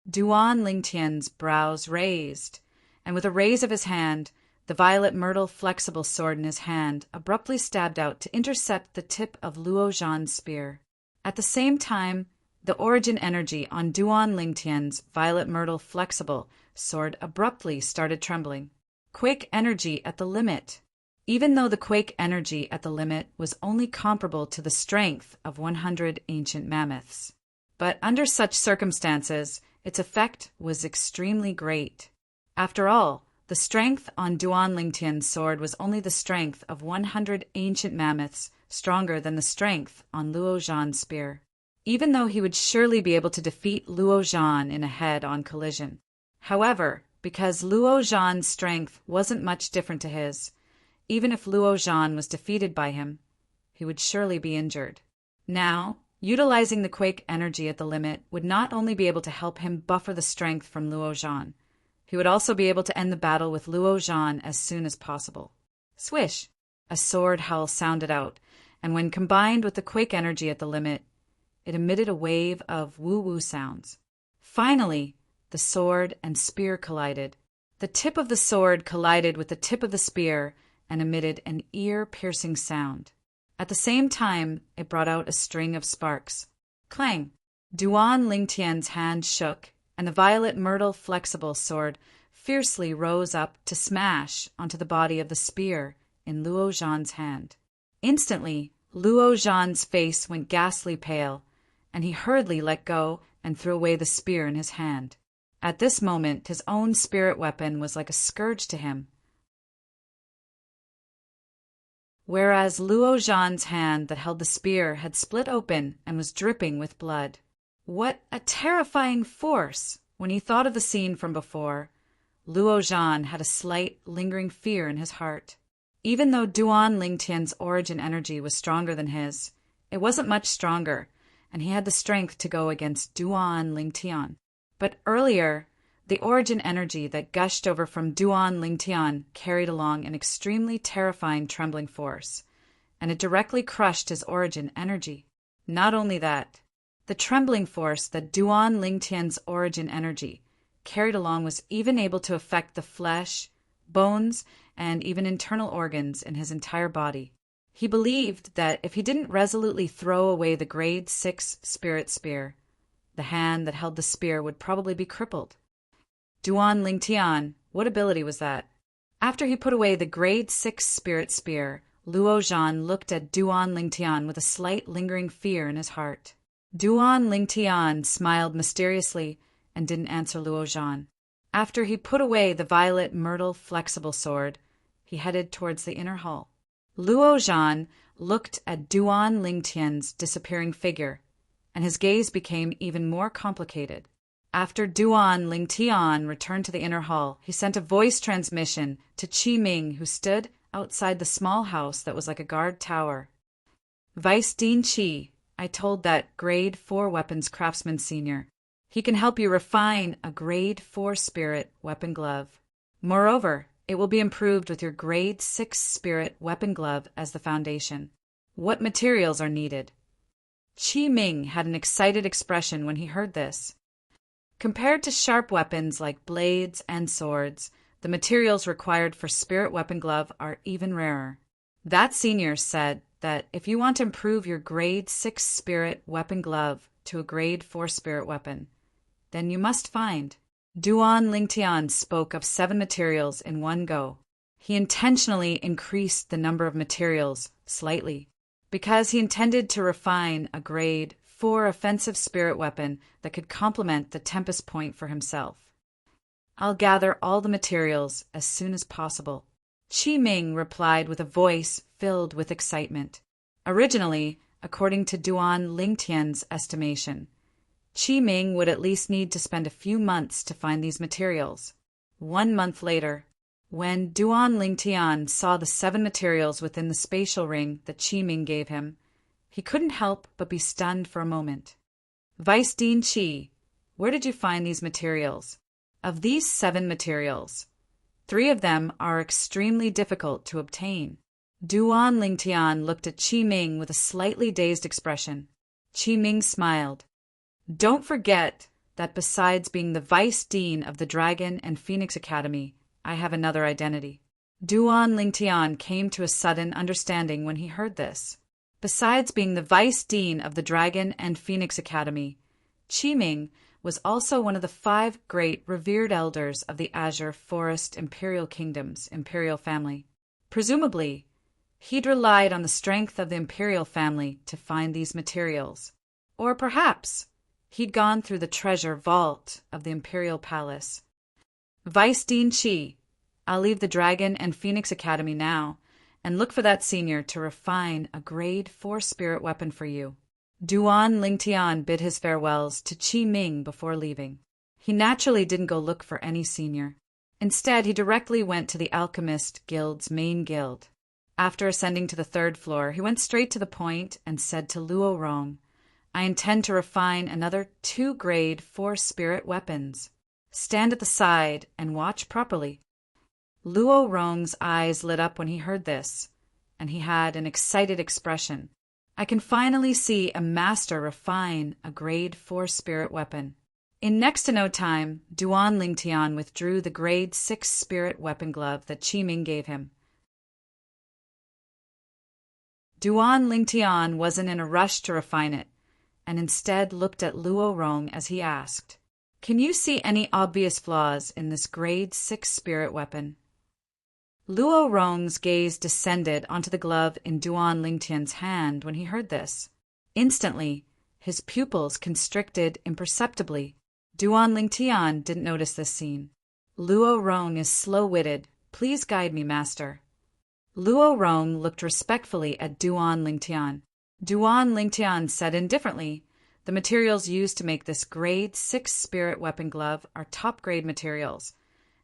Duan Lingtian's brows raised, and with a raise of his hand, the violet myrtle flexible sword in his hand abruptly stabbed out to intercept the tip of Luo Zhan's spear. At the same time, the origin energy on Duan Lingtian's violet myrtle flexible sword abruptly started trembling. Quake energy at the limit. Even though the quake energy at the limit was only comparable to the strength of 100 ancient mammoths. But under such circumstances, its effect was extremely great. After all, the strength on Duan Lingtian's sword was only the strength of 100 ancient mammoths, stronger than the strength on Luo Zhan's spear. Even though he would surely be able to defeat Luo Zhan in a head-on collision. However, because Luo Zhan's strength wasn't much different to his, even if Luo Zhan was defeated by him, he would surely be injured. Now, utilizing the quake energy at the limit would not only be able to help him buffer the strength from Luo Zhan, he would also be able to end the battle with Luo Zhan as soon as possible. Swish! A sword howl sounded out, and when combined with the quake energy at the limit, it emitted a wave of woo-woo sounds. Finally, the sword and spear collided. The tip of the sword collided with the tip of the spear and emitted an ear-piercing sound. At the same time, it brought out a string of sparks. Clang! Duan Lingtian's hand shook, and the violet myrtle flexible sword fiercely rose up to smash onto the body of the spear in Luo Zhan's hand. Instantly, Luo Zhan's face went ghastly pale, and he hurriedly let go and threw away the spear in his hand. At this moment, his own spirit weapon was like a scourge to him, whereas Luo Zhan's hand that held the spear had split open and was dripping with blood. What a terrifying force! When he thought of the scene from before, Luo Zhan had a slight, lingering fear in his heart. Even though Duan Lingtian's origin energy was stronger than his, it wasn't much stronger, and he had the strength to go against Duan Lingtian. But earlier, the origin energy that gushed over from Duan Lingtian carried along an extremely terrifying trembling force, and it directly crushed his origin energy. Not only that, the trembling force that Duan Lingtian's origin energy carried along was even able to affect the flesh, bones, and even internal organs in his entire body. He believed that if he didn't resolutely throw away the grade 6 spirit spear, the hand that held the spear would probably be crippled. Duan Lingtian, what ability was that? After he put away the grade 6 spirit spear, Luo Zhan looked at Duan Lingtian with a slight lingering fear in his heart. Duan Lingtian smiled mysteriously and didn't answer Luo Zhan. After he put away the violet myrtle flexible sword, he headed towards the inner hall. Luo Zhan looked at Duan Lingtian's disappearing figure, and his gaze became even more complicated. After Duan Lingtian returned to the inner hall, he sent a voice transmission to Qi Ming, who stood outside the small house that was like a guard tower. Vice Dean Qi, I told that Grade 4 weapons craftsman senior. He can help you refine a Grade 4 spirit weapon glove. Moreover, it will be improved with your Grade 6 spirit weapon glove as the foundation. What materials are needed? Qi Ming had an excited expression when he heard this. Compared to sharp weapons like blades and swords, the materials required for spirit weapon glove are even rarer. That senior said that if you want to improve your Grade 6 spirit weapon glove to a Grade 4 spirit weapon, then you must find. Duan Lingtian spoke of 7 materials in one go. He intentionally increased the number of materials slightly, because he intended to refine a Grade 4 offensive spirit weapon that could complement the Tempest Point for himself. I'll gather all the materials as soon as possible. Qi Ming replied with a voice filled with excitement. Originally, according to Duan Lingtian's estimation, Qi Ming would at least need to spend a few months to find these materials. 1 month later, when Duan Lingtian saw the 7 materials within the spatial ring that Qi Ming gave him, he couldn't help but be stunned for a moment. Vice Dean Qi, where did you find these materials? Of these 7 materials, 3 of them are extremely difficult to obtain. Duan Lingtian looked at Qi Ming with a slightly dazed expression. Qi Ming smiled. Don't forget that besides being the Vice Dean of the Dragon and Phoenix Academy, I have another identity. Duan Lingtian came to a sudden understanding when he heard this. Besides being the Vice Dean of the Dragon and Phoenix Academy, Qi Ming was also one of the 5 great revered elders of the Azure Forest Imperial Kingdom's imperial family. Presumably, he'd relied on the strength of the imperial family to find these materials. Or perhaps he'd gone through the treasure vault of the imperial palace. Vice Dean Qi, I'll leave the Dragon and Phoenix Academy now and look for that senior to refine a Grade 4 spirit weapon for you. Duan Lingtian bid his farewells to Qi Ming before leaving. He naturally didn't go look for any senior. Instead, he directly went to the Alchemist Guild's main guild. After ascending to the 3rd floor, he went straight to the point and said to Luo Rong, I intend to refine another 2 Grade 4 spirit weapons. Stand at the side and watch properly. Luo Rong's eyes lit up when he heard this, and he had an excited expression. I can finally see a master refine a Grade 4 spirit weapon. In next to no time, Duan Lingtian withdrew the Grade 6 spirit weapon glove that Qi Ming gave him. Duan Lingtian wasn't in a rush to refine it, and instead looked at Luo Rong as he asked, Can you see any obvious flaws in this Grade 6 spirit weapon? Luo Rong's gaze descended onto the glove in Duan Lingtian's hand when he heard this. Instantly, his pupils constricted imperceptibly. Duan Lingtian didn't notice this scene. Luo Rong is slow-witted. Please guide me, master. Luo Rong looked respectfully at Duan Lingtian. Duan Lingtian said indifferently, the materials used to make this Grade 6 spirit weapon glove are top-grade materials,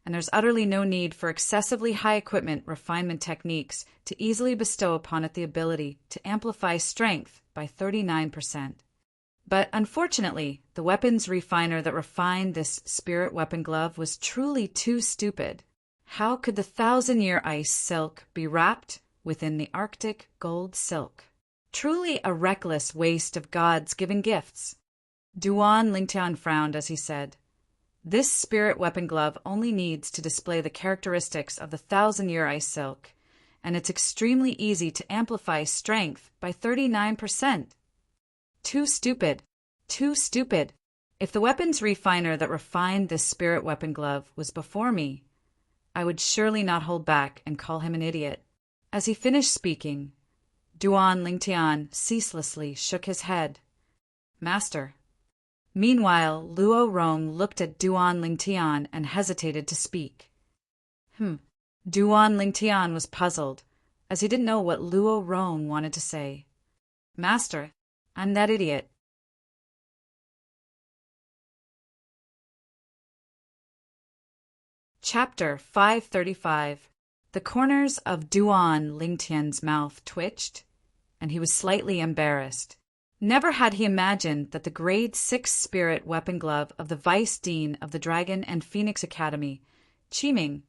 and there's utterly no need for excessively high equipment refinement techniques to easily bestow upon it the ability to amplify strength by 39%. But unfortunately, the weapons refiner that refined this spirit weapon glove was truly too stupid. How could the 1,000-year ice silk be wrapped within the Arctic gold silk? Truly a reckless waste of God's given gifts. Duan Lingtian frowned as he said, This spirit weapon glove only needs to display the characteristics of the 1,000-year ice silk, and it's extremely easy to amplify strength by 39%. Too stupid. Too stupid. If the weapons refiner that refined this spirit weapon glove was before me, I would surely not hold back and call him an idiot. As he finished speaking, Duan Lingtian ceaselessly shook his head. Master. Meanwhile, Luo Rong looked at Duan Lingtian and hesitated to speak. Duan Lingtian was puzzled, as he didn't know what Luo Rong wanted to say. Master, I'm that idiot. Chapter 535. The corners of Duan Lingtian's mouth twitched, and he was slightly embarrassed. Never had he imagined that the grade 6 spirit weapon glove of the Vice Dean of the Dragon and Phoenix Academy, Qiming,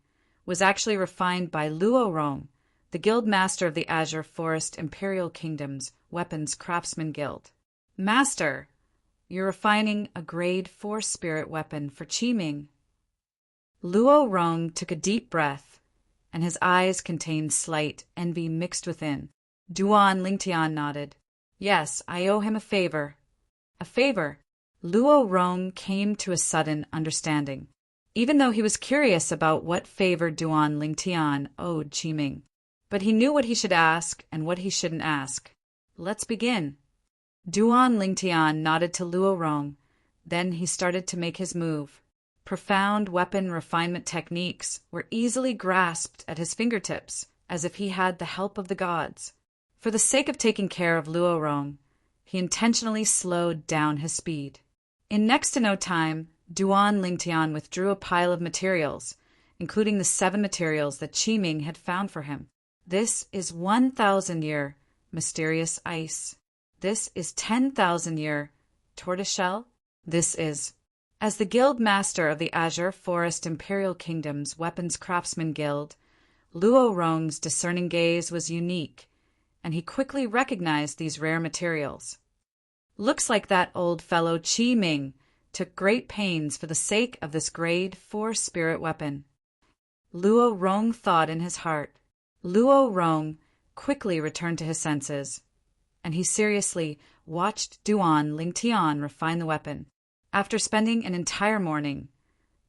was actually refined by Luo Rong, the guild master of the Azure Forest Imperial Kingdom's Weapons Craftsman Guild. Master, you're refining a grade 4 spirit weapon for Qiming. Luo Rong took a deep breath, and his eyes contained slight envy mixed within. Duan Lingtian nodded. Yes, I owe him a favor. A favor? Luo Rong came to a sudden understanding, even though he was curious about what favor Duan Lingtian owed Qiming. But he knew what he should ask and what he shouldn't ask. Let's begin. Duan Lingtian nodded to Luo Rong. Then he started to make his move. Profound weapon refinement techniques were easily grasped at his fingertips, as if he had the help of the gods. For the sake of taking care of Luo Rong, he intentionally slowed down his speed. In next to no time, Duan Lingtian withdrew a pile of materials, including the 7 materials that Qiming had found for him. This is 1,000-year mysterious ice. This is 10,000-year tortoiseshell. This is... As the guild master of the Azure Forest Imperial Kingdom's Weapons Craftsman Guild, Luo Rong's discerning gaze was unique, and he quickly recognized these rare materials. Looks like that old fellow Qiming took great pains for the sake of this grade 4 spirit weapon. Luo Rong thought in his heart. Luo Rong quickly returned to his senses, and he seriously watched Duan Lingtian refine the weapon. After spending an entire morning,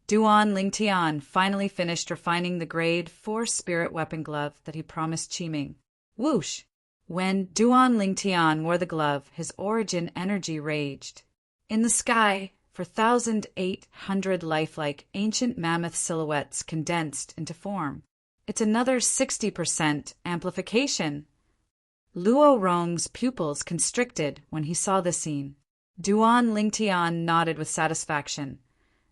Duan Lingtian finally finished refining the grade 4 spirit weapon glove that he promised Qiming. Whoosh! When Duan Lingtian wore the glove, his origin energy raged. In the sky, 4,800 lifelike ancient mammoth silhouettes condensed into form. It's another 60% amplification. Luo Rong's pupils constricted when he saw the scene. Duan Lingtian nodded with satisfaction,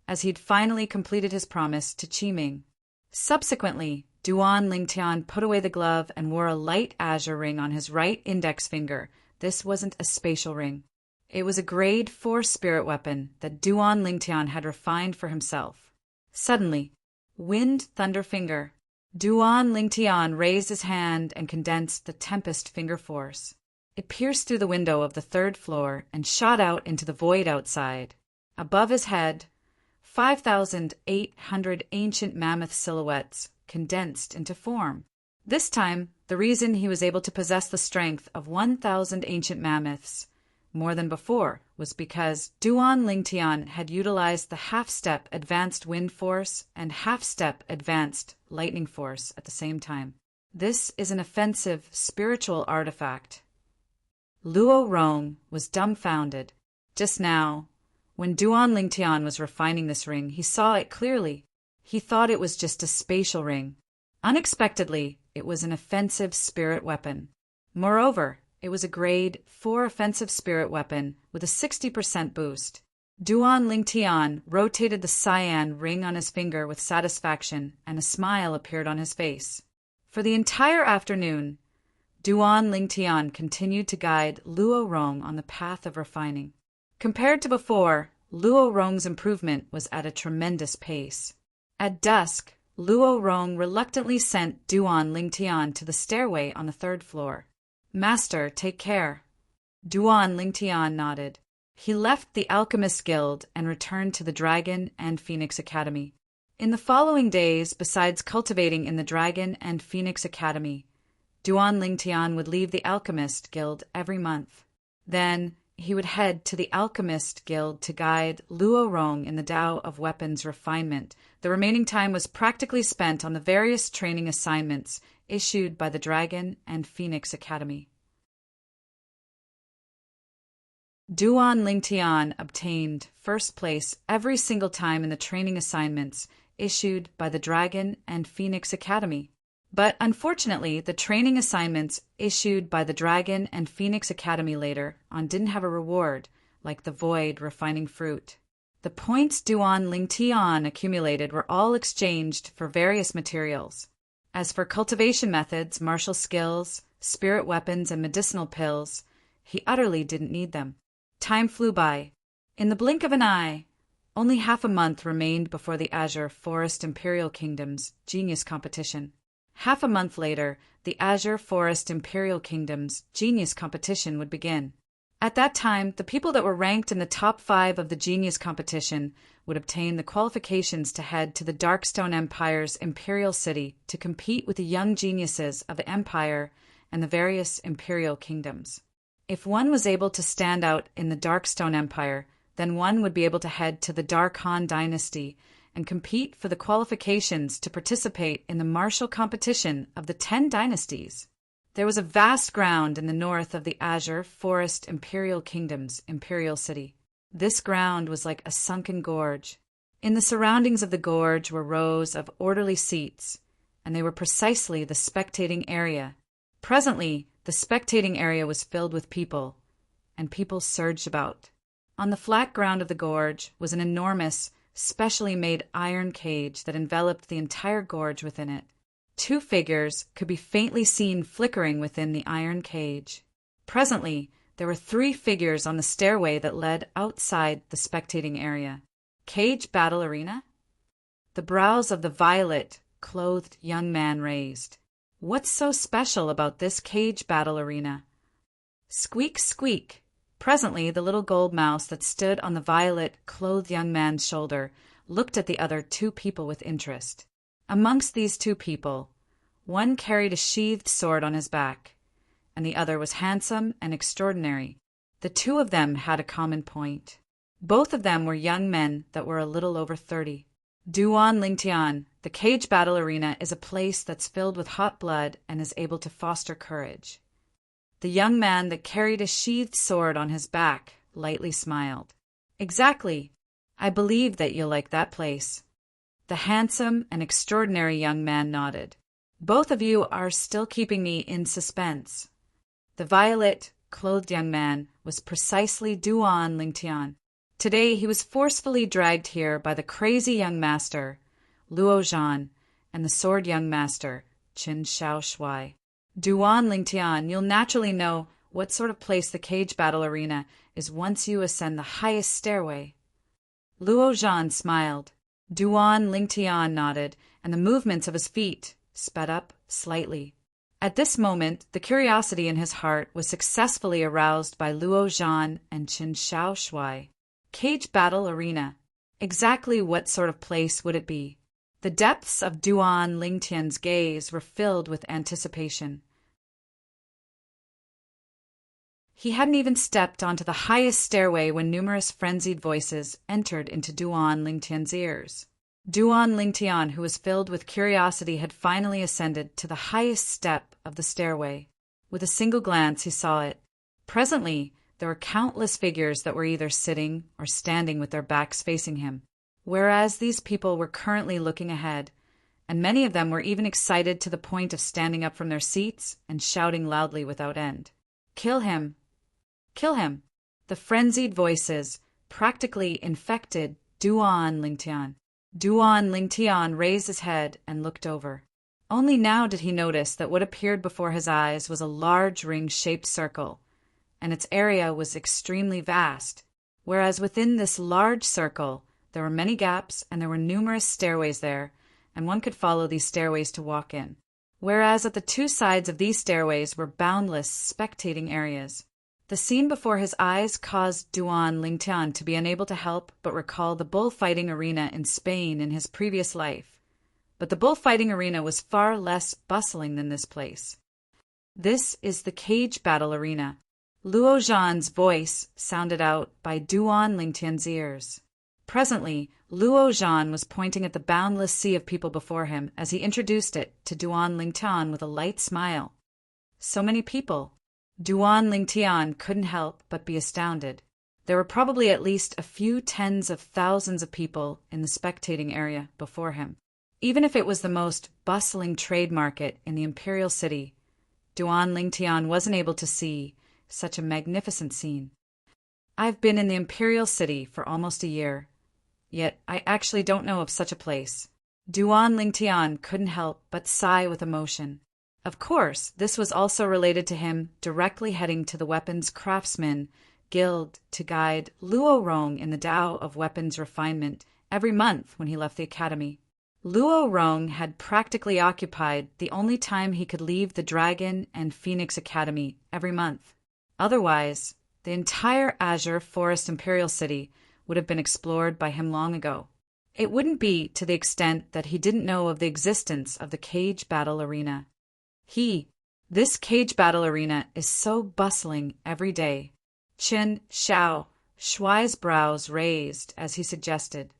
as he'd finally completed his promise to Qiming. Subsequently, Duan Lingtian put away the glove and wore a light azure ring on his right index finger. This wasn't a spatial ring. It was a grade 4 spirit weapon that Duan Lingtian had refined for himself. Suddenly, wind thunder finger. Duan Lingtian raised his hand and condensed the tempest finger force. It pierced through the window of the 3rd floor and shot out into the void outside. Above his head, 5,800 ancient mammoth silhouettes condensed into form. This time, the reason he was able to possess the strength of 1,000 ancient mammoths more than before was because Duan Lingtian had utilized the half-step advanced wind force and half-step advanced lightning force at the same time. This is an offensive spiritual artifact. Luo Rong was dumbfounded. Just now, when Duan Lingtian was refining this ring, he saw it clearly. He thought it was just a spatial ring. Unexpectedly, it was an offensive spirit weapon. Moreover, it was a grade 4 offensive spirit weapon with a 60% boost. Duan Lingtian rotated the cyan ring on his finger with satisfaction, and a smile appeared on his face. For the entire afternoon, Duan Lingtian continued to guide Luo Rong on the path of refining. Compared to before, Luo Rong's improvement was at a tremendous pace. At dusk, Luo Rong reluctantly sent Duan Lingtian to the stairway on the 3rd floor. Master, take care. Duan Lingtian nodded. He left the Alchemist Guild and returned to the Dragon and Phoenix Academy. In the following days, besides cultivating in the Dragon and Phoenix Academy, Duan Lingtian would leave the Alchemist Guild every month. Then, he would head to the Alchemist Guild to guide Luo Rong in the Tao of Weapons refinement. The remaining time was practically spent on the various training assignments issued by the Dragon and Phoenix Academy. Duan Lingtian obtained first place every single time in the training assignments issued by the Dragon and Phoenix Academy. But unfortunately, the training assignments issued by the Dragon and Phoenix Academy later on didn't have a reward, like the Void refining fruit. The points Duan Lingtian accumulated were all exchanged for various materials. As for cultivation methods, martial skills, spirit weapons, and medicinal pills, he utterly didn't need them. Time flew by. In the blink of an eye, only half a month remained before the Azure Forest Imperial Kingdom's Genius Competition. Half a month later, the Azure Forest Imperial Kingdom's Genius Competition would begin. At that time, the people that were ranked in the top 5 of the Genius Competition would obtain the qualifications to head to the Darkstone Empire's Imperial City to compete with the young geniuses of the Empire and the various Imperial Kingdoms. If one was able to stand out in the Darkstone Empire, then one would be able to head to the Darkhan Dynasty and compete for the qualifications to participate in the martial competition of the 10 dynasties. There was a vast ground in the north of the Azure Forest Imperial Kingdom's Imperial City. This ground was like a sunken gorge. In the surroundings of the gorge were rows of orderly seats, and they were precisely the spectating area. Presently, the spectating area was filled with people, and people surged about. On the flat ground of the gorge was an enormous, specially made iron cage that enveloped the entire gorge within it. 2 figures could be faintly seen flickering within the iron cage. Presently, there were 3 figures on the stairway that led outside the spectating area. Cage battle arena? The brows of the violet-clothed young man raised. What's so special about this cage battle arena? Squeak, squeak. Presently, the little gold mouse that stood on the violet-clothed young man's shoulder looked at the other 2 people with interest. Amongst these 2 people, one carried a sheathed sword on his back, and the other was handsome and extraordinary. The 2 of them had a common point. Both of them were young men that were a little over 30. Duan Lingtian, the cage battle arena is a place that's filled with hot blood and is able to foster courage. The young man that carried a sheathed sword on his back lightly smiled. Exactly. I believe that you'll like that place. The handsome and extraordinary young man nodded. Both of you are still keeping me in suspense. The violet-clothed young man was precisely Duan Lingtian. Today he was forcefully dragged here by the crazy young master, Luo Zhan, and the sword young master, Qin Shao Shuai. Duan Lingtian, you'll naturally know what sort of place the cage battle arena is once you ascend the highest stairway. Luo Zhan smiled. Duan Lingtian nodded, and the movements of his feet sped up slightly. At this moment, the curiosity in his heart was successfully aroused by Luo Zhan and Qin Shao Shuai. Cage battle arena. Exactly what sort of place would it be? The depths of Duan Lingtian's gaze were filled with anticipation. He hadn't even stepped onto the highest stairway when numerous frenzied voices entered into Duan Lingtian's ears. Duan Lingtian, who was filled with curiosity, had finally ascended to the highest step of the stairway. With a single glance, he saw it. Presently, there were countless figures that were either sitting or standing with their backs facing him, whereas these people were currently looking ahead, and many of them were even excited to the point of standing up from their seats and shouting loudly without end. "Kill him! Kill him!" The frenzied voices practically infected Duan Lingtian. Duan Lingtian raised his head and looked over. Only now did he notice that what appeared before his eyes was a large ring-shaped circle, and its area was extremely vast, whereas within this large circle there were many gaps and there were numerous stairways there, and one could follow these stairways to walk in, whereas at the 2 sides of these stairways were boundless spectating areas. The scene before his eyes caused Duan Lingtian to be unable to help but recall the bullfighting arena in Spain in his previous life. But the bullfighting arena was far less bustling than this place. This is the cage battle arena. Luo Zhan's voice sounded out by Duan Lingtian's ears. Presently, Luo Zhan was pointing at the boundless sea of people before him as he introduced it to Duan Lingtian with a light smile. So many people. Duan Lingtian couldn't help but be astounded. There were probably at least a few tens of thousands of people in the spectating area before him. Even if it was the most bustling trade market in the imperial city, Duan Lingtian wasn't able to see such a magnificent scene. "I've been in the imperial city for almost a year," yet I actually don't know of such a place. Duan Lingtian couldn't help but sigh with emotion. Of course, this was also related to him directly heading to the weapons craftsman guild to guide Luo Rong in the Tao of weapons refinement every month when he left the academy. Luo Rong had practically occupied the only time he could leave the Dragon and Phoenix Academy every month. Otherwise, the entire Azure Forest Imperial City would have been explored by him long ago. It wouldn't be to the extent that he didn't know of the existence of the cage battle arena. This cage battle arena is so bustling every day. Chen Xiao Shuai's brows raised as he suggested,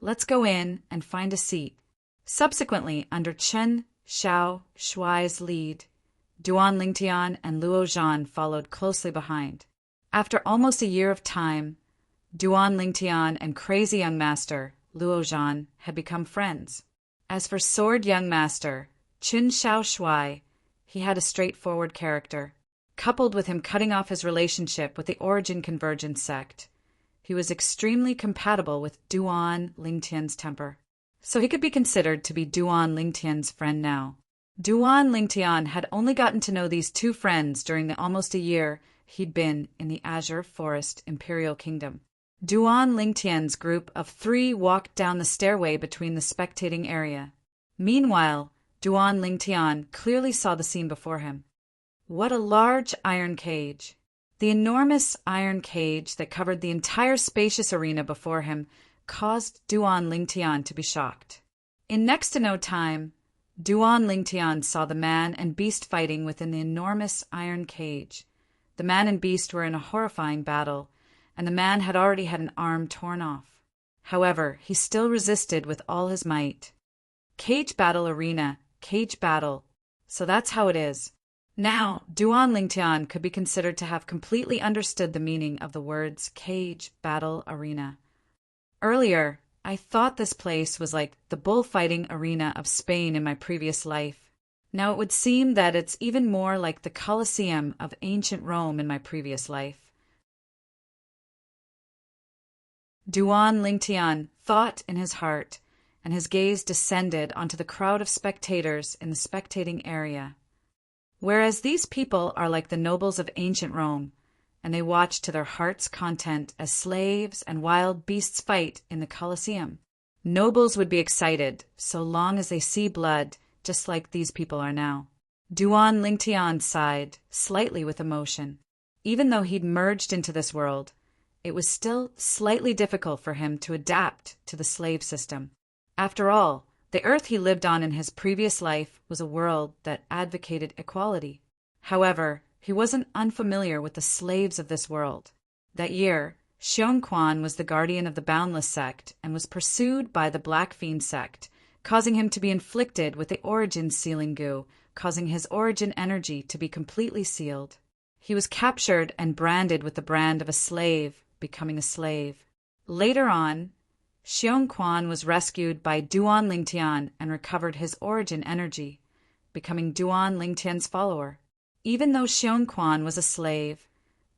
"Let's go in and find a seat." Subsequently, under Chen Xiao Shuai's lead, Duan Lingtian and Luo Zhan followed closely behind. After almost a year of time, Duan Lingtian and crazy young master Luo Zhan had become friends. As for sword young master Chen Xiao Shuai, he had a straightforward character. Coupled with him cutting off his relationship with the Origin Convergence sect, he was extremely compatible with Duan Lingtian's temper. So he could be considered to be Duan Lingtian's friend now. Duan Lingtian had only gotten to know these two friends during the almost a year he'd been in the Azure Forest Imperial Kingdom. Duan Lingtian's group of 3 walked down the stairway between the spectating area. Meanwhile, Duan Lingtian clearly saw the scene before him. What a large iron cage! The enormous iron cage that covered the entire spacious arena before him caused Duan Lingtian to be shocked. In next to no time, Duan Lingtian saw the man and beast fighting within the enormous iron cage. The man and beast were in a horrifying battle, and the man had already had an arm torn off. However, he still resisted with all his might. Cage battle arena, cage battle. So that's how it is. Now, Duan Lingtian could be considered to have completely understood the meaning of the words cage battle arena. Earlier, I thought this place was like the bullfighting arena of Spain in my previous life. Now it would seem that it's even more like the Colosseum of ancient Rome in my previous life. Duan Lingtian thought in his heart, and his gaze descended onto the crowd of spectators in the spectating area. Whereas these people are like the nobles of ancient Rome, and they watch to their heart's content as slaves and wild beasts fight in the Colosseum. Nobles would be excited so long as they see blood, just like these people are now. Duan Lingtian sighed, slightly with emotion. Even though he'd merged into this world, it was still slightly difficult for him to adapt to the slave system. After all, the Earth he lived on in his previous life was a world that advocated equality. However, he wasn't unfamiliar with the slaves of this world. That year, Xiong Quan was the guardian of the Boundless sect and was pursued by the Black Fiend sect, causing him to be inflicted with the Origin sealing goo, causing his Origin energy to be completely sealed. He was captured and branded with the brand of a slave, becoming a slave. Later on, Xiong Quan was rescued by Duan Lingtian and recovered his Origin energy, becoming Duan Lingtian's follower. Even though Xiong Quan was a slave,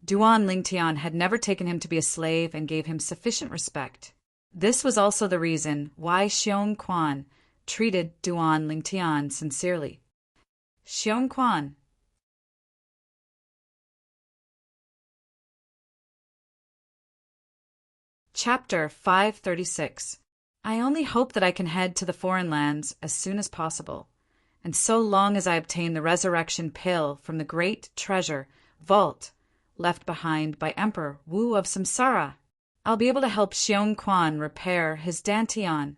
Duan Lingtian had never taken him to be a slave and gave him sufficient respect. This was also the reason why Xiong Quan treated Duan Lingtian sincerely. Xiong Quan. Chapter 536. I only hope that I can head to the foreign lands as soon as possible, and so long as I obtain the resurrection pill from the great treasure vault left behind by Emperor Wu of Samsara, I'll be able to help Xiong Quan repair his Dantian.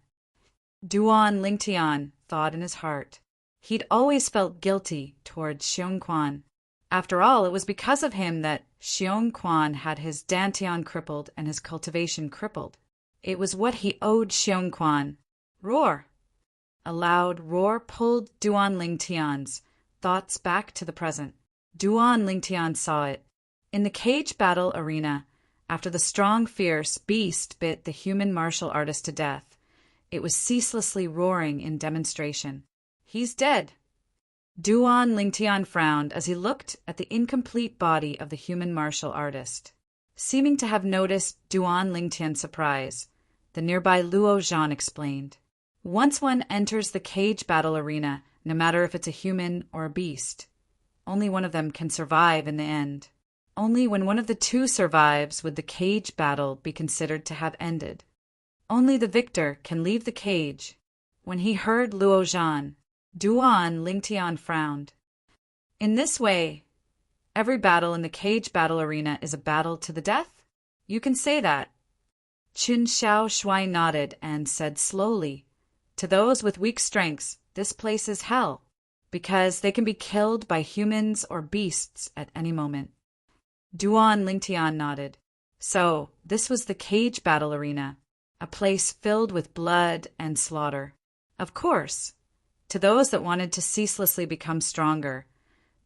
Duan Lingtian thought in his heart. He'd always felt guilty towards Xiong Quan. After all, it was because of him that Xiong Quan had his Dantian crippled and his cultivation crippled. It was what he owed Xiong Quan. Roar! A loud roar pulled Duan Lingtian's thoughts back to the present. Duan Lingtian saw it. In the cage battle arena, after the strong, fierce beast bit the human martial artist to death, it was ceaselessly roaring in demonstration. He's dead. Duan Lingtian frowned as he looked at the incomplete body of the human martial artist. Seeming to have noticed Duan Lingtian's surprise, the nearby Luo Zhan explained. Once one enters the cage battle arena, no matter if it's a human or a beast, only one of them can survive in the end. Only when one of the two survives would the cage battle be considered to have ended. Only the victor can leave the cage. When he heard Luo Zhan, Duan Lingtian frowned. In this way, every battle in the cage battle arena is a battle to the death? You can say that. Qin Xiao Shuai nodded and said slowly, to those with weak strengths, this place is hell, because they can be killed by humans or beasts at any moment. Duan Lingtian nodded. So, this was the cage battle arena, a place filled with blood and slaughter. Of course, to those that wanted to ceaselessly become stronger,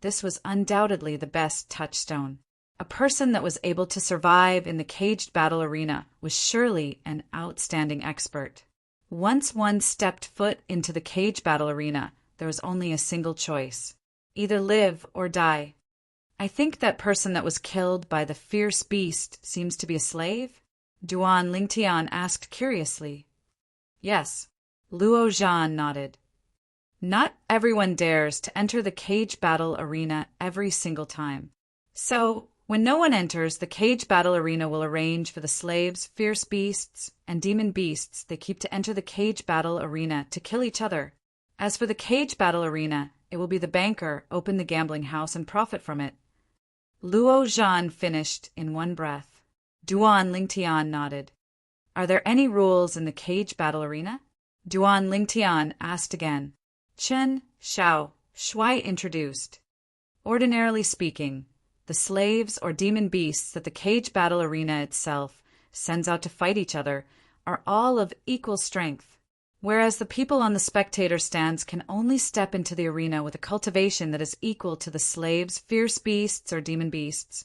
this was undoubtedly the best touchstone. A person that was able to survive in the caged battle arena was surely an outstanding expert. Once one stepped foot into the cage battle arena, there was only a single choice: either live or die. I think that person that was killed by the fierce beast seems to be a slave? Duan Lingtian asked curiously. Yes, Luo Zhan nodded. Not everyone dares to enter the cage battle arena every single time. So, when no one enters, the cage battle arena will arrange for the slaves, fierce beasts, and demon beasts they keep to enter the cage battle arena to kill each other. As for the cage battle arena, it will be the banker open the gambling house and profit from it. Luo Zhan finished in one breath. Duan Lingtian nodded. Are there any rules in the cage battle arena? Duan Lingtian asked again. Chen Xiao Shuai introduced. Ordinarily speaking, the slaves or demon beasts that the cage battle arena itself sends out to fight each other are all of equal strength, whereas the people on the spectator stands can only step into the arena with a cultivation that is equal to the slaves, fierce beasts, or demon beasts,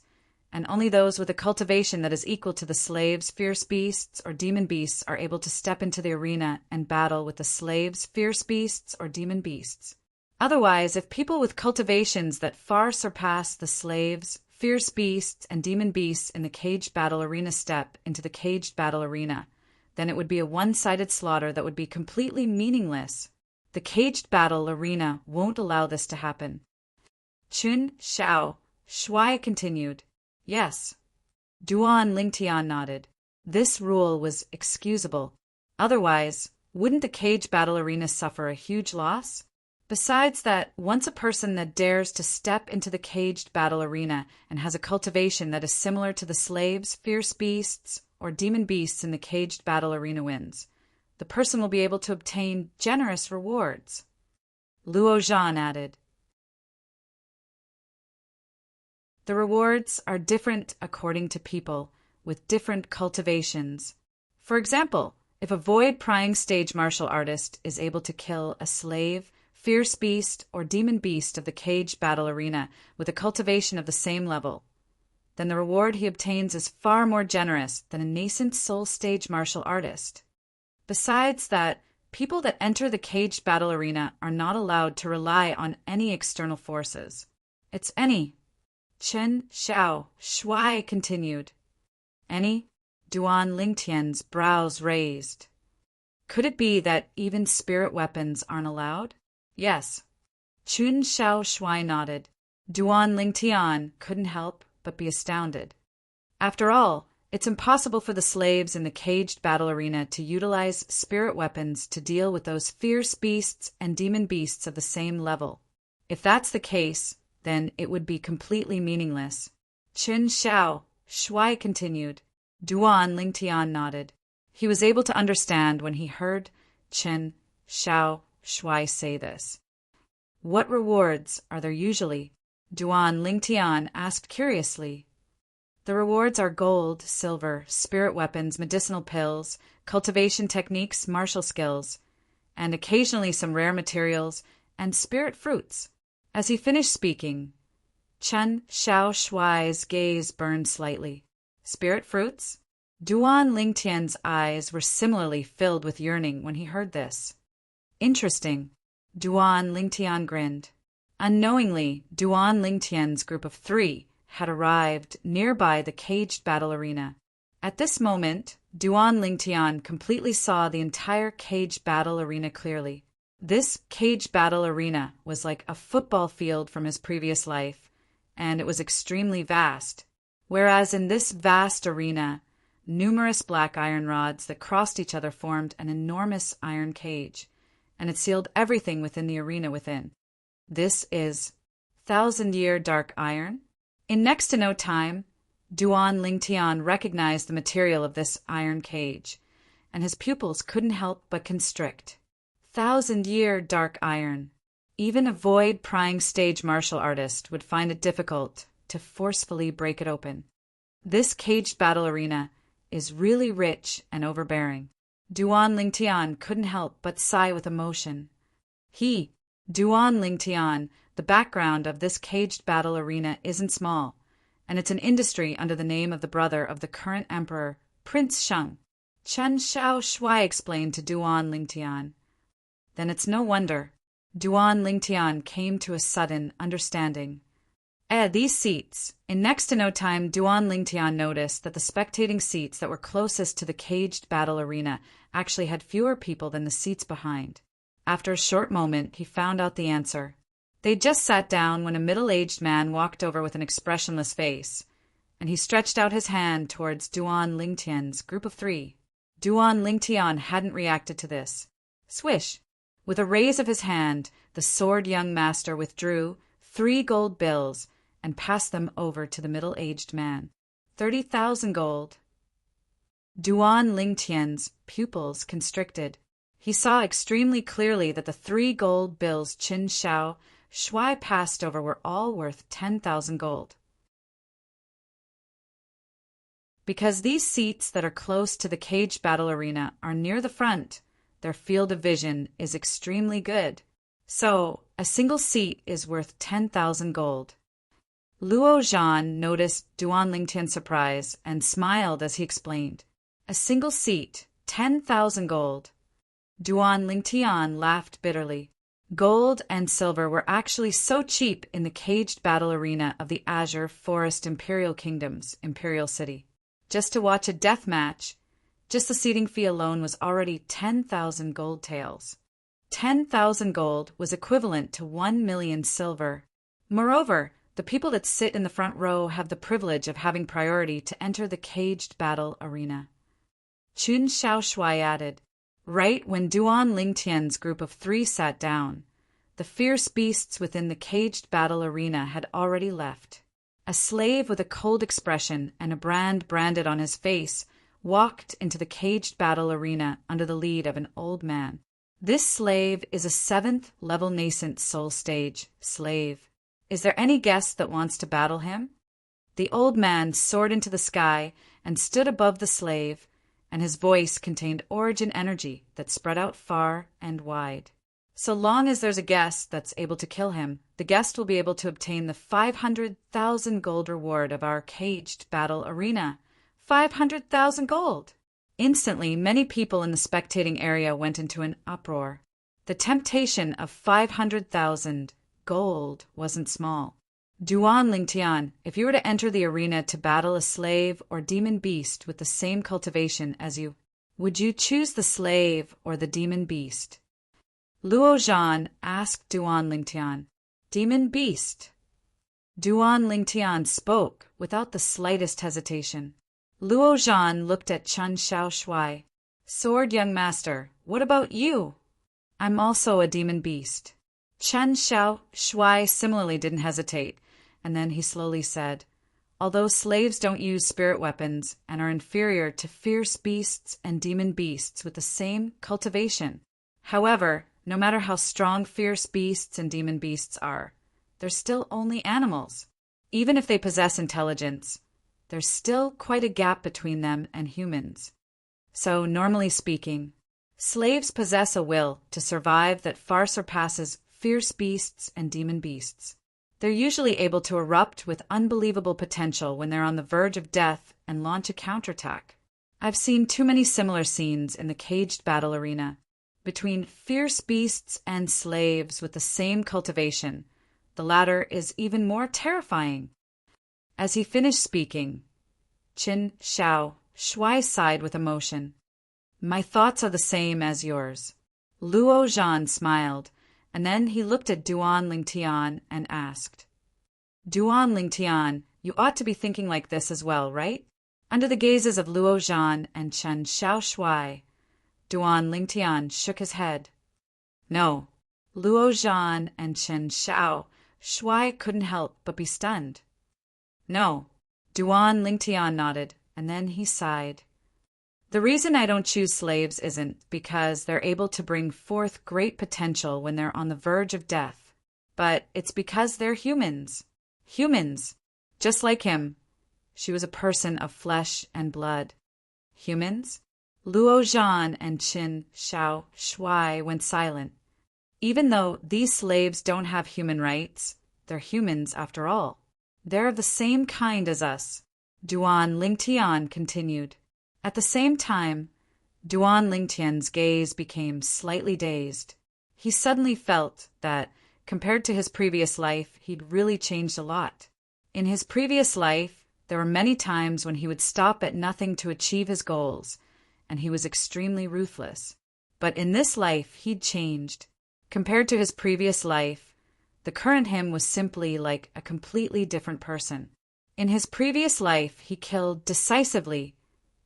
and only those with a cultivation that is equal to the slaves, fierce beasts, or demon beasts are able to step into the arena and battle with the slaves, fierce beasts, or demon beasts. Otherwise, if people with cultivations that far surpass the slaves, fierce beasts, and demon beasts in the caged battle arena step into the caged battle arena, then it would be a one-sided slaughter that would be completely meaningless. The caged battle arena won't allow this to happen. Chun Xiao Shuai continued. Yes. Duan Lingtian nodded. This rule was excusable. Otherwise, wouldn't the cage battle arena suffer a huge loss? Besides that, once a person that dares to step into the caged battle arena and has a cultivation that is similar to the slaves, fierce beasts, or demon beasts in the caged battle arena wins, the person will be able to obtain generous rewards. Luo Zhan added. The rewards are different according to people, with different cultivations. For example, if a void-prying stage martial artist is able to kill a slave, fierce beast, or demon beast of the caged battle arena with a cultivation of the same level, then the reward he obtains is far more generous than a nascent soul stage martial artist. Besides that, people that enter the caged battle arena are not allowed to rely on any external forces. It's any. Chen Xiao Shuai continued. Any? Duan Lingtian's brows raised. Could it be that even spirit weapons aren't allowed? Yes. Chun Xiao Shuai nodded. Duan Lingtian couldn't help but be astounded. After all, it's impossible for the slaves in the caged battle arena to utilize spirit weapons to deal with those fierce beasts and demon beasts of the same level. If that's the case, then it would be completely meaningless. Chun Xiao Shuai continued. Duan Lingtian nodded. He was able to understand when he heard Chen Xiao Shuai say this. What rewards are there usually? Duan Lingtian asked curiously. The rewards are gold, silver, spirit weapons, medicinal pills, cultivation techniques, martial skills, and occasionally some rare materials and spirit fruits. As he finished speaking, Chen Xiao Shuai's gaze burned slightly. Spirit fruits? Duan Lingtian's eyes were similarly filled with yearning when he heard this. Interesting. Duan Lingtian grinned. Unknowingly, Duan Lingtian's group of 3 had arrived nearby the caged battle arena. At this moment, Duan Lingtian completely saw the entire caged battle arena clearly. This caged battle arena was like a football field from his previous life, and it was extremely vast. Whereas in this vast arena, numerous black iron rods that crossed each other formed an enormous iron cage, and it sealed everything within the arena within. This is 1,000-year dark iron? In next to no time, Duan Lingtian recognized the material of this iron cage, and his pupils couldn't help but constrict. 1,000-year dark iron. Even a void-prying stage martial artist would find it difficult to forcefully break it open. This caged battle arena is really rich and overbearing. Duan Lingtian couldn't help but sigh with emotion. Duan Lingtian, the background of this caged battle arena isn't small, and it's an industry under the name of the brother of the current emperor, Prince Sheng. Chen Xiao Shuai explained to Duan Lingtian. Then it's no wonder. Duan Lingtian came to a sudden understanding. These seats. In next to no time, Duan Lingtian noticed that the spectating seats that were closest to the caged battle arena actually had fewer people than the seats behind. After a short moment, he found out the answer. They'd just sat down when a middle-aged man walked over with an expressionless face, and he stretched out his hand towards Duan Lingtian's group of three. Duan Lingtian hadn't reacted to this. Swish! With a raise of his hand, the sword young master withdrew 3 gold bills and passed them over to the middle-aged man. 30,000 gold. Duan Lingtian's pupils constricted. He saw extremely clearly that the 3 gold bills Qin Xiao Shuai passed over were all worth 10,000 gold. Because these seats that are close to the caged battle arena are near the front, their field of vision is extremely good. So, a single seat is worth 10,000 gold. Luo Zhan noticed Duan Lingtian's surprise and smiled as he explained. A single seat, 10,000 gold. Duan Lingtian laughed bitterly. Gold and silver were actually so cheap in the caged battle arena of the Azure Forest Imperial Kingdom's Imperial City. Just to watch a death match, just the seating fee alone was already 10,000 gold taels. 10,000 gold was equivalent to 1 million silver. Moreover, the people that sit in the front row have the privilege of having priority to enter the caged battle arena. Qin Xiao Shuai added, right when Duan Lingtian's group of 3 sat down, the fierce beasts within the caged battle arena had already left. A slave with a cold expression and a brand branded on his face walked into the caged battle arena under the lead of an old man. This slave is a 7th level nascent soul stage slave. Is there any guest that wants to battle him? The old man soared into the sky and stood above the slave, and his voice contained origin energy that spread out far and wide. So long as there's a guest that's able to kill him, the guest will be able to obtain the 500,000 gold reward of our caged battle arena. 500,000 gold! Instantly, many people in the spectating area went into an uproar. The temptation of 500,000 gold wasn't small. Duan Lingtian, if you were to enter the arena to battle a slave or demon beast with the same cultivation as you, would you choose the slave or the demon beast? Luo Zhan asked Duan Lingtian. Demon beast. Duan Lingtian spoke without the slightest hesitation. Luo Zhan looked at Chen Xiao Shuai. Sword young master, what about you? I'm also a demon beast. Chen Xiao Shuai similarly didn't hesitate, and then he slowly said, although slaves don't use spirit weapons and are inferior to fierce beasts and demon beasts with the same cultivation. However, no matter how strong fierce beasts and demon beasts are, they're still only animals. Even if they possess intelligence, there's still quite a gap between them and humans. So, normally speaking, slaves possess a will to survive that far surpasses fierce beasts and demon beasts. They're usually able to erupt with unbelievable potential when they're on the verge of death and launch a counterattack. I've seen too many similar scenes in the caged battle arena between fierce beasts and slaves with the same cultivation. The latter is even more terrifying. As he finished speaking, Qin Xiao Shuai sighed with emotion. My thoughts are the same as yours. Luo Zhan smiled, and then he looked at Duan Lingtian and asked, Duan Lingtian, you ought to be thinking like this as well, right? Under the gazes of Luo Zhan and Chen Xiaoshuai, Duan Lingtian shook his head. No, Luo Zhan and Chen Xiaoshuai couldn't help but be stunned. No, Duan Lingtian nodded, and then he sighed. The reason I don't choose slaves isn't because they're able to bring forth great potential when they're on the verge of death, but it's because they're humans. Humans, just like him. She was a person of flesh and blood. Humans? Luo Zhan and Chen Xiaoshuai went silent. Even though these slaves don't have human rights, they're humans after all. They're of the same kind as us, Duan Lingtian continued. At the same time, Duan Lingtian's gaze became slightly dazed. He suddenly felt that, compared to his previous life, he'd really changed a lot. In his previous life, there were many times when he would stop at nothing to achieve his goals, and he was extremely ruthless. But in this life, he'd changed. Compared to his previous life, the current him was simply like a completely different person. In his previous life, he killed decisively,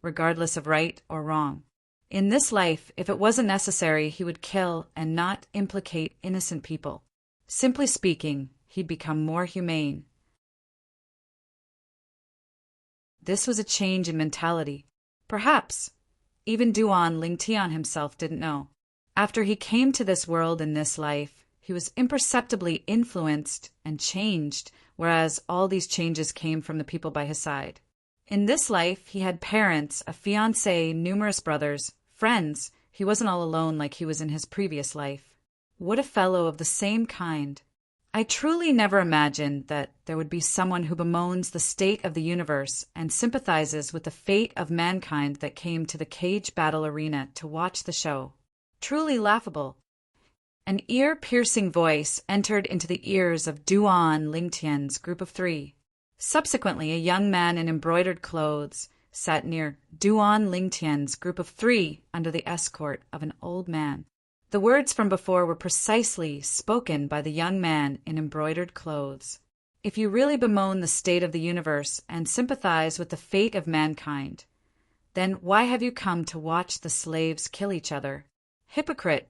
regardless of right or wrong. In this life, if it wasn't necessary, he would kill and not implicate innocent people. Simply speaking, he'd become more humane. This was a change in mentality. Perhaps even Duan Lingtian himself didn't know. After he came to this world in this life, he was imperceptibly influenced and changed, whereas all these changes came from the people by his side. In this life, he had parents, a fiancé, numerous brothers, friends. He wasn't all alone like he was in his previous life. What a fellow of the same kind. I truly never imagined that there would be someone who bemoans the state of the universe and sympathizes with the fate of mankind that came to the cage battle arena to watch the show. Truly laughable. An ear-piercing voice entered into the ears of Duan Lingtian's group of three. Subsequently, a young man in embroidered clothes sat near Duan Lingtian's group of three under the escort of an old man. The words from before were precisely spoken by the young man in embroidered clothes. If you really bemoan the state of the universe and sympathize with the fate of mankind, then why have you come to watch the slaves kill each other? Hypocrite!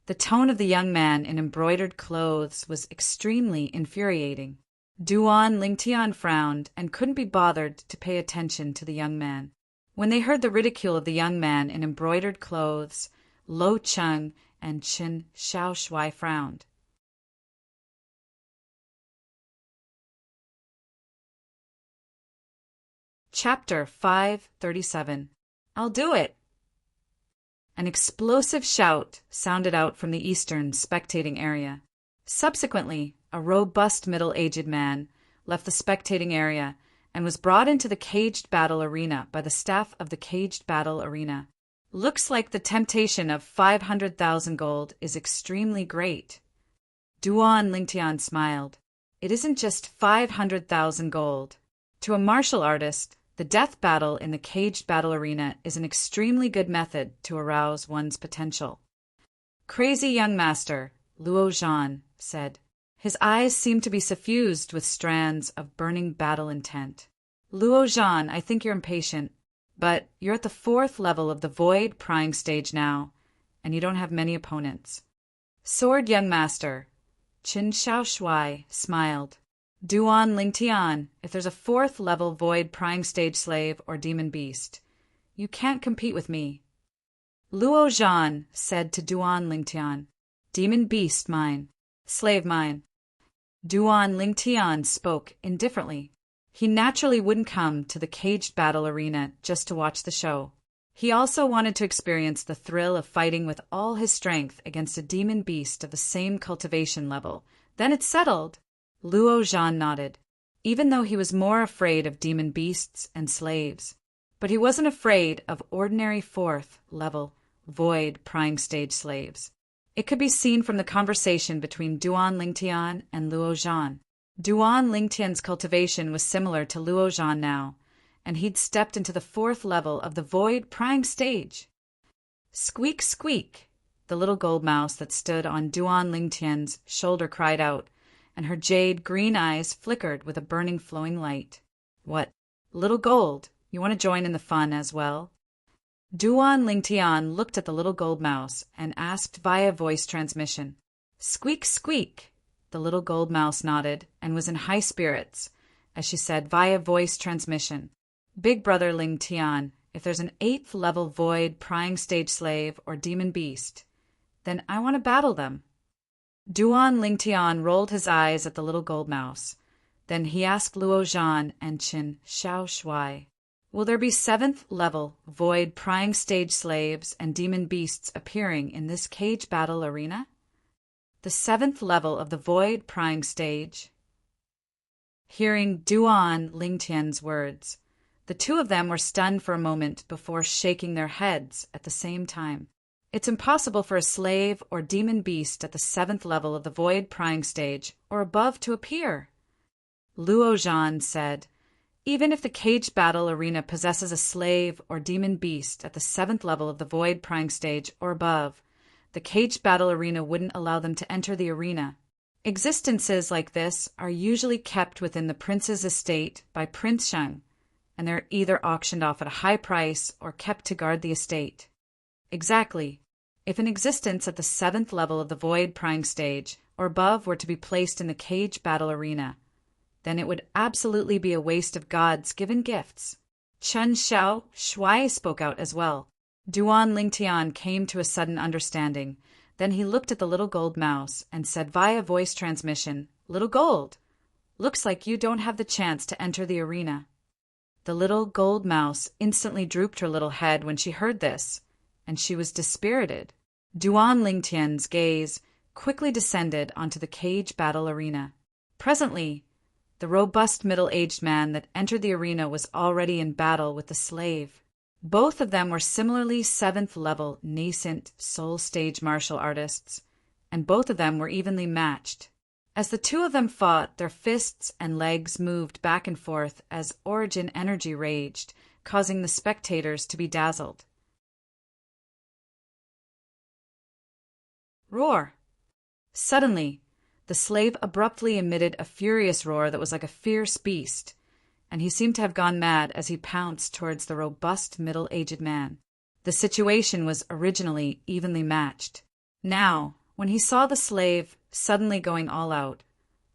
The tone of the young man in embroidered clothes was extremely infuriating. Duan Lingtian frowned and couldn't be bothered to pay attention to the young man. When they heard the ridicule of the young man in embroidered clothes, Lo Cheng and Chen Xiaoshuai frowned. Chapter 537. I'll do it! An explosive shout sounded out from the eastern spectating area. Subsequently, a robust middle-aged man left the spectating area and was brought into the caged battle arena by the staff of the caged battle arena. Looks like the temptation of 500,000 gold is extremely great. Duan Lingtian smiled. It isn't just 500,000 gold. To a martial artist, the death battle in the caged battle arena is an extremely good method to arouse one's potential. Crazy young master, Luo Zhan said. His eyes seemed to be suffused with strands of burning battle intent. Luo Zhan, I think you're impatient, but you're at the 4th level of the void prying stage now, and you don't have many opponents. Sword young master, Chen Xiaoshuai smiled. Duan Lingtian, if there's a 4th level void prying stage slave or demon beast, you can't compete with me. Luo Zhan said to Duan Lingtian, Demon beast mine, slave mine. Duan Lingtian spoke indifferently. He naturally wouldn't come to the caged battle arena just to watch the show. He also wanted to experience the thrill of fighting with all his strength against a demon beast of the same cultivation level. Then it's settled. Luo Zhan nodded, even though he was more afraid of demon beasts and slaves. But he wasn't afraid of ordinary 4th level void prying stage slaves. It could be seen from the conversation between Duan Lingtian and Luo Zhan. Duan Lingtian's cultivation was similar to Luo Zhan now, and he'd stepped into the 4th level of the void prying stage. Squeak, squeak! The little gold mouse that stood on Duan Lingtian's shoulder cried out, and her jade green eyes flickered with a burning flowing light. What, little gold, you want to join in the fun as well? Duan Lingtian looked at the little gold mouse and asked via voice transmission. Squeak, squeak! The little gold mouse nodded and was in high spirits as she said via voice transmission. Big brother Lingtian, if there's an 8th level void prying stage slave or demon beast, then I want to battle them. Duan Lingtian rolled his eyes at the little gold mouse. Then he asked Luo Zhan and Qin Xiao Shuai, will there be 7th level void prying stage slaves and demon beasts appearing in this cage battle arena? The 7th level of the void prying stage. Hearing Duan Lingtian's words, the two of them were stunned for a moment before shaking their heads at the same time. It's impossible for a slave or demon beast at the 7th level of the void prying stage or above to appear. Luo Zhan said, even if the cage battle arena possesses a slave or demon beast at the 7th level of the void prying stage or above, the cage battle arena wouldn't allow them to enter the arena. Existences like this are usually kept within the prince's estate by Prince Sheng, and they're either auctioned off at a high price or kept to guard the estate. Exactly. If an existence at the 7th level of the void prying stage or above were to be placed in the cage battle arena, then it would absolutely be a waste of God's given gifts. Chen Xiao Shuai spoke out as well. Duan Lingtian came to a sudden understanding. Then he looked at the little gold mouse and said via voice transmission, Little Gold, looks like you don't have the chance to enter the arena. The little gold mouse instantly drooped her little head when she heard this, and she was dispirited. Duan Lingtian's gaze quickly descended onto the cage battle arena. Presently, the robust middle-aged man that entered the arena was already in battle with the slave. Both of them were similarly 7th level nascent soul stage martial artists, and both of them were evenly matched. As the two of them fought, their fists and legs moved back and forth as origin energy raged, causing the spectators to be dazzled. Roar! Suddenly, the slave abruptly emitted a furious roar that was like a fierce beast, and he seemed to have gone mad as he pounced towards the robust middle-aged man. The situation was originally evenly matched. Now, when he saw the slave suddenly going all out,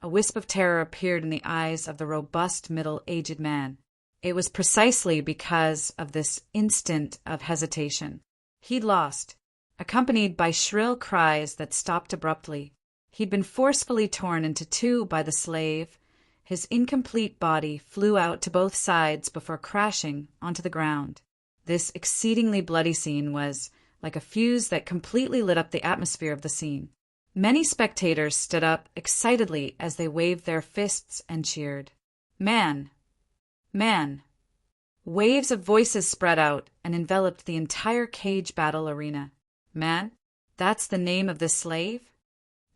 a wisp of terror appeared in the eyes of the robust middle-aged man. It was precisely because of this instant of hesitation. He'd lost, accompanied by shrill cries that stopped abruptly. He'd been forcefully torn into two by the slave. His incomplete body flew out to both sides before crashing onto the ground. This exceedingly bloody scene was like a fuse that completely lit up the atmosphere of the scene. Many spectators stood up excitedly as they waved their fists and cheered. Man! Man! Waves of voices spread out and enveloped the entire cage battle arena. Man? That's the name of this slave?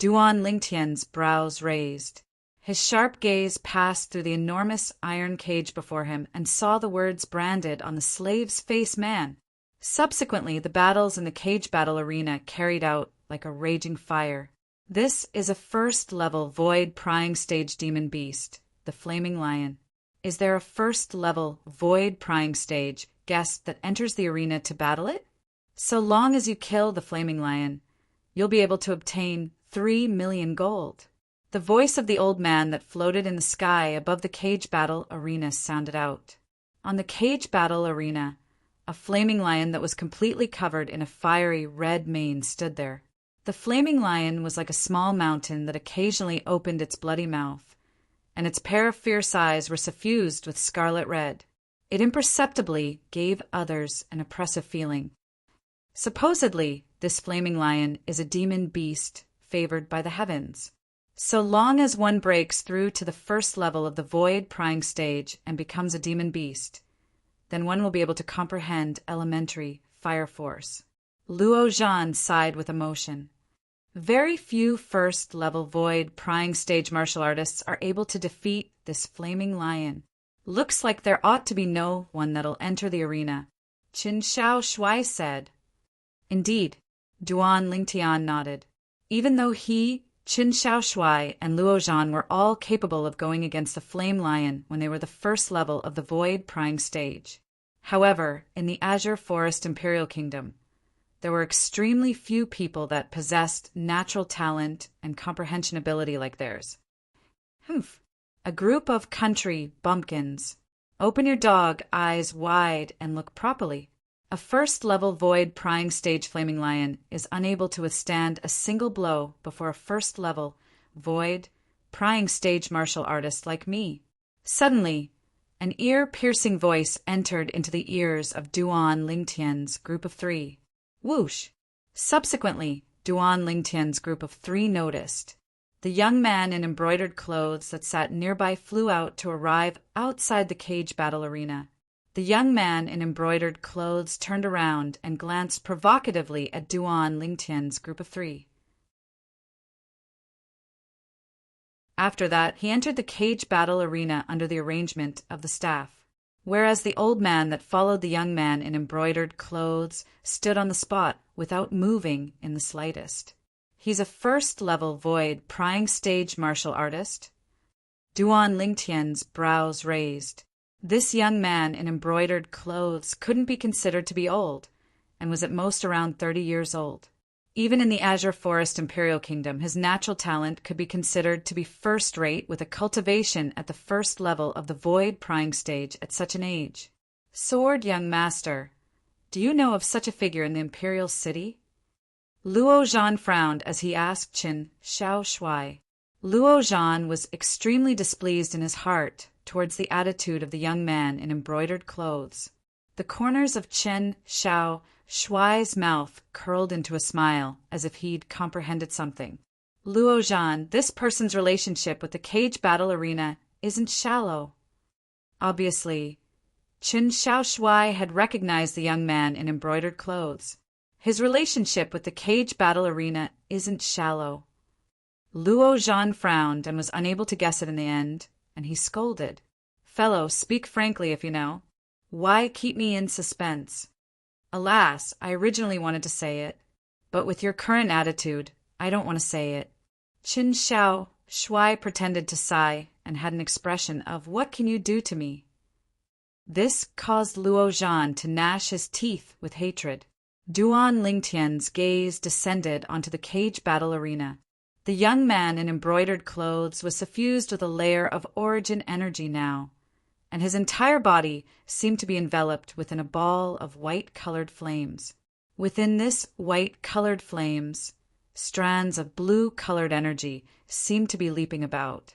Duan Lingtian's brows raised. His sharp gaze passed through the enormous iron cage before him and saw the words branded on the slave's face. Man. Subsequently, the battles in the cage battle arena carried out like a raging fire. This is a 1st level void prying stage demon beast, the Flaming Lion. Is there a 1st level void prying stage guest that enters the arena to battle it? So long as you kill the Flaming Lion, you'll be able to obtain 3 million gold. The voice of the old man that floated in the sky above the cage battle arena sounded out. On the cage battle arena, a flaming lion that was completely covered in a fiery red mane stood there. The flaming lion was like a small mountain that occasionally opened its bloody mouth, and its pair of fierce eyes were suffused with scarlet red. It imperceptibly gave others an oppressive feeling. Supposedly, this flaming lion is a demon beast favored by the heavens. So long as one breaks through to the 1st level of the void prying stage and becomes a demon beast, then one will be able to comprehend elementary fire force. Luo Zhan sighed with emotion. Very few 1st level void prying stage martial artists are able to defeat this flaming lion. Looks like there ought to be no one that'll enter the arena, Qin Shao Shuai said. Indeed, Duan Lingtian nodded. Even though he, Qin Shao Shuai, and Luo Zhan were all capable of going against the Flame Lion when they were the first level of the Void Prying stage. However, in the Azure Forest Imperial Kingdom, there were extremely few people that possessed natural talent and comprehension ability like theirs. A group of country bumpkins. Open your dog eyes wide and look properly. A first-level Void Prying stage Flaming Lion is unable to withstand a single blow before a first-level Void Prying stage martial artist like me. Suddenly, an ear-piercing voice entered into the ears of Duan Lingtian's group of three. Whoosh! Subsequently, Duan Lingtian's group of three noticed. The young man in embroidered clothes that sat nearby flew out to arrive outside the cage battle arena. The young man in embroidered clothes turned around and glanced provocatively at Duan Lingtian's group of three. After that, he entered the cage battle arena under the arrangement of the staff, whereas the old man that followed the young man in embroidered clothes stood on the spot without moving in the slightest. He's a first-level Void Prying stage martial artist. Duan Lingtian's brows raised. This young man in embroidered clothes couldn't be considered to be old, and was at most around 30 years old. Even in the Azure Forest Imperial Kingdom, his natural talent could be considered to be first-rate with a cultivation at the first level of the Void Prying stage at such an age. Sword young master, do you know of such a figure in the Imperial City? Luo Zhan frowned as he asked Qin Shao Shuai. Luo Zhan was extremely displeased in his heart towards the attitude of the young man in embroidered clothes. The corners of Qin Shao Shuai's mouth curled into a smile, as if he'd comprehended something. Luo Zhan, this person's relationship with the cage battle arena isn't shallow. Obviously, Qin Shao Shuai had recognized the young man in embroidered clothes. His relationship with the cage battle arena isn't shallow. Luo Zhan frowned and was unable to guess it in the end, and he scolded. Fellow, speak frankly if you know. Why keep me in suspense? Alas, I originally wanted to say it, but with your current attitude, I don't want to say it. Qin Shao Shuai pretended to sigh and had an expression of, what can you do to me? This caused Luo Zhan to gnash his teeth with hatred. Duan Lingtian's gaze descended onto the cage battle arena. The young man in embroidered clothes was suffused with a layer of origin energy now, and his entire body seemed to be enveloped within a ball of white-colored flames. Within this white-colored flames, strands of blue-colored energy seemed to be leaping about.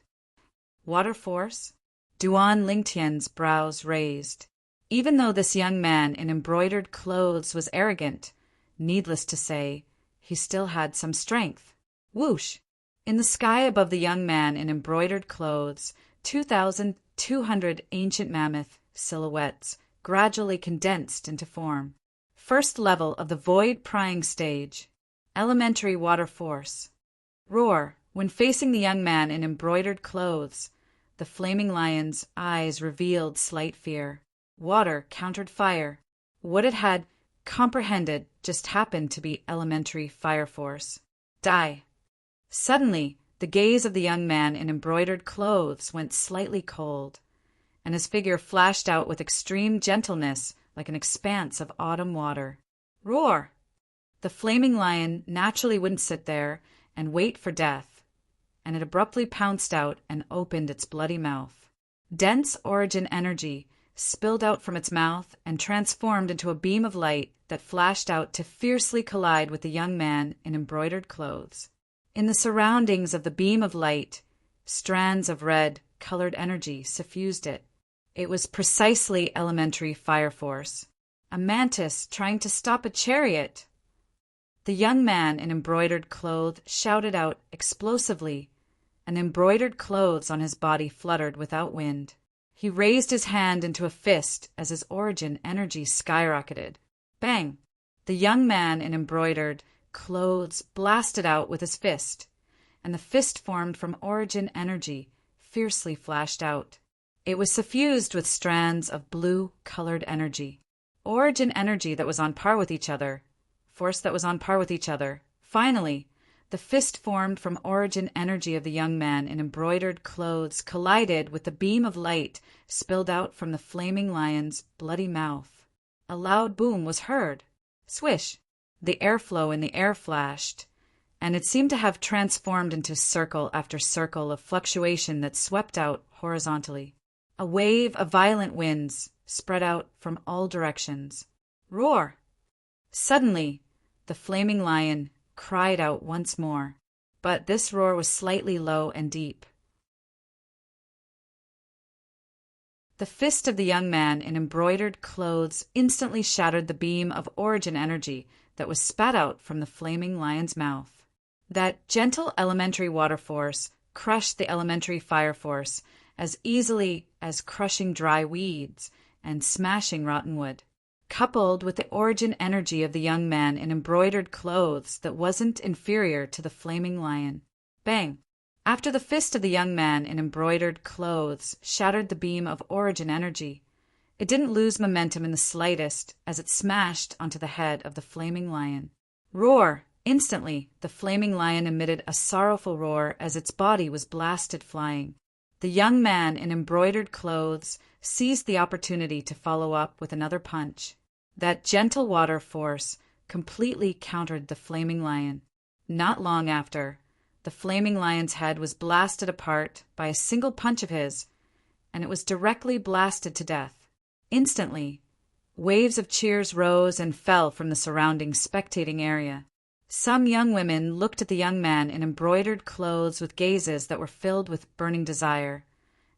Water force? Duan Lingtian's brows raised. Even though this young man in embroidered clothes was arrogant, needless to say, he still had some strength. Whoosh! In the sky above the young man in embroidered clothes, 2,200 ancient mammoth silhouettes gradually condensed into form. First level of the Void Prying stage. Elementary water force. Roar! When facing the young man in embroidered clothes, the Flaming Lion's eyes revealed slight fear. Water countered fire. What it had comprehended just happened to be elementary fire force. Die! Suddenly, the gaze of the young man in embroidered clothes went slightly cold, and his figure flashed out with extreme gentleness like an expanse of autumn water. Roar! The Flaming Lion naturally wouldn't sit there and wait for death, and it abruptly pounced out and opened its bloody mouth. Dense origin energy spilled out from its mouth and transformed into a beam of light that flashed out to fiercely collide with the young man in embroidered clothes. In the surroundings of the beam of light, strands of red-colored energy suffused it. It was precisely elementary fire force. A mantis trying to stop a chariot. The young man in embroidered clothes shouted out explosively, and embroidered clothes on his body fluttered without wind. He raised his hand into a fist as his origin energy skyrocketed. Bang! The young man in embroidered clothes blasted out with his fist, and the fist formed from origin energy fiercely flashed out. It was suffused with strands of blue-colored energy. Origin energy that was on par with each other. Force that was on par with each other. Finally, the fist formed from origin energy of the young man in embroidered clothes collided with the beam of light spilled out from the flaming lion's bloody mouth. A loud boom was heard. Swish! The airflow in the air flashed, and it seemed to have transformed into circle after circle of fluctuation that swept out horizontally. A wave of violent winds spread out from all directions. Roar! Suddenly, the flaming lion cried out once more, but this roar was slightly low and deep. The fist of the young man in embroidered clothes instantly shattered the beam of origin energy that was spat out from the flaming lion's mouth. That gentle elementary water force crushed the elementary fire force as easily as crushing dry weeds and smashing rotten wood, coupled with the origin energy of the young man in embroidered clothes that wasn't inferior to the flaming lion. Bang! After the fist of the young man in embroidered clothes shattered the beam of origin energy, it didn't lose momentum in the slightest as it smashed onto the head of the flaming lion. Roar! Instantly, the flaming lion emitted a sorrowful roar as its body was blasted flying. The young man in embroidered clothes seized the opportunity to follow up with another punch. That gentle water force completely countered the flaming lion. Not long after, the flaming lion's head was blasted apart by a single punch of his, and it was directly blasted to death. Instantly, waves of cheers rose and fell from the surrounding spectating area. Some young women looked at the young man in embroidered clothes with gazes that were filled with burning desire,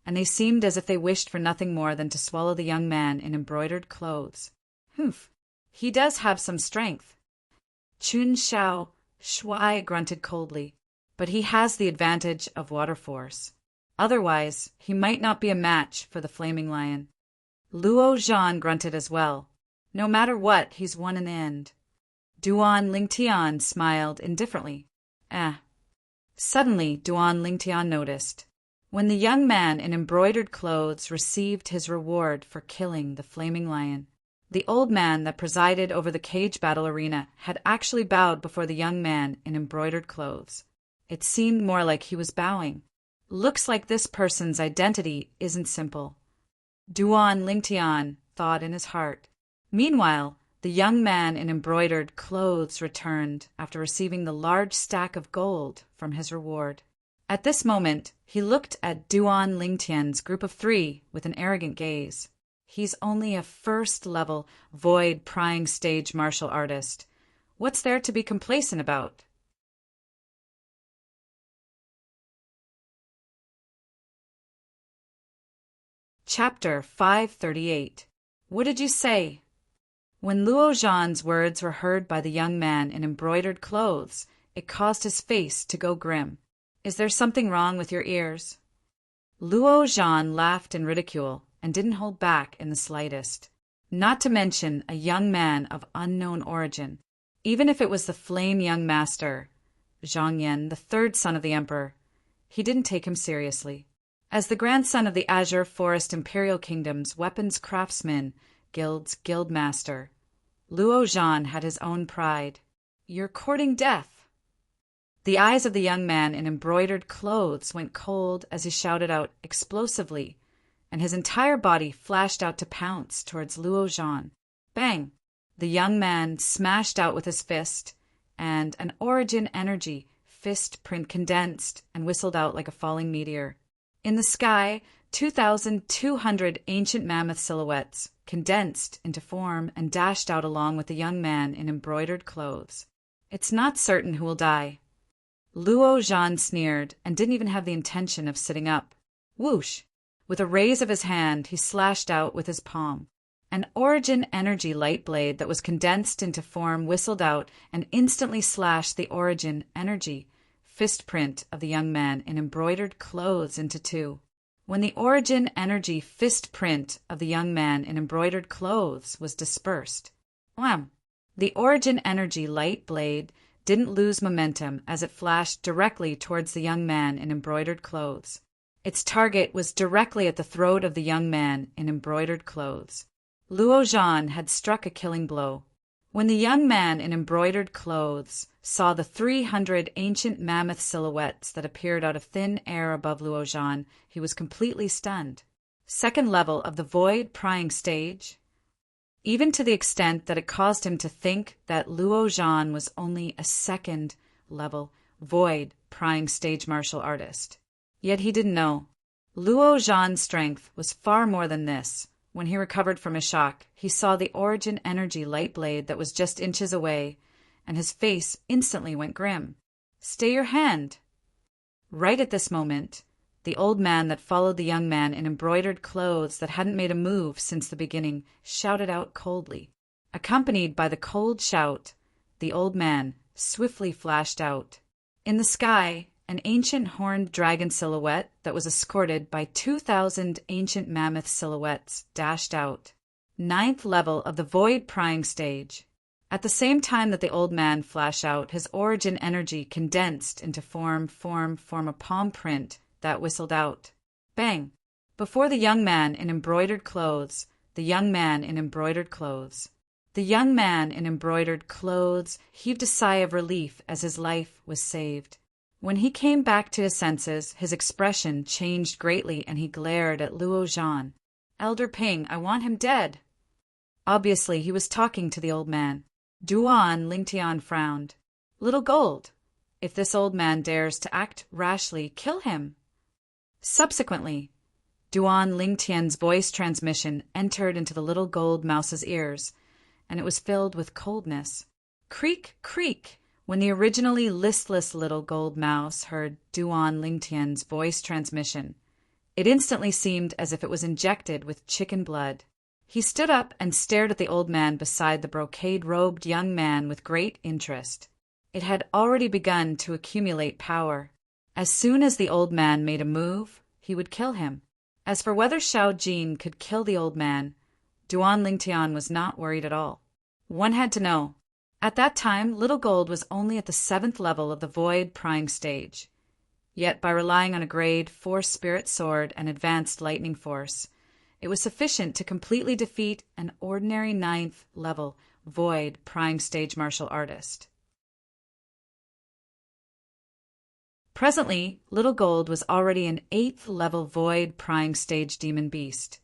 and they seemed as if they wished for nothing more than to swallow the young man in embroidered clothes. Humph! He does have some strength. Chun Shao Shuai grunted coldly, but he has the advantage of water force. Otherwise, he might not be a match for the flaming lion. Luo Zhan grunted as well. No matter what, he's won in the end. Duan Lingtian smiled indifferently. Suddenly, Duan Lingtian noticed. When the young man in embroidered clothes received his reward for killing the flaming lion, the old man that presided over the cage battle arena had actually bowed before the young man in embroidered clothes. It seemed more like he was bowing. Looks like this person's identity isn't simple. Duan Lingtian thought in his heart. Meanwhile, the young man in embroidered clothes returned after receiving the large stack of gold from his reward. At this moment, he looked at Duan Lingtian's group of 3 with an arrogant gaze. He's only a first-level, void-prying stage martial artist. What's there to be complacent about? Chapter 538. What did you say? When Luo Zhan's words were heard by the young man in embroidered clothes, it caused his face to go grim. Is there something wrong with your ears? Luo Zhan laughed in ridicule and didn't hold back in the slightest. Not to mention a young man of unknown origin. Even if it was the flame young master, Zhang Yan, the 3rd son of the emperor, he didn't take him seriously. As the grandson of the Azure Forest Imperial Kingdom's weapons craftsman guild's guildmaster, Luo Zhan had his own pride. You're courting death. The eyes of the young man in embroidered clothes went cold as he shouted out explosively, and his entire body flashed out to pounce towards Luo Zhan. Bang! The young man smashed out with his fist, and an origin energy fist print condensed and whistled out like a falling meteor. In the sky, 2,200 ancient mammoth silhouettes condensed into form and dashed out along with the young man in embroidered clothes. It's not certain who will die. Luo Zhan sneered and didn't even have the intention of sitting up. Whoosh! With a raise of his hand, he slashed out with his palm. An origin energy light blade that was condensed into form whistled out and instantly slashed the origin energy fist print of the young man in embroidered clothes into 2. When the origin energy fist print of the young man in embroidered clothes was dispersed, wham! The origin energy light blade didn't lose momentum as it flashed directly towards the young man in embroidered clothes. Its target was directly at the throat of the young man in embroidered clothes. Luo Zhan had struck a killing blow. When the young man in embroidered clothes saw the 300 ancient mammoth silhouettes that appeared out of thin air above Luo Zhan, he was completely stunned. Second level of the void prying stage, even to the extent that it caused him to think that Luo Zhan was only a second level void prying stage martial artist. Yet he didn't know. Luo Zhan's strength was far more than this. When he recovered from his shock, he saw the origin energy light blade that was just inches away, and his face instantly went grim. "Stay your hand!" Right at this moment, the old man that followed the young man in embroidered clothes that hadn't made a move since the beginning shouted out coldly. Accompanied by the cold shout, the old man swiftly flashed out. In the sky, an ancient horned dragon silhouette that was escorted by 2,000 ancient mammoth silhouettes dashed out. 9th level of the void prying stage. At the same time that the old man flashed out, his origin energy condensed into form a palm print that whistled out. Bang! Before the young man in embroidered clothes, the young man in embroidered clothes. The young man in embroidered clothes heaved a sigh of relief as his life was saved. When he came back to his senses, his expression changed greatly and he glared at Luo Zhan. "Elder Ping, I want him dead." Obviously, he was talking to the old man. Duan Lingtian frowned. "Little Gold, if this old man dares to act rashly, kill him." Subsequently, Duan Lingtian's voice transmission entered into the little gold mouse's ears, and it was filled with coldness. Creak, creak! When the originally listless little gold mouse heard Duan Lingtian's voice transmission, it instantly seemed as if it was injected with chicken blood. He stood up and stared at the old man beside the brocade-robed young man with great interest. It had already begun to accumulate power. As soon as the old man made a move, he would kill him. As for whether Xiao Jin could kill the old man, Duan Lingtian was not worried at all. One had to know. At that time, Little Gold was only at the 7th level of the void prying stage. Yet by relying on a grade 4 spirit sword and advanced lightning force, it was sufficient to completely defeat an ordinary 9th level void prying stage martial artist. Presently, Little Gold was already an 8th level void prying stage demon beast,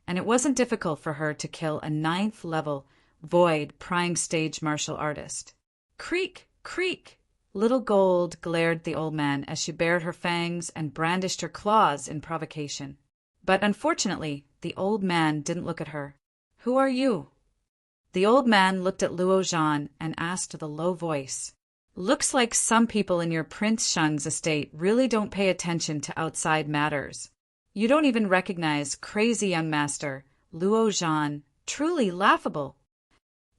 and it wasn't difficult for her to kill a 9th level void prying stage martial artist. Creak, creak! Little Gold glared at the old man as she bared her fangs and brandished her claws in provocation. But unfortunately, the old man didn't look at her. "Who are you?" The old man looked at Luo Zhan and asked with a low voice. "Looks like some people in your Prince Sheng's estate really don't pay attention to outside matters. You don't even recognize crazy young master, Luo Zhan. Truly laughable."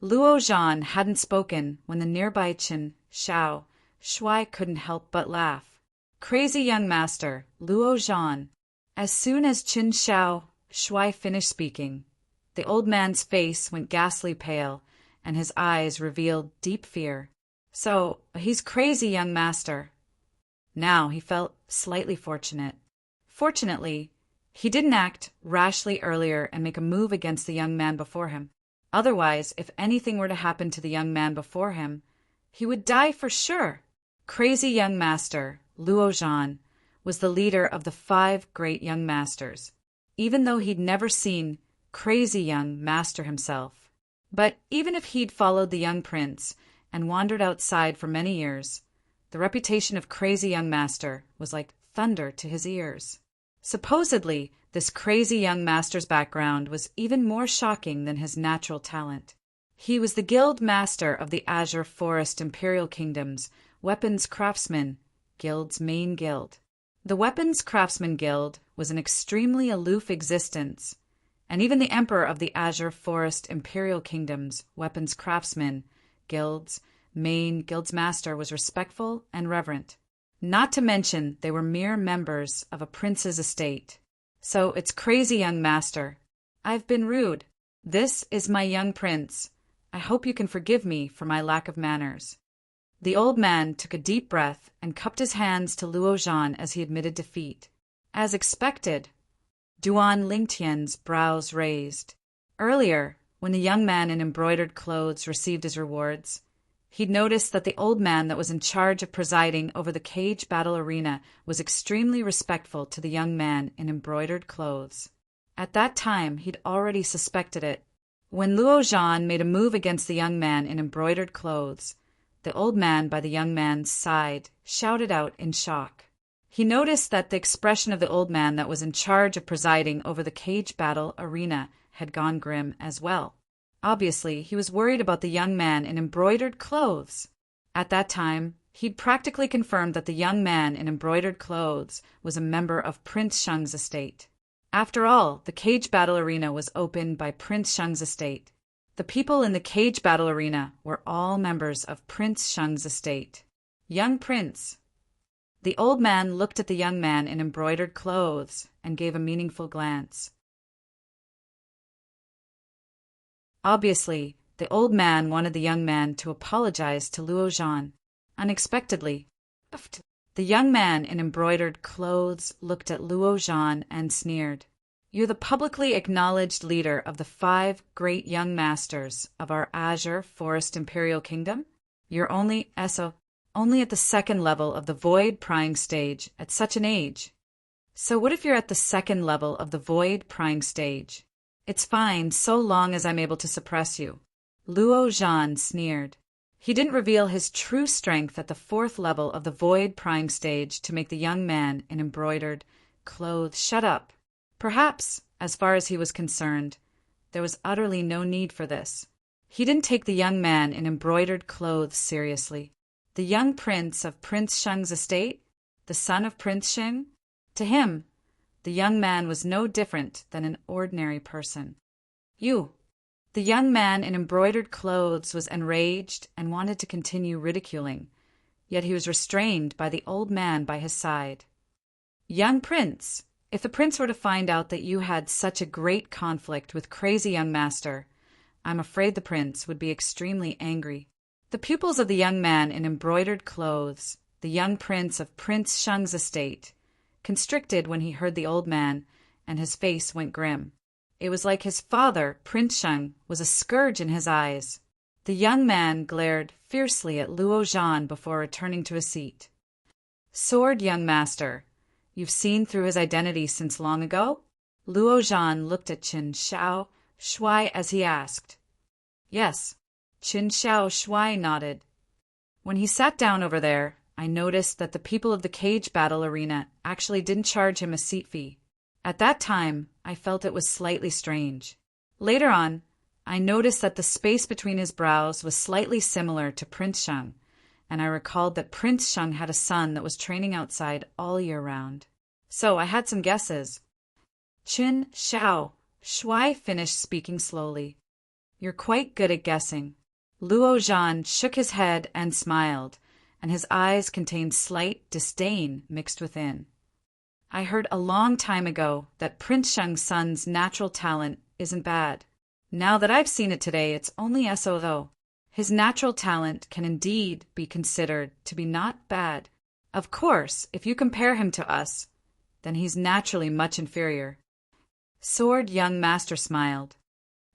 Luo Zhan hadn't spoken when the nearby Qin Shao Shui couldn't help but laugh. Crazy young master, Luo Zhan. As soon as Qin Shao Shui finished speaking, the old man's face went ghastly pale, and his eyes revealed deep fear. So, he's crazy young master. Now he felt slightly fortunate. Fortunately, he didn't act rashly earlier and make a move against the young man before him. Otherwise, if anything were to happen to the young man before him, he would die for sure. Crazy young master, Luo Zhan, was the leader of the 5 great young masters, even though he'd never seen crazy young master himself. But even if he'd followed the young prince and wandered outside for many years, the reputation of crazy young master was like thunder to his ears. Supposedly, this crazy young master's background was even more shocking than his natural talent. He was the guild master of the Azure Forest Imperial Kingdom's Weapons Craftsman Guild's main guild. The Weapons Craftsman Guild was an extremely aloof existence, and even the Emperor of the Azure Forest Imperial Kingdom's Weapons Craftsman Guild's master was respectful and reverent. Not to mention they were mere members of a prince's estate. So it's crazy young master. I've been rude. This is my young prince. I hope you can forgive me for my lack of manners. The old man took a deep breath and cupped his hands to Luo Zhan as he admitted defeat. As expected, Duan Lingtian's brows raised. Earlier, when the young man in embroidered clothes received his rewards, he'd noticed that the old man that was in charge of presiding over the cage battle arena was extremely respectful to the young man in embroidered clothes. At that time, he'd already suspected it. When Luo Zhan made a move against the young man in embroidered clothes, the old man by the young man's side shouted out in shock. He noticed that the expression of the old man that was in charge of presiding over the cage battle arena had gone grim as well. Obviously, he was worried about the young man in embroidered clothes. At that time, he'd practically confirmed that the young man in embroidered clothes was a member of Prince Sheng's estate. After all, the cage battle arena was opened by Prince Sheng's estate. The people in the cage battle arena were all members of Prince Sheng's estate. Young Prince. The old man looked at the young man in embroidered clothes and gave a meaningful glance. Obviously, the old man wanted the young man to apologize to Luo Zhan. Unexpectedly, the young man in embroidered clothes looked at Luo Zhan and sneered. You're the publicly acknowledged leader of the 5 great young masters of our Azure Forest Imperial Kingdom? You're only at the second level of the Void Prying stage at such an age. So what if you're at the second level of the Void Prying stage? It's fine so long as I'm able to suppress you. Luo Zhan sneered. He didn't reveal his true strength at the 4th level of the Void Prying stage to make the young man in embroidered clothes shut up. Perhaps, as far as he was concerned, there was utterly no need for this. He didn't take the young man in embroidered clothes seriously. The young prince of Prince Sheng's estate, the son of Prince Sheng, to him, the young man was no different than an ordinary person. The young man in embroidered clothes was enraged and wanted to continue ridiculing, yet he was restrained by the old man by his side. Young prince, if the prince were to find out that you had such a great conflict with crazy young master, I'm afraid the prince would be extremely angry. The pupils of the young man in embroidered clothes, the young prince of Prince Sheng's estate, constricted when he heard the old man, and his face went grim. It was like his father, Prince Sheng, was a scourge in his eyes. The young man glared fiercely at Luo Zhan before returning to his seat. Sword, young master. You've seen through his identity since long ago? Luo Zhan looked at Qin Xiao Shuai as he asked. Yes. Qin Xiao Shuai nodded. When he sat down over there, I noticed that the people of the cage battle arena actually didn't charge him a seat fee. At that time, I felt it was slightly strange. Later on, I noticed that the space between his brows was slightly similar to Prince Sheng, and I recalled that Prince Sheng had a son that was training outside all year round. So I had some guesses. Qin Xiao Shuai finished speaking slowly. You're quite good at guessing. Luo Zhan shook his head and smiled, and his eyes contained slight disdain mixed within. I heard a long time ago that Prince Sheng's son's natural talent isn't bad. Now that I've seen it today, it's only so though. His natural talent can indeed be considered to be not bad. Of course, if you compare him to us, then he's naturally much inferior. Sword young master smiled.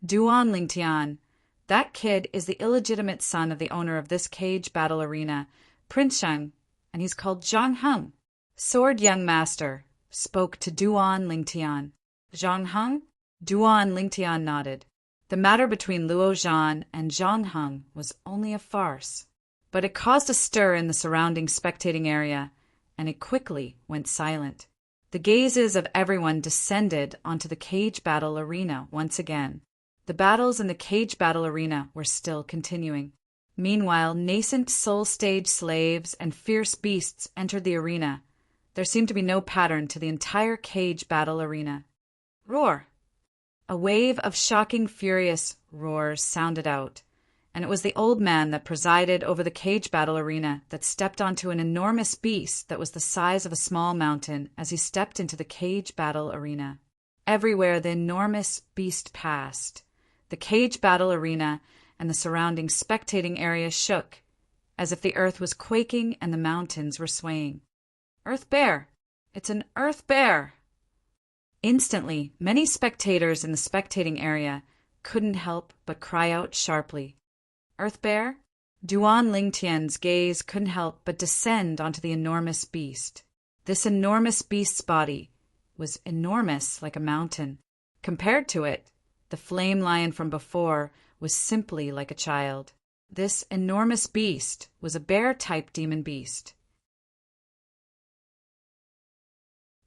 Duan Lingtian, that kid is the illegitimate son of the owner of this cage battle arena, Prince Sheng, and he's called Zhang Heng. Sword young master spoke to Duan Lingtian. Zhang Heng? Duan Lingtian nodded. The matter between Luo Zhan and Zhang Heng was only a farce, but it caused a stir in the surrounding spectating area, and it quickly went silent. The gazes of everyone descended onto the cage battle arena once again. The battles in the cage battle arena were still continuing. Meanwhile, nascent soul stage slaves and fierce beasts entered the arena. There seemed to be no pattern to the entire cage battle arena. Roar! A wave of shocking, furious roars sounded out, and it was the old man that presided over the cage battle arena that stepped onto an enormous beast that was the size of a small mountain as he stepped into the cage battle arena. Everywhere the enormous beast passed, the cage battle arena and the surrounding spectating area shook, as if the earth was quaking and the mountains were swaying. Earth Bear, It's an earth bear! Instantly, many spectators in the spectating area couldn't help but cry out sharply. Earth bear? Duan Lingtian's gaze couldn't help but descend onto the enormous beast. This enormous beast's body was enormous like a mountain. Compared to it, the flame lion from before was simply like a child. This enormous beast was a bear-type demon beast.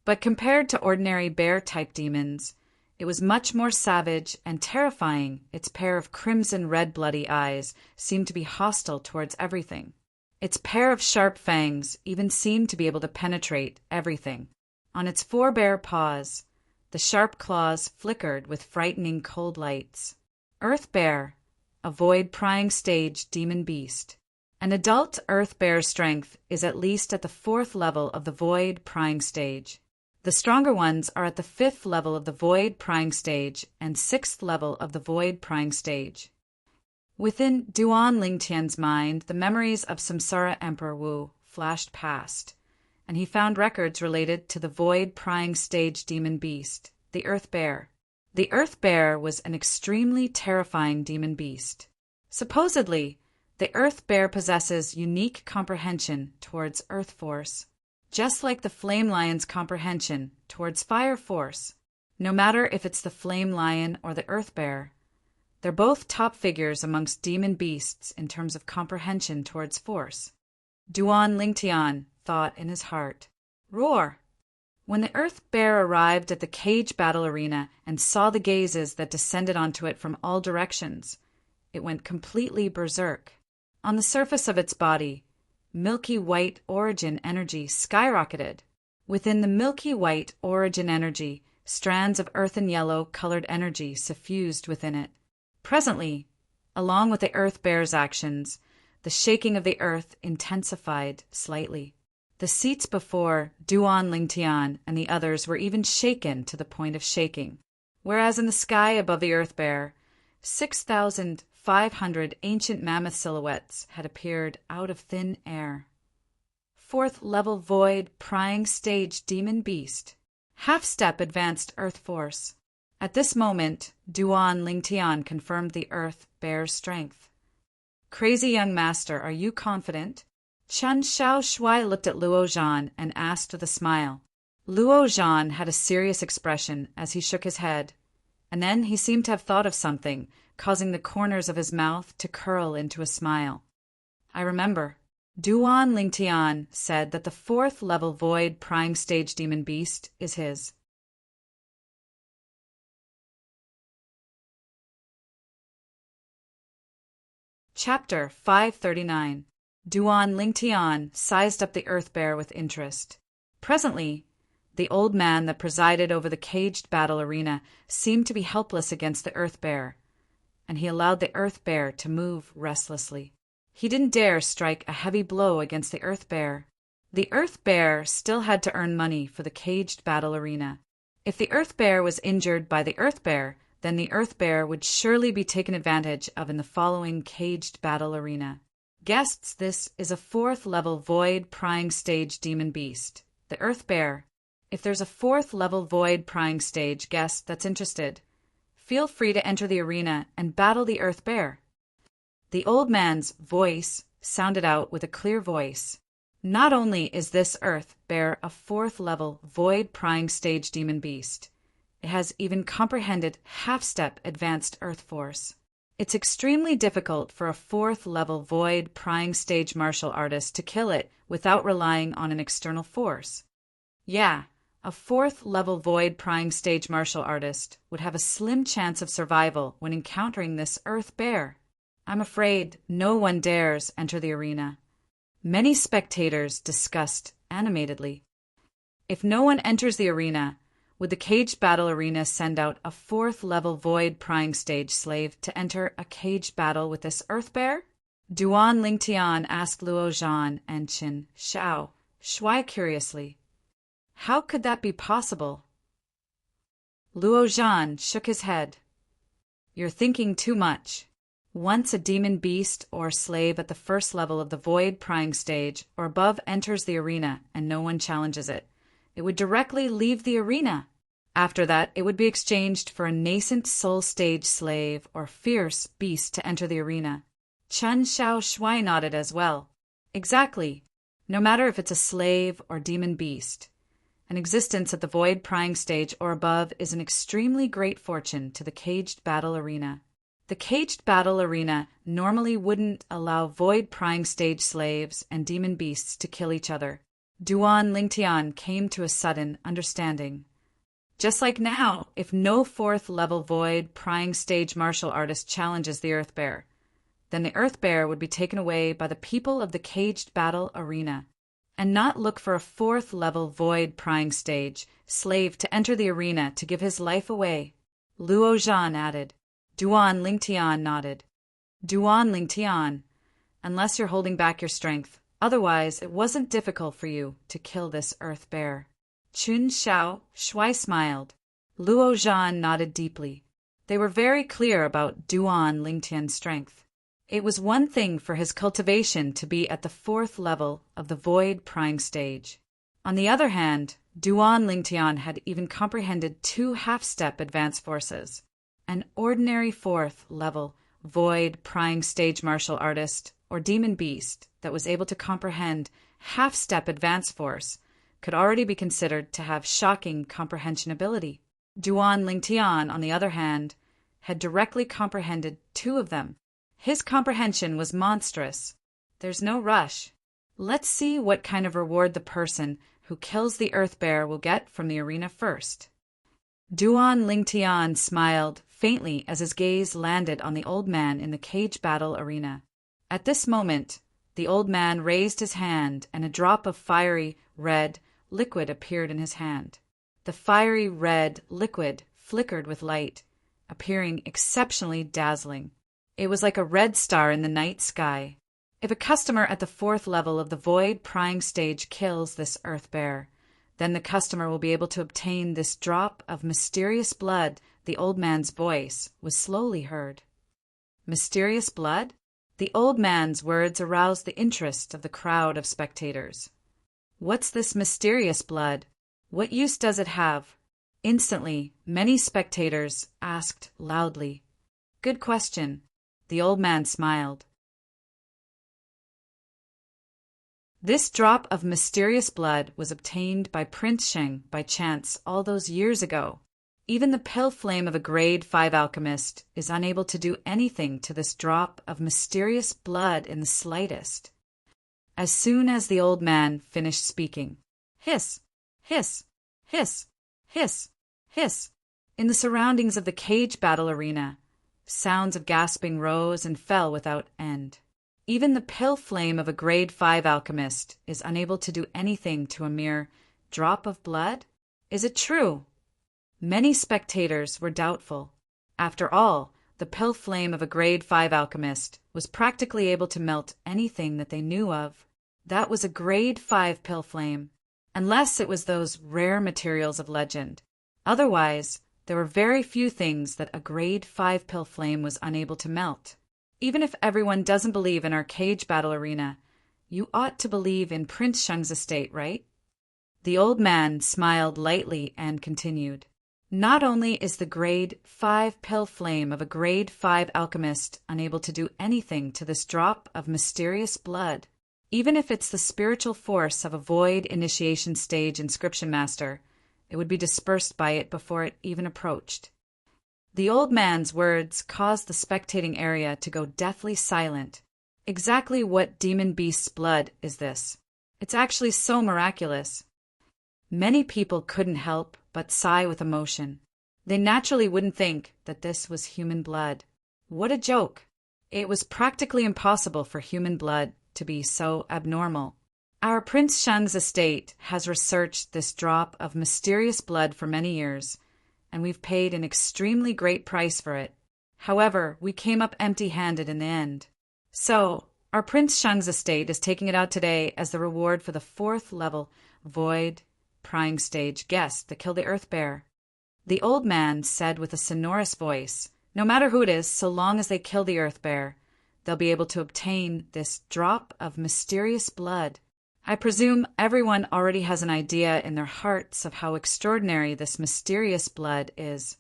But compared to ordinary bear-type demons, it was much more savage and terrifying. Its pair of crimson-red bloody eyes seemed to be hostile towards everything. Its pair of sharp fangs even seemed to be able to penetrate everything. On its four bare paws, the sharp claws flickered with frightening cold lights. Earth bear, a void prying stage demon beast. An adult earth bear's strength is at least at the 4th level of the void prying stage. The stronger ones are at the 5th level of the void prying stage and 6th level of the void prying stage. Within Duan Lingtian's mind, the memories of Samsara Emperor Wu flashed past, and he found records related to the void prying stage demon beast, the earth bear. The earth bear was an extremely terrifying demon beast. Supposedly, the earth bear possesses unique comprehension towards earth force, just like the flame lion's comprehension towards fire force. No matter if it's the flame lion or the earth bear, they're both top figures amongst demon beasts in terms of comprehension towards force. Duan Lingtian thought in his heart, "Roar!" When the earth bear arrived at the cage battle arena and saw the gazes that descended onto it from all directions, it went completely berserk. On the surface of its body, milky white origin energy skyrocketed. Within the milky white origin energy, strands of earth and yellow colored energy suffused within it. Presently, along with the earth bear's actions, the shaking of the earth intensified slightly. The seats before Duan Lingtian and the others were even shaken to the point of shaking, whereas in the sky above the earth bear, 6,500 ancient mammoth silhouettes had appeared out of thin air. 4th level void prying stage demon beast. Half-step advanced earth force. At this moment, Duan Lingtian confirmed the earth bear's strength. Crazy young master, are you confident? Chen Xiao Shui looked at Luo Zhan and asked with a smile. Luo Zhan had a serious expression as he shook his head, and then he seemed to have thought of something, causing the corners of his mouth to curl into a smile. I remember. Duan Lingtian said that the 4th level void prying stage demon beast is his. Chapter 539. Duan Lingtian sized up the earth bear with interest. Presently, the old man that presided over the caged battle arena seemed to be helpless against the earth bear, and he allowed the earth bear to move restlessly. He didn't dare strike a heavy blow against the earth bear. The earth bear still had to earn money for the caged battle arena. If the earth bear was injured by the earth bear, then the earth bear would surely be taken advantage of in the following caged battle arena. Guests, this is a 4th level void prying stage demon beast, the earth bear. If there's a 4th level void prying stage guest that's interested, feel free to enter the arena and battle the earth bear. The old man's voice sounded out with a clear voice. Not only is this earth bear a 4th level void prying stage demon beast, it has even comprehended half-step advanced earth force. It's extremely difficult for a 4th level void prying stage martial artist to kill it without relying on an external force. Yeah, a 4th level void prying stage martial artist would have a slim chance of survival when encountering this earth bear. I'm afraid no one dares enter the arena. Many spectators discussed animatedly. If no one enters the arena, would the caged battle arena send out a 4th level void prying stage slave to enter a caged battle with this earth bear? Duan Lingtian asked Luo Zhan and Qin Xiao Shui curiously. How could that be possible? Luo Zhan shook his head. You're thinking too much. Once a demon beast or slave at the 1st level of the void prying stage or above enters the arena and no one challenges it, it would directly leave the arena. After that, it would be exchanged for a nascent soul stage slave or fierce beast to enter the arena. Chen Xiao Shui nodded as well. Exactly. No matter if it's a slave or demon beast. An existence at the void prying stage or above is an extremely great fortune to the caged battle arena. The caged battle arena normally wouldn't allow void prying stage slaves and demon beasts to kill each other. Duan Lingtian came to a sudden understanding. Just like now, if no 4th level void prying stage martial artist challenges the Earth Bear, then the Earth Bear would be taken away by the people of the caged battle arena, and not look for a 4th level void prying stage slave to enter the arena to give his life away. Luo Zhan added. Duan Lingtian nodded. Duan Lingtian, unless you're holding back your strength, otherwise it wasn't difficult for you to kill this Earth Bear. Chun Xiao Shui smiled. Luo Zhan nodded deeply. They were very clear about Duan Lingtian's strength. It was one thing for his cultivation to be at the 4th level of the void prying stage. On the other hand, Duan Lingtian had even comprehended 2 half-step advance forces. An ordinary 4th level void prying stage martial artist or demon beast that was able to comprehend half-step advance force could already be considered to have shocking comprehension ability. Duan Lingtian, on the other hand, had directly comprehended 2 of them. His comprehension was monstrous. There's no rush. Let's see what kind of reward the person who kills the Earth Bear will get from the arena first. Duan Lingtian smiled faintly as his gaze landed on the old man in the cage battle arena. At this moment, the old man raised his hand and a drop of fiery red liquid appeared in his hand. The fiery red liquid flickered with light, appearing exceptionally dazzling. It was like a red star in the night sky. If a customer at the 4th level of the void prying stage kills this Earth Bear, then the customer will be able to obtain this drop of mysterious blood. The old man's voice was slowly heard. Mysterious blood? The old man's words aroused the interest of the crowd of spectators. What's this mysterious blood? What use does it have? Instantly, many spectators asked loudly. Good question. The old man smiled. This drop of mysterious blood was obtained by Prince Sheng by chance all those years ago. Even the pill flame of a grade 5 alchemist is unable to do anything to this drop of mysterious blood in the slightest. As soon as the old man finished speaking, hiss, hiss, hiss, hiss, hiss, in the surroundings of the cage battle arena, sounds of gasping rose and fell without end. Even the pill flame of a grade 5 alchemist is unable to do anything to a mere drop of blood? Is it true? Many spectators were doubtful. After all, the pill flame of a grade 5 alchemist was practically able to melt anything that they knew of. That was a grade 5 pill flame, unless it was those rare materials of legend. Otherwise, there were very few things that a grade 5 pill flame was unable to melt. Even if everyone doesn't believe in our cage battle arena, you ought to believe in Prince Sheng's estate, right? The old man smiled lightly and continued. Not only is the grade 5 pill flame of a grade 5 alchemist unable to do anything to this drop of mysterious blood, even if it's the spiritual force of a void initiation stage inscription master, it would be dispersed by it before it even approached. The old man's words caused the spectating area to go deathly silent. Exactly what demon beast's blood is this? It's actually so miraculous. Many people couldn't help but sigh with emotion. They naturally wouldn't think that this was human blood. What a joke! It was practically impossible for human blood to be so abnormal. Our Prince Sheng's estate has researched this drop of mysterious blood for many years, and we've paid an extremely great price for it. However, we came up empty-handed in the end. So, our Prince Sheng's estate is taking it out today as the reward for the 4th level void prying stage guest that killed the Earth Bear. The old man said with a sonorous voice, no matter who it is, so long as they kill the Earth Bear, they'll be able to obtain this drop of mysterious blood. I presume everyone already has an idea in their hearts of how extraordinary this mysterious blood is.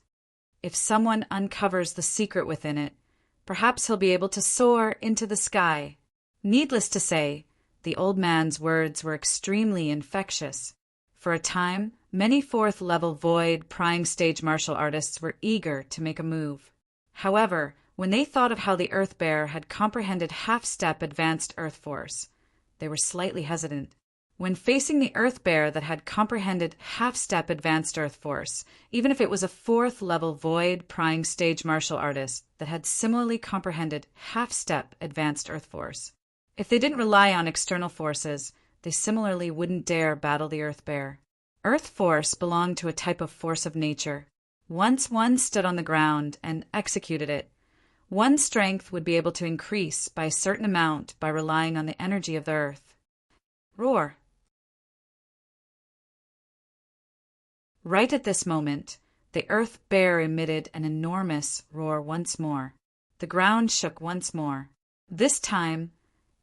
If someone uncovers the secret within it, perhaps he'll be able to soar into the sky. Needless to say, the old man's words were extremely infectious. For a time, many fourth-level void prying stage martial artists were eager to make a move. However, when they thought of how the Earth Bear had comprehended half-step advanced Earth Force, they were slightly hesitant. When facing the Earth Bear that had comprehended half-step advanced Earth Force, even if it was a fourth-level void prying stage martial artist that had similarly comprehended half-step advanced Earth Force, if they didn't rely on external forces, they similarly wouldn't dare battle the Earth Bear. Earth Force belonged to a type of force of nature. Once one stood on the ground and executed it, one's strength would be able to increase by a certain amount by relying on the energy of the earth. Roar. Right at this moment, the Earth Bear emitted an enormous roar once more. The ground shook once more. This time,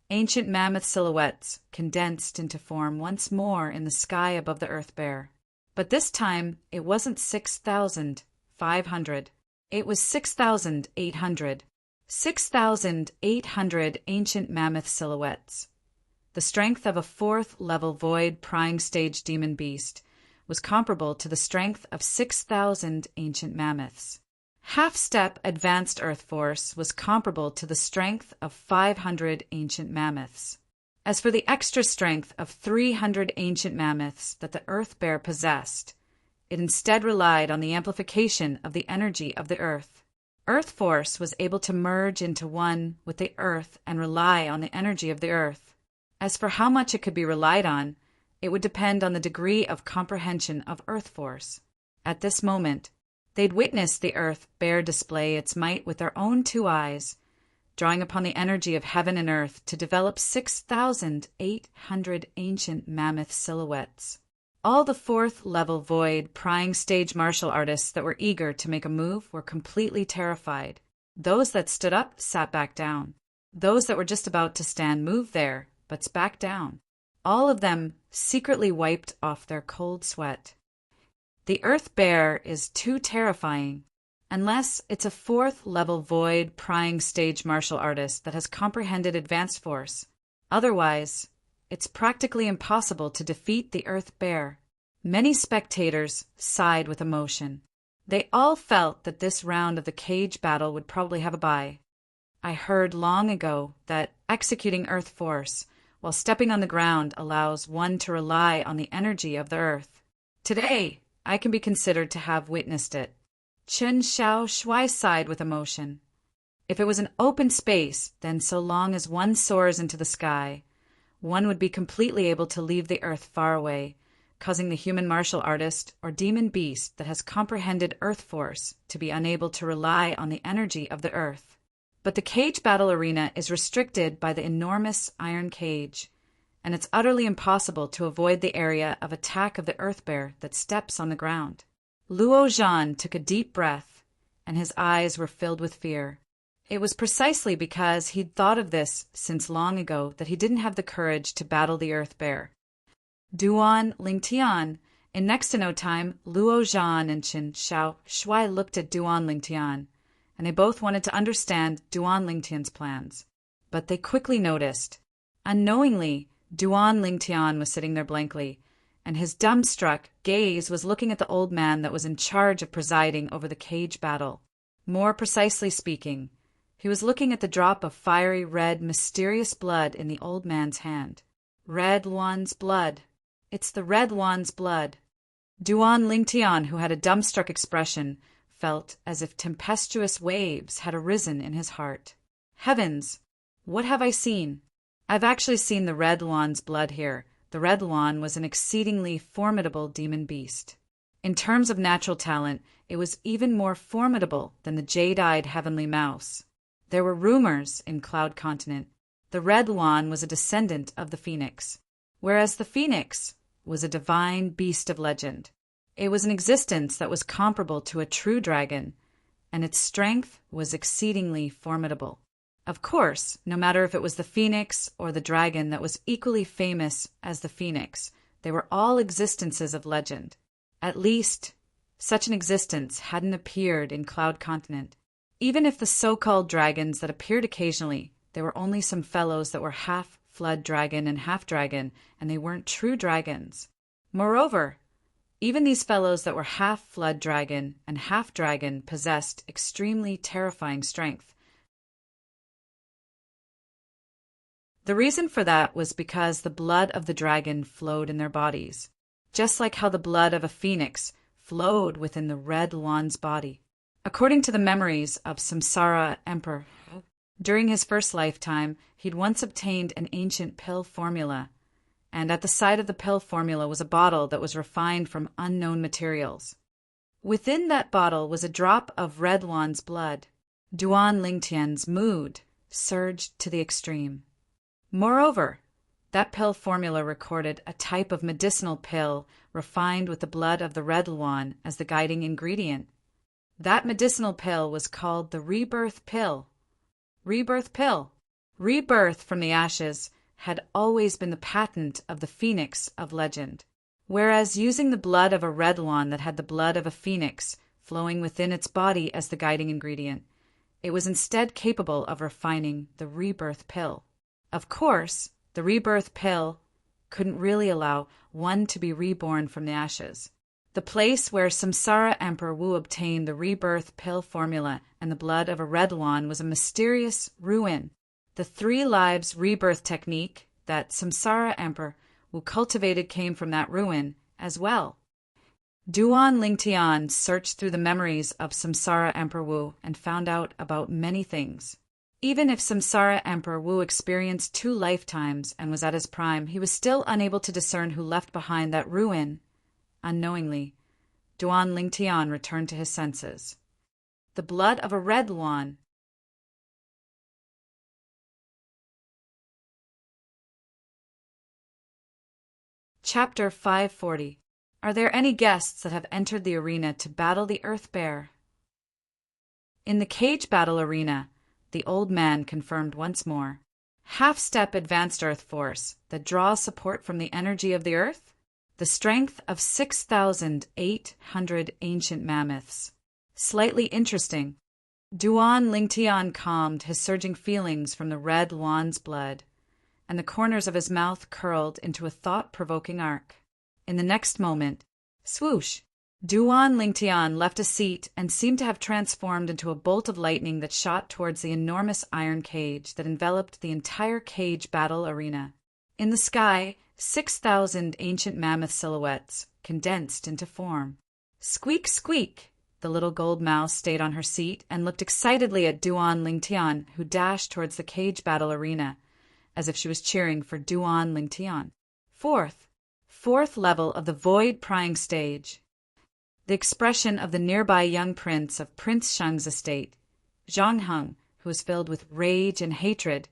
ancient mammoth silhouettes condensed into form once more in the sky above the Earth Bear. But this time, it wasn't 6,500. It was 6,800. 6,800 ancient mammoth silhouettes. The strength of a fourth-level void prying stage demon beast was comparable to the strength of 6,000 ancient mammoths. Half-step advanced Earth Force was comparable to the strength of 500 ancient mammoths. As for the extra strength of 300 ancient mammoths that the Earth Bear possessed, it instead relied on the amplification of the energy of the Earth. Earth Force was able to merge into one with the Earth and rely on the energy of the Earth. As for how much it could be relied on, it would depend on the degree of comprehension of Earth Force. At this moment, they'd witnessed the Earth Bear display its might with their own two eyes, drawing upon the energy of heaven and earth to develop 6,800 ancient mammoth silhouettes. All the fourth-level void prying stage martial artists that were eager to make a move were completely terrified. Those that stood up sat back down. Those that were just about to stand moved there, but back down. All of them secretly wiped off their cold sweat. The Earth Bear is too terrifying. Unless it's a fourth-level void prying stage martial artist that has comprehended advanced force. Otherwise, it's practically impossible to defeat the Earth Bear. Many spectators sighed with emotion. They all felt that this round of the cage battle would probably have a bye. I heard long ago that executing Earth Force while stepping on the ground allows one to rely on the energy of the earth. Today, I can be considered to have witnessed it. Chen Xiao Shui sighed with emotion. If it was an open space, then so long as one soars into the sky, one would be completely able to leave the earth far away, causing the human martial artist or demon beast that has comprehended Earth Force to be unable to rely on the energy of the earth. But the cage battle arena is restricted by the enormous iron cage, and it's utterly impossible to avoid the area of attack of the Earth Bear that steps on the ground. Luo Zhan took a deep breath, and his eyes were filled with fear. It was precisely because he'd thought of this since long ago that he didn't have the courage to battle the Earth Bear. Duan Lingtian. In next to no time, Luo Zhan and Chen Xiao Shui looked at Duan Lingtian, and they both wanted to understand Duan Lingtian's plans. But they quickly noticed. Unknowingly, Duan Lingtian was sitting there blankly, and his dumbstruck gaze was looking at the old man that was in charge of presiding over the cage battle. More precisely speaking, he was looking at the drop of fiery red, mysterious blood in the old man's hand. Red Luan's blood. It's the Red Luan's blood. Duan Lingtian, who had a dumbstruck expression, felt as if tempestuous waves had arisen in his heart. Heavens! What have I seen? I've actually seen the Red Luan's blood here. The Red Luan was an exceedingly formidable demon beast. In terms of natural talent, it was even more formidable than the jade-eyed heavenly mouse. There were rumors in Cloud Continent. The Red Luan was a descendant of the Phoenix, whereas the Phoenix was a divine beast of legend. It was an existence that was comparable to a true dragon, and its strength was exceedingly formidable. Of course, no matter if it was the phoenix or the dragon that was equally famous as the phoenix, they were all existences of legend. At least, such an existence hadn't appeared in Cloud Continent. Even if the so-called dragons that appeared occasionally, they were only some fellows that were half flood dragon and half dragon, and they weren't true dragons. Moreover, even these fellows that were half flood dragon and half dragon possessed extremely terrifying strength. The reason for that was because the blood of the dragon flowed in their bodies, just like how the blood of a phoenix flowed within the Red Luan's body. According to the memories of Samsara Emperor, during his first lifetime, he'd once obtained an ancient pill formula, and at the side of the pill formula was a bottle that was refined from unknown materials. Within that bottle was a drop of Red Luan's blood. Duan Lingtian's mood surged to the extreme. Moreover, that pill formula recorded a type of medicinal pill refined with the blood of the Red Luan as the guiding ingredient. That medicinal pill was called the Rebirth Pill. Rebirth Pill. Rebirth from the ashes had always been the patent of the phoenix of legend, whereas using the blood of a Red Luan that had the blood of a phoenix flowing within its body as the guiding ingredient, it was instead capable of refining the Rebirth Pill. Of course, the Rebirth Pill couldn't really allow one to be reborn from the ashes. The place where Samsara Emperor Wu obtained the Rebirth Pill formula and the blood of a Red Luan was a mysterious ruin. The 3 lives rebirth technique that Samsara Emperor Wu cultivated came from that ruin as well. Duan Lingtian searched through the memories of Samsara Emperor Wu and found out about many things. Even if Samsara Emperor Wu experienced 2 lifetimes and was at his prime, he was still unable to discern who left behind that ruin. Unknowingly, Duan Lingtian returned to his senses. The blood of a Red Luan. Chapter 540. Are there any guests that have entered the arena to battle the Earth Bear? In the cage battle arena, the old man confirmed once more. Half-step advanced Earth force that draws support from the energy of the Earth? The strength of 6,800 ancient mammoths. Slightly interesting. Duan Lingtian calmed his surging feelings from the Red Luan's blood, and the corners of his mouth curled into a thought-provoking arc. In the next moment, swoosh! Duan Lingtian left a seat and seemed to have transformed into a bolt of lightning that shot towards the enormous iron cage that enveloped the entire cage battle arena. In the sky, 6,000 ancient mammoth silhouettes condensed into form. Squeak, squeak! The little gold mouse stayed on her seat and looked excitedly at Duan Lingtian, who dashed towards the cage battle arena, as if she was cheering for Duan Lingtian. Fourth level of the void prying stage. The expression of the nearby young prince of Prince Sheng's estate, Zhang Heng, who was filled with rage and hatred,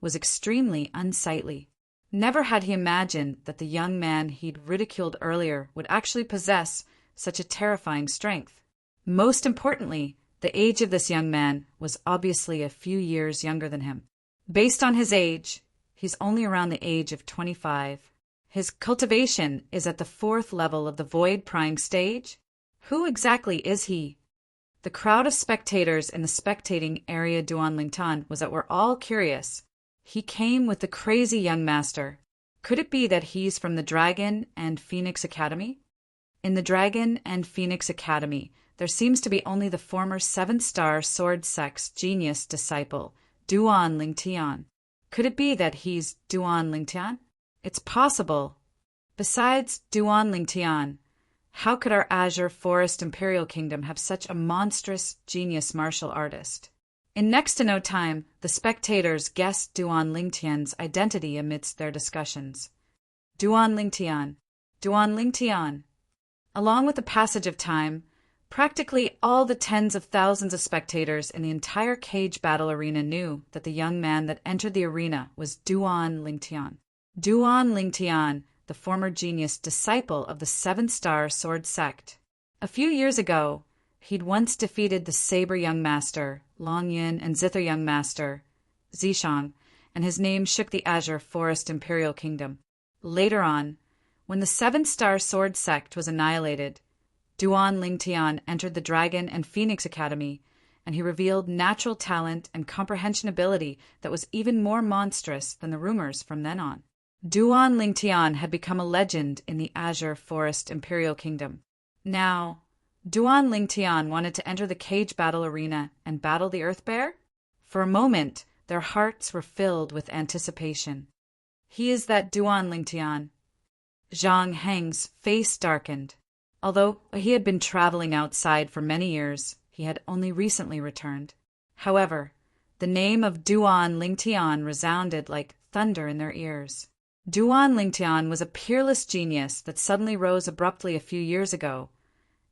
was extremely unsightly. Never had he imagined that the young man he'd ridiculed earlier would actually possess such a terrifying strength. Most importantly, the age of this young man was obviously a few years younger than him. Based on his age, he's only around the age of 25. His cultivation is at the 4th level of the void prying stage. Who exactly is he? The crowd of spectators in the spectating area Duan Lingtian was that we're all curious. He came with the crazy young master. Could it be that he's from the Dragon and Phoenix Academy? In the Dragon and Phoenix Academy, there seems to be only the former 7-star sword sex genius disciple, Duan Lingtian. Could it be that he's Duan Lingtian? It's possible. Besides Duan Lingtian, how could our Azure Forest Imperial Kingdom have such a monstrous genius martial artist? In next to no time, the spectators guessed Duan Lingtian's identity amidst their discussions. Duan Lingtian. Duan Lingtian. Along with the passage of time, practically all the tens of thousands of spectators in the entire cage battle arena knew that the young man that entered the arena was Duan Lingtian. Duan Lingtian, the former genius disciple of the 7-star sword sect. A few years ago, he'd once defeated the Saber Young Master, Long Yin, and Zither Young Master, Zishang, and his name shook the Azure Forest Imperial Kingdom. Later on, when the Seven-Star Sword Sect was annihilated, Duan Lingtian entered the Dragon and Phoenix Academy, and he revealed natural talent and comprehension ability that was even more monstrous than the rumors from then on. Duan Lingtian had become a legend in the Azure Forest Imperial Kingdom. Now, Duan Lingtian wanted to enter the cage battle arena and battle the Earth Bear? For a moment, their hearts were filled with anticipation. He is that Duan Lingtian. Zhang Heng's face darkened. Although he had been traveling outside for many years, he had only recently returned. However, the name of Duan Lingtian resounded like thunder in their ears. Duan Lingtian was a peerless genius that suddenly rose abruptly a few years ago,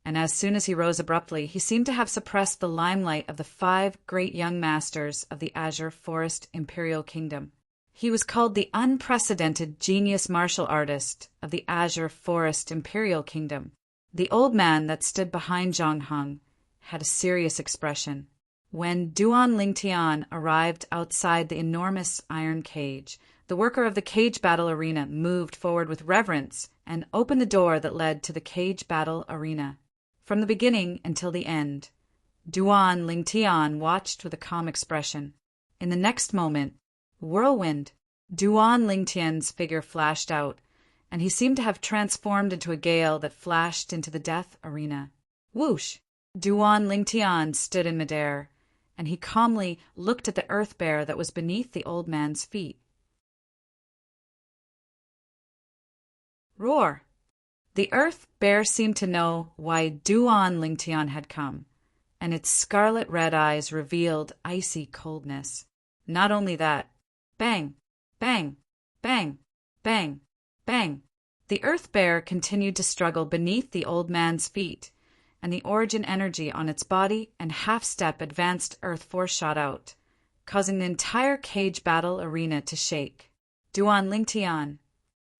and as soon as he rose abruptly, he seemed to have suppressed the limelight of the 5 great young masters of the Azure Forest Imperial Kingdom. He was called the unprecedented genius martial artist of the Azure Forest Imperial Kingdom. The old man that stood behind Zhang Heng had a serious expression. When Duan Lingtian arrived outside the enormous iron cage, the worker of the cage battle arena moved forward with reverence and opened the door that led to the cage battle arena. From the beginning until the end, Duan Lingtian watched with a calm expression. In the next moment, whirlwind, Duan Lingtian's figure flashed out, and he seemed to have transformed into a gale that flashed into the death arena. Whoosh! Duan Lingtian stood in midair, and he calmly looked at the earth bear that was beneath the old man's feet. Roar! The earth bear seemed to know why Duan Lingtian had come, and its scarlet red eyes revealed icy coldness. Not only that, bang, bang, bang, bang, bang. The earth bear continued to struggle beneath the old man's feet, and the origin energy on its body and half-step advanced earth force shot out, causing the entire cage battle arena to shake. Duan Lingtian.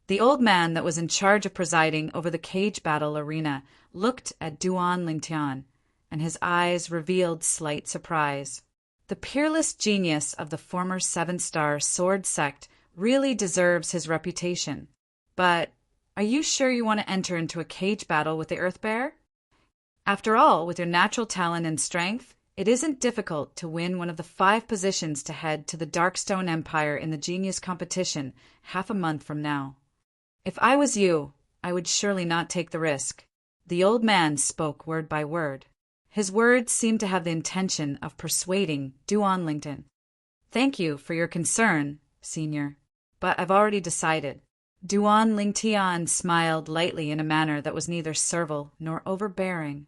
The old man that was in charge of presiding over the cage battle arena looked at Duan Lingtian, and his eyes revealed slight surprise. The peerless genius of the former 7-star sword sect really deserves his reputation. But are you sure you want to enter into a cage battle with the Earth Bear? After all, with your natural talent and strength, it isn't difficult to win one of the 5 positions to head to the Darkstone Empire in the Genius competition half a month from now. If I was you, I would surely not take the risk. The old man spoke word by word. His words seemed to have the intention of persuading Duan Lingtian. Thank you for your concern, Senior, but I've already decided. Duan Lingtian smiled lightly in a manner that was neither servile nor overbearing.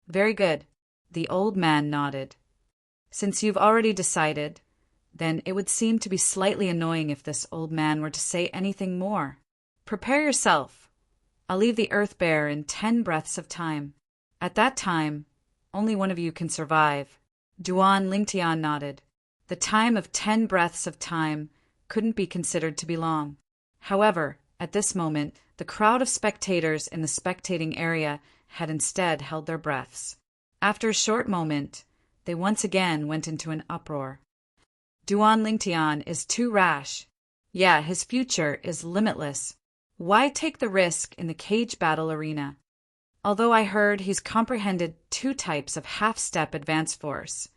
Very good. The old man nodded. Since you've already decided, then it would seem to be slightly annoying if this old man were to say anything more. Prepare yourself. I'll leave the Earth Bear in 10 breaths of time. At that time, only one of you can survive. Duan Lingtian nodded. The time of 10 breaths of time couldn't be considered to be long. However, at this moment, the crowd of spectators in the spectating area had instead held their breaths. After a short moment, they once again went into an uproar. Duan Lingtian is too rash. Yeah, his future is limitless. Why take the risk in the cage battle arena? Although I heard he's comprehended 2 types of half-step advance force,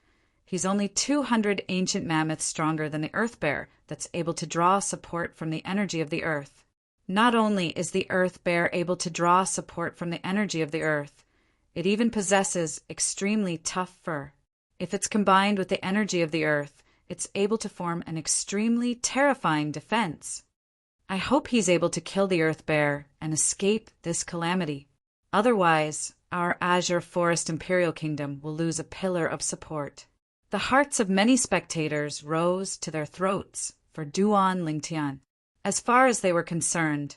he's only 200 ancient mammoths stronger than the Earth Bear that's able to draw support from the energy of the Earth. Not only is the Earth Bear able to draw support from the energy of the Earth, it even possesses extremely tough fur. If it's combined with the energy of the Earth, it's able to form an extremely terrifying defense. I hope he's able to kill the Earth Bear and escape this calamity. Otherwise, our Azure Forest Imperial Kingdom will lose a pillar of support. The hearts of many spectators rose to their throats for Duan Lingtian. As far as they were concerned,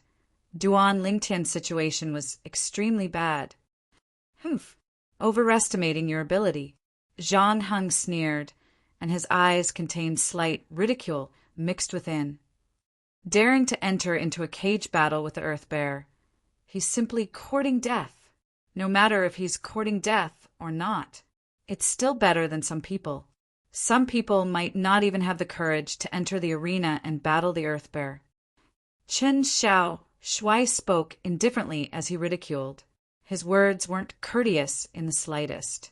Duan Lingtian's situation was extremely bad. Humph, overestimating your ability. Zhang Heng sneered, and his eyes contained slight ridicule mixed within. Daring to enter into a cage battle with the Earth Bear, he's simply courting death. No matter if he's courting death or not, it's still better than some people. Some people might not even have the courage to enter the arena and battle the Earth Bear. Chen Xiao Shuai spoke indifferently as he ridiculed. His words weren't courteous in the slightest.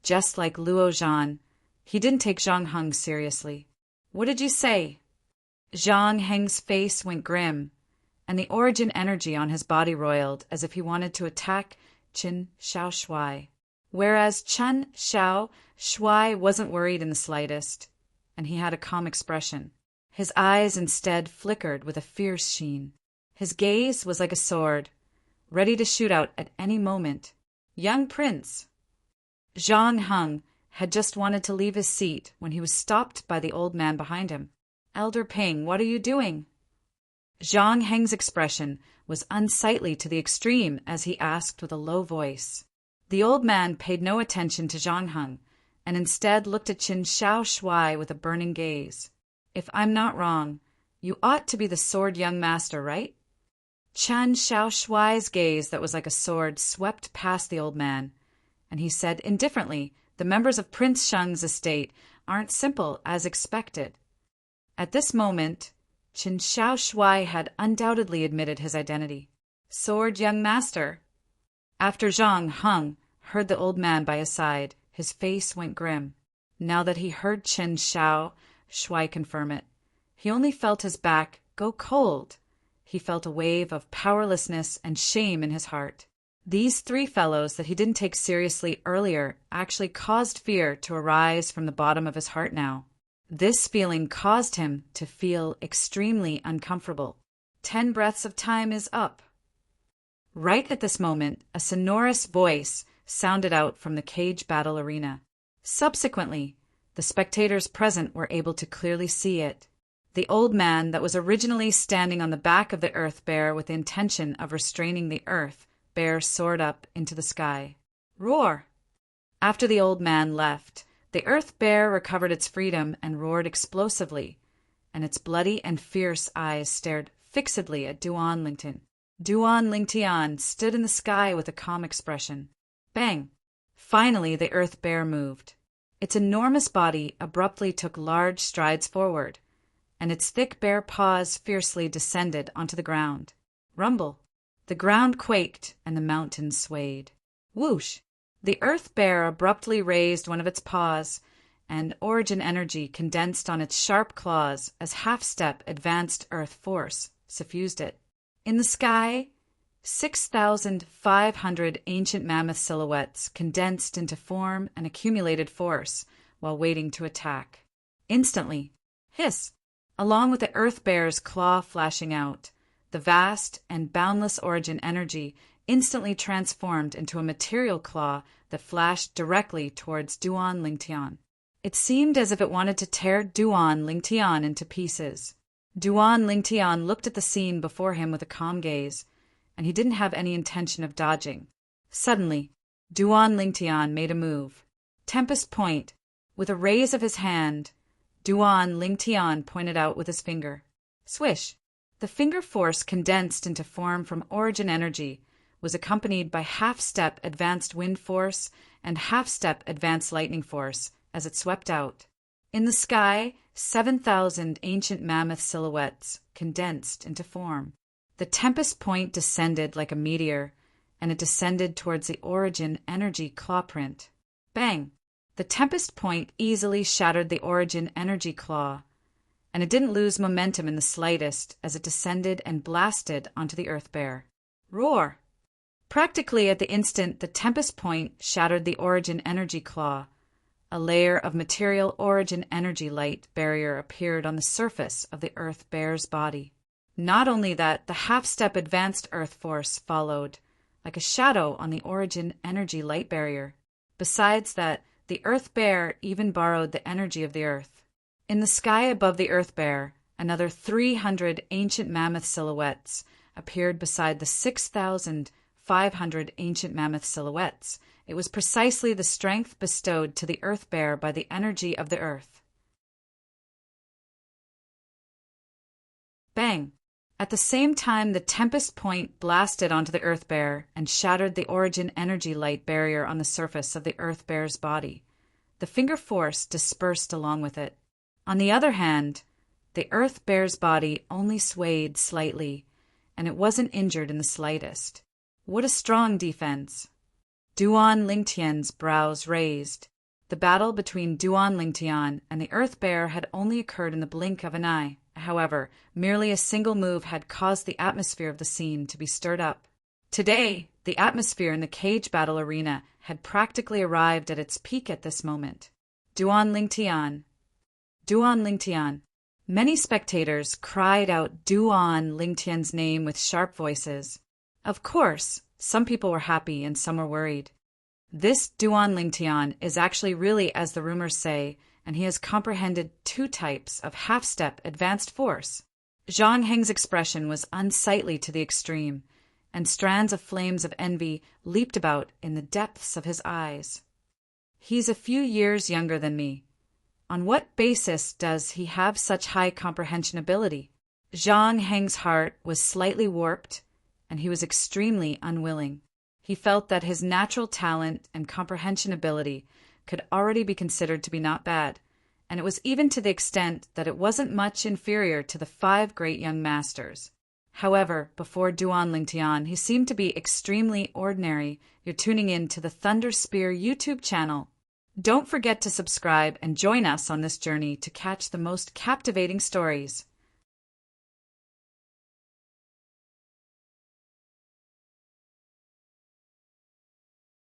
Just like Luo Zhan, he didn't take Zhang Heng seriously. What did you say? Zhang Heng's face went grim, and the origin energy on his body roiled as if he wanted to attack Chen Xiao Shuai. Whereas Chen Xiao Shuai wasn't worried in the slightest, and he had a calm expression. His eyes instead flickered with a fierce sheen. His gaze was like a sword, ready to shoot out at any moment. Young prince! Zhang Heng had just wanted to leave his seat when he was stopped by the old man behind him. Elder Ping, what are you doing? Zhang Heng's expression was unsightly to the extreme as he asked with a low voice. The old man paid no attention to Zhang Heng and instead looked at Chen Xiao Shuai with a burning gaze. If I'm not wrong, you ought to be the sword young master, right? Chen Xiao Shuai's gaze that was like a sword swept past the old man, and he said indifferently, the members of Prince Sheng's estate aren't simple as expected. At this moment, Chen Xiao Shuai had undoubtedly admitted his identity. Sword young master. After Zhang Heng heard the old man by his side, his face went grim. Now that he heard Chen Xiao Shuai confirm it, he only felt his back go cold. He felt a wave of powerlessness and shame in his heart. These three fellows that he didn't take seriously earlier actually caused fear to arise from the bottom of his heart now. This feeling caused him to feel extremely uncomfortable. 10 breaths of time is up. Right at this moment, a sonorous voice sounded out from the cage battle arena. Subsequently, the spectators present were able to clearly see it. The old man that was originally standing on the back of the Earth Bear with the intention of restraining the Earth Bear soared up into the sky. Roar! After the old man left, the Earth Bear recovered its freedom and roared explosively, and its bloody and fierce eyes stared fixedly at Duan Lingtian. Duan Lingtian stood in the sky with a calm expression. Bang! Finally, the Earth Bear moved. Its enormous body abruptly took large strides forward, and its thick bare paws fiercely descended onto the ground. Rumble! The ground quaked and the mountains swayed. Whoosh! The Earth Bear abruptly raised one of its paws, and origin energy condensed on its sharp claws as half-step advanced Earth force suffused it. In the sky, 6,500 ancient mammoth silhouettes condensed into form and accumulated force while waiting to attack. Instantly, hiss! Along with the Earth Bear's claw flashing out, the vast and boundless origin energy instantly transformed into a material claw that flashed directly towards Duan Lingtian. It seemed as if it wanted to tear Duan Lingtian into pieces. Duan Lingtian looked at the scene before him with a calm gaze, and he didn't have any intention of dodging. Suddenly, Duan Lingtian made a move. Tempest Point. With a raise of his hand, Duan Lingtian pointed out with his finger. Swish! The finger force condensed into form from origin energy was accompanied by half-step advanced wind force and half-step advanced lightning force as it swept out. In the sky, 7,000 ancient mammoth silhouettes condensed into form. The Tempest Point descended like a meteor, and it descended towards the origin energy claw print. Bang! The Tempest Point easily shattered the origin energy claw, and it didn't lose momentum in the slightest as it descended and blasted onto the Earth Bear. Roar! Practically at the instant the Tempest Point shattered the origin energy claw, a layer of material origin energy light barrier appeared on the surface of the Earth Bear's body. Not only that, the half-step advanced Earth force followed, like a shadow on the origin energy light barrier. Besides that, the Earth Bear even borrowed the energy of the Earth. In the sky above the Earth Bear, another 300 ancient mammoth silhouettes appeared beside the 6,500 ancient mammoth silhouettes. It was precisely the strength bestowed to the Earth Bear by the energy of the Earth. Bang! At the same time, the Tempest Point blasted onto the Earth Bear and shattered the Origin energy light barrier on the surface of the Earth Bear's body. The finger force dispersed along with it. On the other hand, the Earth Bear's body only swayed slightly, and it wasn't injured in the slightest. What a strong defense! Duan Lingtian's brows raised. The battle between Duan Lingtian and the Earth Bear had only occurred in the blink of an eye. However, merely a single move had caused the atmosphere of the scene to be stirred up. Today, the atmosphere in the cage battle arena had practically arrived at its peak at this moment. Duan Lingtian. Duan Lingtian. Many spectators cried out Duan Lingtian's name with sharp voices. Of course, some people were happy and some were worried. This Duan Lingtian is actually really, as the rumors say, and he has comprehended 2 types of half-step advanced force. Zhang Heng's expression was unsightly to the extreme, and strands of flames of envy leaped about in the depths of his eyes. He's a few years younger than me. On what basis does he have such high comprehension ability? Zhang Heng's heart was slightly warped, and he was extremely unwilling. He felt that his natural talent and comprehension ability could already be considered to be not bad, and it was even to the extent that it wasn't much inferior to the 5 great young masters. However, before Duan Lingtian, he seemed to be extremely ordinary. You're tuning in to the Thunder Spear YouTube channel. Don't forget to subscribe and join us on this journey to catch the most captivating stories.